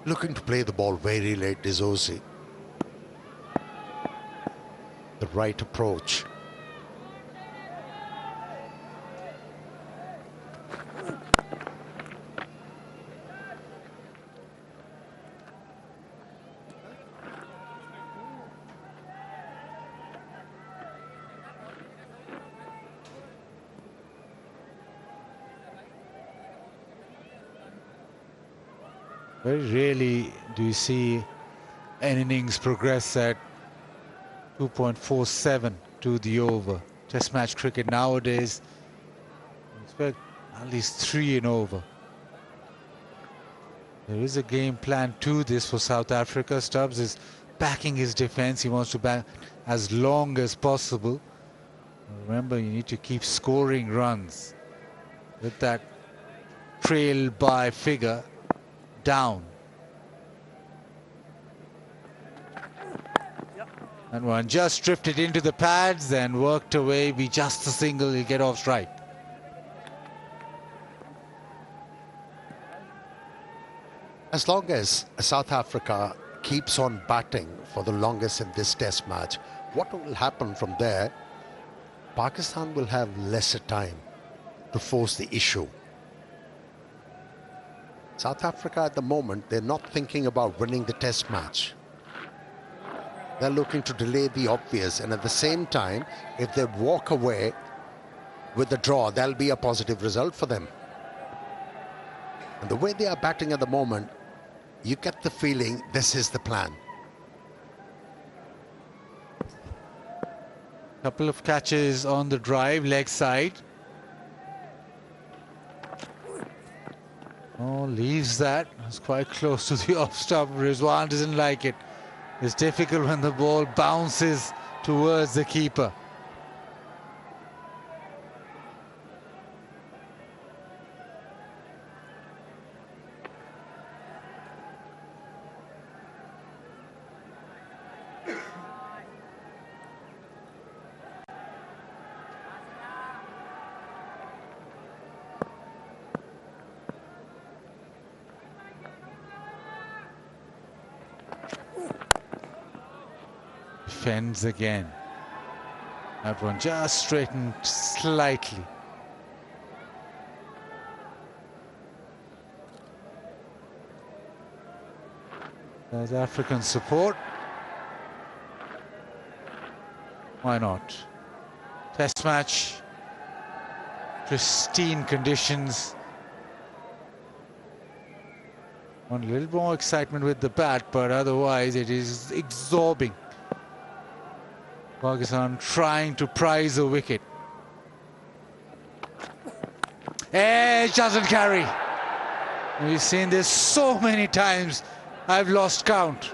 Looking to play the ball very late, Zorzi. The right approach. Very rarely do you see an innings progress at 2.47 to the over. Test match cricket nowadays, you expect at least 3 and over. There is a game plan to this for South Africa. Stubbs is backing his defense. He wants to back as long as possible. Remember, you need to keep scoring runs with that trail by figure down. And one just drifted into the pads and worked away. Be just a single, he'll get off strike. As long as South Africa keeps on batting for the longest in this test match, what will happen from there? Pakistan will have lesser time to force the issue. South Africa at the moment, they're not thinking about winning the test match. They're looking to delay the obvious, and at the same time, if they walk away with the draw, that'll be a positive result for them. And the way they are batting at the moment, you get the feeling this is the plan. Couple of catches on the drive, leg side. Oh, leaves that. It's quite close to the off stump. Rizwan doesn't like it. It's difficult when the ball bounces towards the keeper. Defends again. That one just straightened slightly. There's African support. Why not? Test match. Pristine conditions. Want a little more excitement with the bat, but otherwise it is absorbing. Pakistan trying to prize a wicket. Edge doesn't carry. We've seen this so many times, I've lost count.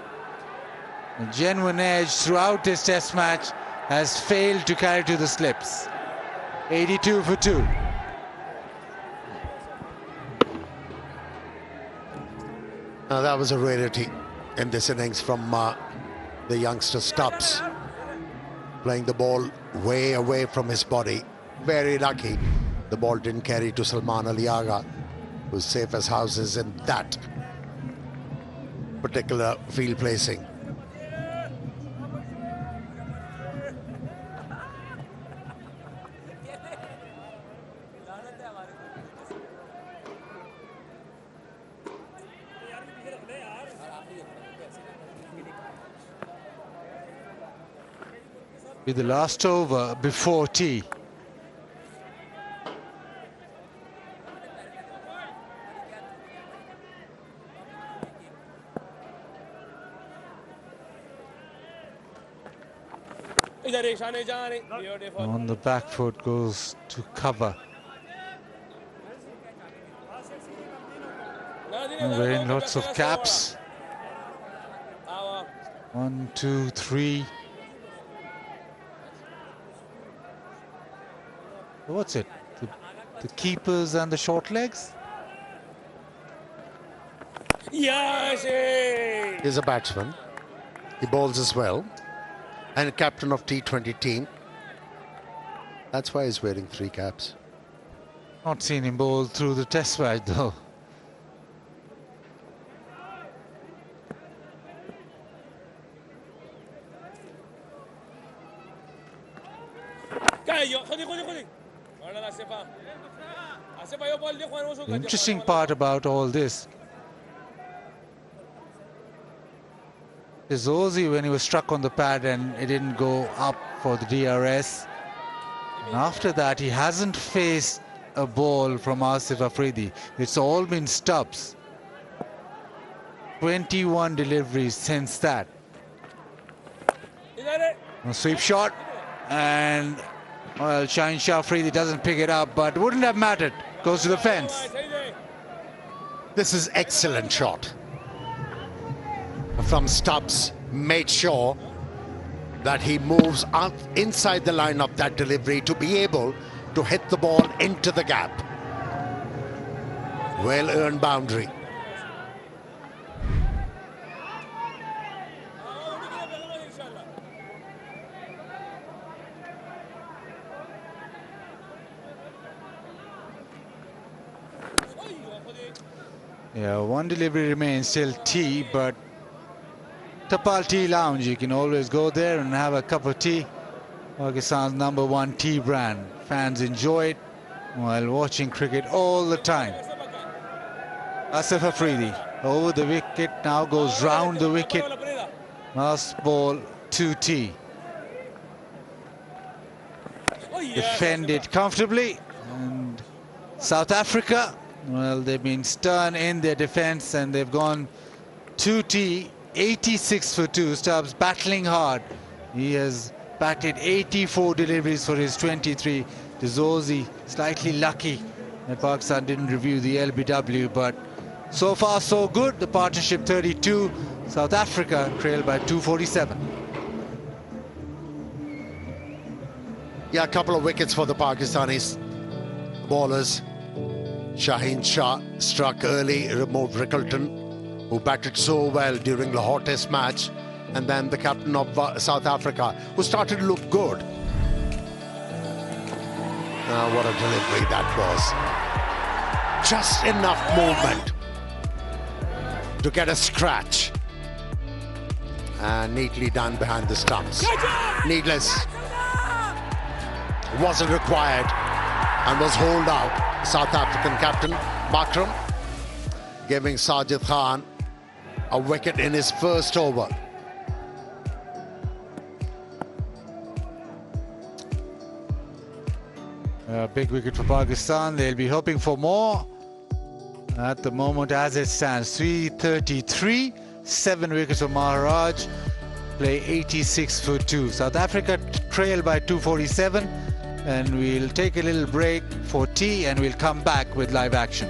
A genuine edge throughout this test match has failed to carry to the slips. 82 for 2. Now that was a rarity in this innings from the youngster Stubbs. Playing the ball way away from his body. Very lucky the ball didn't carry to Salman Ali Agha, who's safe as houses in that particular field placing. With the last over before tea. On the back foot goes to cover. Wearing lots of caps. 1, 2, 3. What's it? The keepers and the short legs? He's a batsman. He bowls as well. And captain of T20 team. That's why he's wearing 3 caps. Not seen him bowl through the test match though. The interesting part about all this is Zorzi, when he was struck on the pad and it didn't go up for the DRS, and after that he hasn't faced a ball from Asif Afridi. It's all been Stubbs. 21 deliveries since that. A sweep shot, and well, Shines Afridi doesn't pick it up, but wouldn't have mattered. Goes to the fence. This is excellent shot from Stubbs. Made sure that he moves up inside the line of that delivery to be able to hit the ball into the gap. Well earned boundary. Yeah, one delivery remains still tea, but Tapal Tea Lounge, you can always go there and have a cup of tea. Pakistan's #1 tea brand. Fans enjoy it while watching cricket all the time. Asif Afridi over the wicket, now goes round the wicket. Last ball, 2 tea. Defended comfortably, and South Africa, well, they've been stern in their defense and they've gone 2 tea, 86 for 2. Stubbs battling hard. He has batted 84 deliveries for his 23. Zorzi slightly lucky that Pakistan didn't review the LBW, but So far, so good. The partnership 32. South Africa trailed by 247. Yeah, a couple of wickets for the Pakistanis bowlers. Shaheen Shah struck early, removed Rickleton, who batted so well during the Lahore Test match. And then the captain of South Africa, who started to look good. What a delivery that was. Just enough movement to get a scratch. And neatly done behind the stumps. Needless. Wasn't required and was hauled out. South African captain Makram giving Sajid Khan a wicket in his first over. A big wicket for Pakistan. They'll be hoping for more. At the moment, as it stands, 333, 7 wickets for Maharaj. Play 86 for 2. South Africa trail by 247, and we'll take a little break for tea, and we'll come back with live action.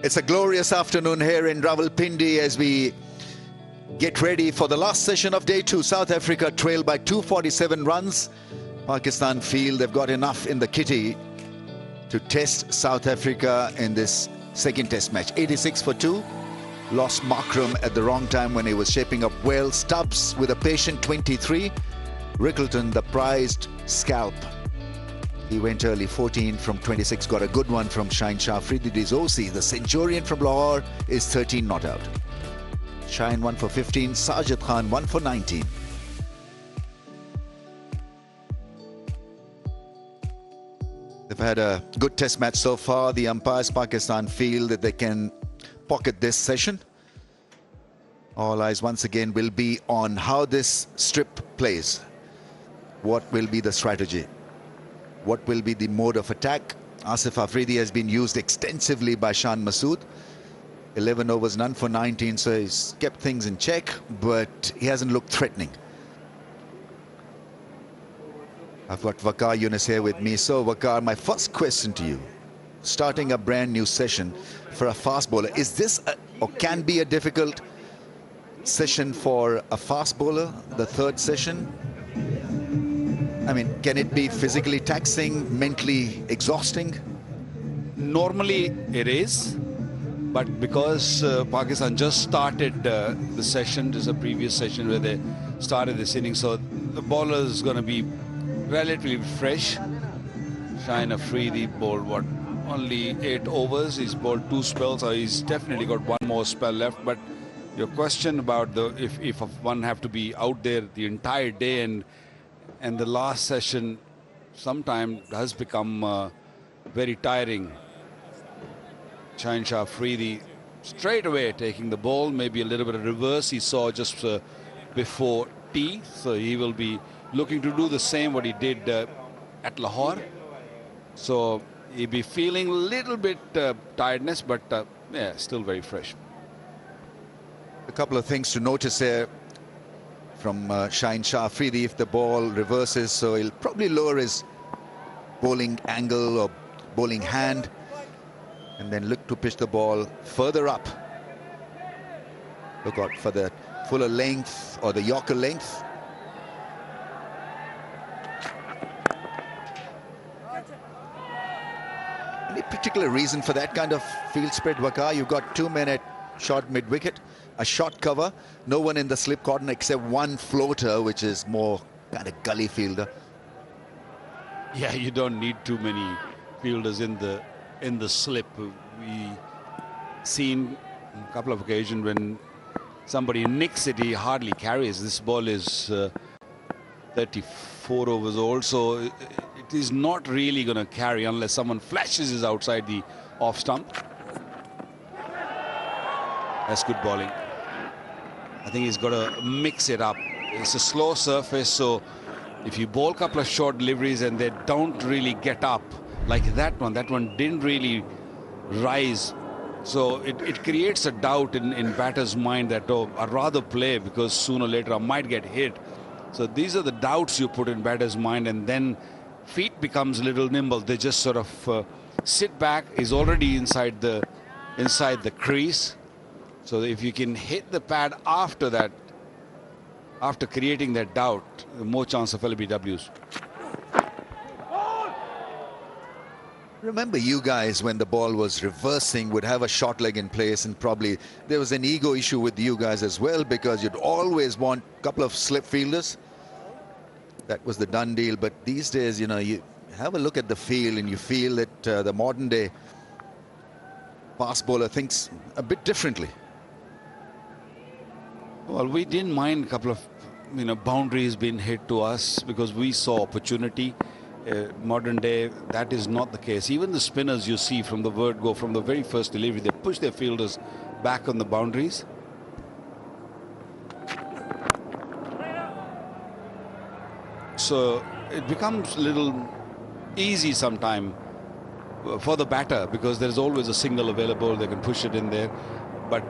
It's a glorious afternoon here in Rawalpindi as we get ready for the last session of day 2. South Africa trailed by 247 runs. Pakistan feel they've got enough in the kitty to test South Africa in this second test match. 86 for 2. Lost Markram at the wrong time when he was shaping up well. Stubbs with a patient 23. Rickleton, the prized scalp. He went early, 14 from 26. Got a good one from Shine Shah. Zorzi, the Centurion from Lahore, is 13 not out. Shine 1 for 15. Sajid Khan 1 for 19. They've had a good test match so far. The umpires, Pakistan, feel that they can pocket this session. All eyes once again will be on how this strip plays. What will be the strategy? What will be the mode of attack? Asif Afridi has been used extensively by Shan Masood. 11 overs, none for 19, so he's kept things in check, but he hasn't looked threatening. I've got Waqar Yunus here with me. So, Waqar, my first question to you, starting a brand new session for a fast bowler, is this or can be a difficult session for a fast bowler, the third session? I mean, can it be physically taxing, mentally exhausting? Normally it is, but because Pakistan just started the session, this is a previous session where they started this inning, so the bowler is going to be relatively fresh. Shine Afridi bowled what, only 8 overs. He's bowled 2 spells, so he's definitely got 1 more spell left. But your question about the if one have to be out there the entire day and the last session sometimes has become very tiring. Shine Shah Afridi straight away taking the ball, maybe a little bit of reverse he saw just before tea, so he will be looking to do the same what he did at Lahore. So he'll be feeling a little bit tiredness, but yeah, still very fresh. A couple of things to notice here from Shine Shah Afridi. If the ball reverses, so he'll probably lower his bowling angle or bowling hand and then look to pitch the ball further up. Look out for the fuller length or the Yorker length. Any particular reason for that kind of field spread, Waqar? You've got 2 men at short mid-wicket, a short cover, no one in the slip cordon except one floater, which is more kind of gully fielder. Yeah, you don't need too many fielders in the slip. We seen a couple of occasions when somebody nicks it, he hardly carries. This ball is 34 overs old, so it is not really going to carry unless someone flashes it outside the off stump. That's good bowling. I think he's got to mix it up. It's a slow surface, so if you bowl a couple of short deliveries and they don't really get up, like that one didn't really rise. So it creates a doubt in batter's mind that, oh, I'd rather play because sooner or later I might get hit. So these are the doubts you put in batter's mind, and then feet becomes a little nimble. They just sort of sit back. He's already inside the crease. So if you can hit the pad after that, after creating that doubt, more chance of LBWs. Remember, you guys, when the ball was reversing, would have a short leg in place, and probably there was an ego issue with you guys as well, because you'd always want a couple of slip fielders. That was the done deal. But these days, you know, you have a look at the field and you feel that the modern day fast bowler thinks a bit differently. Well, we didn't mind a couple of, boundaries being hit to us because we saw opportunity. Modern day, that is not the case. Even the spinners you see from the word go, from the very first delivery, they push their fielders back on the boundaries. So it becomes a little easy sometime for the batter because there's always a single available. They can push it in there. But,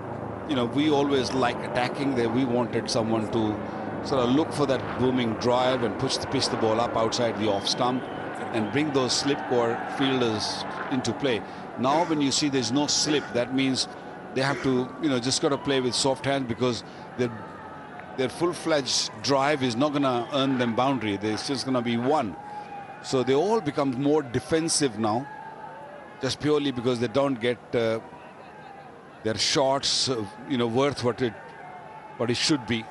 we always like attacking there. We wanted someone to sort of look for that booming drive and pitch the ball up outside the off stump. and bring those slip core fielders into play. Now when you see there's no slip, that means they have to, just got to play with soft hands, because their full-fledged drive is not going to earn them boundary. There's just going to be one. So they all become more defensive now, just purely because they don't get their shots, worth what it should be.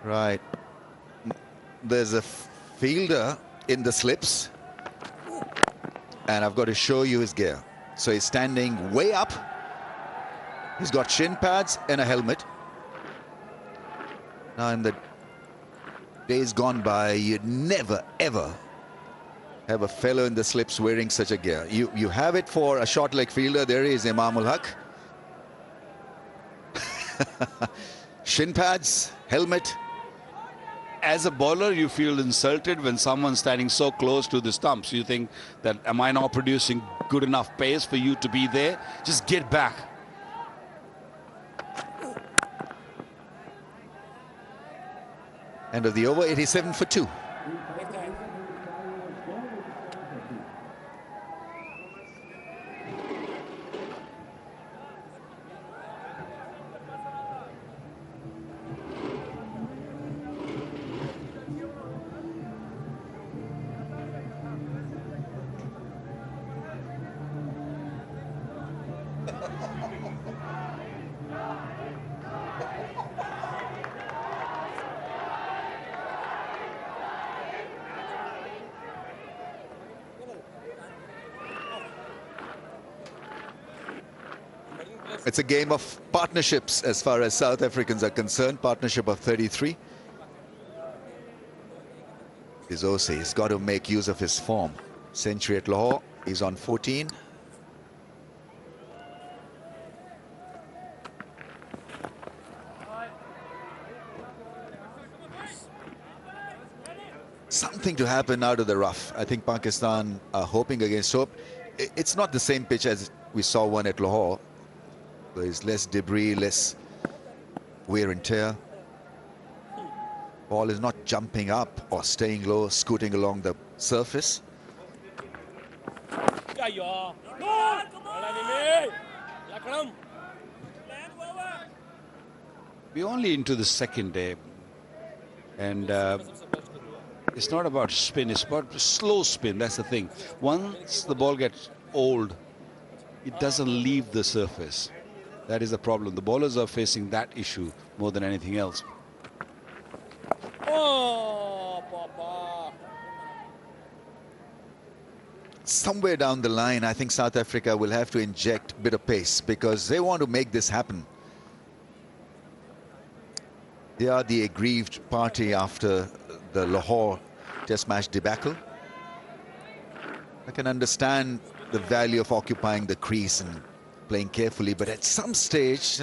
Right. There's a fielder in the slips, and I've got to show you his gear. So he's standing way up. He's got shin pads and a helmet. Now, in the days gone by, you'd never, ever have a fellow in the slips wearing such a gear. You have it for a short leg fielder. There is Imam ul Haq. Shin pads, helmet. As a bowler, you feel insulted when someone's standing so close to the stumps. You think that, am I not producing good enough pace for you to be there? Just get back. End of the over, 87 for 2. It's a game of partnerships as far as South Africans are concerned. Partnership of 33. Zorzi has got to make use of his form. Century at Lahore. He's on 14. Something to happen out of the rough. I think Pakistan are hoping against hope. It's not the same pitch as we saw one at Lahore. There's less debris, less wear and tear. Ball is not jumping up or staying low, scooting along the surface. We're only into the second day, and it's not about spin, it's about slow spin. That's the thing. Once the ball gets old, it doesn't leave the surface. That is the problem. The bowlers are facing that issue more than anything else. Oh, Papa. Somewhere down the line, I think South Africa will have to inject a bit of pace, because they want to make this happen. They are the aggrieved party after the Lahore Test match debacle. I can understand the value of occupying the crease and playing carefully, but at some stage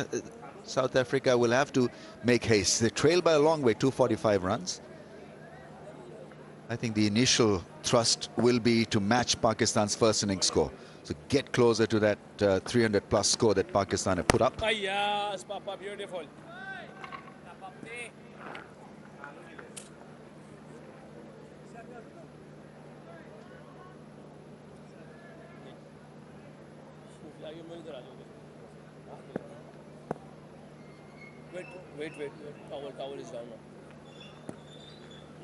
South Africa will have to make haste. They trail by a long way, 245 runs. I think the initial thrust will be to match Pakistan's first innings score, so get closer to that 300 plus score that Pakistan have put up. Yes, Papa, beautiful. Wait. Towel is down now.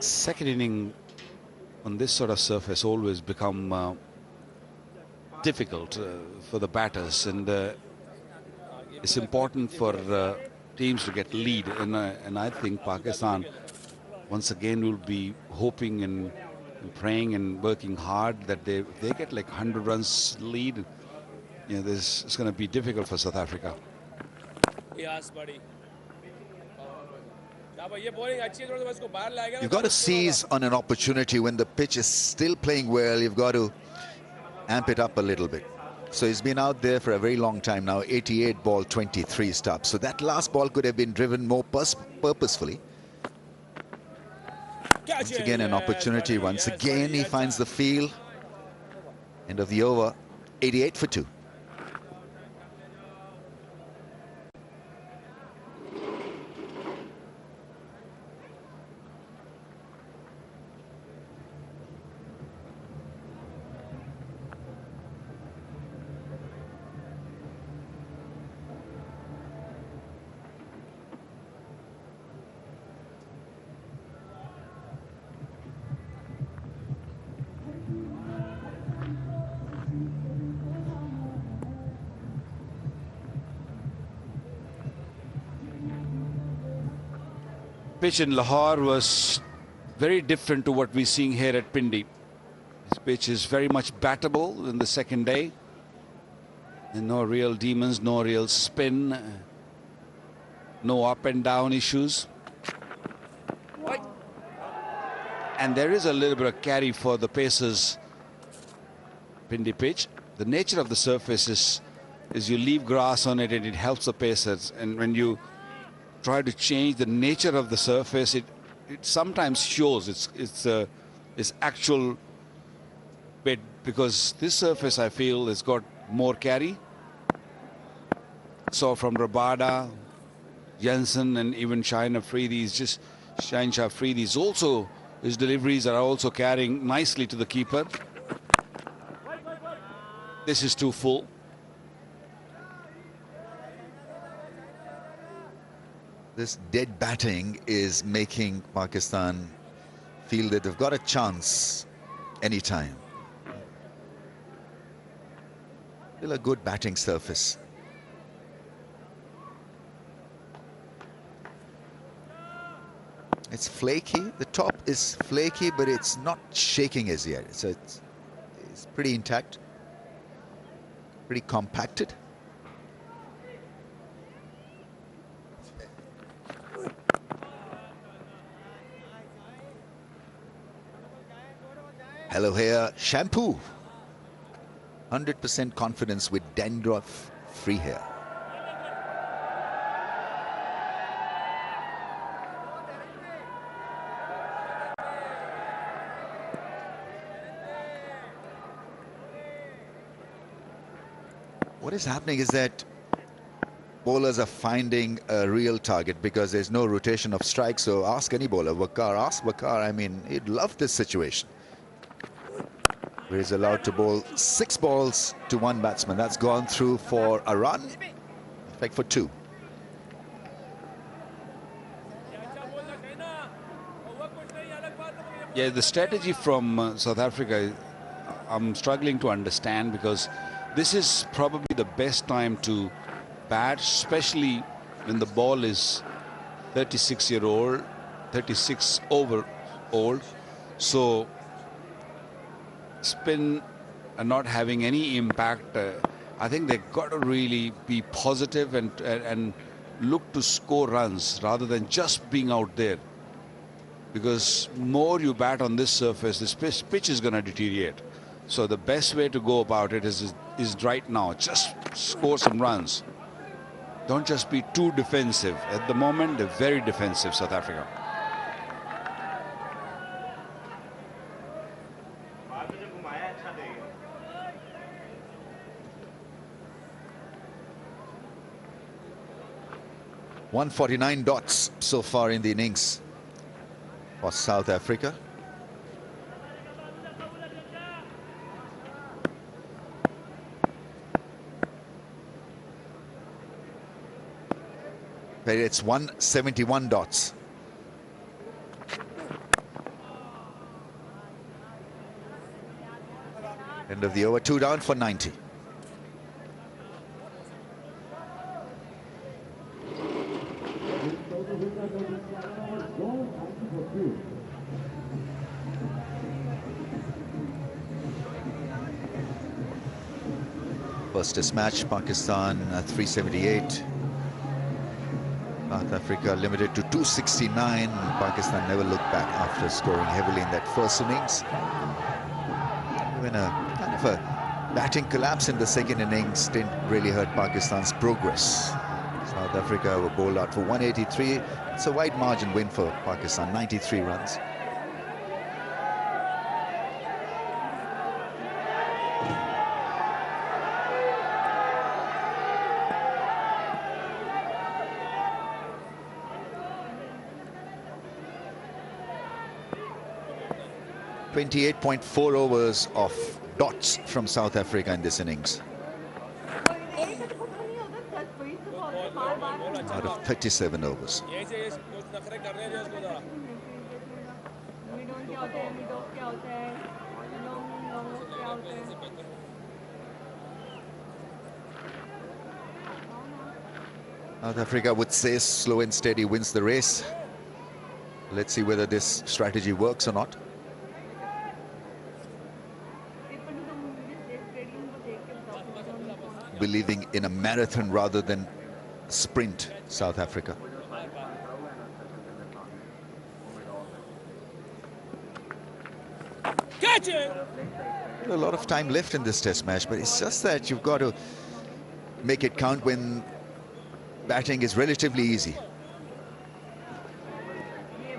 Second inning on this sort of surface always become difficult for the batters, and it's important for teams to get lead, and I think Pakistan once again will be hoping and praying and working hard that they get like 100 runs lead. This is going to be difficult for South Africa. Yes, buddy. You've got to seize on an opportunity when the pitch is still playing well. You've got to amp it up a little bit. So he's been out there for a very long time now. 88 ball, 23 Stubbs. So that last ball could have been driven more purposefully. Once again, an opportunity. Once again, he finds the field. End of the over, 88 for 2. pitch in Lahore was very different to what we're seeing here at Pindi. This pitch is very much battable in the second day. And no real demons, no real spin, no up and down issues. And there is a little bit of carry for the Pacers Pindi pitch. The nature of the surface is you leave grass on it and it helps the Pacers. And when you try to change the nature of the surface, it sometimes shows its actual bit, because this surface I feel has got more carry. So from Rabada, Jensen and even Shine Afridi's also, his deliveries are also carrying nicely to the keeper. This is too full. This dead batting is making Pakistan feel that they've got a chance anytime. Still a good batting surface. It's flaky. The top is flaky, but it's not shaking as yet. So it's pretty intact, pretty compacted. Hello hair shampoo. 100% confidence with dandruff-free hair. What is happening is that bowlers are finding a real target because there's no rotation of strikes. So ask any bowler, ask Waqar. I mean, he'd love this situation, where he's allowed to bowl 6 balls to 1 batsman. That's gone through for a run, in fact for 2. Yeah, the strategy from South Africa, I'm struggling to understand, because this is probably the best time to bat, especially when the ball is 36 over old. So spin and not having any impact. I think they've got to really be positive and look to score runs rather than just being out there. Because more you bat on this surface, this pitch is going to deteriorate. So the best way to go about it is right now. Just score some runs. Don't just be too defensive. At the moment, they're very defensive, South Africa. .149 dots so far in the innings for South Africa. But it's 171 dots. End of the over, 2 down for 90. First test match, Pakistan 378. South Africa limited to 269. Pakistan never looked back after scoring heavily in that first innings. Even a kind of a batting collapse in the second innings didn't really hurt Pakistan's progress. South Africa were bowled out for 183. It's a wide margin win for Pakistan, 93 runs. .4 overs of dots from South Africa in this innings. Out of 37 overs. South Africa would say slow and steady wins the race. Let's see whether this strategy works or not. Believing in a marathon rather than sprint, South Africa. Catch it! A lot of time left in this test match, but it's just that you've got to make it count when batting is relatively easy.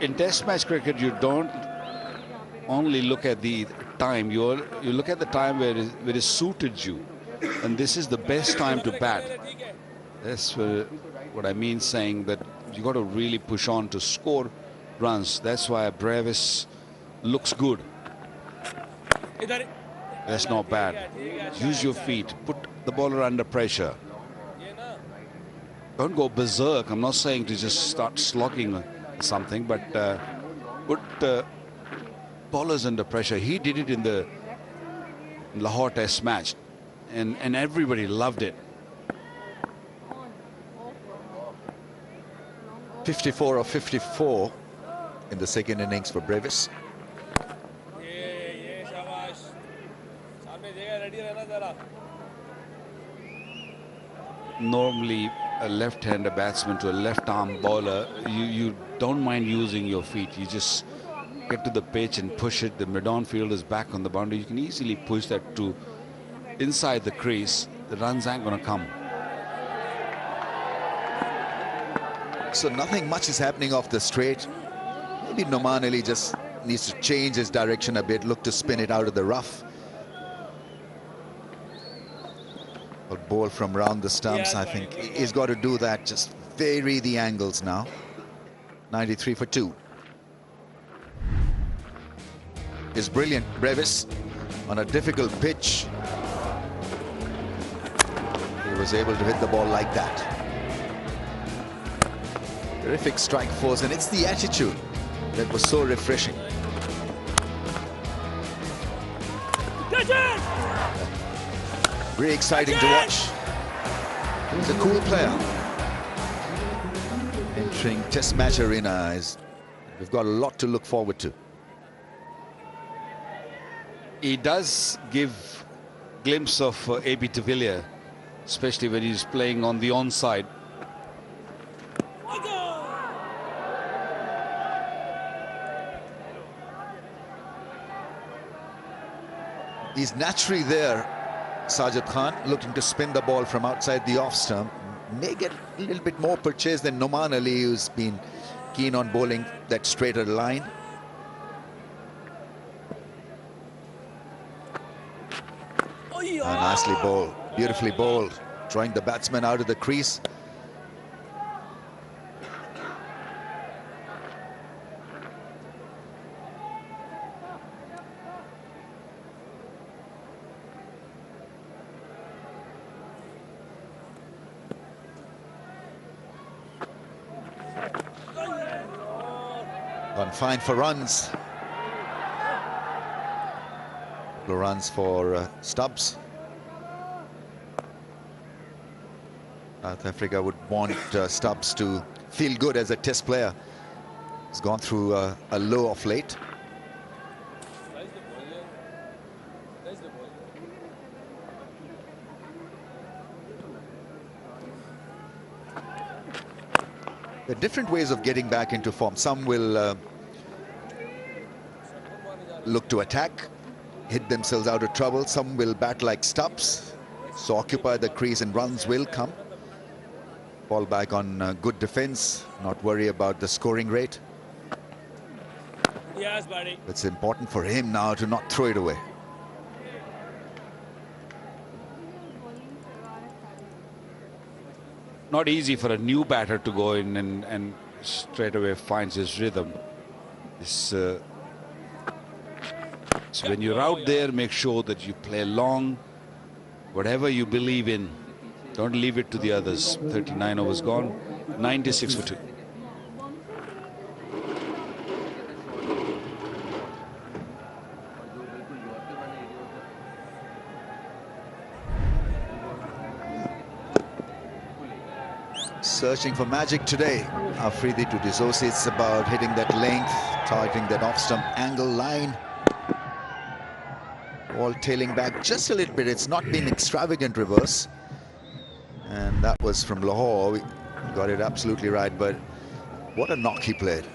In test match cricket, you don't only look at the time, you look at the time where it suited you. And this is the best time to bat. That's what I mean, saying that you got to really push on to score runs. That's why Brevis looks good. That's not bad. Use your feet. Put the bowler under pressure. Don't go berserk. I'm not saying to just start slogging something, but put bowlers under pressure. He did it in the Lahore Test match, and everybody loved it. 54 of 54 in the second innings for Brevis. Normally a left-hander batsman to a left-arm bowler, you don't mind using your feet. You just get to the pitch and push it. The mid-on field is back on the boundary. You can easily push that to inside the crease. The runs aren't going to come. So nothing much is happening off the straight. Maybe Noman Ali just needs to change his direction a bit, look to spin it out of the rough. A ball from round the stumps, I think he's got to do that, just vary the angles now. 93 for 2. Is brilliant, Brevis, on a difficult pitch. He was able to hit the ball like that. Terrific strike force, and it's the attitude that was so refreshing. Really exciting to watch. He's a cool player. Entering Test match arena, we've got a lot to look forward to. He does give glimpse of A.B. de Villiers, especially when he's playing on the onside. He's naturally there, Sajid Khan, looking to spin the ball from outside the off stump. May get a little bit more purchase than Noman Ali, who's been keen on bowling that straighter line. Nicely bowled, beautifully bowled, drawing the batsman out of the crease. Gone fine for runs. Couple of runs for Stubbs. South Africa would want Stubbs to feel good as a test player. He's gone through a low of late. There are different ways of getting back into form. Some will look to attack, hit themselves out of trouble. Some will bat like Stubbs, so occupy the crease and runs will come. Fall back on good defense, not worry about the scoring rate. Yes, buddy. It's important for him now to not throw it away. Not easy for a new batter to go in and straight away finds his rhythm. So when you're out there, make sure that you play long, whatever you believe in. Don't leave it to the others. 39 overs gone, 96 for 2. Searching for magic today. Afridi to Zorzi. It's about hitting that length, targeting that off-stump angle line. Ball tailing back just a little bit. It's not been extravagant reverse. And that was from Lahore. We got it absolutely right, but what a knock he played.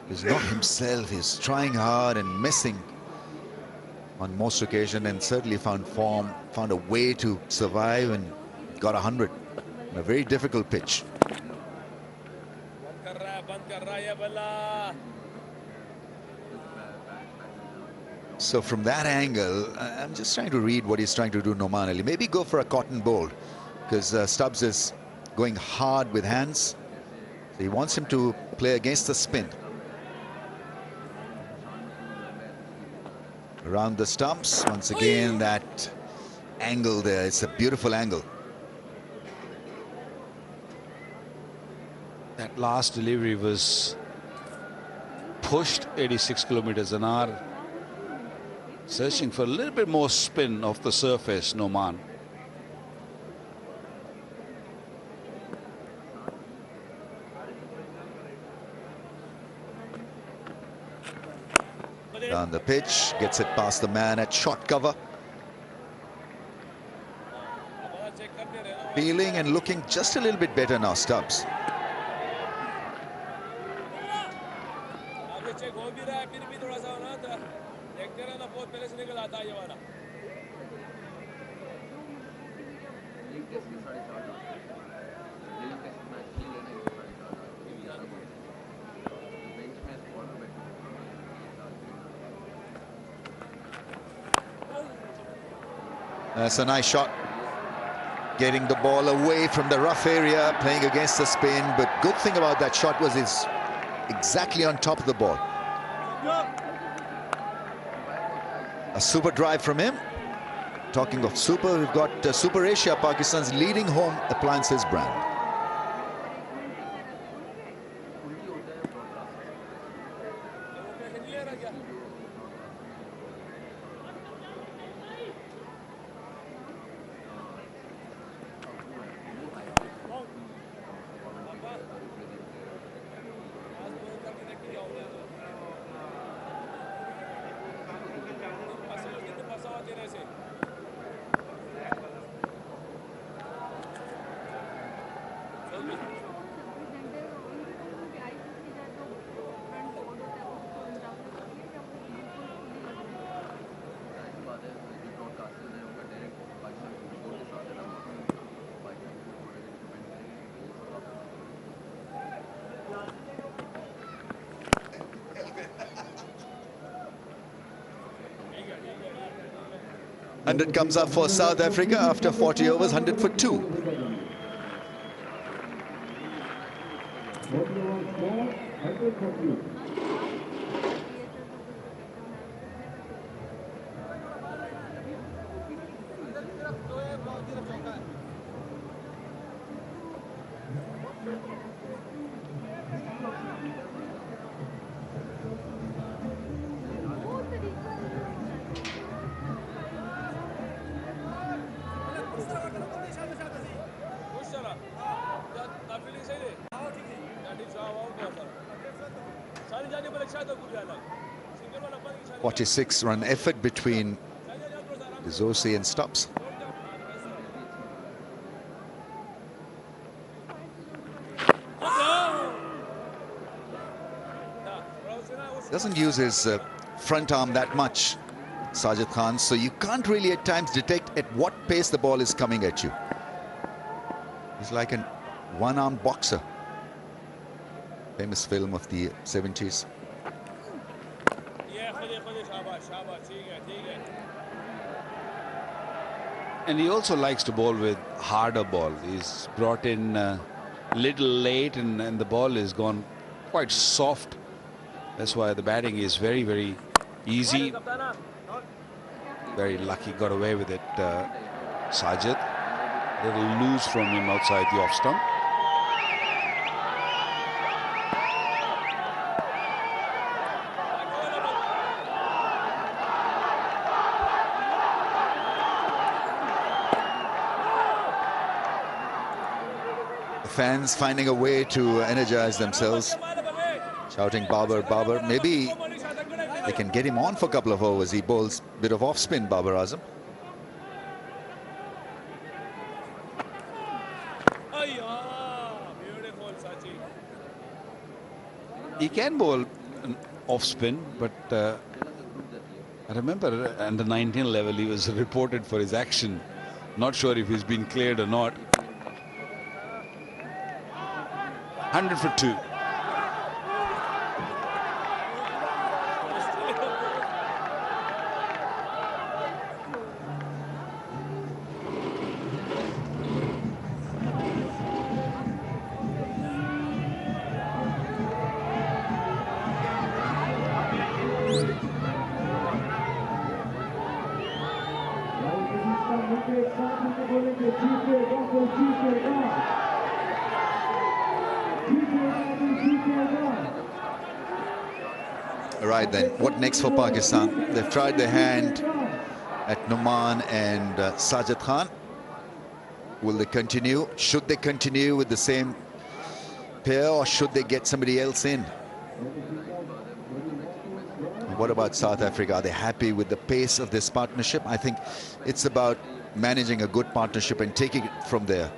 He's not himself. He's trying hard and missing on most occasions, and certainly found form, found a way to survive and got 100 on a very difficult pitch. So from that angle, I'm just trying to read what he's trying to do nominally. Maybe go for a cotton bowl, because Stubbs is going hard with hands. So he wants him to play against the spin. Around the stumps, once again, that angle there, it's a beautiful angle. That last delivery was pushed 86 kilometers an hour. Searching for a little bit more spin off the surface, Noman. Down the pitch, gets it past the man at short cover. Feeling and looking just a little bit better now, Stubbs. That's a nice shot. Getting the ball away from the rough area, playing against the spin. But good thing about that shot was it's exactly on top of the ball. A super drive from him. Talking of super, we've got Super Asia, Pakistan's leading home appliances brand. And it comes up for South Africa after 40 overs, 100 for 2. Run effort between Zorzi and Stubbs. Doesn't use his front arm that much, Sajid Khan, so you can't really at times detect at what pace the ball is coming at you. He's like an one-armed boxer. Famous film of the 70s. And he also likes to bowl with harder ball. He's brought in a little late, and the ball is gone quite soft. That's why the batting is very, very easy. Very lucky, got away with it, Sajid. A little loose from him outside the off stump. Fans finding a way to energize themselves, shouting Babar, Babar. Maybe they can get him on for a couple of overs. He bowls a bit of off-spin, Babar Azam. He can bowl off-spin, but I remember under 19 level he was reported for his action. Not sure if he's been cleared or not. 100 for 2. Right then, what next for Pakistan? They've tried their hand at Numan and Sajid Khan. Will they continue? Should they continue with the same pair, or should they get somebody else in? What about South Africa? Are they happy with the pace of this partnership? I think it's about managing a good partnership and taking it from there.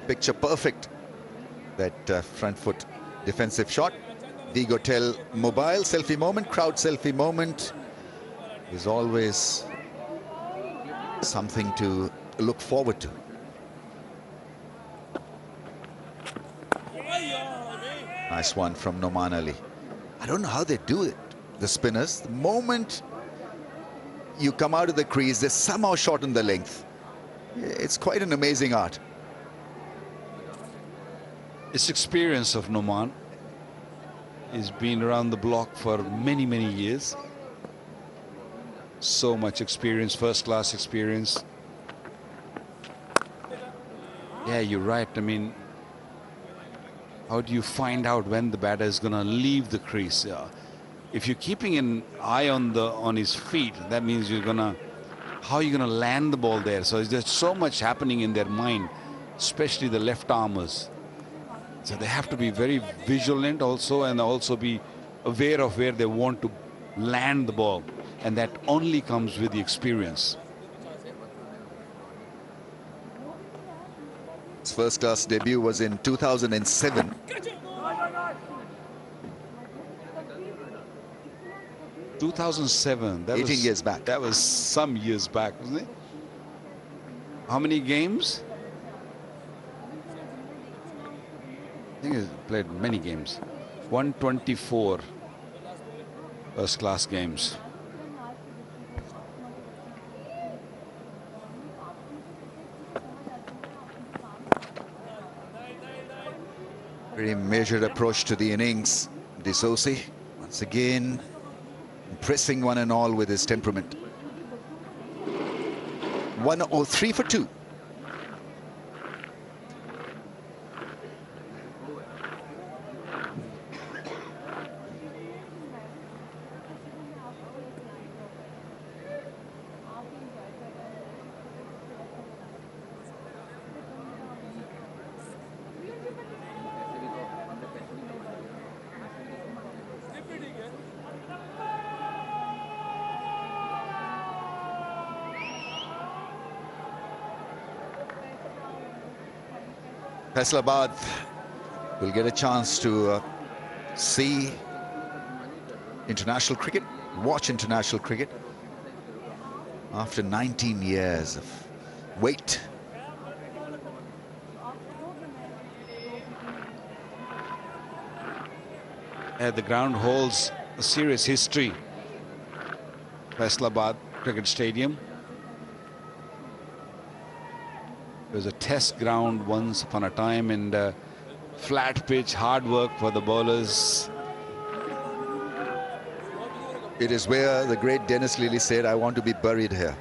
Picture perfect, that front foot defensive shot. Vigotel mobile selfie moment, crowd selfie moment is always something to look forward to. Nice one from Noman Ali. I don't know how they do it, the spinners. The moment you come out of the crease, they somehow shorten the length. It's quite an amazing art. It's experience of Noman. He's been around the block for many, many years. So much experience, first-class experience. Yeah, you're right. I mean, how do you find out when the batter is going to leave the crease? If you're keeping an eye on his feet, that means you're gonna, how are you gonna land the ball there? So there's so much happening in their mind, especially the left armers. So they have to be very vigilant also, and also be aware of where they want to land the ball, and that only comes with the experience. His first class debut was in 2007. That 18 years back. That was some years back, wasn't it? How many games? I think he's played many games. 124 first-class games. Very measured approach to the innings. Zorzi, once again, impressing one and all with his temperament. 103 for 2. Faisalabad will get a chance to see international cricket, watch international cricket after 19 years of wait. The ground holds a serious history. Faisalabad Cricket Stadium. It was a test ground once upon a time, and flat pitch, hard work for the bowlers. It is where the great Dennis Lilly said, "I want to be buried here."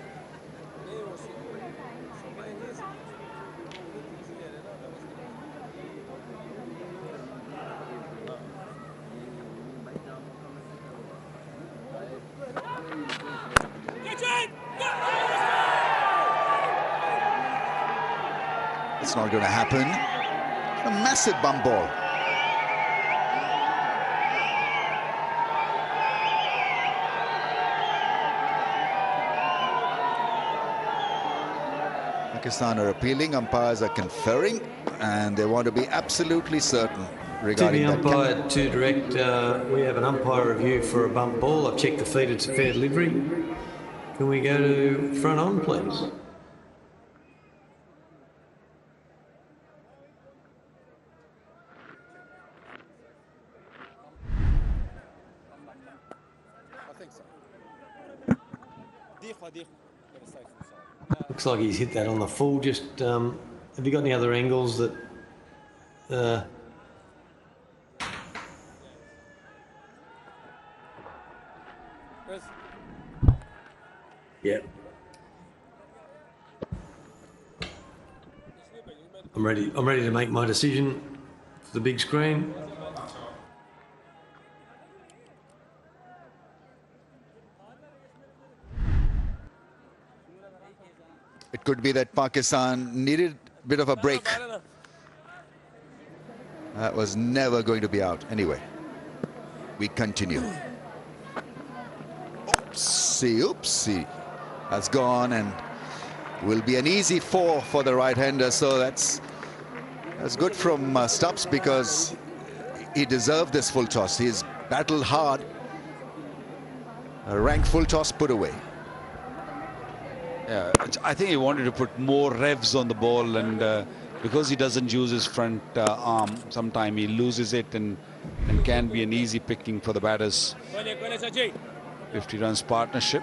It's not going to happen. A massive bump ball. Pakistan are appealing, umpires are conferring, and they want to be absolutely certain regarding to the that. umpire to direct, we have an umpire review for a bump ball. I've checked the feed, it's a fair delivery. Can we go to front on, please? Looks like he's hit that on the full. Just have you got any other angles that? Yeah. I'm ready. I'm ready to make my decision for the big screen. It could be that Pakistan needed a bit of a break. That was never going to be out. Anyway, we continue. Oopsie, oopsie. That's gone and will be an easy 4 for the right-hander. So that's good from Stubbs, because he deserved this full toss. He's battled hard. A rank full toss put away. Yeah, I think he wanted to put more revs on the ball, and because he doesn't use his front arm, sometimes he loses it and can be an easy picking for the batters. 50 runs partnership.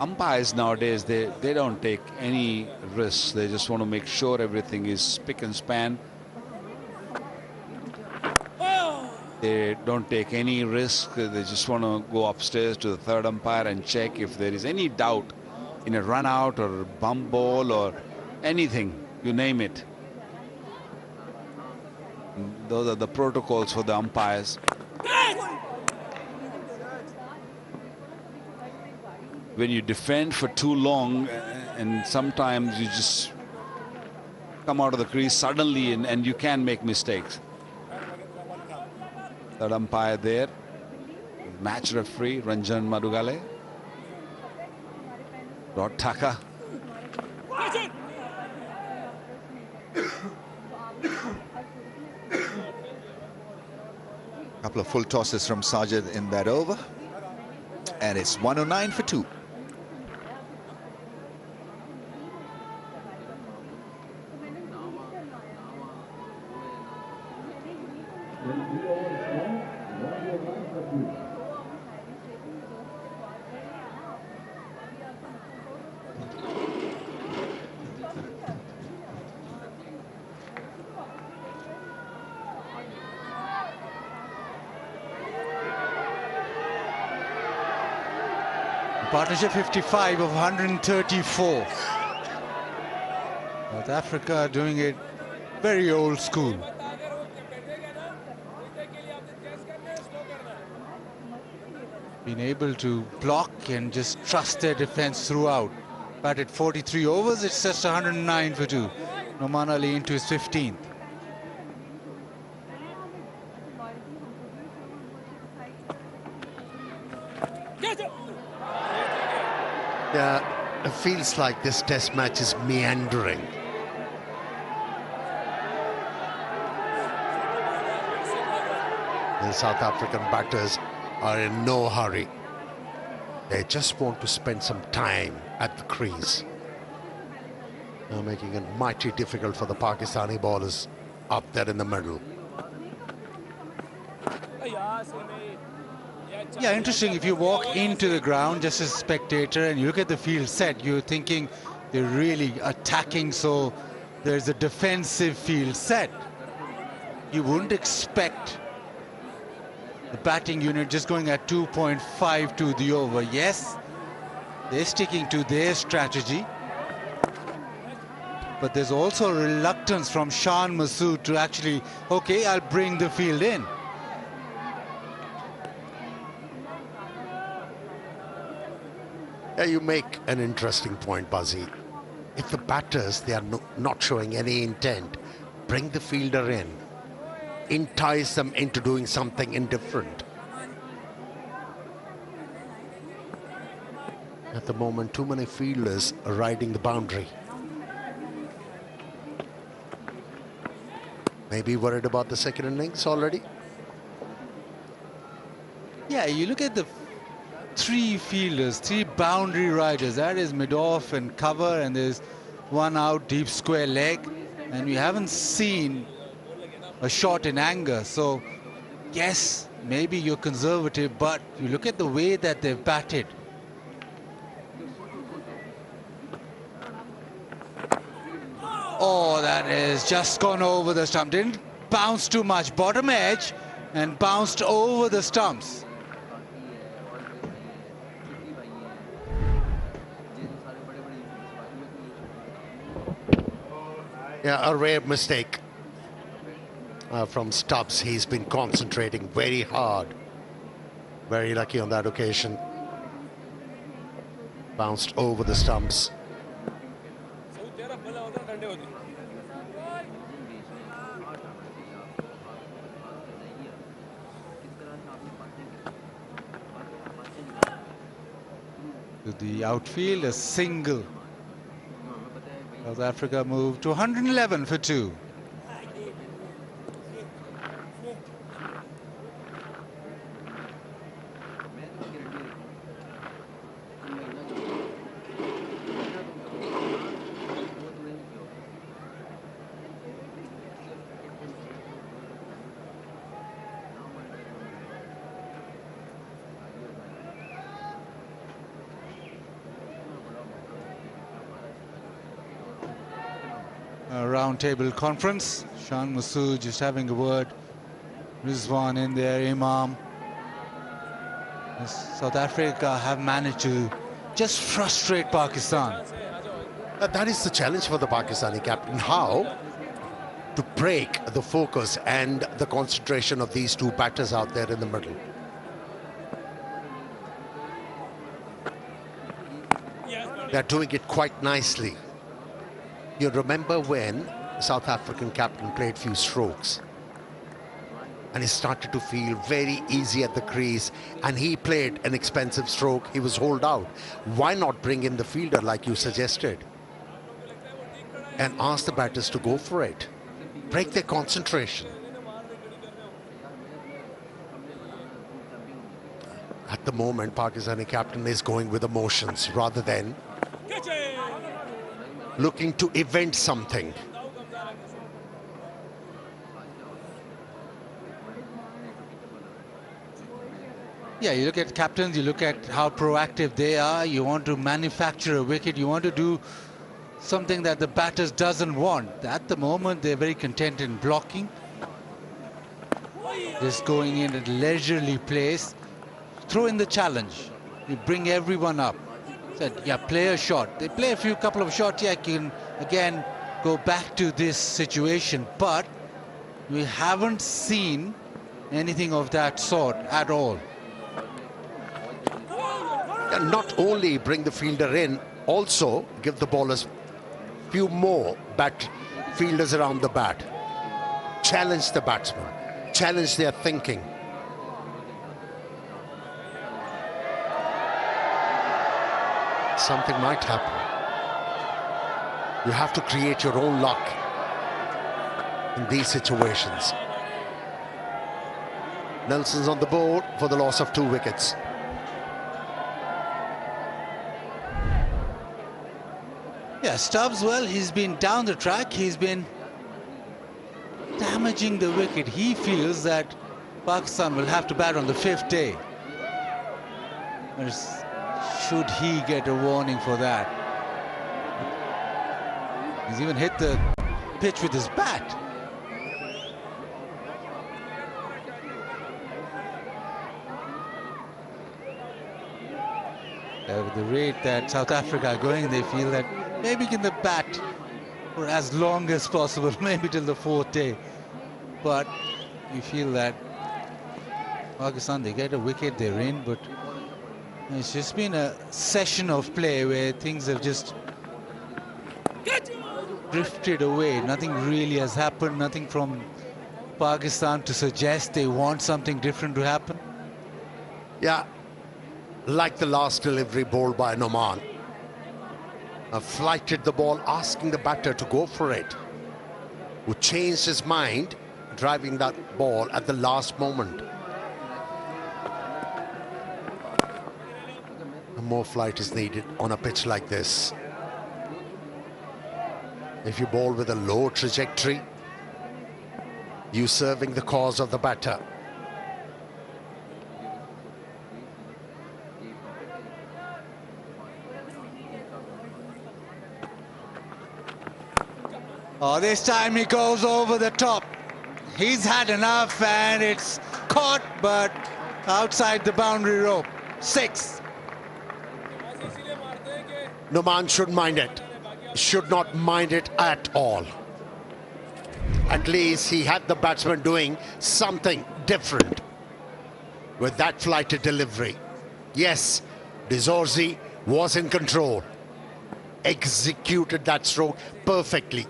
Umpires nowadays, they don't take any risks. They just want to make sure everything is spick and span. They don't take any risk. They just want to go upstairs to the third umpire and check if there is any doubt in a run out or a bump ball or anything, you name it. Those are the protocols for the umpires. When you defend for too long, and sometimes you just come out of the crease suddenly and you can make mistakes. Third umpire there, match referee Ranjan Madugale. Rod Tucker. Couple of full tosses from Sajid in that over, and it's 109 for 2. Partnership 55 of 134. South Africa doing it very old school. Been able to block and just trust their defense throughout. But at 43 overs, it's just 109 for 2. Noman Ali into his 15th. Yeah, it feels like this test match is meandering. The South African batters are in no hurry. They just want to spend some time at the crease. Making it mighty difficult for the Pakistani bowlers up there in the middle. Yeah, interesting. If you walk into the ground just as a spectator and you look at the field set, you're thinking they're really attacking, so there's a defensive field set. You wouldn't expect the batting unit just going at 2.5 to the over. Yes, they're sticking to their strategy, but there's also a reluctance from Shan Masood to actually, okay, I'll bring the field in. Yeah, you make an interesting point, Buzzy. If the batters, they are not showing any intent, bring the fielder in, entice them into doing something indifferent. At the moment, too many fielders are riding the boundary. Maybe worried about the second innings already? Yeah, you look at the three fielders, three boundary riders. That is mid-off and cover, and there's one out, deep square leg. And we haven't seen a shot in anger. So, yes, maybe you're conservative, but you look at the way that they've batted. Oh, that is just gone over the stump. Didn't bounce too much. Bottom edge and bounced over the stumps. Yeah, a rare mistake from Stubbs. He's been concentrating very hard. Very lucky on that occasion. Bounced over the stumps. To the outfield, a single. South Africa moved to 111 for 2. Round-table conference. Shan Masood just having a word. Rizwan in there, Imam. South Africa have managed to just frustrate Pakistan. That is the challenge for the Pakistani captain. How to break the focus and the concentration of these two batters out there in the middle. They're doing it quite nicely. You remember when South African captain played few strokes and he started to feel very easy at the crease, and he played an expensive stroke, he was holed out. Why not bring in the fielder like you suggested and ask the batters to go for it, break their concentration? At the moment, Pakistani captain is going with emotions rather than looking to event something. Yeah, you look at captains, you look at how proactive they are. You want to manufacture a wicket. You want to do something that the batters doesn't want. At the moment, they're very content in blocking. Just going in at leisurely pace. Throw in the challenge. You bring everyone up. Said, yeah, play a shot. They play a couple of shots. Yeah, I can again go back to this situation. But we haven't seen anything of that sort at all. And not only bring the fielder in, also give the bowlers few more fielders around the bat. Challenge the batsman, challenge their thinking. Something might happen. You have to create your own luck in these situations. Nelson's on the board for the loss of 2 wickets. Yeah, Yeah, Stubbs, well, he's been down the track. He's been damaging the wicket. He feels that Pakistan will have to bat on the 5th day. Should he get a warning for that? He's even hit the pitch with his bat. At the rate that South Africa are going, they feel that maybe can the bat for as long as possible, maybe till the 4th day. But you feel that Pakistan, they get a wicket, they're in, but it's just been a session of play where things have just drifted away. Nothing really has happened, nothing from Pakistan to suggest they want something different to happen. Yeah, like the last delivery bowled by Noman. Flighted the ball, asking the batter to go for it, who changed his mind, driving that ball at the last moment. More flight is needed on a pitch like this. If you bowl with a low trajectory, you serving the cause of the batter. Oh, this time he goes over the top. He's had enough and it's caught, but outside the boundary rope. 6. Noman should mind it. Should not mind it at all. At least he had the batsman doing something different with that flighted delivery. Yes, Zorzi was in control. Executed that stroke perfectly.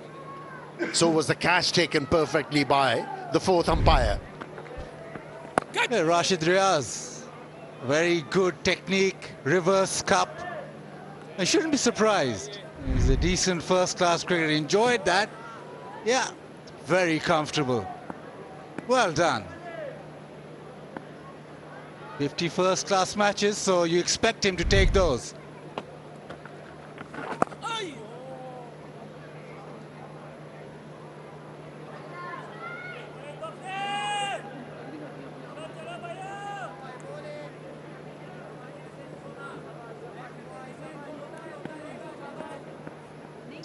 So was the catch taken perfectly by the 4th umpire. Yeah, Rashid Riaz. Very good technique, reverse cup. I shouldn't be surprised. He's a decent first-class cricketer. Enjoyed that. Yeah, very comfortable. Well done. 50 first-class matches, so you expect him to take those.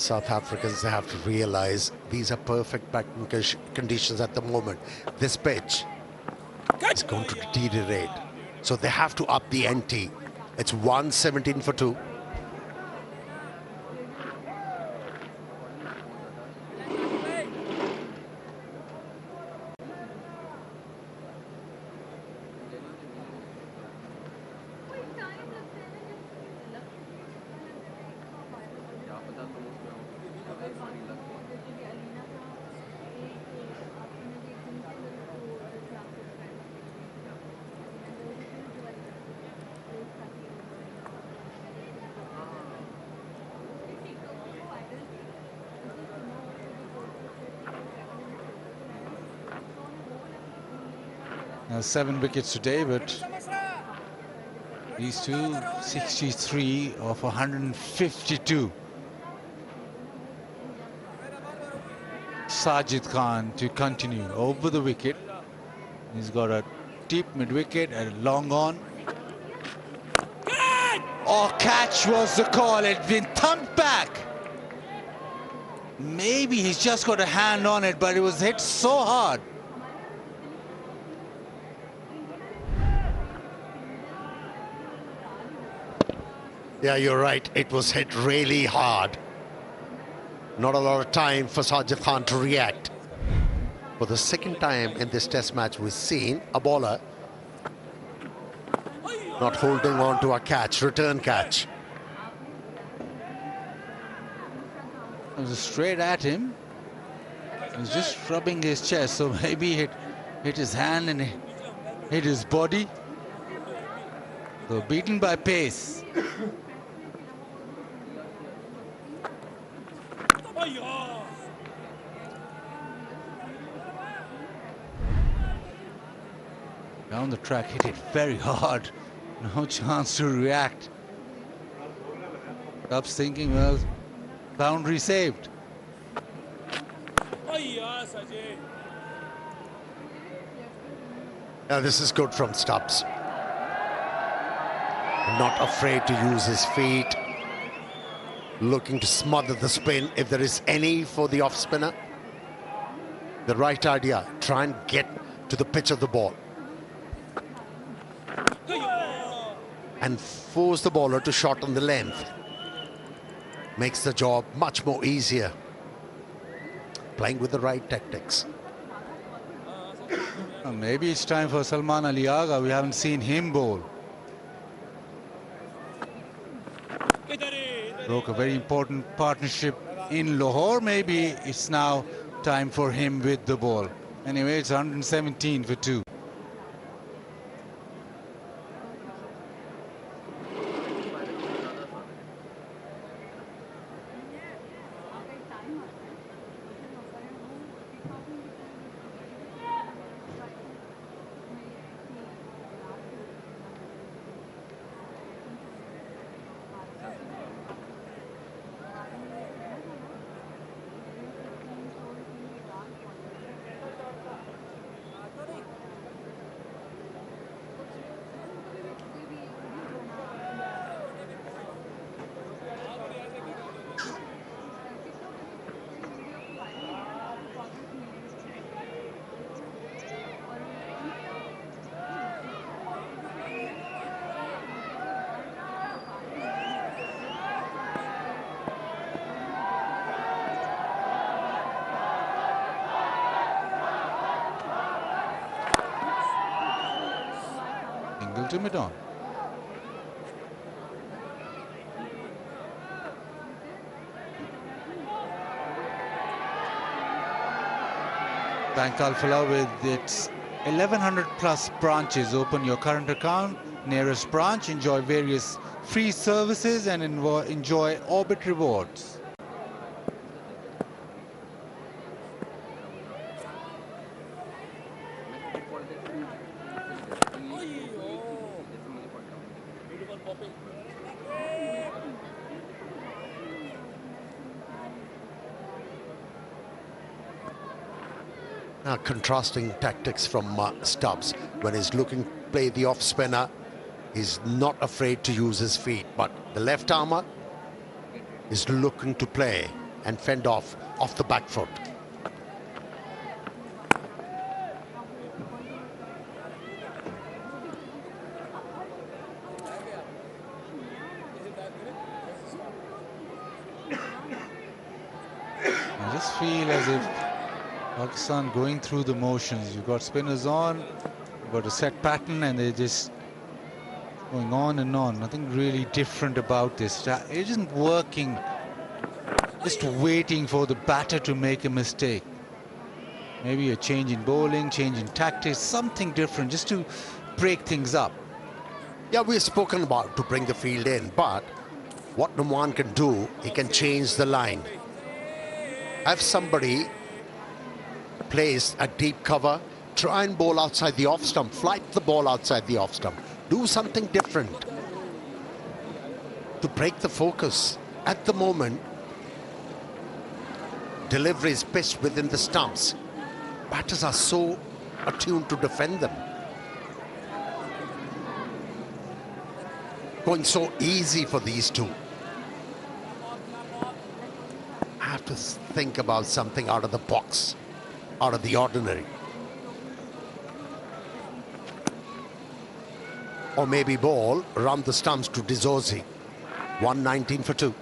South Africans, they have to realize these are perfect batting conditions at the moment. This pitch is going to deteriorate, so they have to up the ante. It's 117 for 2. Now 7 wickets today, but these two, 63 of 152. Sajid Khan to continue over the wicket. He's got a deep mid-wicket and a long on. Oh, catch was the call. It's been thumped back. Maybe he's just got a hand on it, but it was hit so hard. Yeah, you're right. It was hit really hard. Not a lot of time for Sajid Khan to react. For the second time in this test match, we've seen a bowler not holding on to a catch, return catch. It was straight at him. He was just rubbing his chest, so maybe it hit his hand and hit his body. So beaten by pace. Down the track, hit it very hard. No chance to react. Stubbs thinking, well, Boundary saved. Now this is good from Stubbs. Not afraid to use his feet. Looking to smother the spin if there is any for the off spinner. The right idea, try and get to the pitch of the ball. And force the bowler to shorten the length. Makes the job much more easier. Playing with the right tactics. Maybe it's time for Salman Ali Agha. We haven't seen him bowl. Broke a very important partnership in Lahore. Maybe it's now time for him with the ball. Anyway, it's 117 for 2. To mid-on. Bank Al-Falah with its 1100 plus branches. Open your current account, nearest branch, enjoy various free services and enjoy Orbit rewards. Contrasting tactics from Stubbs. When he's looking to play the off spinner, he's not afraid to use his feet, but the left armer is looking to play and fend off the back foot. I just feel as if Pakistan going through the motions. You've got spinners on, you've got a set pattern, and they're just going on and on. Nothing really different about this. It isn't working. Just waiting for the batter to make a mistake. Maybe a change in bowling, change in tactics, something different, just to break things up. Yeah, we've spoken about to bring the field in, but what Numan can do, he can change the line. Have somebody place a deep cover, try and bowl outside the off stump, flight the ball outside the off stump, do something different to break the focus. At the moment, delivery is pitched within the stumps. Batters are so attuned to defend them. Going so easy for these two. I have to think about something out of the box, out of the ordinary. Or maybe ball around the stumps to Zorzi. 119 for 2.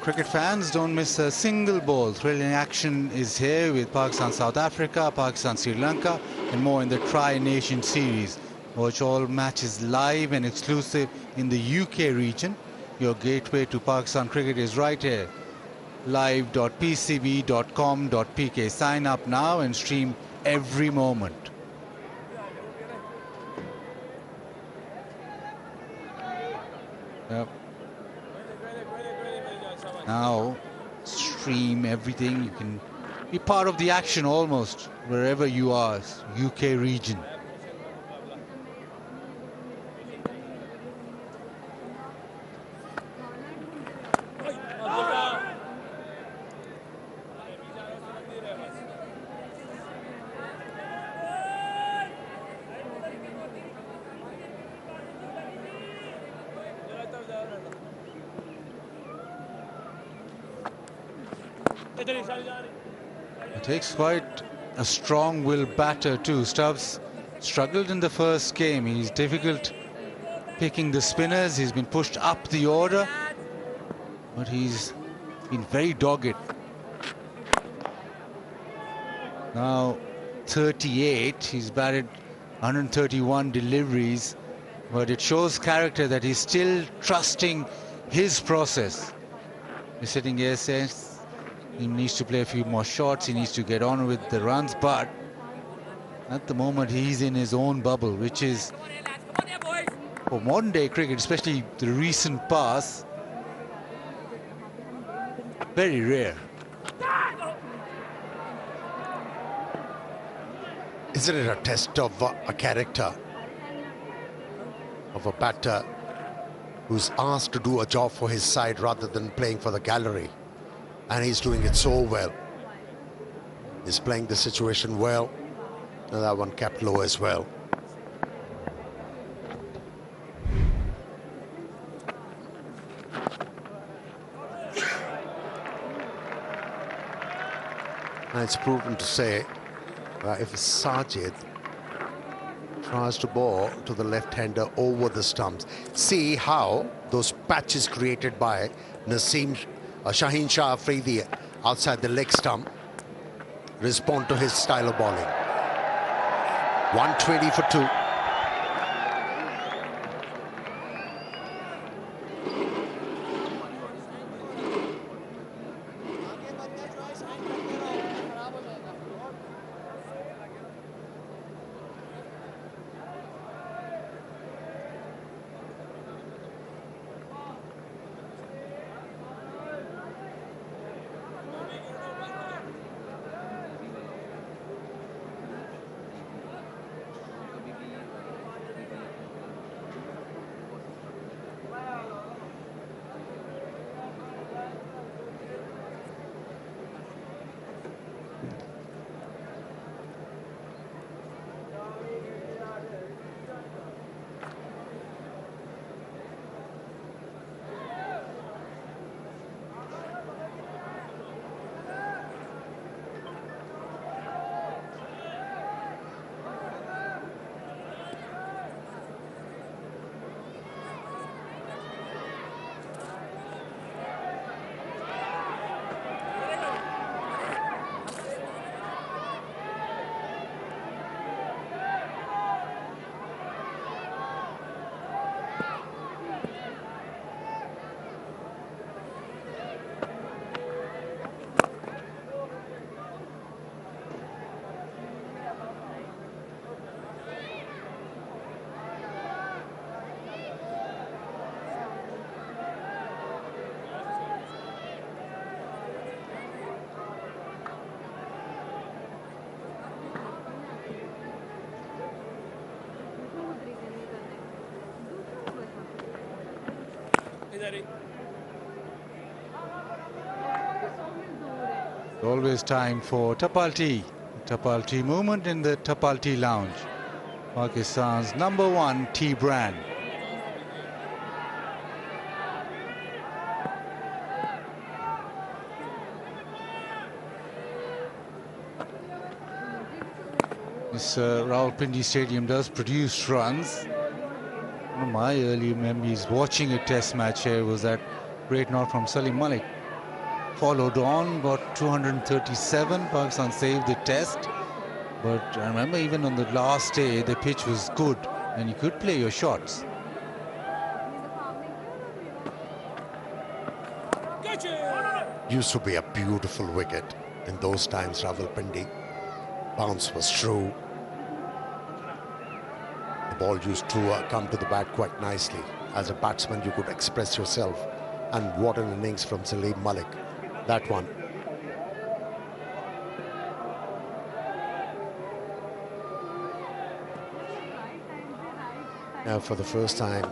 Cricket fans, don't miss a single ball. Thrilling action is here with Pakistan, South Africa, Pakistan, Sri Lanka, and more in the Tri-Nation Series. Watch all matches live and exclusive in the UK region. Your gateway to Pakistan cricket is right here. live.pcb.com.pk. Sign up now and stream every moment. Yep. Now stream everything. You can be part of the action almost wherever you are. UK region. It takes quite a strong-willed batter too. Stubbs struggled in the first game. He's difficult picking the spinners. He's been pushed up the order, but he's been very dogged. Now 38, he's batted 131 deliveries, but it shows character that he's still trusting his process. He's sitting here says he needs to play a few more shots, he needs to get on with the runs, but at the moment he's in his own bubble, which is for modern day cricket, especially the recent past, very rare. Isn't it a test of a character of a batter who's asked to do a job for his side rather than playing for the gallery? And he's doing it so well. He's playing the situation well. And that one kept low as well. And it's proven to say that if Sajid tries to bowl to the left-hander over the stumps, see how those patches created by Shaheen Shah Afridi outside the leg stump respond to his style of bowling. 120 for 2. Always time for Tapal Tea. Tapal Tea movement in the Tapal Tea Lounge. Pakistan's #1 tea brand. This Rawalpindi Stadium does produce runs. One of my early memories watching a test match here was that great knock from Salim Malik. Followed on, got 237. Pakistan saved the test. But I remember even on the last day, the pitch was good and you could play your shots. Used to be a beautiful wicket in those times, Rawalpindi. Bounce was true. The ball used to come to the bat quite nicely. As a batsman, you could express yourself. And what an innings from Salim Malik. That one. Now for the first time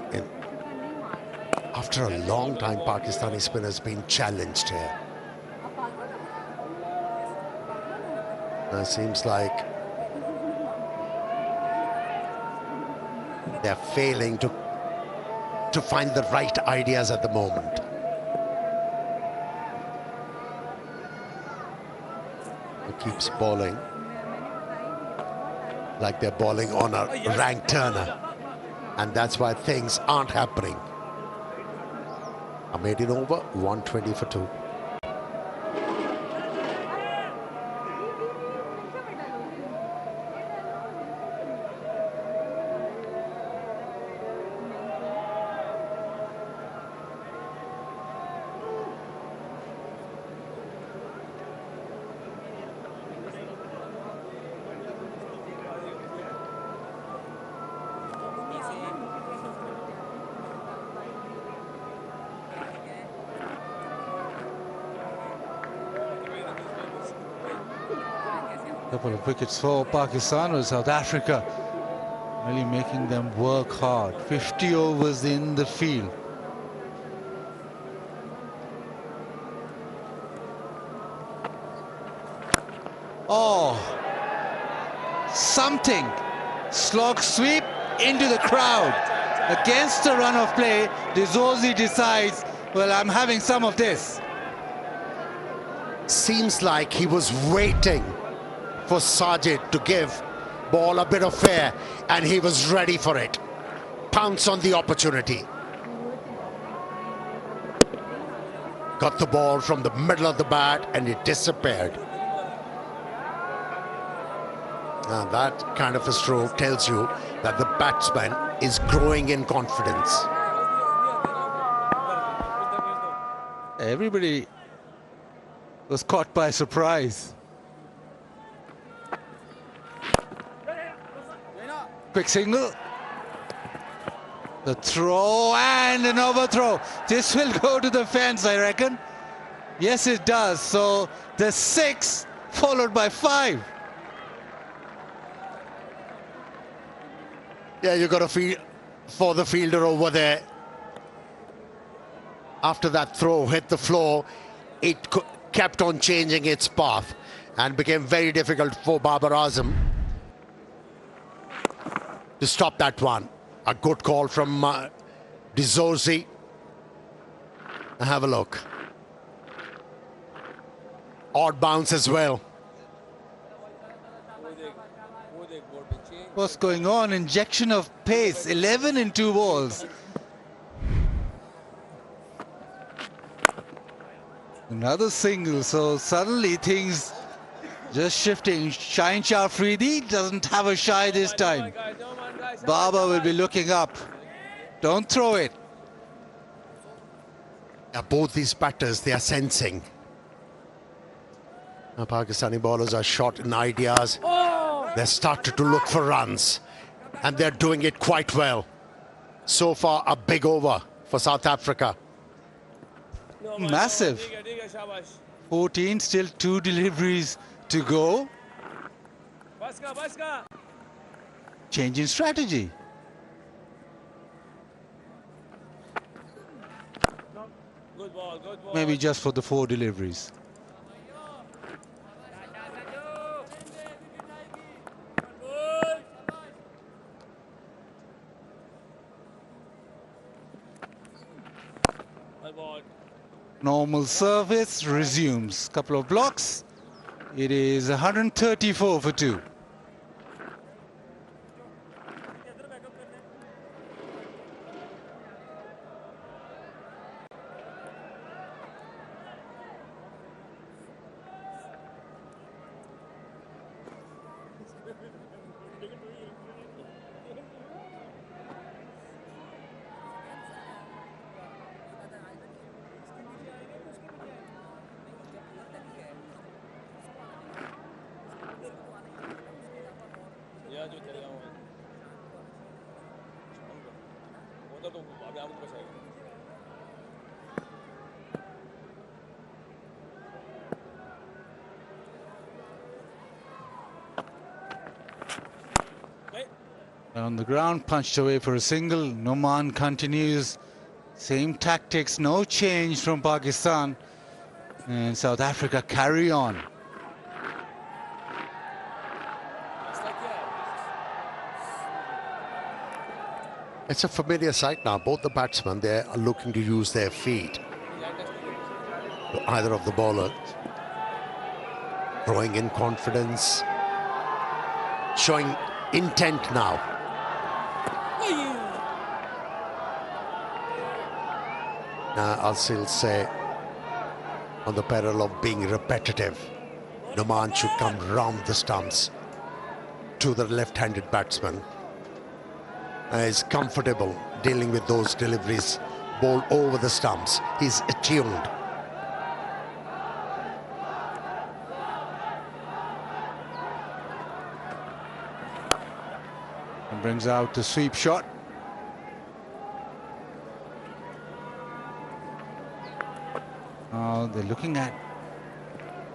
after a long time, Pakistani spinners been challenged here. Now it seems like they're failing to find the right ideas at the moment. keeps bowling like they're bowling on a rank turner, and that's why things aren't happening. A maiden over, 120 for 2. Couple of wickets for Pakistan or South Africa, really making them work hard. 50 overs in the field. Oh, something. Slog sweep into the crowd. Against the run of play, Zorzi decides, well, I'm having some of this. Seems like he was waiting for Sajid to give ball a bit of fair, and he was ready for it. Pounce on the opportunity. Got the ball from the middle of the bat and it disappeared. Now that kind of a stroke tells you that the batsman is growing in confidence. Everybody was caught by surprise. Quick single. The throw and an overthrow. This will go to the fence, I reckon. Yes, it does. So the 6 followed by 5. Yeah, you got to feel for the fielder over there. After that throw hit the floor, it kept on changing its path and became very difficult for Babar Azam to stop that one. A good call from Zorzi. Have a look. Odd bounce as well. What's going on? Injection of pace. 11 in 2 balls. Another single. So suddenly things just shifting. Shine Shah Afridi doesn't have a shy this time. Baba will be looking up. Don't throw it. Yeah, both these batters, they are sensing. Now, Pakistani bowlers are short in ideas. They started to look for runs, and they're doing it quite well. So far, a big over for South Africa. Massive. 14, still 2 deliveries to go. Change in strategy. Maybe just for the 4 deliveries. Normal service resumes. Couple of blocks. It is 134 for 2. On the ground, punched away for a single. Noman continues. Same tactics, no change from Pakistan. And South Africa carry on. It's a familiar sight now. Both the batsmen, they are looking to use their feet. Either of the bowlers. Throwing in confidence, showing intent now. I'll still say, on the peril of being repetitive, no man should come round the stumps to the left-handed batsman. He's comfortable dealing with those deliveries, ball over the stumps. He's attuned. And brings out the sweep shot. They're looking at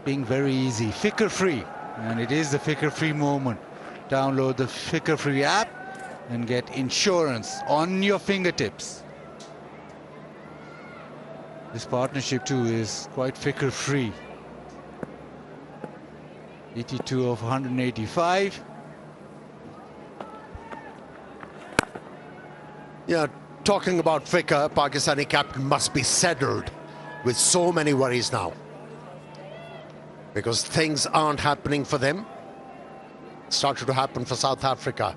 being very easy, Ficker-free, and it is the Ficker-free moment. Download the Ficker-free app and get insurance on your fingertips. This partnership too is quite Ficker-free. 82 of 185. Yeah, talking about Ficker, Pakistani captain must be saddled with so many worries now, because things aren't happening for them. Started to happen for South Africa.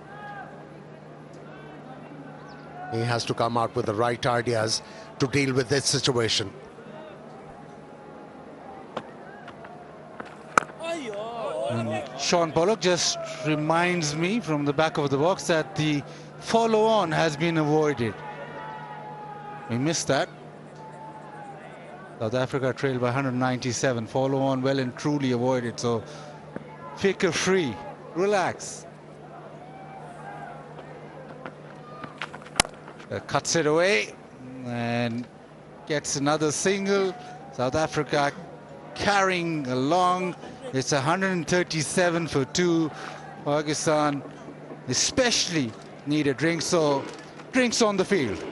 He has to come out with the right ideas to deal with this situation. And Sean Pollock just reminds me from the back of the box that the follow-on has been avoided. We missed that. South Africa trailed by 197. Follow-on well and truly avoided. So Ficker-free. Relax. Cuts it away and gets another single. South Africa carrying along. It's 137 for 2. Pakistan especially need a drink, so drinks on the field.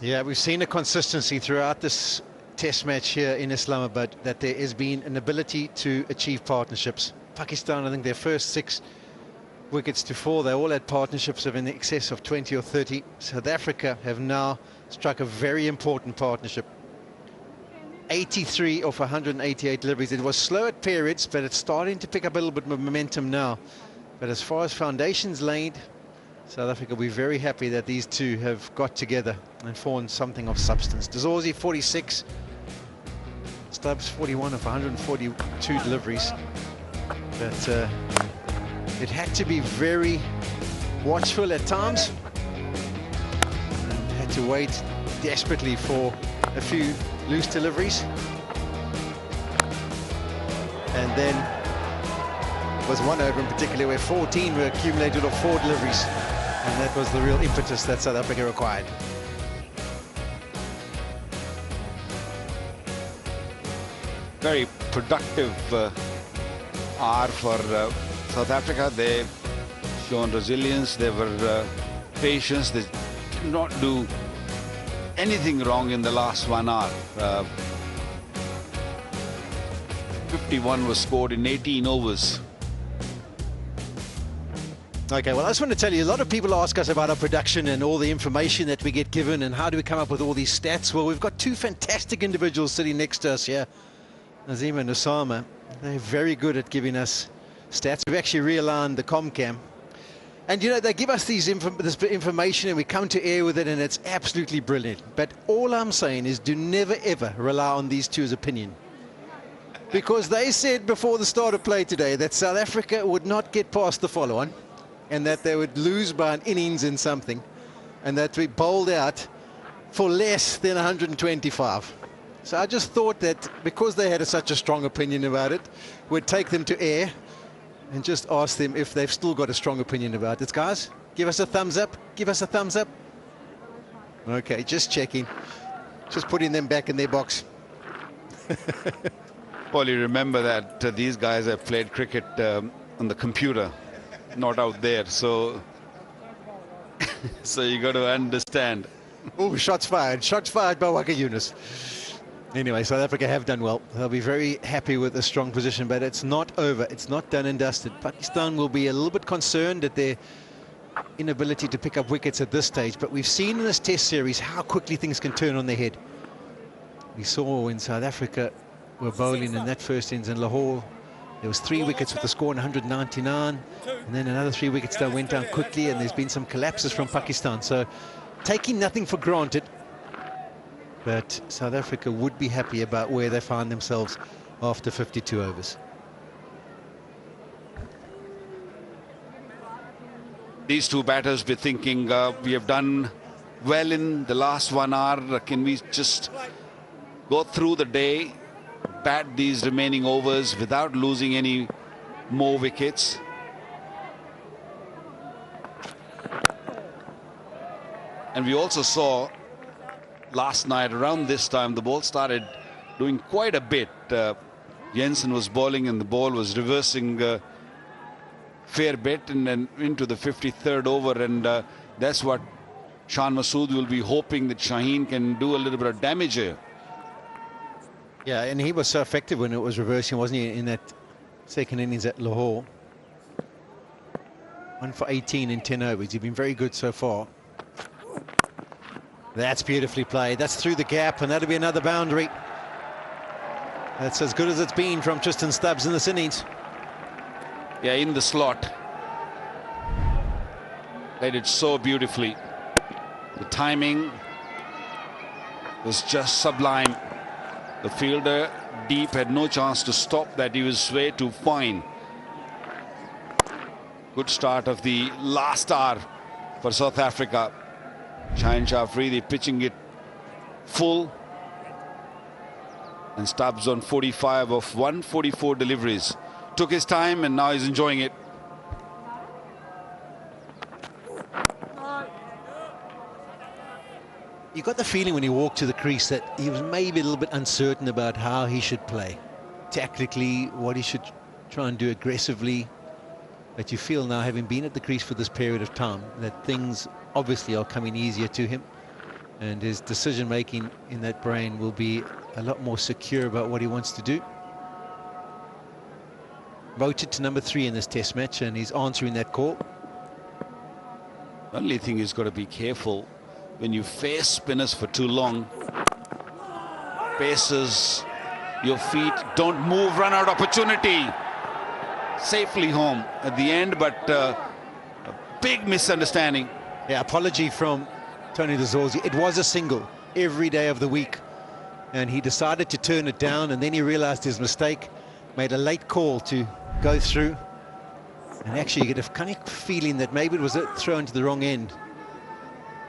Yeah, we've seen a consistency throughout this test match here in Islamabad, that there has been an ability to achieve partnerships. Pakistan, I think their first 6 wickets to fall, they all had partnerships of in excess of 20 or 30. South Africa have now struck a very important partnership. 83 of 188 deliveries. It was slow at periods, but it's starting to pick up a little bit of momentum now. But as far as foundations laid, South Africa will be very happy that these two have got together and formed something of substance. Zorzi 46, Stubbs 41 of 142 deliveries. But it had to be very watchful at times, and had to wait desperately for a few loose deliveries. And then was one over in particular where 14 were accumulated off 4 deliveries. And that was the real impetus that South Africa required. Very productive hour for South Africa. They've shown resilience, they were patience, they did not do anything wrong in the last 1 hour. 51 was scored in 18 overs. Okay, well, I just want to tell you, a lot of people ask us about our production and all the information that we get given and how do we come up with all these stats. Well, we've got 2 fantastic individuals sitting next to us here, Nazim and Osama. They're very good at giving us stats. We've actually realigned the Comcam. And, you know, they give us this information and we come to air with it and it's absolutely brilliant. But all I'm saying is do never, ever rely on these two's opinion. Because they said before the start of play today that South Africa would not get past the follow-on and that they would lose by an innings in something and that we bowled out for less than 125. So I just thought that because they had such a strong opinion about it, we'd take them to air and just ask them if they've still got a strong opinion about it. Guys, give us a thumbs up. Give us a thumbs up. Okay, just checking. Just putting them back in their box. Paul, you remember that these guys have played cricket on the computer, not out there. So, so you got to understand. Oh, shots fired. Shots fired by Waka Yunus. Anyway, South Africa have done well. They'll be very happy with a strong position, but it's not over. It's not done and dusted. Pakistan will be a little bit concerned at their inability to pick up wickets at this stage, but we've seen in this test series how quickly things can turn on their head. We saw when South Africa were bowling in that first innings in Lahore, there was 3 wickets with the score in 199, and then another 3 wickets that went down quickly, and there's been some collapses from Pakistan. So taking nothing for granted, but South Africa would be happy about where they find themselves after 52 overs. These 2 batters be thinking, we have done well in the last 1 hour. Can we just go through the day, bat these remaining overs without losing any more wickets? And we also saw last night around this time the ball started doing quite a bit. Jensen was bowling and the ball was reversing a fair bit, and then into the 53rd over, and that's what Shan Masood will be hoping that Shaheen can do a little bit of damage here. Yeah, and he was so effective when it was reversing, wasn't he, in that second innings at Lahore. 1 for 18 in 10 overs. He's been very good so far. That's beautifully played. That's through the gap, and that'll be another boundary. That's as good as it's been from Tristan Stubbs in this innings. Yeah, in the slot. Played it so beautifully. The timing was just sublime. The fielder deep had no chance to stop that. He was way too fine. Good start of the last hour for South Africa. Shaheen Shah Afridi pitching it full, and Stubbs on 45 of 144 deliveries. Took his time and now he's enjoying it. You got the feeling when he walked to the crease that he was maybe a little bit uncertain about how he should play tactically, what he should try and do aggressively. But you feel now, having been at the crease for this period of time, that things obviously are coming easier to him, and his decision making in that brain will be a lot more secure about what he wants to do. Voted to number 3 in this test match, and he's answering that call. The only thing he's got to be careful when you face spinners for too long. Paces, your feet don't move, run out opportunity. Safely home at the end, but a big misunderstanding. Yeah, apology from Tony de Zorzi. It was a single every day of the week, and he decided to turn it down, and then he realized his mistake, made a late call to go through, and actually you get a kind of feeling that maybe it was thrown to the wrong end,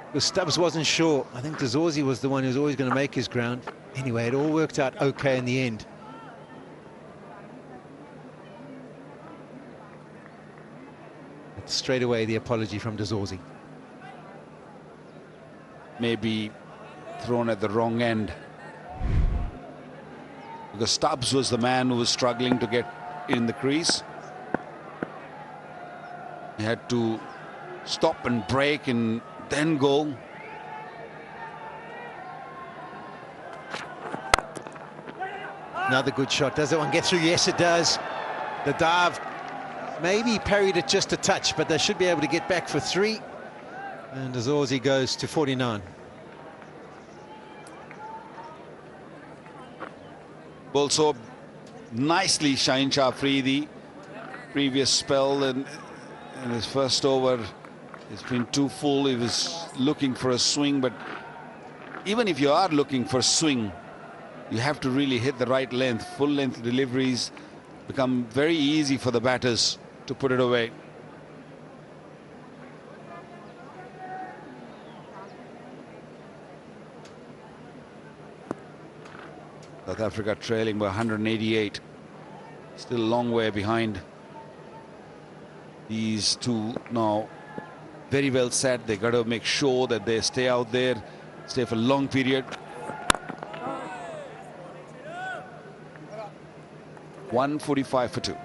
because Stubbs wasn't sure. I think de Zorzi was the one who was always going to make his ground. Anyway, it all worked out okay in the end. But straight away the apology from Zorzi. Maybe thrown at the wrong end. Because Stubbs was the man who was struggling to get in the crease. He had to stop and break and then go. Another good shot. Does that one get through? Yes, it does. The dive maybe parried it just a touch, but they should be able to get back for 3. And Zorzi goes to 49. Also, nicely Shine free the previous spell, and his first over, it's been too full. He was looking for a swing, but even if you are looking for a swing, you have to really hit the right length. Full length deliveries become very easy for the batters to put it away. South Africa trailing by 188. Still a long way behind. These two now very well set. They got to make sure that they stay out there, stay for a long period. 145 for 2.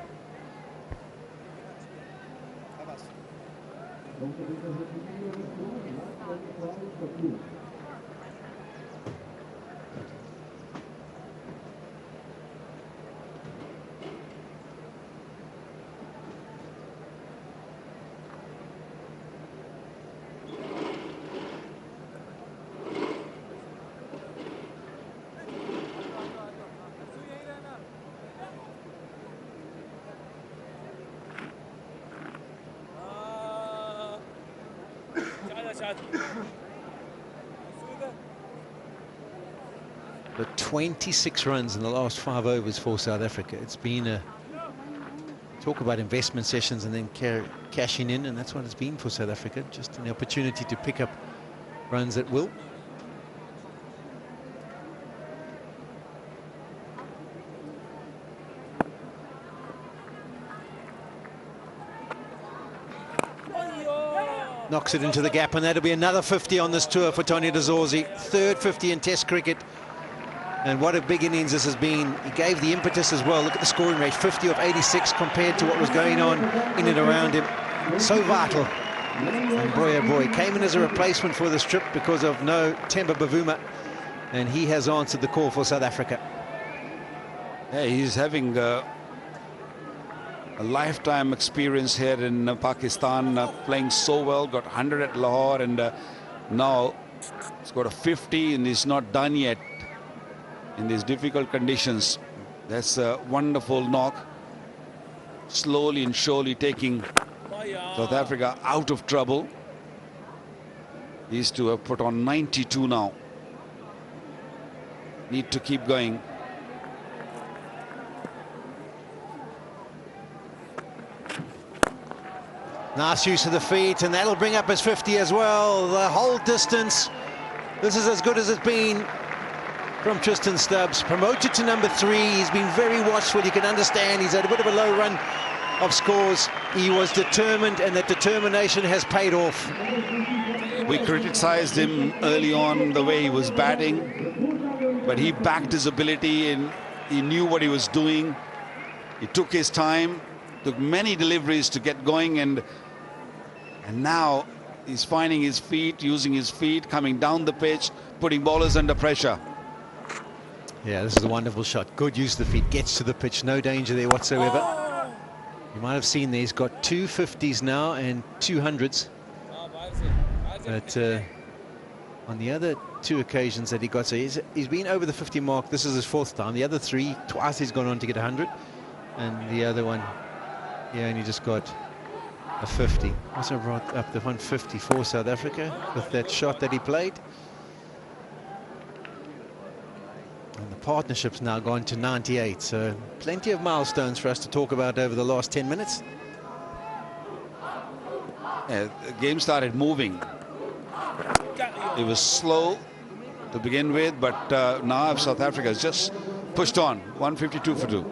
But 26 runs in the last 5 overs for South Africa. It's been a talk about investment sessions and then cashing in, and that's what it's been for South Africa. Just an opportunity to pick up runs at will. Knocks it into the gap, and that'll be another 50 on this tour for Tony Zorzi. 3rd 50 in Test cricket. And what a big innings this has been. He gave the impetus as well. Look at the scoring rate, 50 of 86 compared to what was going on in and around him. So vital. And boy, oh boy, came in as a replacement for this trip because of no Temba Bavuma. And he has answered the call for South Africa. Yeah, he's having a lifetime experience here in Pakistan, playing so well, got 100 at Lahore, and now he's got a 50, and he's not done yet in these difficult conditions. That's a wonderful knock, slowly and surely taking South Africa out of trouble. These two have put on 92 now. Need to keep going. Nice use of the feet, and that'll bring up his 50 as well. The whole distance. This is as good as it's been from Tristan Stubbs. Promoted to number 3. He's been very watchful. You can understand he's had a bit of a low run of scores. He was determined, and that determination has paid off. We criticized him early on the way he was batting, but he backed his ability and he knew what he was doing. He took his time, took many deliveries to get going, and now he's finding his feet, using his feet, coming down the pitch, putting bowlers under pressure. Yeah, this is a wonderful shot. Good use of the feet, gets to the pitch, no danger there whatsoever. You might have seen there, he's got 2 50s now and 2 hundreds. But on the other 2 occasions that he got, so he's been over the 50 mark. This is his 4th time. The other 3, twice he's gone on to get 100. And the other one, he only just got a 50. Also brought up the 150 for South Africa with that shot that he played. And the partnership's now gone to 98, so plenty of milestones for us to talk about over the last 10 minutes. Yeah, the game started moving. It was slow to begin with, but now South Africa has just pushed on. 152 for 2.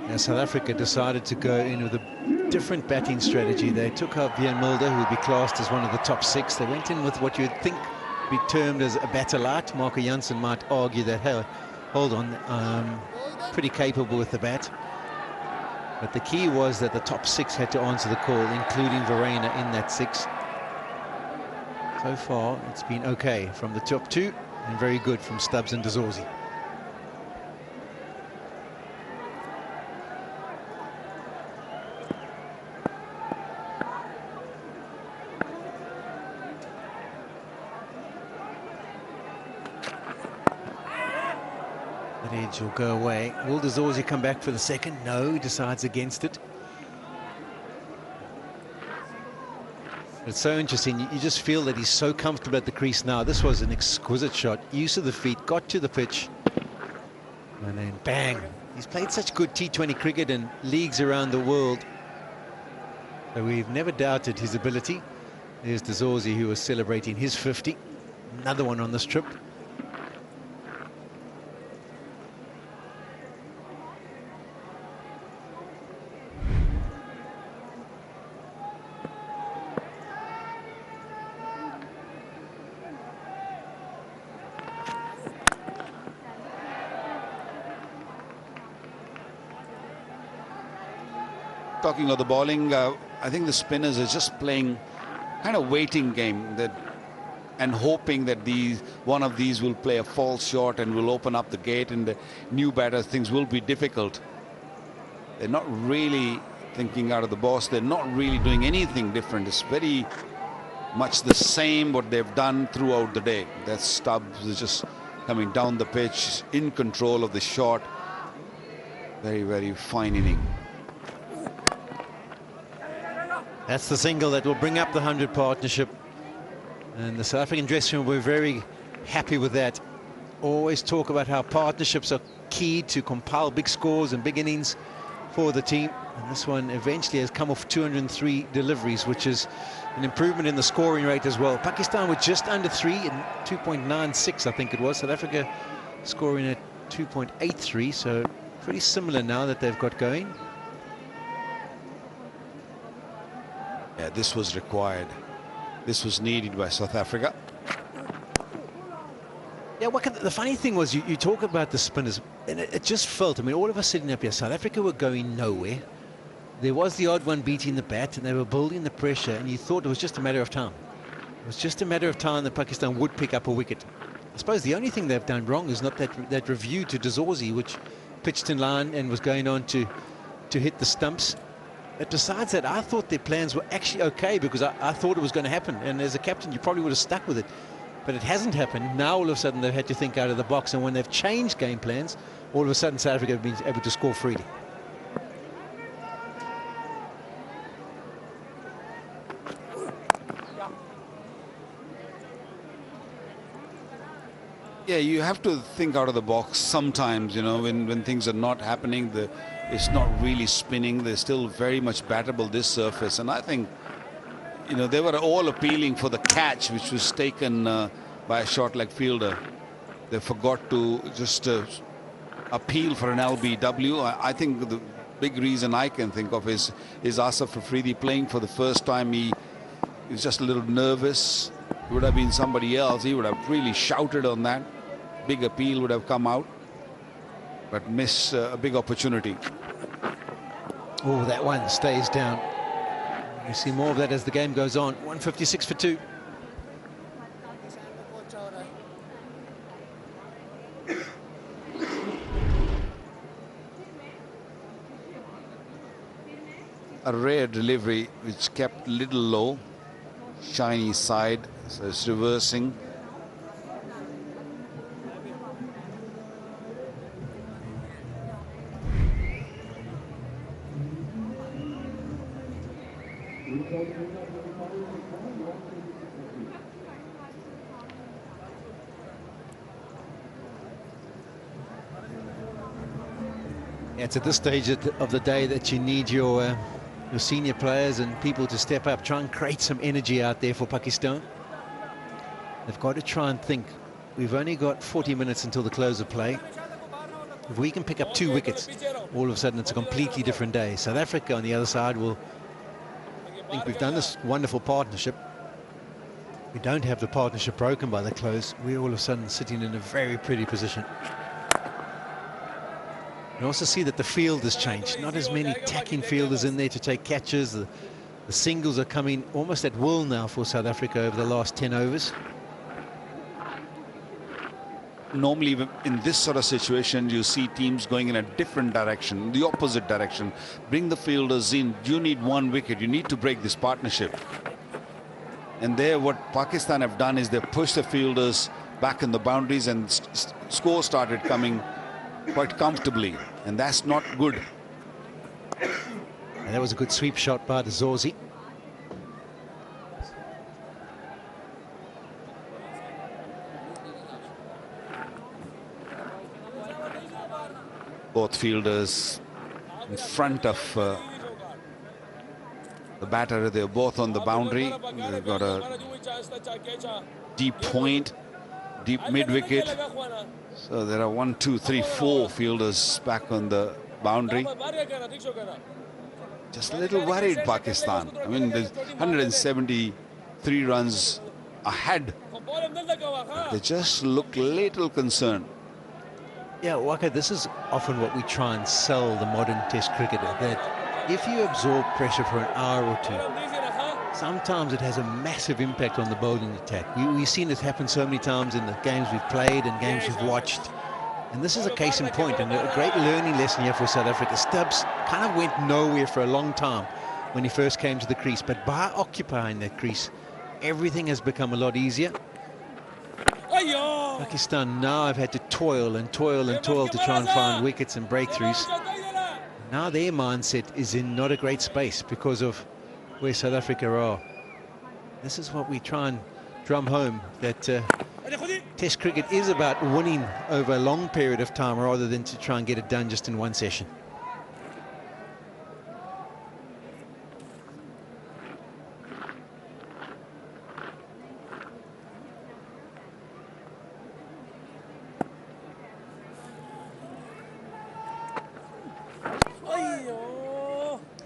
Now South Africa decided to go in with a different batting strategy. They took out Björn Mulder, who would be classed as one of the top 6. They went in with what you'd think be termed as a batter light. Marco Jansen might argue that, hey, hold on, pretty capable with the bat. But the key was that the top 6 had to answer the call, including Verreynne in that 6. So far, it's been okay from the top 2 and very good from Stubbs and Zorzi. That edge will go away. Will Zorzi come back for the second? No, he decides against it. It's so interesting. You just feel that he's so comfortable at the crease now. This was an exquisite shot. Use of the feet, got to the pitch, and then bang. He's played such good T20 cricket in leagues around the world, so we've never doubted his ability. There's Zorzi, who was celebrating his 50. Another one on this trip. Talking of the bowling, I think the spinners are just playing kind of waiting game and hoping that one of these will play a false shot and will open up the gate, and the new batters, things will be difficult. They're not really thinking out of the box. They're not really doing anything different. It's very much the same what they've done throughout the day. That Stubbs is just coming down the pitch, in control of the shot. Very, very fine inning. That's the single that will bring up the 100 partnership. And the South African dressing room were very happy with that. Always talk about how partnerships are key to compile big scores and big innings for the team. And this one eventually has come off 203 deliveries, which is an improvement in the scoring rate as well. Pakistan were just under 3 in 2.96, I think it was. South Africa scoring at 2.83, so pretty similar now that they've got going. Yeah, this was required. This was needed by South Africa. Yeah, the funny thing was, you talk about the spinners, and it just felt, I mean, all of us sitting up here, South Africa were going nowhere. There was the odd one beating the bat, and they were building the pressure, and you thought it was just a matter of time. It was just a matter of time that Pakistan would pick up a wicket. I suppose the only thing they've done wrong is not that review to Zorzi, which pitched in line and was going on to hit the stumps. But besides that, I thought their plans were actually okay, because I thought it was going to happen. And as a captain, you probably would have stuck with it. But it hasn't happened. Now, all of a sudden, they've had to think out of the box. And when they've changed game plans, all of a sudden, South Africa have been able to score freely. Yeah, you have to think out of the box sometimes, you know, when things are not happening. It's not really spinning. They're still very much battable, this surface. And I think, you know, they were all appealing for the catch, which was taken by a short leg fielder. They forgot to just appeal for an LBW. I think the big reason I can think of is Asif Afridi playing for the first time. He was just a little nervous. It would have been somebody else. He would have really shouted on that. Big appeal would have come out, but miss a big opportunity. Oh, that one stays down. You see more of that as the game goes on. 156 for 2. A rare delivery which kept a little low. Shiny side, so it's reversing. It's at this stage of the day that you need your senior players and people to step up, try and create some energy out there for Pakistan. They've got to try and think, we've only got 40 minutes until the close of play. If we can pick up 2 wickets, all of a sudden it's a completely different day. South Africa on the other side will think we've done this wonderful partnership. We don't have the partnership broken by the close. We're all of a sudden sitting in a very pretty position. You also see that the field has changed. Not as many tacking fielders in there to take catches. The singles are coming almost at will now for South Africa over the last 10 overs. Normally in this sort of situation you see teams going in a different direction, the opposite direction. Bring the fielders in. You need 1 wicket. You need to break this partnership. And there what Pakistan have done is they've pushed the fielders back in the boundaries and scores started coming quite comfortably, and that's not good. And that was a good sweep shot by the Zorzi. Both fielders in front of the batter. They're both on the boundary. They've got a deep point, deep mid-wicket. So there are 1, 2, 3, 4 fielders back on the boundary. Just a little worried, Pakistan. I mean, there's 173 runs ahead. They just look a little concerned. Yeah, Waka, this is often what we try and sell the modern Test cricketer, that if you absorb pressure for an hour or 2, sometimes it has a massive impact on the bowling attack. We've seen it happen so many times in the games we've played and games we've watched. And this is a case in point, and a great learning lesson here for South Africa. Stubbs kind of went nowhere for a long time when he first came to the crease, but by occupying that crease, everything has become a lot easier. Pakistan now have had to toil and toil and toil to try and find wickets and breakthroughs. Now their mindset is in not a great space because of where South Africa are. This is what we try and drum home, that Test cricket is about winning over a long period of time rather than to try and get it done just in one session.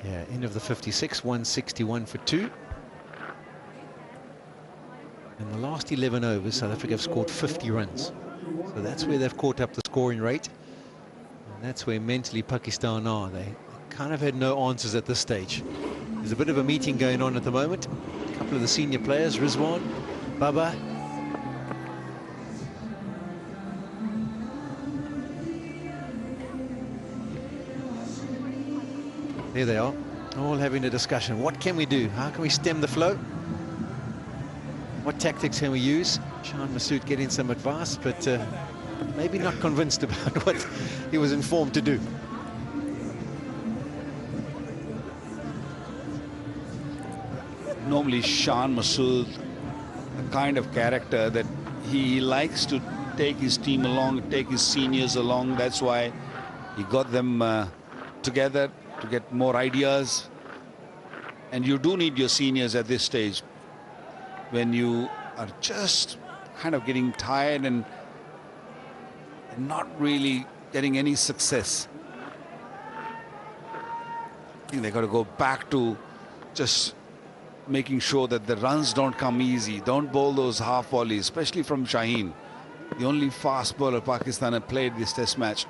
Yeah, end of the 56, 161 for 2. In the last 11 overs, South Africa have scored 50 runs. So that's where they've caught up the scoring rate. And that's where mentally Pakistan are. They kind of had no answers at this stage. There's a bit of a meeting going on at the moment. A couple of the senior players, Rizwan, Baba. There they are, all having a discussion. What can we do? How can we stem the flow? What tactics can we use? Shan Masood getting some advice, but maybe not convinced about what he was informed to do. Normally Shan Masood, a kind of character that he likes to take his team along, take his seniors along. That's why he got them together to get more ideas. And you do need your seniors at this stage when you are just kind of getting tired and not really getting any success. I think they've got to go back to just making sure that the runs don't come easy. Don't bowl those half volleys, especially from Shaheen, the only fast bowler Pakistan had played this test match.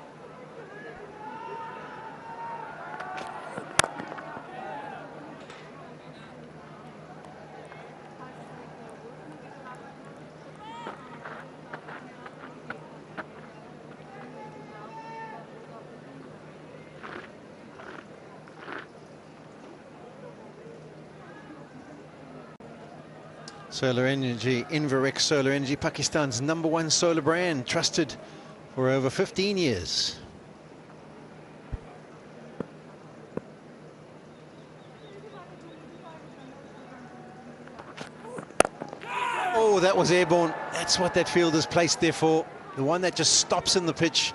Solar Energy, Inverex Solar Energy, Pakistan's #1 solar brand, trusted for over 15 years. Oh, that was airborne. That's what that field is placed there for. The one that just stops in the pitch.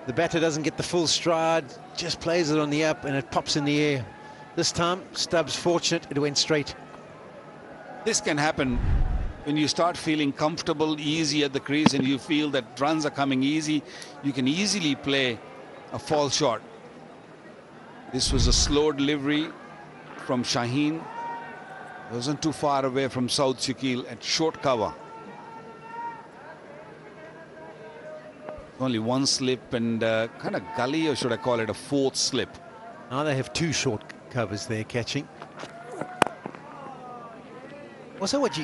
The batter doesn't get the full stride, just plays it on the up and it pops in the air. This time, Stubbs fortunate, it went straight. This can happen when you start feeling comfortable, easy at the crease, and you feel that runs are coming easy. You can easily play a fall shot. This was a slow delivery from Shaheen. Wasn't too far away from South Shakil at short cover. Only one slip and kind of gully, or should I call it a fourth slip? Now they have two short covers there catching. Also, what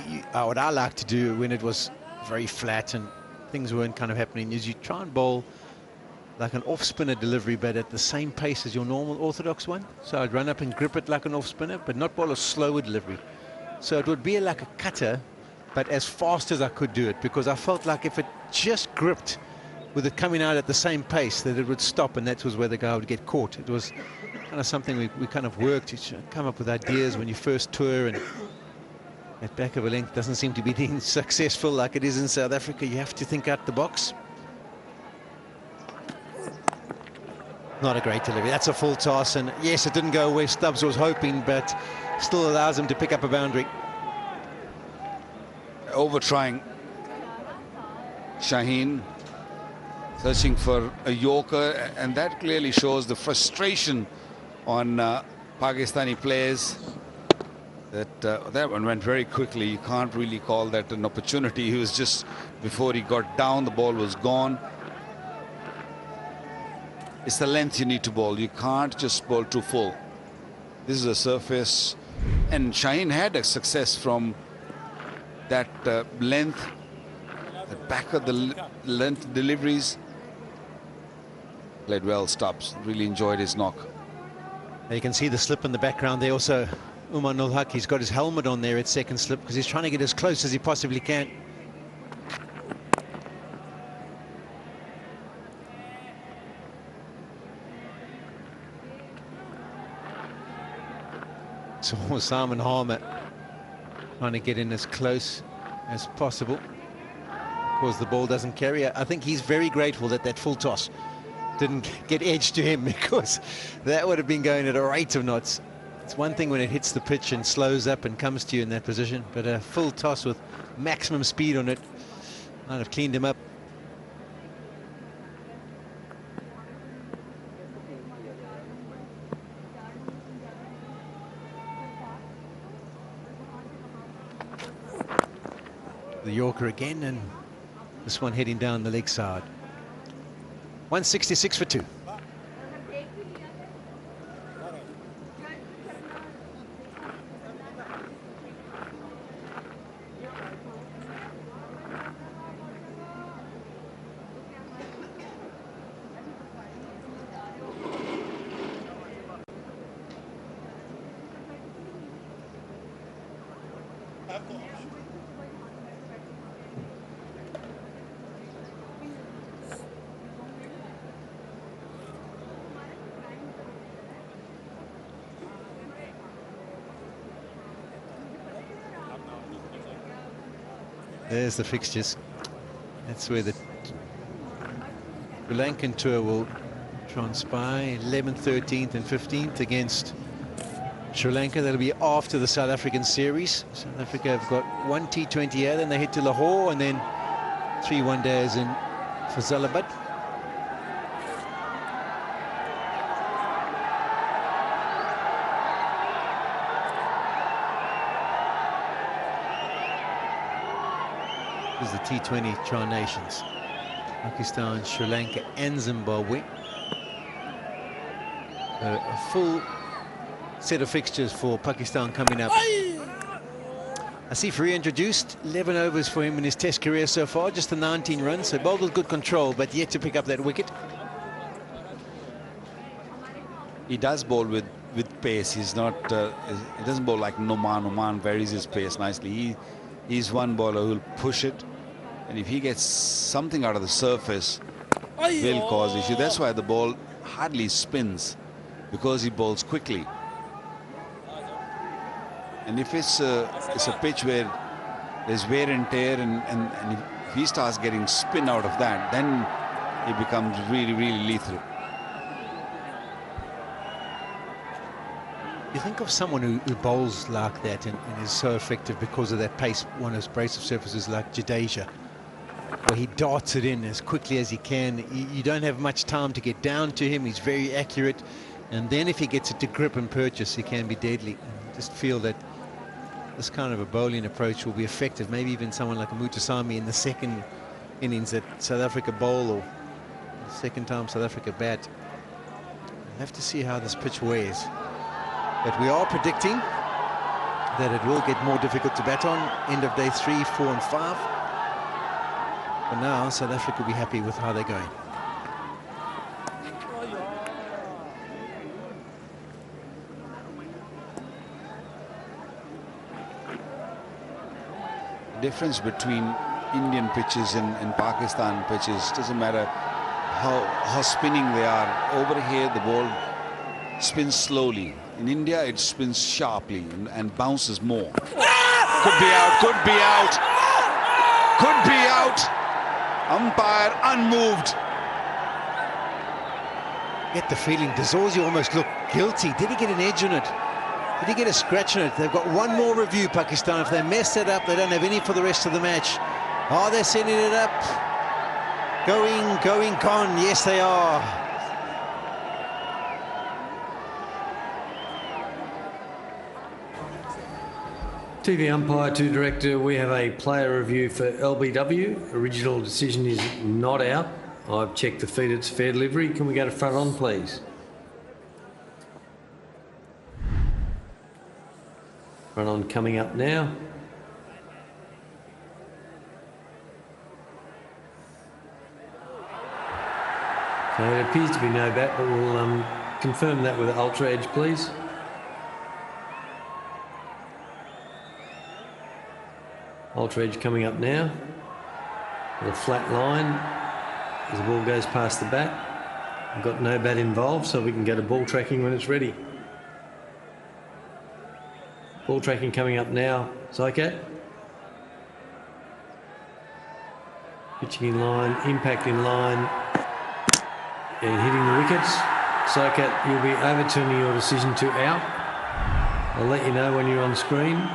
I like to do when it was very flat and things weren't kind of happening is you try and bowl like an off-spinner delivery, but at the same pace as your normal orthodox one. So I'd run up and grip it like an off-spinner, but not bowl a slower delivery. So it would be like a cutter, but as fast as I could do it, because I felt like if it just gripped with it coming out at the same pace, that it would stop, and that was where the guy would get caught. It was kind of something we kind of worked to come up with ideas when you first tour, and that back of a length doesn't seem to be being successful like it is in South Africa. You have to think out the box. Not a great delivery. That's a full toss, and yes, it didn't go where Stubbs was hoping, but still allows him to pick up a boundary. Over trying. Shaheen searching for a yorker, and that clearly shows the frustration on Pakistani players. That one went very quickly. You can't really call that an opportunity. He was just, before he got down, the ball was gone. It's the length you need to bowl. You can't just bowl too full. This is a surface, and Shaheen had a success from that length, the back of the length deliveries. Played well, Stubbs. Really enjoyed his knock. You can see the slip in the background there. Also, Umar Nul Haq, he's got his helmet on there at second slip because he's trying to get as close as he possibly can. So Simon Harmer trying to get in as close as possible. Of course, the ball doesn't carry. I think he's very grateful that that full toss didn't get edge to him, because that would have been going at a rate of knots. It's one thing when it hits the pitch and slows up and comes to you in that position, but a full toss with maximum speed on it might have cleaned him up. The Yorker again, and this one heading down the leg side. 166 for 2. There's the fixtures. That's where the Sri Lankan tour will transpire. 11th, 13th and 15th against Sri Lanka. That'll be after the South African series. South Africa have got one T20 here, then they head to Lahore, and then 3 one-days in Faisalabad. This is the T20 Tri-Nations. Pakistan, Sri Lanka and Zimbabwe. A full set of fixtures for Pakistan coming up. Asif reintroduced, 11 overs for him in his test career so far, just the 19 runs, so bowled with good control, but yet to pick up that wicket. He does bowl with pace. He's not, he doesn't bowl like Noman. Noman varies his pace nicely. He's one bowler who'll push it, and if he gets something out of the surface, will cause issue. That's why the ball hardly spins, because he bowls quickly. And if it's a pitch where There's wear and tear, and if he starts getting spin out of that, then it becomes really, really lethal. You think of someone who bowls like that and is so effective because of that pace, one of those abrasive surfaces like Jadeja, where he darts it in as quickly as he can. You don't have much time to get down to him. He's very accurate. And then if he gets it to grip and purchase, he can be deadly. And just feel that this kind of a bowling approach will be effective. Maybe even someone like a Mutasami in the second innings that South Africa bowl, or the second time South Africa bat. We'll have to see how this pitch wears. But we are predicting that it will get more difficult to bat on. End of day 3, 4 and 5. For now, South Africa will be happy with how they're going. Difference between Indian pitches and Pakistan pitches doesn't matter how spinning they are. Over here, the ball spins slowly. In India, it spins sharply and bounces more. Could be out, could be out, could be out. Umpire unmoved. Get the feeling Zorzi almost looked guilty. Did he get an edge on it? Did he get a scratch on it? They've got one more review, Pakistan. If they mess it up, they don't have any for the rest of the match. Are they sending it up? Going, gone. Yes, they are. TV umpire to director, we have a player review for LBW. Original decision is not out. I've checked the feed, it's fair delivery. Can we go to front on, please? Front on coming up now. Okay, it appears to be no bat, but we'll confirm that with Ultra Edge, please. Ultra Edge coming up now. With a flat line as the ball goes past the bat. We've got no bat involved, so we can go to ball tracking when it's ready. Ball tracking coming up now. Zycat. Pitching in line, impact in line, and hitting the wickets. Zycat, you'll be overturning your decision to out. I'll let you know when you're on screen.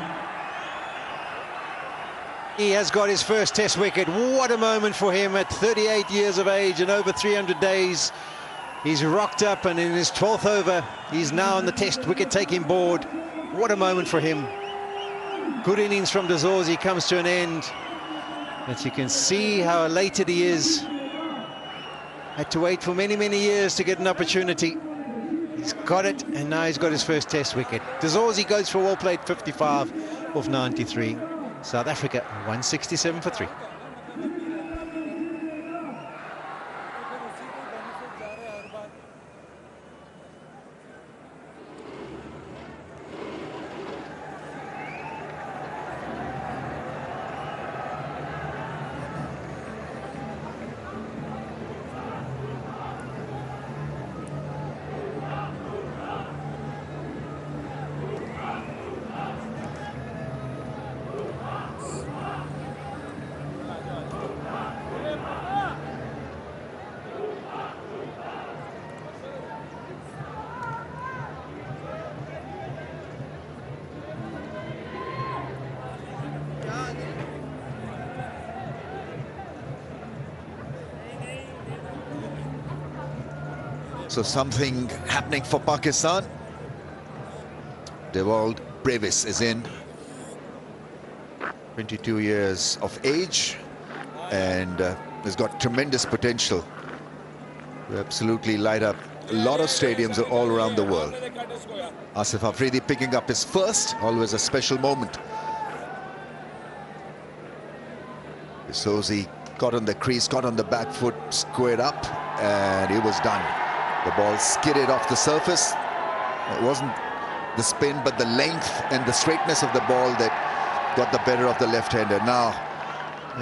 He has got his first test wicket. What a moment for him at 38 years of age and over 300 days. He's rocked up, and in his 12th over, he's now on the test wicket-taking board. What a moment for him. Good innings from Zorzi comes to an end. But you can see how elated he is. Had to wait for many, many years to get an opportunity. He's got it, and now he's got his first test wicket. Zorzi goes for a well-played 55 off 93. South Africa 167 for 3. So something happening for Pakistan. Devold Brevis is in. 22 years of age, and has got tremendous potential to absolutely light up a lot of stadiums all around the world. Asif Afridi picking up his first, always a special moment. Zorzi got on the crease, got on the back foot, squared up, and he was done. The ball skidded off the surface. It wasn't the spin, but the length and the straightness of the ball that got the better of the left-hander. Now,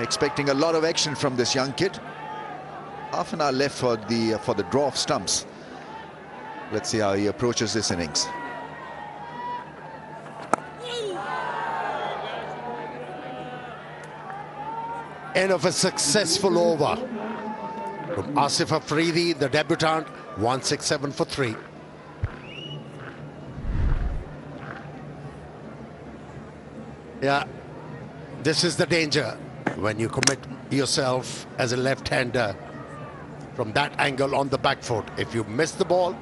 expecting a lot of action from this young kid. Half an hour left for the draw of stumps. Let's see how he approaches this innings. end of a successful over from Asif Afridi, the debutant, 167 for 3. Yeah, this is the danger when you commit yourself as a left-hander from that angle on the back foot. If you miss the ball,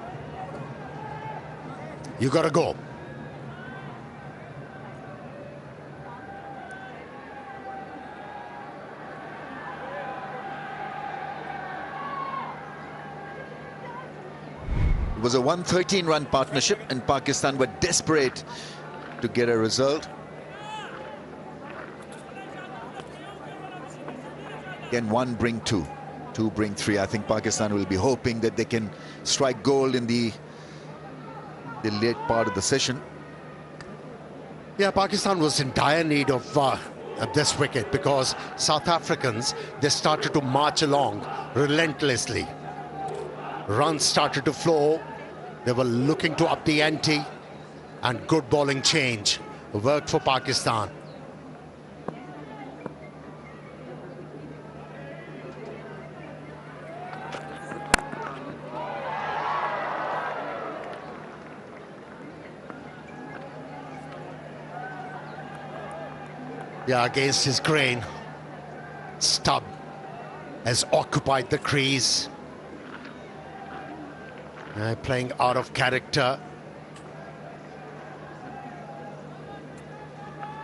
you got to go. It was a 113-run partnership, and Pakistan were desperate to get a result. Again, 1 bring 2, 2 bring 3. I think Pakistan will be hoping that they can strike gold in the late part of the session. Yeah, Pakistan was in dire need of this wicket because South Africans, they started to march along relentlessly. Runs started to flow. They were looking to up the ante, and good bowling change worked for Pakistan. Yeah, against his grain, Stubbs has occupied the crease. Playing out of character.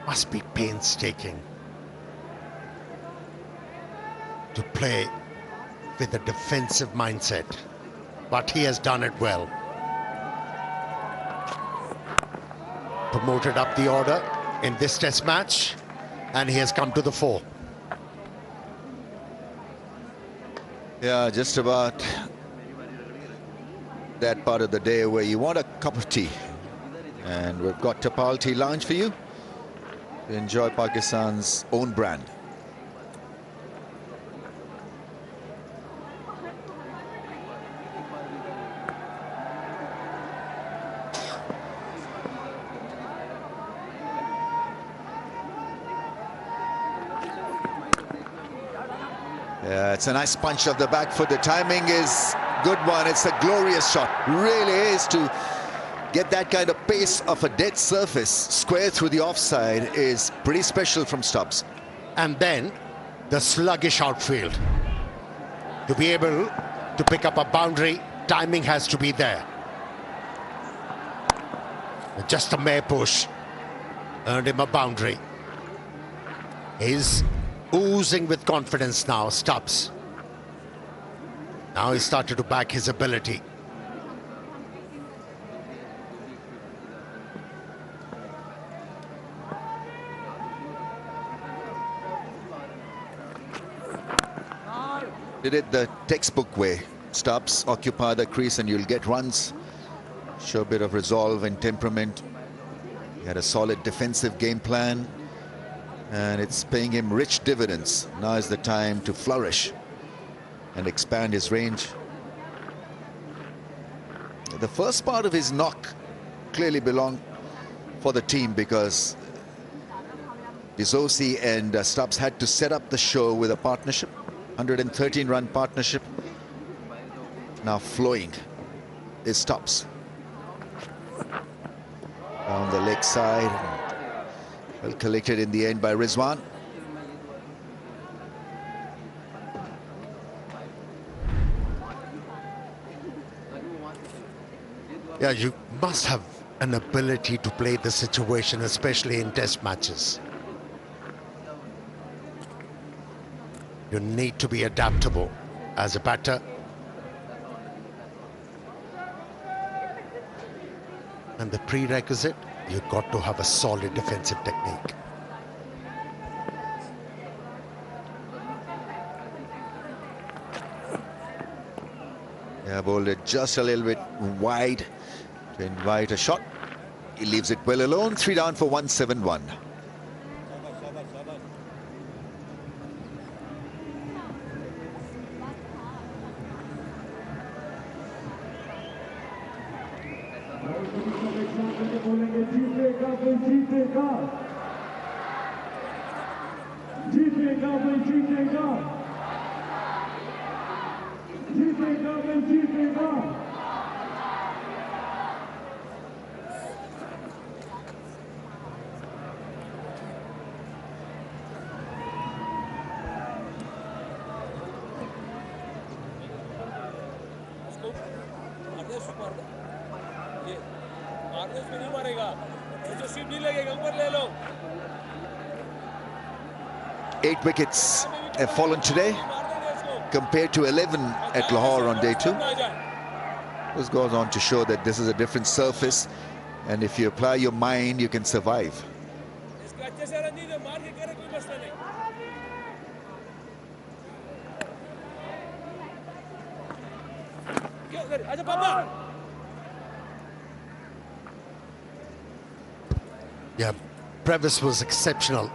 Must be painstaking to play with a defensive mindset, but he has done it well. Promoted up the order in this test match, and he has come to the fore. Yeah, just about that part of the day where you want a cup of tea, and we've got Tapal Tea Lounge for you to enjoy Pakistan's own brand. Yeah, it's a nice punch off the back foot. The timing is good one. It's a glorious shot. Really is. To get that kind of pace of a dead surface square through the offside is pretty special from Stubbs. And then the sluggish outfield. To be able to pick up a boundary, timing has to be there. Just a mere push earned him a boundary. He's oozing with confidence now, Stubbs. Now he started to back his ability. Did it the textbook way. Stubbs, occupy the crease and you'll get runs. Show a bit of resolve and temperament. He had a solid defensive game plan, and it's paying him rich dividends. Now is the time to flourish and expand his range. The first part of his knock clearly belonged for the team, because Zorzi and Stubbs had to set up the show with a partnership, 113-run partnership. Now flowing is Stubbs. Down the leg side, well collected in the end by Rizwan. Yeah, you must have an ability to play the situation, especially in test matches. You need to be adaptable as a batter. And the prerequisite, you've got to have a solid defensive technique. Yeah, bowled it just a little bit wide to invite a shot. He leaves it well alone. 3 down for 171. जीतेगा Eight wickets have fallen today compared to 11 at Lahore on day 2. This goes on to show that this is a different surface, and if you apply your mind, you can survive. Yeah, Brevis was exceptional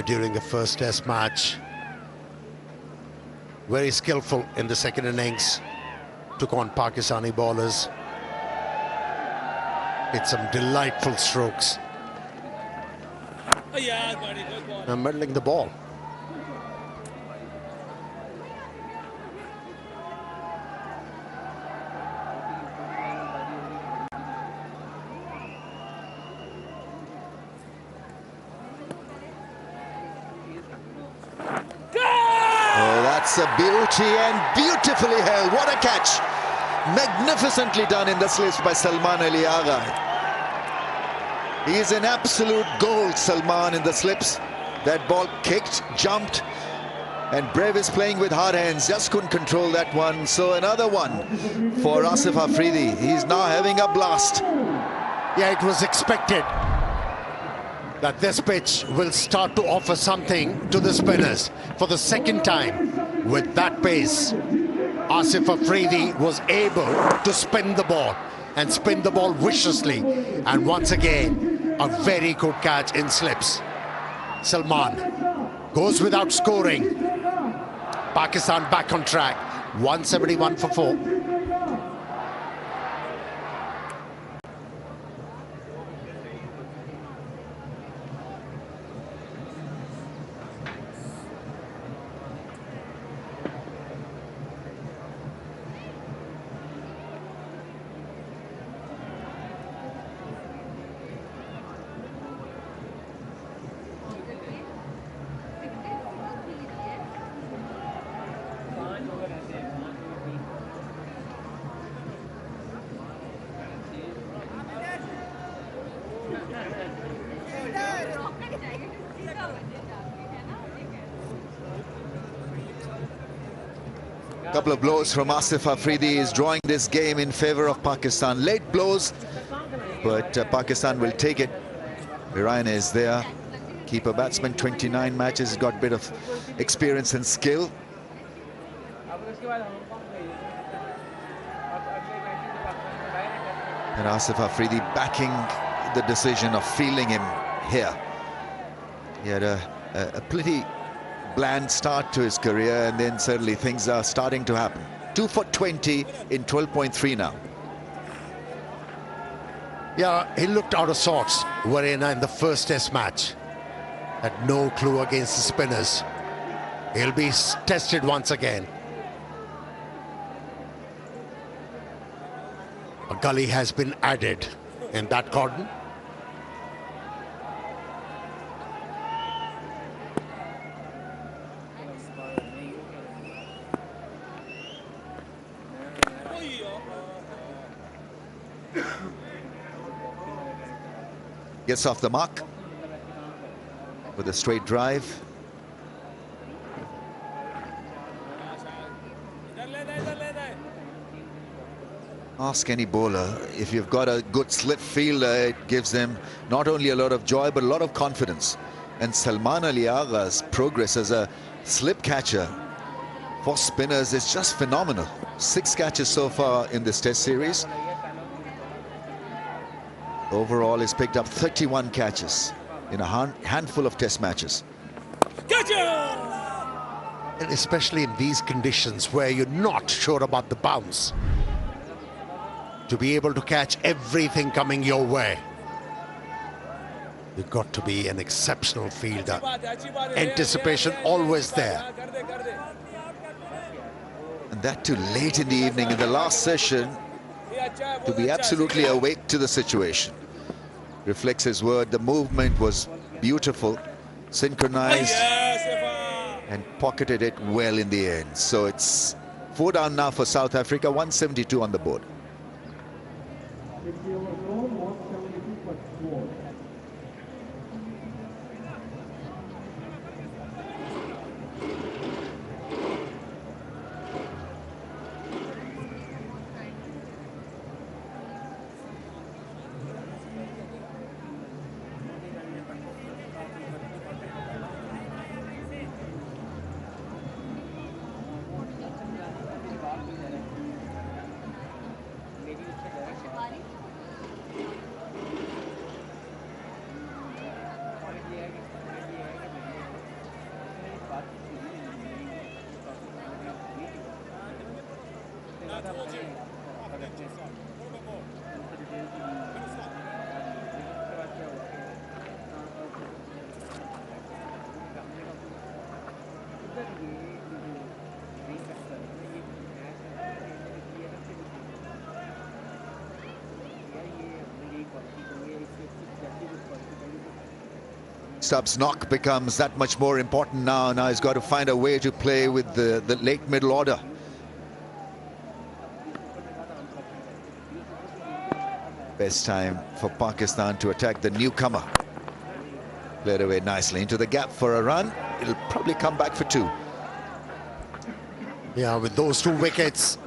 during the first test match. Very skillful in the second innings. Took on Pakistani bowlers. Hit some delightful strokes. Muddling the ball. That's a beauty, and beautifully held. What a catch. Magnificently done in the slips by Salman Ali Agha. He is an absolute gold, Salman, in the slips. That ball kicked, jumped, and Brevis playing with hard hands, just couldn't control that one. So another one for Asif Afridi. He's now having a blast. Yeah, it was expected that this pitch will start to offer something to the spinners. For the second time, with that pace, Asif Afridi was able to spin the ball, and spin the ball viciously. And once again, a very good catch in slips. Salman goes without scoring. Pakistan back on track, 171 for 4. Couple of blows from Asif Afridi is drawing this game in favor of Pakistan. Late blows, but Pakistan will take it. Virayana is there. Keeper batsman, 29 matches, got a bit of experience and skill. And Asif Afridi backing the decision of fielding him here. He had a pretty bland start to his career, and then suddenly things are starting to happen. 2 for 20 in 12.3 now. Yeah, he looked out of sorts, Varena, in the first test match. Had no clue against the spinners. He'll be tested once again. A gully has been added in that cordon. Gets off the mark with a straight drive. Ask any bowler, if you've got a good slip fielder, it gives them not only a lot of joy but a lot of confidence. And Salman Ali Agha's progress as a slip catcher for spinners is just phenomenal. 6 catches so far in this test series. Overall, he's picked up 31 catches in a handful of test matches. And especially in these conditions where you're not sure about the bounce, to be able to catch everything coming your way You've got to be an exceptional fielder. Anticipation always there. And that too late in the evening in the last session, to be absolutely awake to the situation. Reflects his word. The movement was beautiful, synchronized, and pocketed it well in the end. So it's 4 down now for South Africa, 172 on the board. Stubbs' knock becomes that much more important now. Now he's got to find a way to play with the late middle order. Best time for Pakistan to attack the newcomer. Played away nicely into the gap for a run. It'll probably come back for 2. Yeah, with those 2 wickets,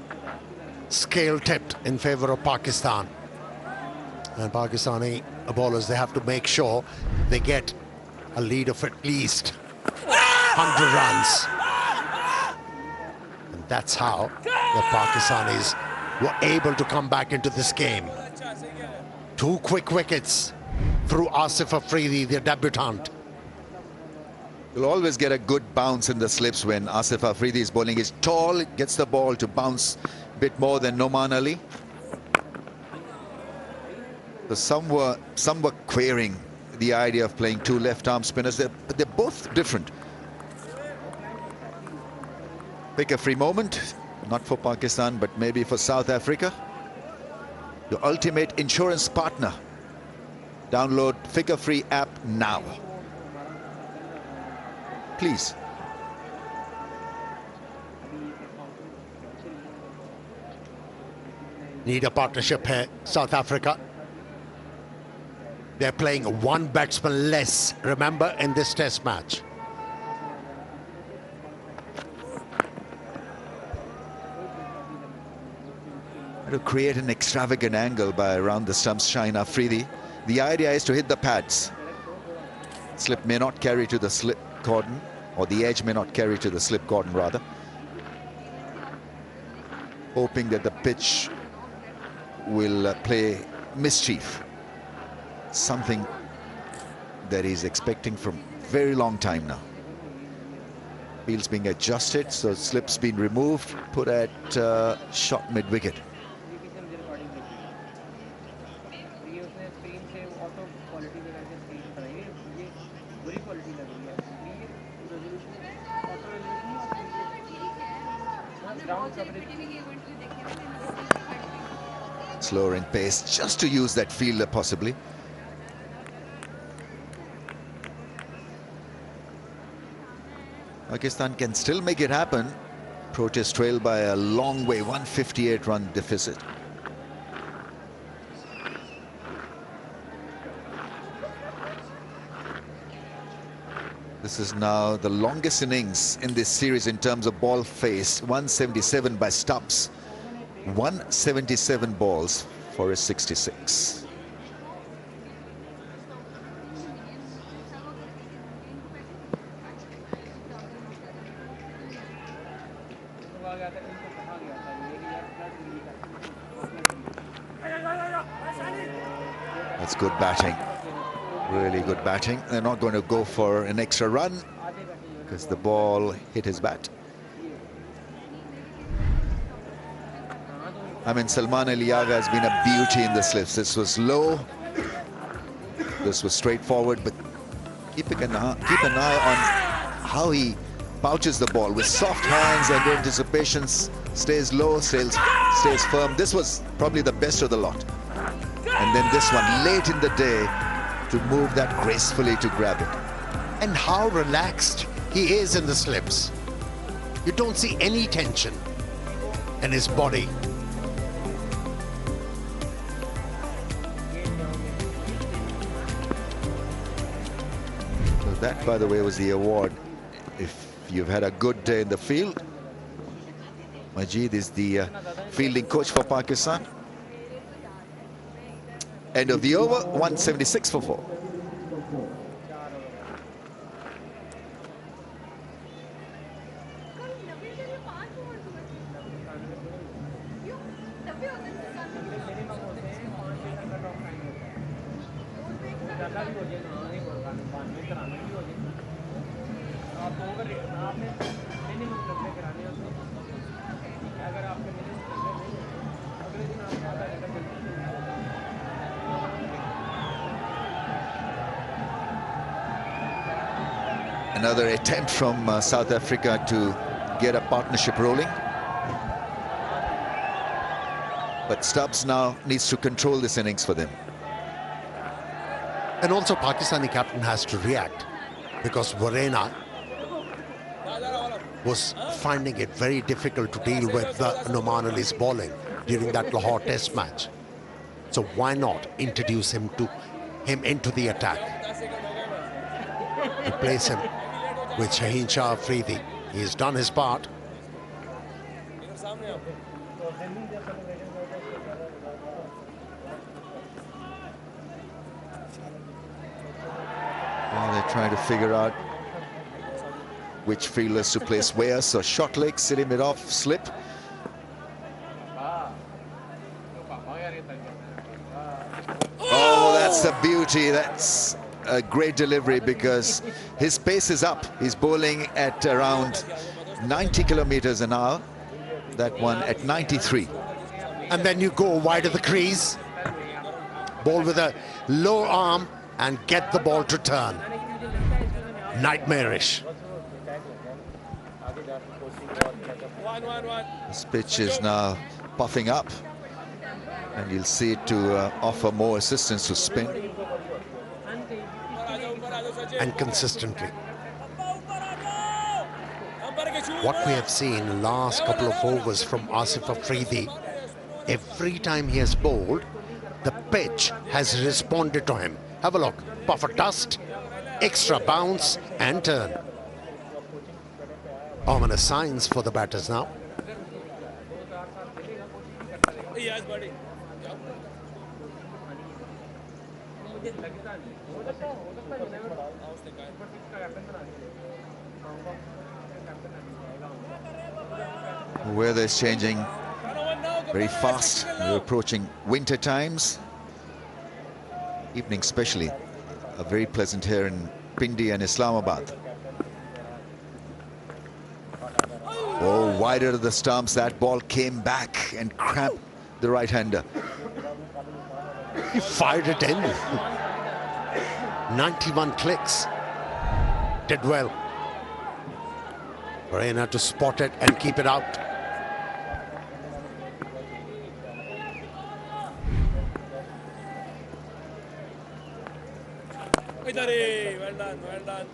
scale tipped in favor of Pakistan. And Pakistani bowlers, they have to make sure they get a lead of at least 100 runs. And that's how the Pakistanis were able to come back into this game. 2 quick wickets through Asif Afridi, their debutant. You'll always get a good bounce in the slips when Asif Afridi is bowling. He's tall, gets the ball to bounce a bit more than Noman Ali. So some were querying the idea of playing 2 left-arm spinners, but they're both different. Pick a free moment, not for Pakistan, but maybe for South Africa. Your ultimate insurance partner. Download Figure Free app now. Please. Need a partnership here, South Africa. They're playing 1 batsman less, remember, in this test match. To create an extravagant angle by around the stumps, Shine Afridi. The idea is to hit the pads. Slip may not carry to the slip cordon, or the edge may not carry to the slip cordon rather. Hoping that the pitch will play mischief. Something that he's expecting from very long time now. Fields being adjusted, so slip's been removed, put at shot mid-wicket. Slower in pace, just to use that fielder possibly. Pakistan can still make it happen. Protest trail by a long way, 158 run deficit. This is now the longest innings in this series in terms of ball faced. 177 by Stubbs. 177 balls for a 66. That's good batting. Really good batting. They're not going to go for an extra run because the ball hit his bat. I mean, Salman Ali Agha has been a beauty in the slips. This was low. This was straightforward, but keep an eye on how he pouches the ball with soft hands and anticipations, stays low, stays firm. This was probably the best of the lot. And then this one late in the day to move that gracefully to grab it. And how relaxed he is in the slips. You don't see any tension in his body. So that, by the way, was the award. If you've had a good day in the field, Majid is the fielding coach for Pakistan. End of the over, 176 for 4. Another attempt from South Africa to get a partnership rolling. But Stubbs now needs to control this innings for them. And also Pakistani captain has to react, because Varena was finding it very difficult to deal with Noman Ali's bowling during that Lahore test match. So why not introduce him into the attack? Replace him with Shaheen Shah Afridi. He's done his part. Well, they're trying to figure out which fielders to place where. So short leg, sitting mid off, slip. Oh, that's the beauty. That's a great delivery, because his pace is up. He's bowling at around 90 kilometers an hour. That one at 93. And then you go wide of the crease, bowl with a low arm and get the ball to turn. Nightmarish. This pitch is now puffing up, and you'll see it to offer more assistance to spin. And consistently. What we have seen in the last couple of overs from Asif Afridi, every time he has bowled, the pitch has responded to him. Have a look. Puff of dust, extra bounce and turn. Ominous signs for the batters now. Yes, buddy. Weather is changing very fast. We're approaching winter times. Evening especially are very pleasant here in Pindi and Islamabad. Oh, wider of the stumps. That ball came back and cramped the right-hander. He fired it in. 91 clicks. Did well. Varena to spot it and keep it out. Well done, well done.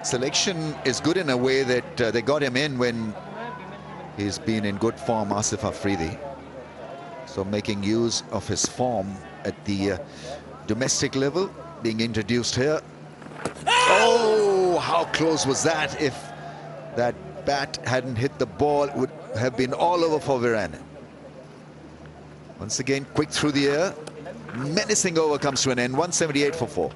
Selection is good in a way that they got him in when he's been in good form, Asif Afridi. So making use of his form at the domestic level, being introduced here. Oh, how close was that? If that bat hadn't hit the ball, it would have been all over for Varane. Once again, quick through the air. Menacing over comes to an end, 178 for 4.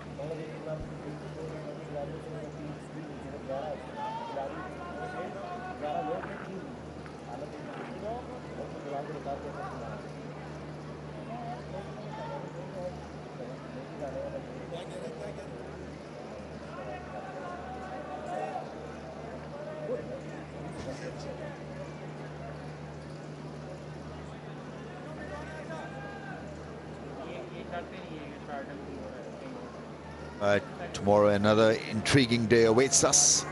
Tomorrow another intriguing day awaits us.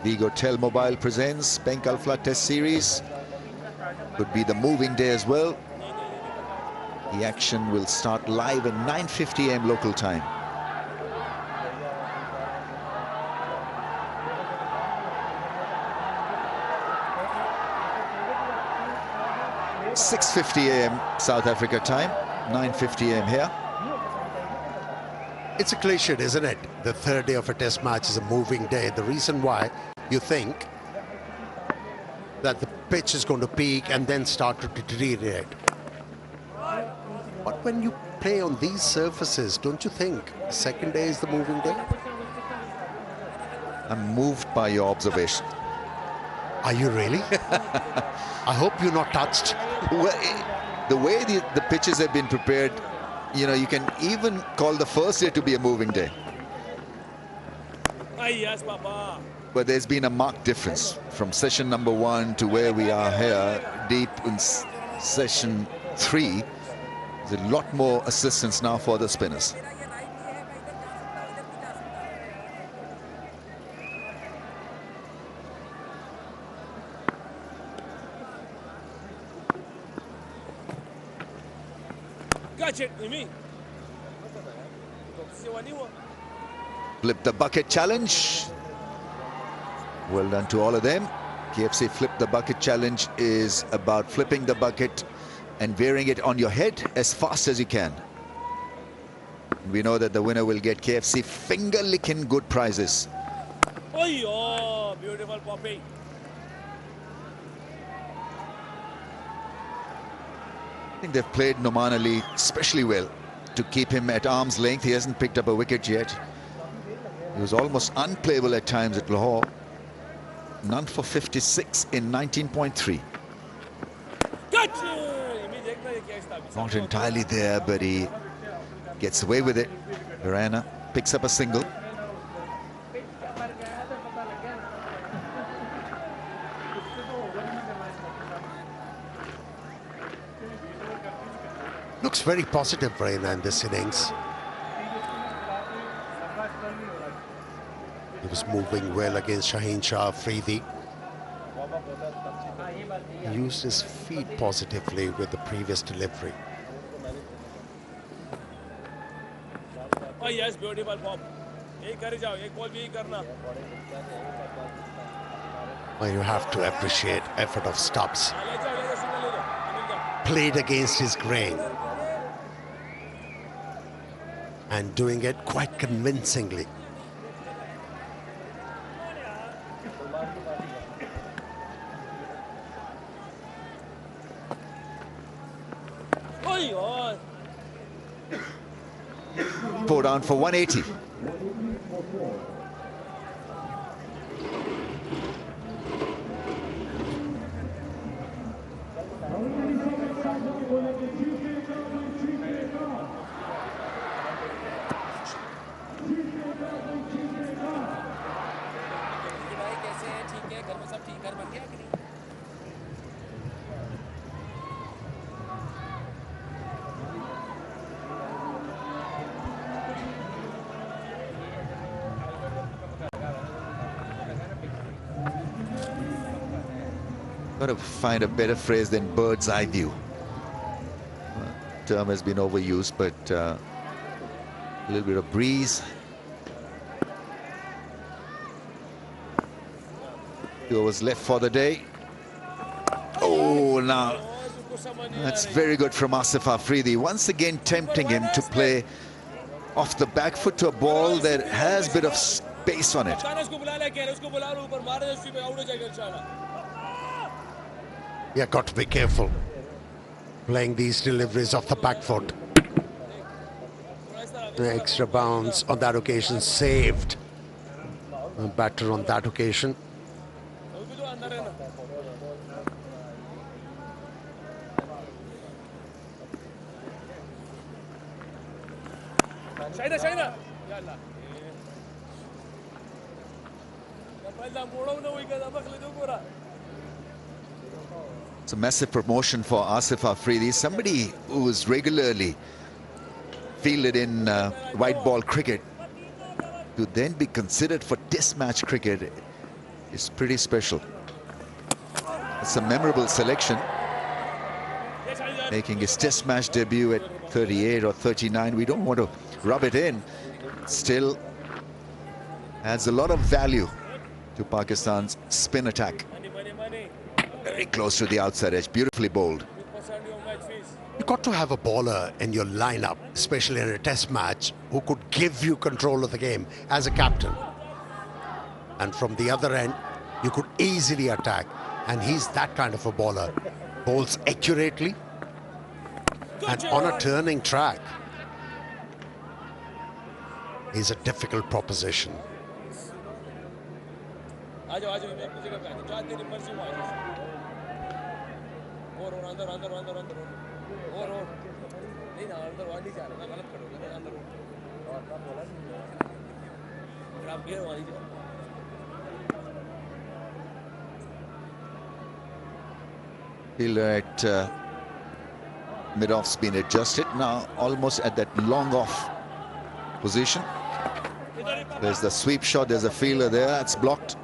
Vigo Telmobile presents Bank Alpha Test Series. Could be the moving day as well. The action will start live at 9:50 AM local time. (6:50 AM South Africa time, 9:50 AM here. It's a cliche, isn't it? The third day of a test match is a moving day. The reason why you think that the pitch is going to peak and then start to deteriorate. But when you play on these surfaces, don't you think the second day is the moving day? I'm moved by your observation. Are you really? I hope you're not touched. Well, the way the pitches have been prepared, you know, you can even call the first day to be a moving day. Yes, Papa. But there's been a marked difference from session number 1 to where we are here, deep in session 3. There's a lot more assistance now for the spinners. Gotcha, me. Flip the bucket challenge. Well done to all of them. KFC Flip the Bucket challenge is about flipping the bucket and wearing it on your head as fast as you can. We know that the winner will get KFC finger-licking good prizes. Oh, beautiful poppy. I think they've played Noman Ali especially well to keep him at arm's length. He hasn't picked up a wicket yet. He was almost unplayable at times at Lahore. None for 56 in 19.3. Not entirely there, but he gets away with it. Verana picks up a single. Looks very positive, Verana, in this innings. He was moving well against Shaheen Shah Afridi. He used his feet positively with the previous delivery. Oh yes, beautiful pop. Well, you have to appreciate effort of Stubbs. Played against his grain. And doing it quite convincingly. Four down for 180. Got to find a better phrase than bird's eye view. Term has been overused, but a little bit of breeze. 2 hours left for the day. Oh, now that's very good from Asif Afridi. Once again tempting him to play off the back foot to a ball that has a bit of space on it. Yeah, got to be careful playing these deliveries off the back foot. The extra bounce on that occasion saved a batter on that occasion. It's a massive promotion for Asif Afridi, somebody who is regularly fielded in white ball cricket. to then be considered for test match cricket is pretty special. It's a memorable selection. Making his test match debut at 38 or 39. We don't want to rub it in. Still adds a lot of value to Pakistan's spin attack. Very close to the outside edge. Beautifully bowled. You've got to have a bowler in your lineup, especially in a test match, who could give you control of the game as a captain. And from the other end, you could easily attack. And he's that kind of a bowler. Bowls accurately and on a turning track. Is a difficult proposition. Fielder at mid-off's been adjusted now, almost at that long off position. There's the sweep shot, there's a fielder there, it's blocked.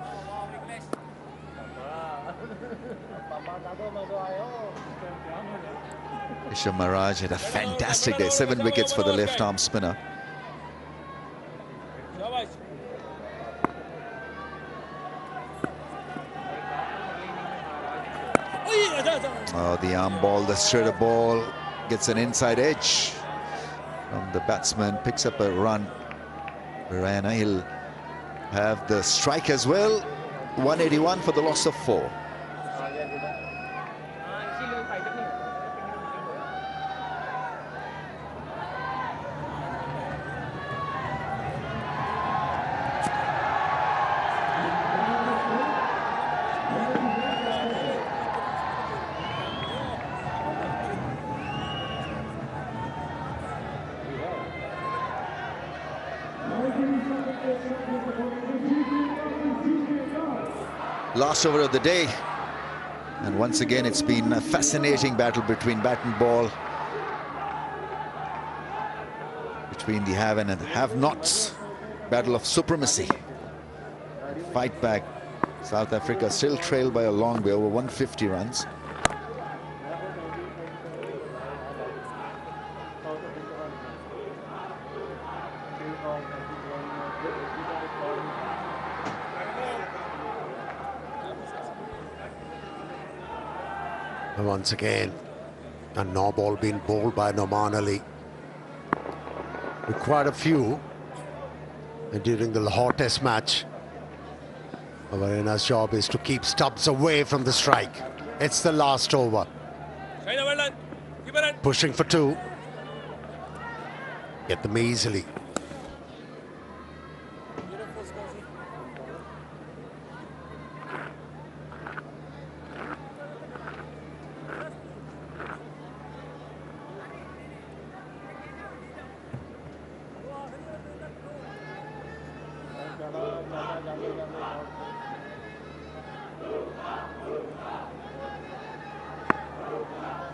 Maharaj had a fantastic day, 7 wickets for the left-arm spinner. Oh, the arm ball, the straighter ball gets an inside edge from the batsman, picks up a run. Rana, he'll have the strike as well. 181 for the loss of 4. Last over of the day, and once again it's been a fascinating battle between bat and ball, between the have and the have-nots. Battle of supremacy. Fight back. South Africa still trailed by a long way, over 150 runs. And once again, a no ball being bowled by Noman Ali. With quite a few during the Lahore Test match. Varina's job is to keep Stubbs away from the strike. It's the last over. Pushing for 2. Get them easily.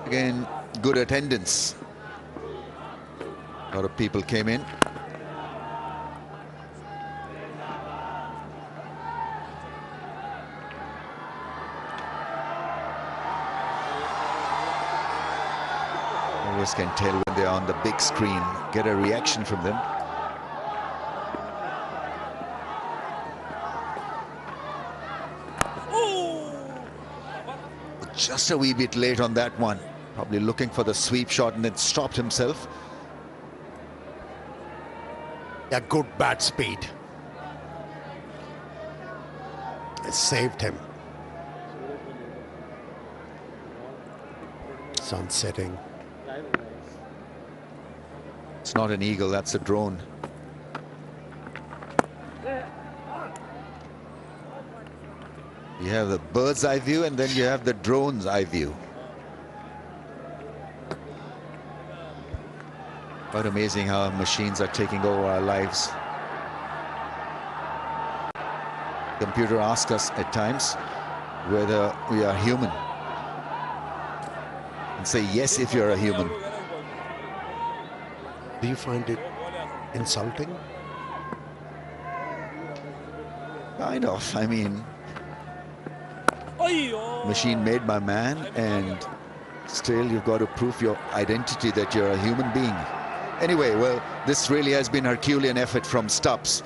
Again, good attendance. A lot of people came in. Always can tell when they're on the big screen, get a reaction from them. Just a wee bit late on that one. Probably looking for the sweep shot and then stopped himself. A good bat speed. It saved him. Sun setting. It's not an eagle, that's a drone. You have the bird's eye view and then you have the drone's eye view. Quite amazing how machines are taking over our lives. Computer asks us at times whether we are human. And say yes if you're a human. Do you find it insulting? Kind of. I mean, machine made by man, and still you've got to prove your identity that you're a human being. Anyway, well, this really has been Herculean effort from Stubbs.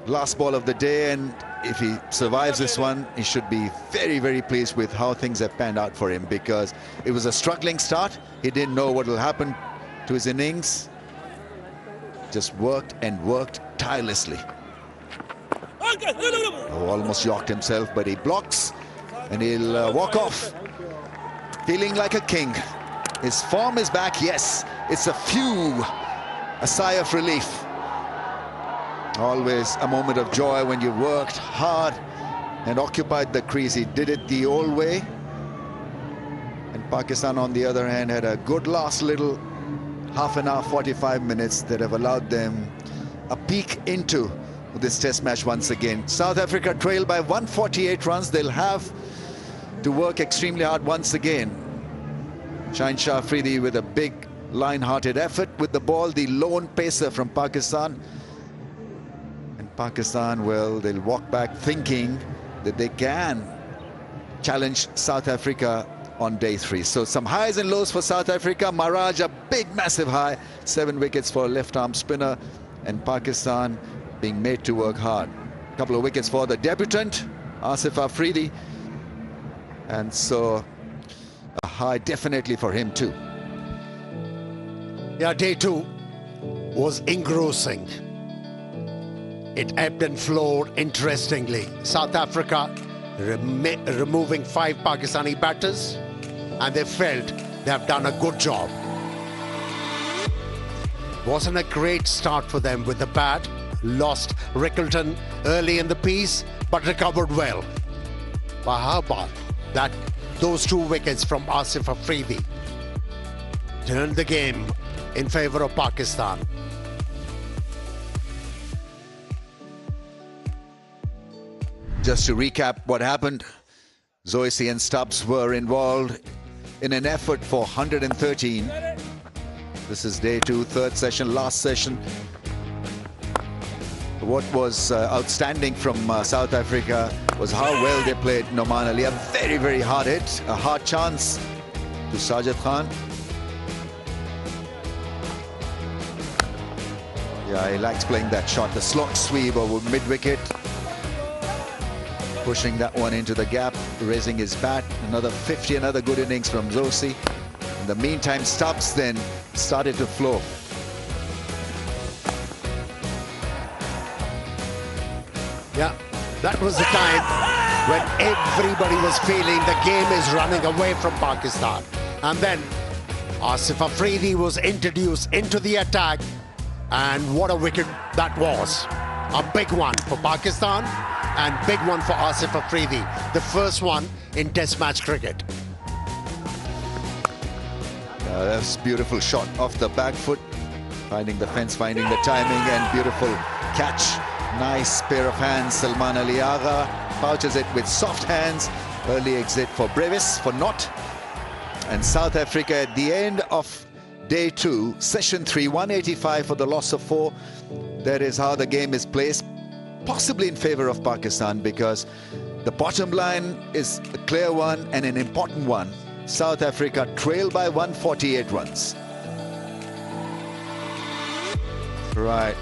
Last ball of the day, and if he survives this one, he should be very, very pleased with how things have panned out for him, because it was a struggling start. He didn't know what will happen to his innings. Just worked and worked tirelessly. Oh, almost yorked himself, but he blocks, and he'll walk off feeling like a king. His form is back, yes. It's a sigh of relief. Always a moment of joy when you worked hard and occupied the crease. He did it the old way. And Pakistan, on the other hand, had a good last little half an hour, 45 minutes that have allowed them a peek into this test match once again. South Africa trail by 148 runs. They'll have to work extremely hard once again. Shaheen Shah Afridi with a big line-hearted effort with the ball, the lone pacer from Pakistan. And Pakistan, well, they'll walk back thinking that they can challenge South Africa on day 3. So some highs and lows for South Africa. Maharaj, a big, massive high. 7 wickets for a left-arm spinner. And Pakistan being made to work hard. A couple of wickets for the debutant, Asif Afridi. And so a high definitely for him too. Yeah, day 2 was engrossing. It ebbed and flowed interestingly. South Africa removing 5 Pakistani batters, and they felt they have done a good job. Wasn't a great start for them with the bat. Lost Rickleton early in the piece, but recovered well. But how about that? Those 2 wickets from Asif Afridi turned the game in favor of Pakistan. Just to recap what happened, Zorzi and Stubbs were involved in an effort for 113. This is day 2, 3rd session, last session. What was outstanding from South Africa was how well they played Noman Ali. A very, very hard hit, a hard chance to Sajid Khan. Yeah, he likes playing that shot, the slot sweep over mid-wicket. Pushing that one into the gap, raising his bat. Another 50, another good innings from Zorzi. In the meantime, Stubbs then started to flow. Yeah, that was the time when everybody was feeling the game is running away from Pakistan. And then Asif Afridi was introduced into the attack, and what a wicket that was. A big one for Pakistan and big one for Asif Afridi, the first one in Test match cricket. That's a beautiful shot off the back foot, finding the fence, finding the timing, and beautiful catch. Nice pair of hands. Salman Ali Agha pouches it with soft hands. Early exit for Brevis, for Knott. And South Africa at the end of day 2, session 3, 185 for the loss of 4. That is how the game is placed, possibly in favor of Pakistan, because the bottom line is a clear one and an important one. South Africa trail by 148 runs. Right.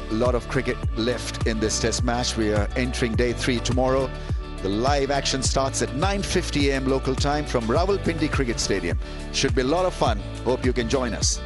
A lot of cricket left in this test match. We are entering day 3 tomorrow. The live action starts at 9:50 a.m. local time from Rawalpindi Cricket Stadium. Should be a lot of fun. Hope you can join us.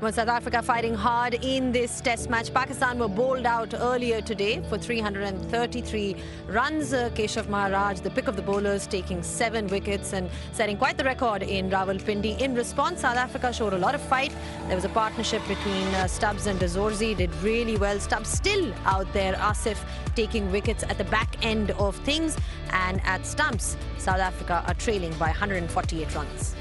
Well, South Africa fighting hard in this test match. Pakistan were bowled out earlier today for 333 runs. Keshav Maharaj, the pick of the bowlers, taking 7 wickets and setting quite the record in Rawalpindi. In response, South Africa showed a lot of fight. There was a partnership between Stubbs and Zorzi, did really well. Stubbs still out there. Asif taking wickets at the back end of things. And at stumps, South Africa are trailing by 148 runs.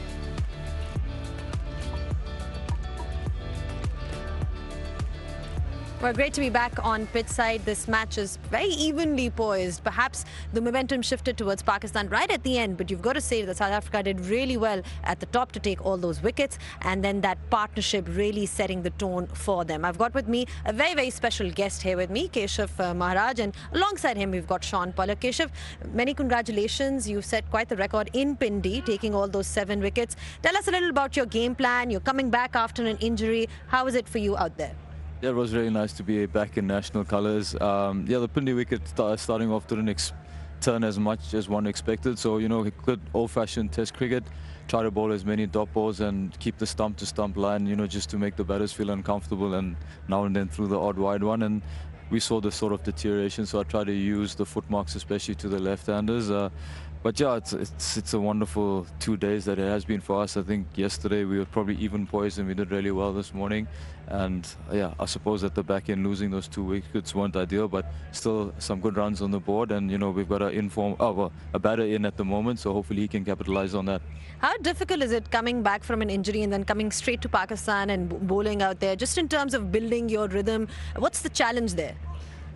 Well, great to be back on pitch side. This match is very evenly poised. Perhaps the momentum shifted towards Pakistan right at the end, but you've got to say that South Africa did really well at the top to take all those wickets, and then that partnership really setting the tone for them. I've got with me a very, very special guest here with me, Keshav Maharaj, and alongside him we've got Sean Pollack. Keshav, many congratulations. You've set quite the record in Pindi, taking all those 7 wickets. Tell us a little about your game plan. You're coming back after an injury. How is it for you out there? Yeah, it was really nice to be back in national colours. Yeah, the Pindi wicket starting off didn't turn as much as one expected. So, you know, good old-fashioned test cricket, try to bowl as many dot balls and keep the stump-to-stump line, you know, just to make the batters feel uncomfortable, and now and then through the odd wide one. And we saw the sort of deterioration, so I tried to use the footmarks, especially to the left-handers. But yeah, it's a wonderful 2 days that it has been for us. I think yesterday we were probably even poised and we did really well this morning. And yeah, I suppose at the back end losing those 2 wickets weren't ideal, but still some good runs on the board. And you know, we've got a batter in at the moment, so hopefully he can capitalize on that. How difficult is it coming back from an injury and then coming straight to Pakistan and bowling out there? Just in terms of building your rhythm, what's the challenge there?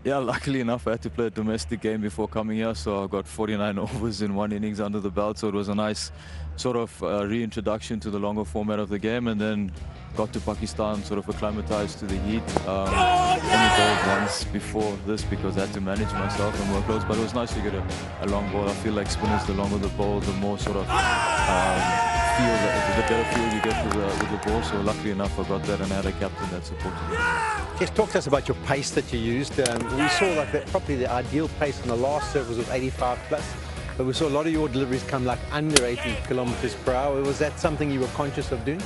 Yeah, luckily enough, I had to play a domestic game before coming here, so I got 49 overs in 1 innings under the belt, so it was a nice sort of reintroduction to the longer format of the game, and then got to Pakistan, sort of acclimatized to the heat. Only bowled once before this because I had to manage myself and workloads, but it was nice to get a long ball. I feel like spinners, the longer the ball, the more sort of the better feel you get with the ball. So luckily enough, I got that, and I had a captain that supported me. Just talk to us about your pace that you used. We saw like probably the ideal pace on the last service was 85 plus, but we saw a lot of your deliveries come like under 80 kilometers per hour. Was that something you were conscious of doing?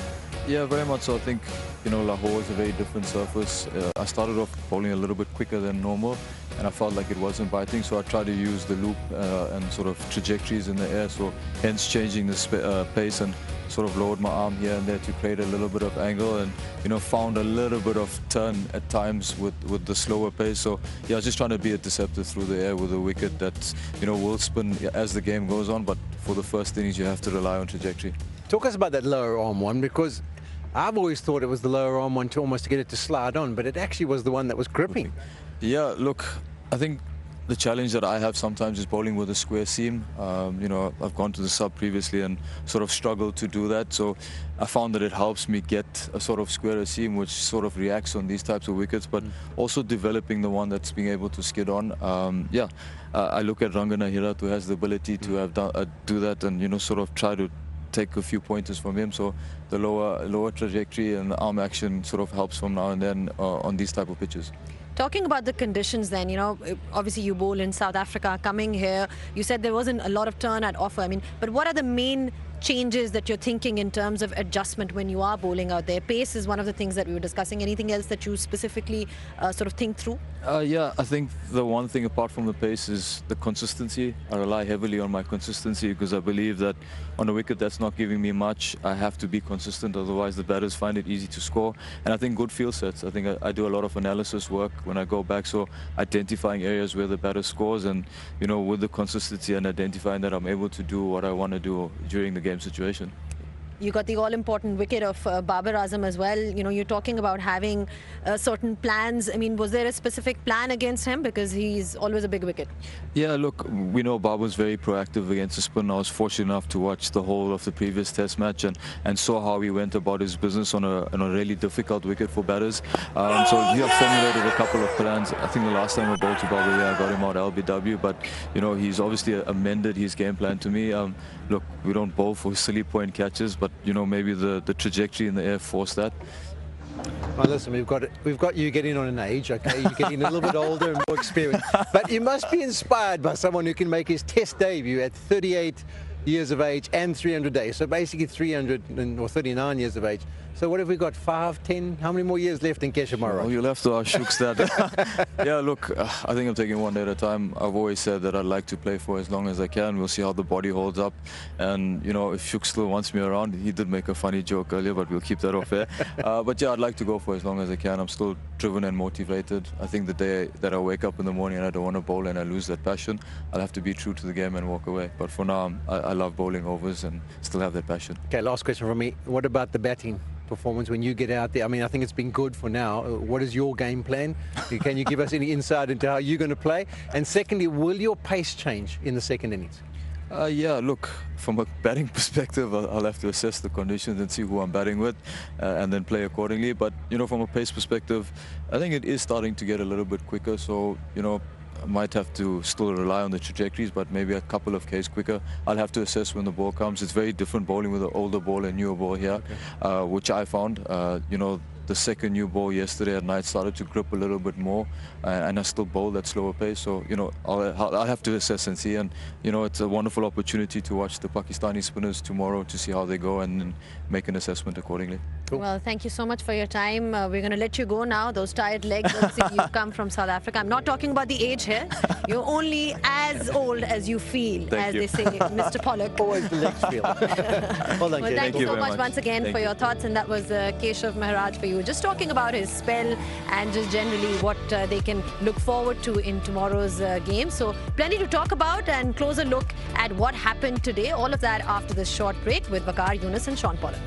Yeah, very much so. I think, you know, Lahore is a very different surface. I started off bowling a little bit quicker than normal, and I felt like it wasn't biting, so I tried to use the loop and sort of trajectories in the air, so hence changing the pace and sort of lowered my arm here and there to create a little bit of angle, and you know, found a little bit of turn at times with the slower pace. So yeah, I was just trying to be a deceptive through the air with a wicket that, you know, will spin as the game goes on, but for the first innings you have to rely on trajectory. Talk us about that lower arm one, because I've always thought it was the lower arm one to almost get it to slide on, but it actually was the one that was gripping. Yeah, look, I think the challenge that I have sometimes is bowling with a square seam. You know, I've gone to the sub previously and sort of struggled to do that. So I found that it helps me get a sort of squarer seam, which sort of reacts on these types of wickets, but also developing the one that's being able to skid on. I look at Rangana Hirat, who has the ability to have do that, and, you know, sort of try to take a few pointers from him. So the lower trajectory and the arm action sort of helps from now and then on these type of pitches. Talking about the conditions then, you know, obviously you bowl in South Africa, coming here, you said there wasn't a lot of turn at offer. I mean, but what are the main changes that you're thinking in terms of adjustment when you are bowling out there? Pace is one of the things that we were discussing. Anything else that you specifically sort of think through? Yeah, I think the one thing apart from the pace is the consistency. I rely heavily on my consistency because I believe that on a wicket that's not giving me much, I have to be consistent, otherwise the batters find it easy to score. And I think good field sets. I think I do a lot of analysis work when I go back, so identifying areas where the batter scores, and, you know, with the consistency and identifying that, I'm able to do what I want to do during the game situation. You got the all-important wicket of Babar Azam as well. You know, you're talking about having certain plans. I mean, was there a specific plan against him? Because he's always a big wicket. Yeah, look, we know Babar's very proactive against the spin. I was fortunate enough to watch the whole of the previous test match and saw how he went about his business on a really difficult wicket for batters. So we have formulated a couple of plans. I think the last time I bowled to Babar, I got him out LBW, but, you know, he's obviously amended his game plan to me. Look, we don't bowl for silly point catches, but, you know, maybe the trajectory in the air forced that. Well, listen, we've got you getting on an age, okay? You're getting a little bit older and more experienced, but you must be inspired by someone who can make his test debut at 38 years of age and 300 days, so basically 300 or 39 years of age. So what have we got, 5, 10? How many more years left in Keshe, Maharaj? Well, you'll have to ask Shooks that. Yeah, look, I think I'm taking one day at a time. I've always said that I'd like to play for as long as I can. We'll see how the body holds up. And, you know, if Shooks still wants me around, he did make a funny joke earlier, but we'll keep that off air. But yeah, I'd like to go for as long as I can. I'm still driven and motivated. I think the day that I wake up in the morning and I don't want to bowl and I lose that passion, I'll have to be true to the game and walk away. But for now, I love bowling overs and still have that passion. Okay, last question from me. What about the batting performance when you get out there? I mean, I think it's been good for now. What is your game plan? Can you give us any insight into how you're going to play? And secondly, will your pace change in the second innings? Yeah, look, from a batting perspective, I'll have to assess the conditions and see who I'm batting with and then play accordingly. But, you know, from a pace perspective, I think it is starting to get a little bit quicker. So, you know, I might have to still rely on the trajectories, but maybe a couple of Ks quicker. I'll have to assess when the ball comes. It's very different bowling with an older ball and newer ball here, which I found, you know, the second new ball yesterday at night started to grip a little bit more, and I still bowl at slower pace. So, you know, I'll have to assess and see. And, you know, it's a wonderful opportunity to watch the Pakistani spinners tomorrow to see how they go and then make an assessment accordingly. Cool. Well, thank you so much for your time. We're going to let you go now. Those tired legs, you've come from South Africa. I'm not talking about the age here. You're only as old as you feel, they say, Mr. Pollock. Always the legs feel. Well done, Well, thank you so much once again for your thoughts. And that was Keshav Maharaj for you. Just talking about his spell and just generally what they can look forward to in tomorrow's game. So plenty to talk about and closer look at what happened today. All of that after this short break with Waqar Younis and Sean Pollock.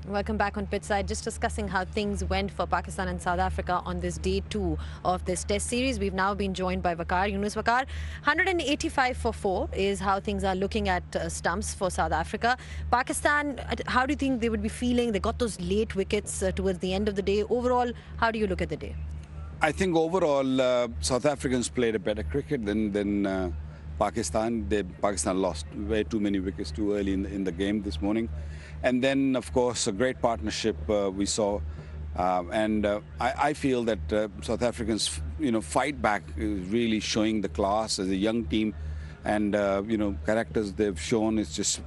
Welcome back on Pitchside. Just discussing how things went for Pakistan and South Africa on this day 2 of this Test series. We've now been joined by Waqar. Yunus Waqar, 185 for 4 is how things are looking at stumps for South Africa. Pakistan, how do you think they would be feeling? They got those late wickets towards the end of the day. Overall, how do you look at the day? I think overall South Africans played a better cricket than Pakistan. Pakistan lost way too many wickets too early in the game this morning. And then, of course, a great partnership we saw. I feel that South Africans, fight back is really showing the class as a young team. And, characters they've shown, it's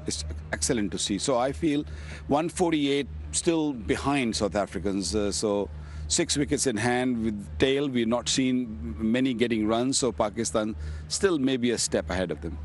excellent to see. So I feel 148 still behind South Africans. So 6 wickets in hand with tail. We've not seen many getting runs. So Pakistan still maybe a step ahead of them.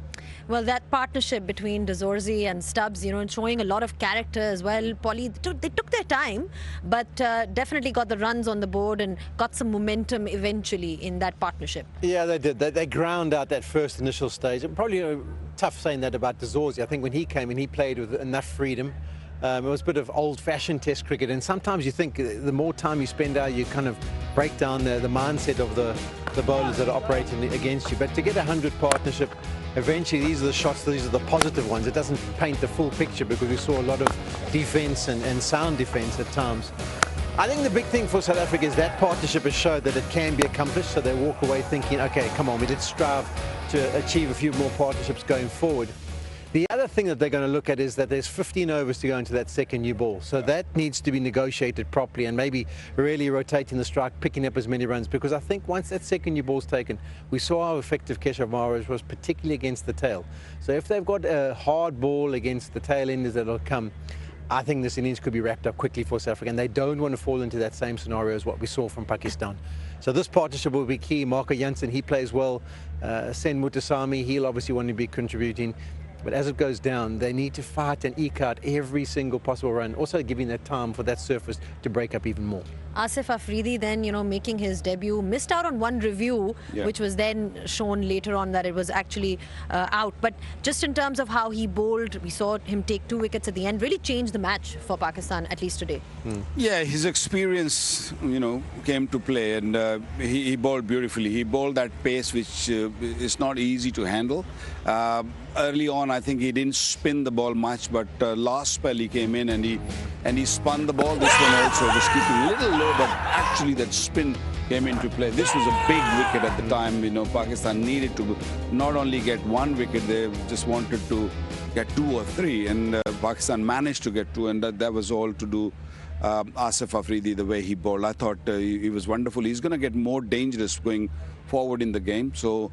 Well, that partnership between Zorzi and Stubbs, showing a lot of character as well. Polly, they took their time, but definitely got the runs on the board and got some momentum eventually in that partnership. Yeah, they did. They ground out that first initial stage. And probably tough saying that about Zorzi. I think when he came in, he played with enough freedom. It was a bit of old-fashioned Test cricket, and sometimes you think the more time you spend out, you kind of break down the mindset of the bowlers that are operating against you. But to get a 100 partnership, eventually these are the shots, these are the positive ones. It doesn't paint the full picture because we saw a lot of defence and sound defence at times. I think the big thing for South Africa is that partnership has showed that it can be accomplished, so they walk away thinking, okay, come on, let's strive to achieve a few more partnerships going forward. The other thing that they're going to look at is that there's 15 overs to go into that second new ball. So that needs to be negotiated properly and maybe really rotating the strike, picking up as many runs. Because I think once that second new ball's taken, we saw how effective Keshav Maharaj was, particularly against the tail. So if they've got a hard ball against the tail enders that'll come, I think this innings could be wrapped up quickly for South Africa. And they don't want to fall into that same scenario as what we saw from Pakistan. So this partnership will be key. Marco Jansen, he plays well. Sen Mutasamy, he'll obviously want to be contributing. But as it goes down, they need to fight and eke out every single possible run, also giving that time for that surface to break up even more. Asif Afridi then, making his debut, missed out on one review, which was then shown later on that it was actually out. But just in terms of how he bowled, we saw him take 2 wickets at the end, really changed the match for Pakistan, at least today. Yeah, his experience, came to play, and he bowled beautifully. He bowled that pace which is not easy to handle. Early on, I think he didn't spin the ball much, but last spell he came in and he spun the ball. This one also was keeping a little low, but actually that spin came into play. This was a big wicket at the time. Pakistan needed to not only get 1 wicket, they just wanted to get 2 or 3, and Pakistan managed to get 2, and that was all to do Asif Afridi, the way he bowled. I thought he was wonderful. He's going to get more dangerous going forward in the game. So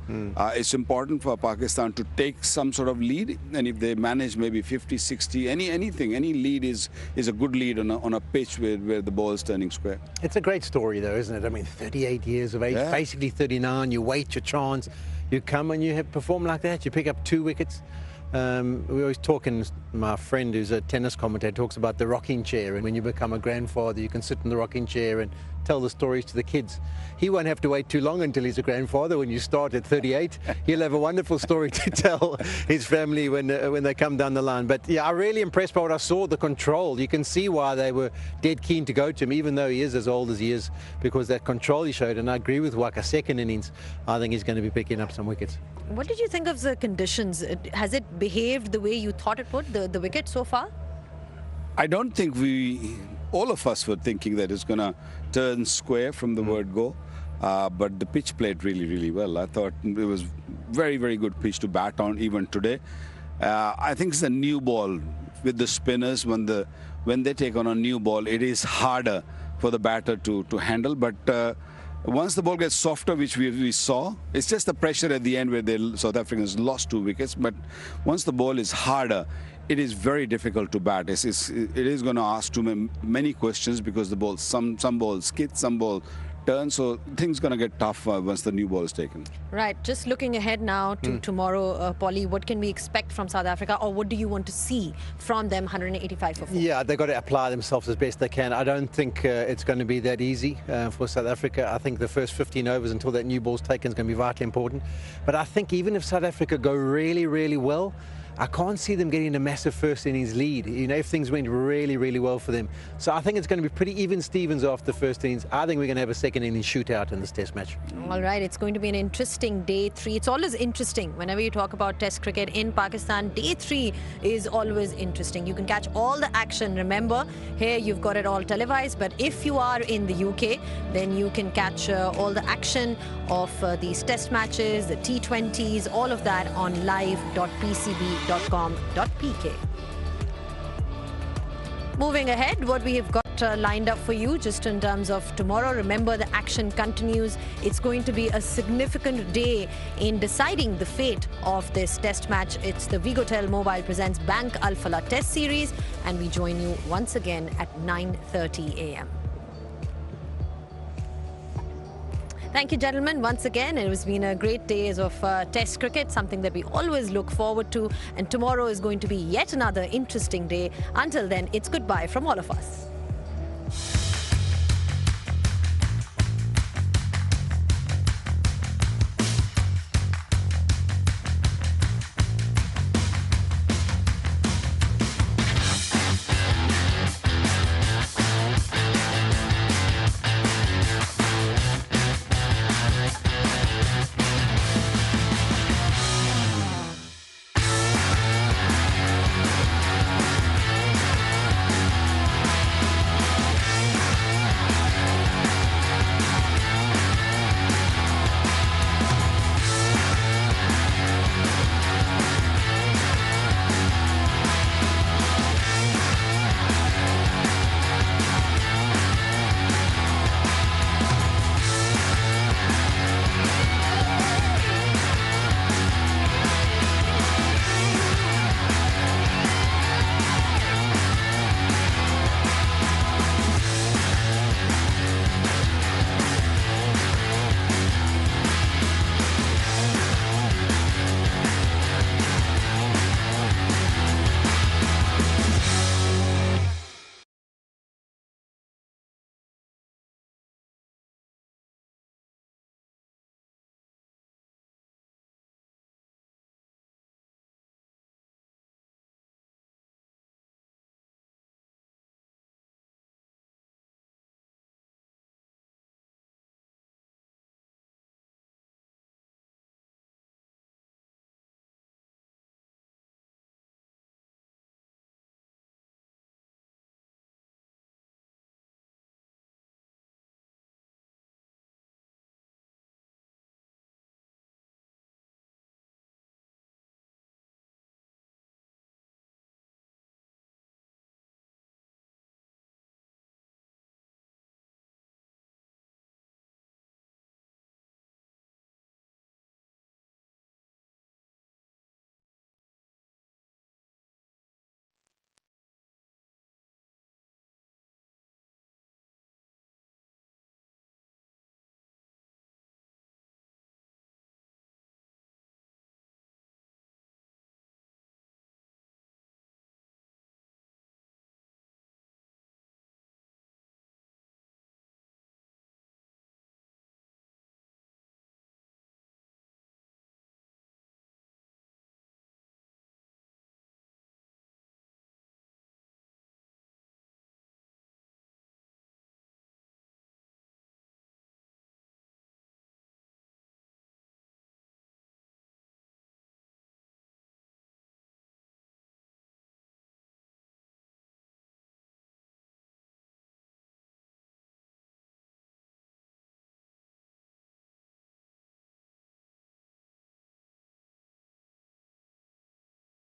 it's important for Pakistan to take some sort of lead, and if they manage maybe 50, 60, any lead is a good lead on a pitch where the ball is turning square. It's a great story though, isn't it? I mean, 38 years of age, basically 39, you wait your chance, you come and you perform like that, you pick up 2 wickets. We always talk, and my friend who's a tennis commentator talks about the rocking chair, and when you become a grandfather you can sit in the rocking chair and tell the stories to the kids. He won't have to wait too long until he's a grandfather. When you start at 38, he'll have a wonderful story to tell his family when they come down the line. But yeah, I'm really impressed by what I saw, the control. You can see why they were dead keen to go to him, even though he is as old as he is, because that control he showed. And I agree with Waka, second innings, I think he's going to be picking up some wickets. What did you think of the conditions? Has it behaved the way you thought it would, the wicket so far? I don't think all of us were thinking that it's going to turn square from the word go. But the pitch played really, really well. I thought it was very, very good pitch to bat on even today. I think it's a new ball with the spinners. When they take on a new ball, it is harder for the batter to handle. But once the ball gets softer, which we saw, it's just the pressure at the end where the South Africans lost 2 wickets. But once the ball is harder, it is very difficult to bat. It is going to ask too many questions because the ball, some balls skid, some balls turn, so things going to get tough once the new ball is taken. Right, just looking ahead now to tomorrow, Polly, what can we expect from South Africa, or what do you want to see from them? 185 for 4. Yeah, they've got to apply themselves as best they can. I don't think it's going to be that easy for South Africa. I think the first 15 overs until that new ball's taken is going to be vitally important. But I think even if South Africa go really, really well, I can't see them getting a massive first innings lead, you know, if things went really, really well for them. So I think it's going to be pretty even Stevens after the first innings. I think we're going to have a second innings shootout in this test match. All right, it's going to be an interesting day 3. It's always interesting whenever you talk about test cricket in Pakistan. Day 3 is always interesting. You can catch all the action. Remember, here you've got it all televised, but if you are in the UK, then you can catch all the action of these test matches, the T20s, all of that on live.pcb.com.pk. Moving ahead, what we have got lined up for you just in terms of tomorrow. Remember, the action continues. It's going to be a significant day in deciding the fate of this test match. It's the Vigotel Mobile presents Bank Al Falah Test Series, and we join you once again at 9:30 a.m. Thank you, gentlemen, once again. It has been a great day of Test cricket, something that we always look forward to. And tomorrow is going to be yet another interesting day. Until then, it's goodbye from all of us.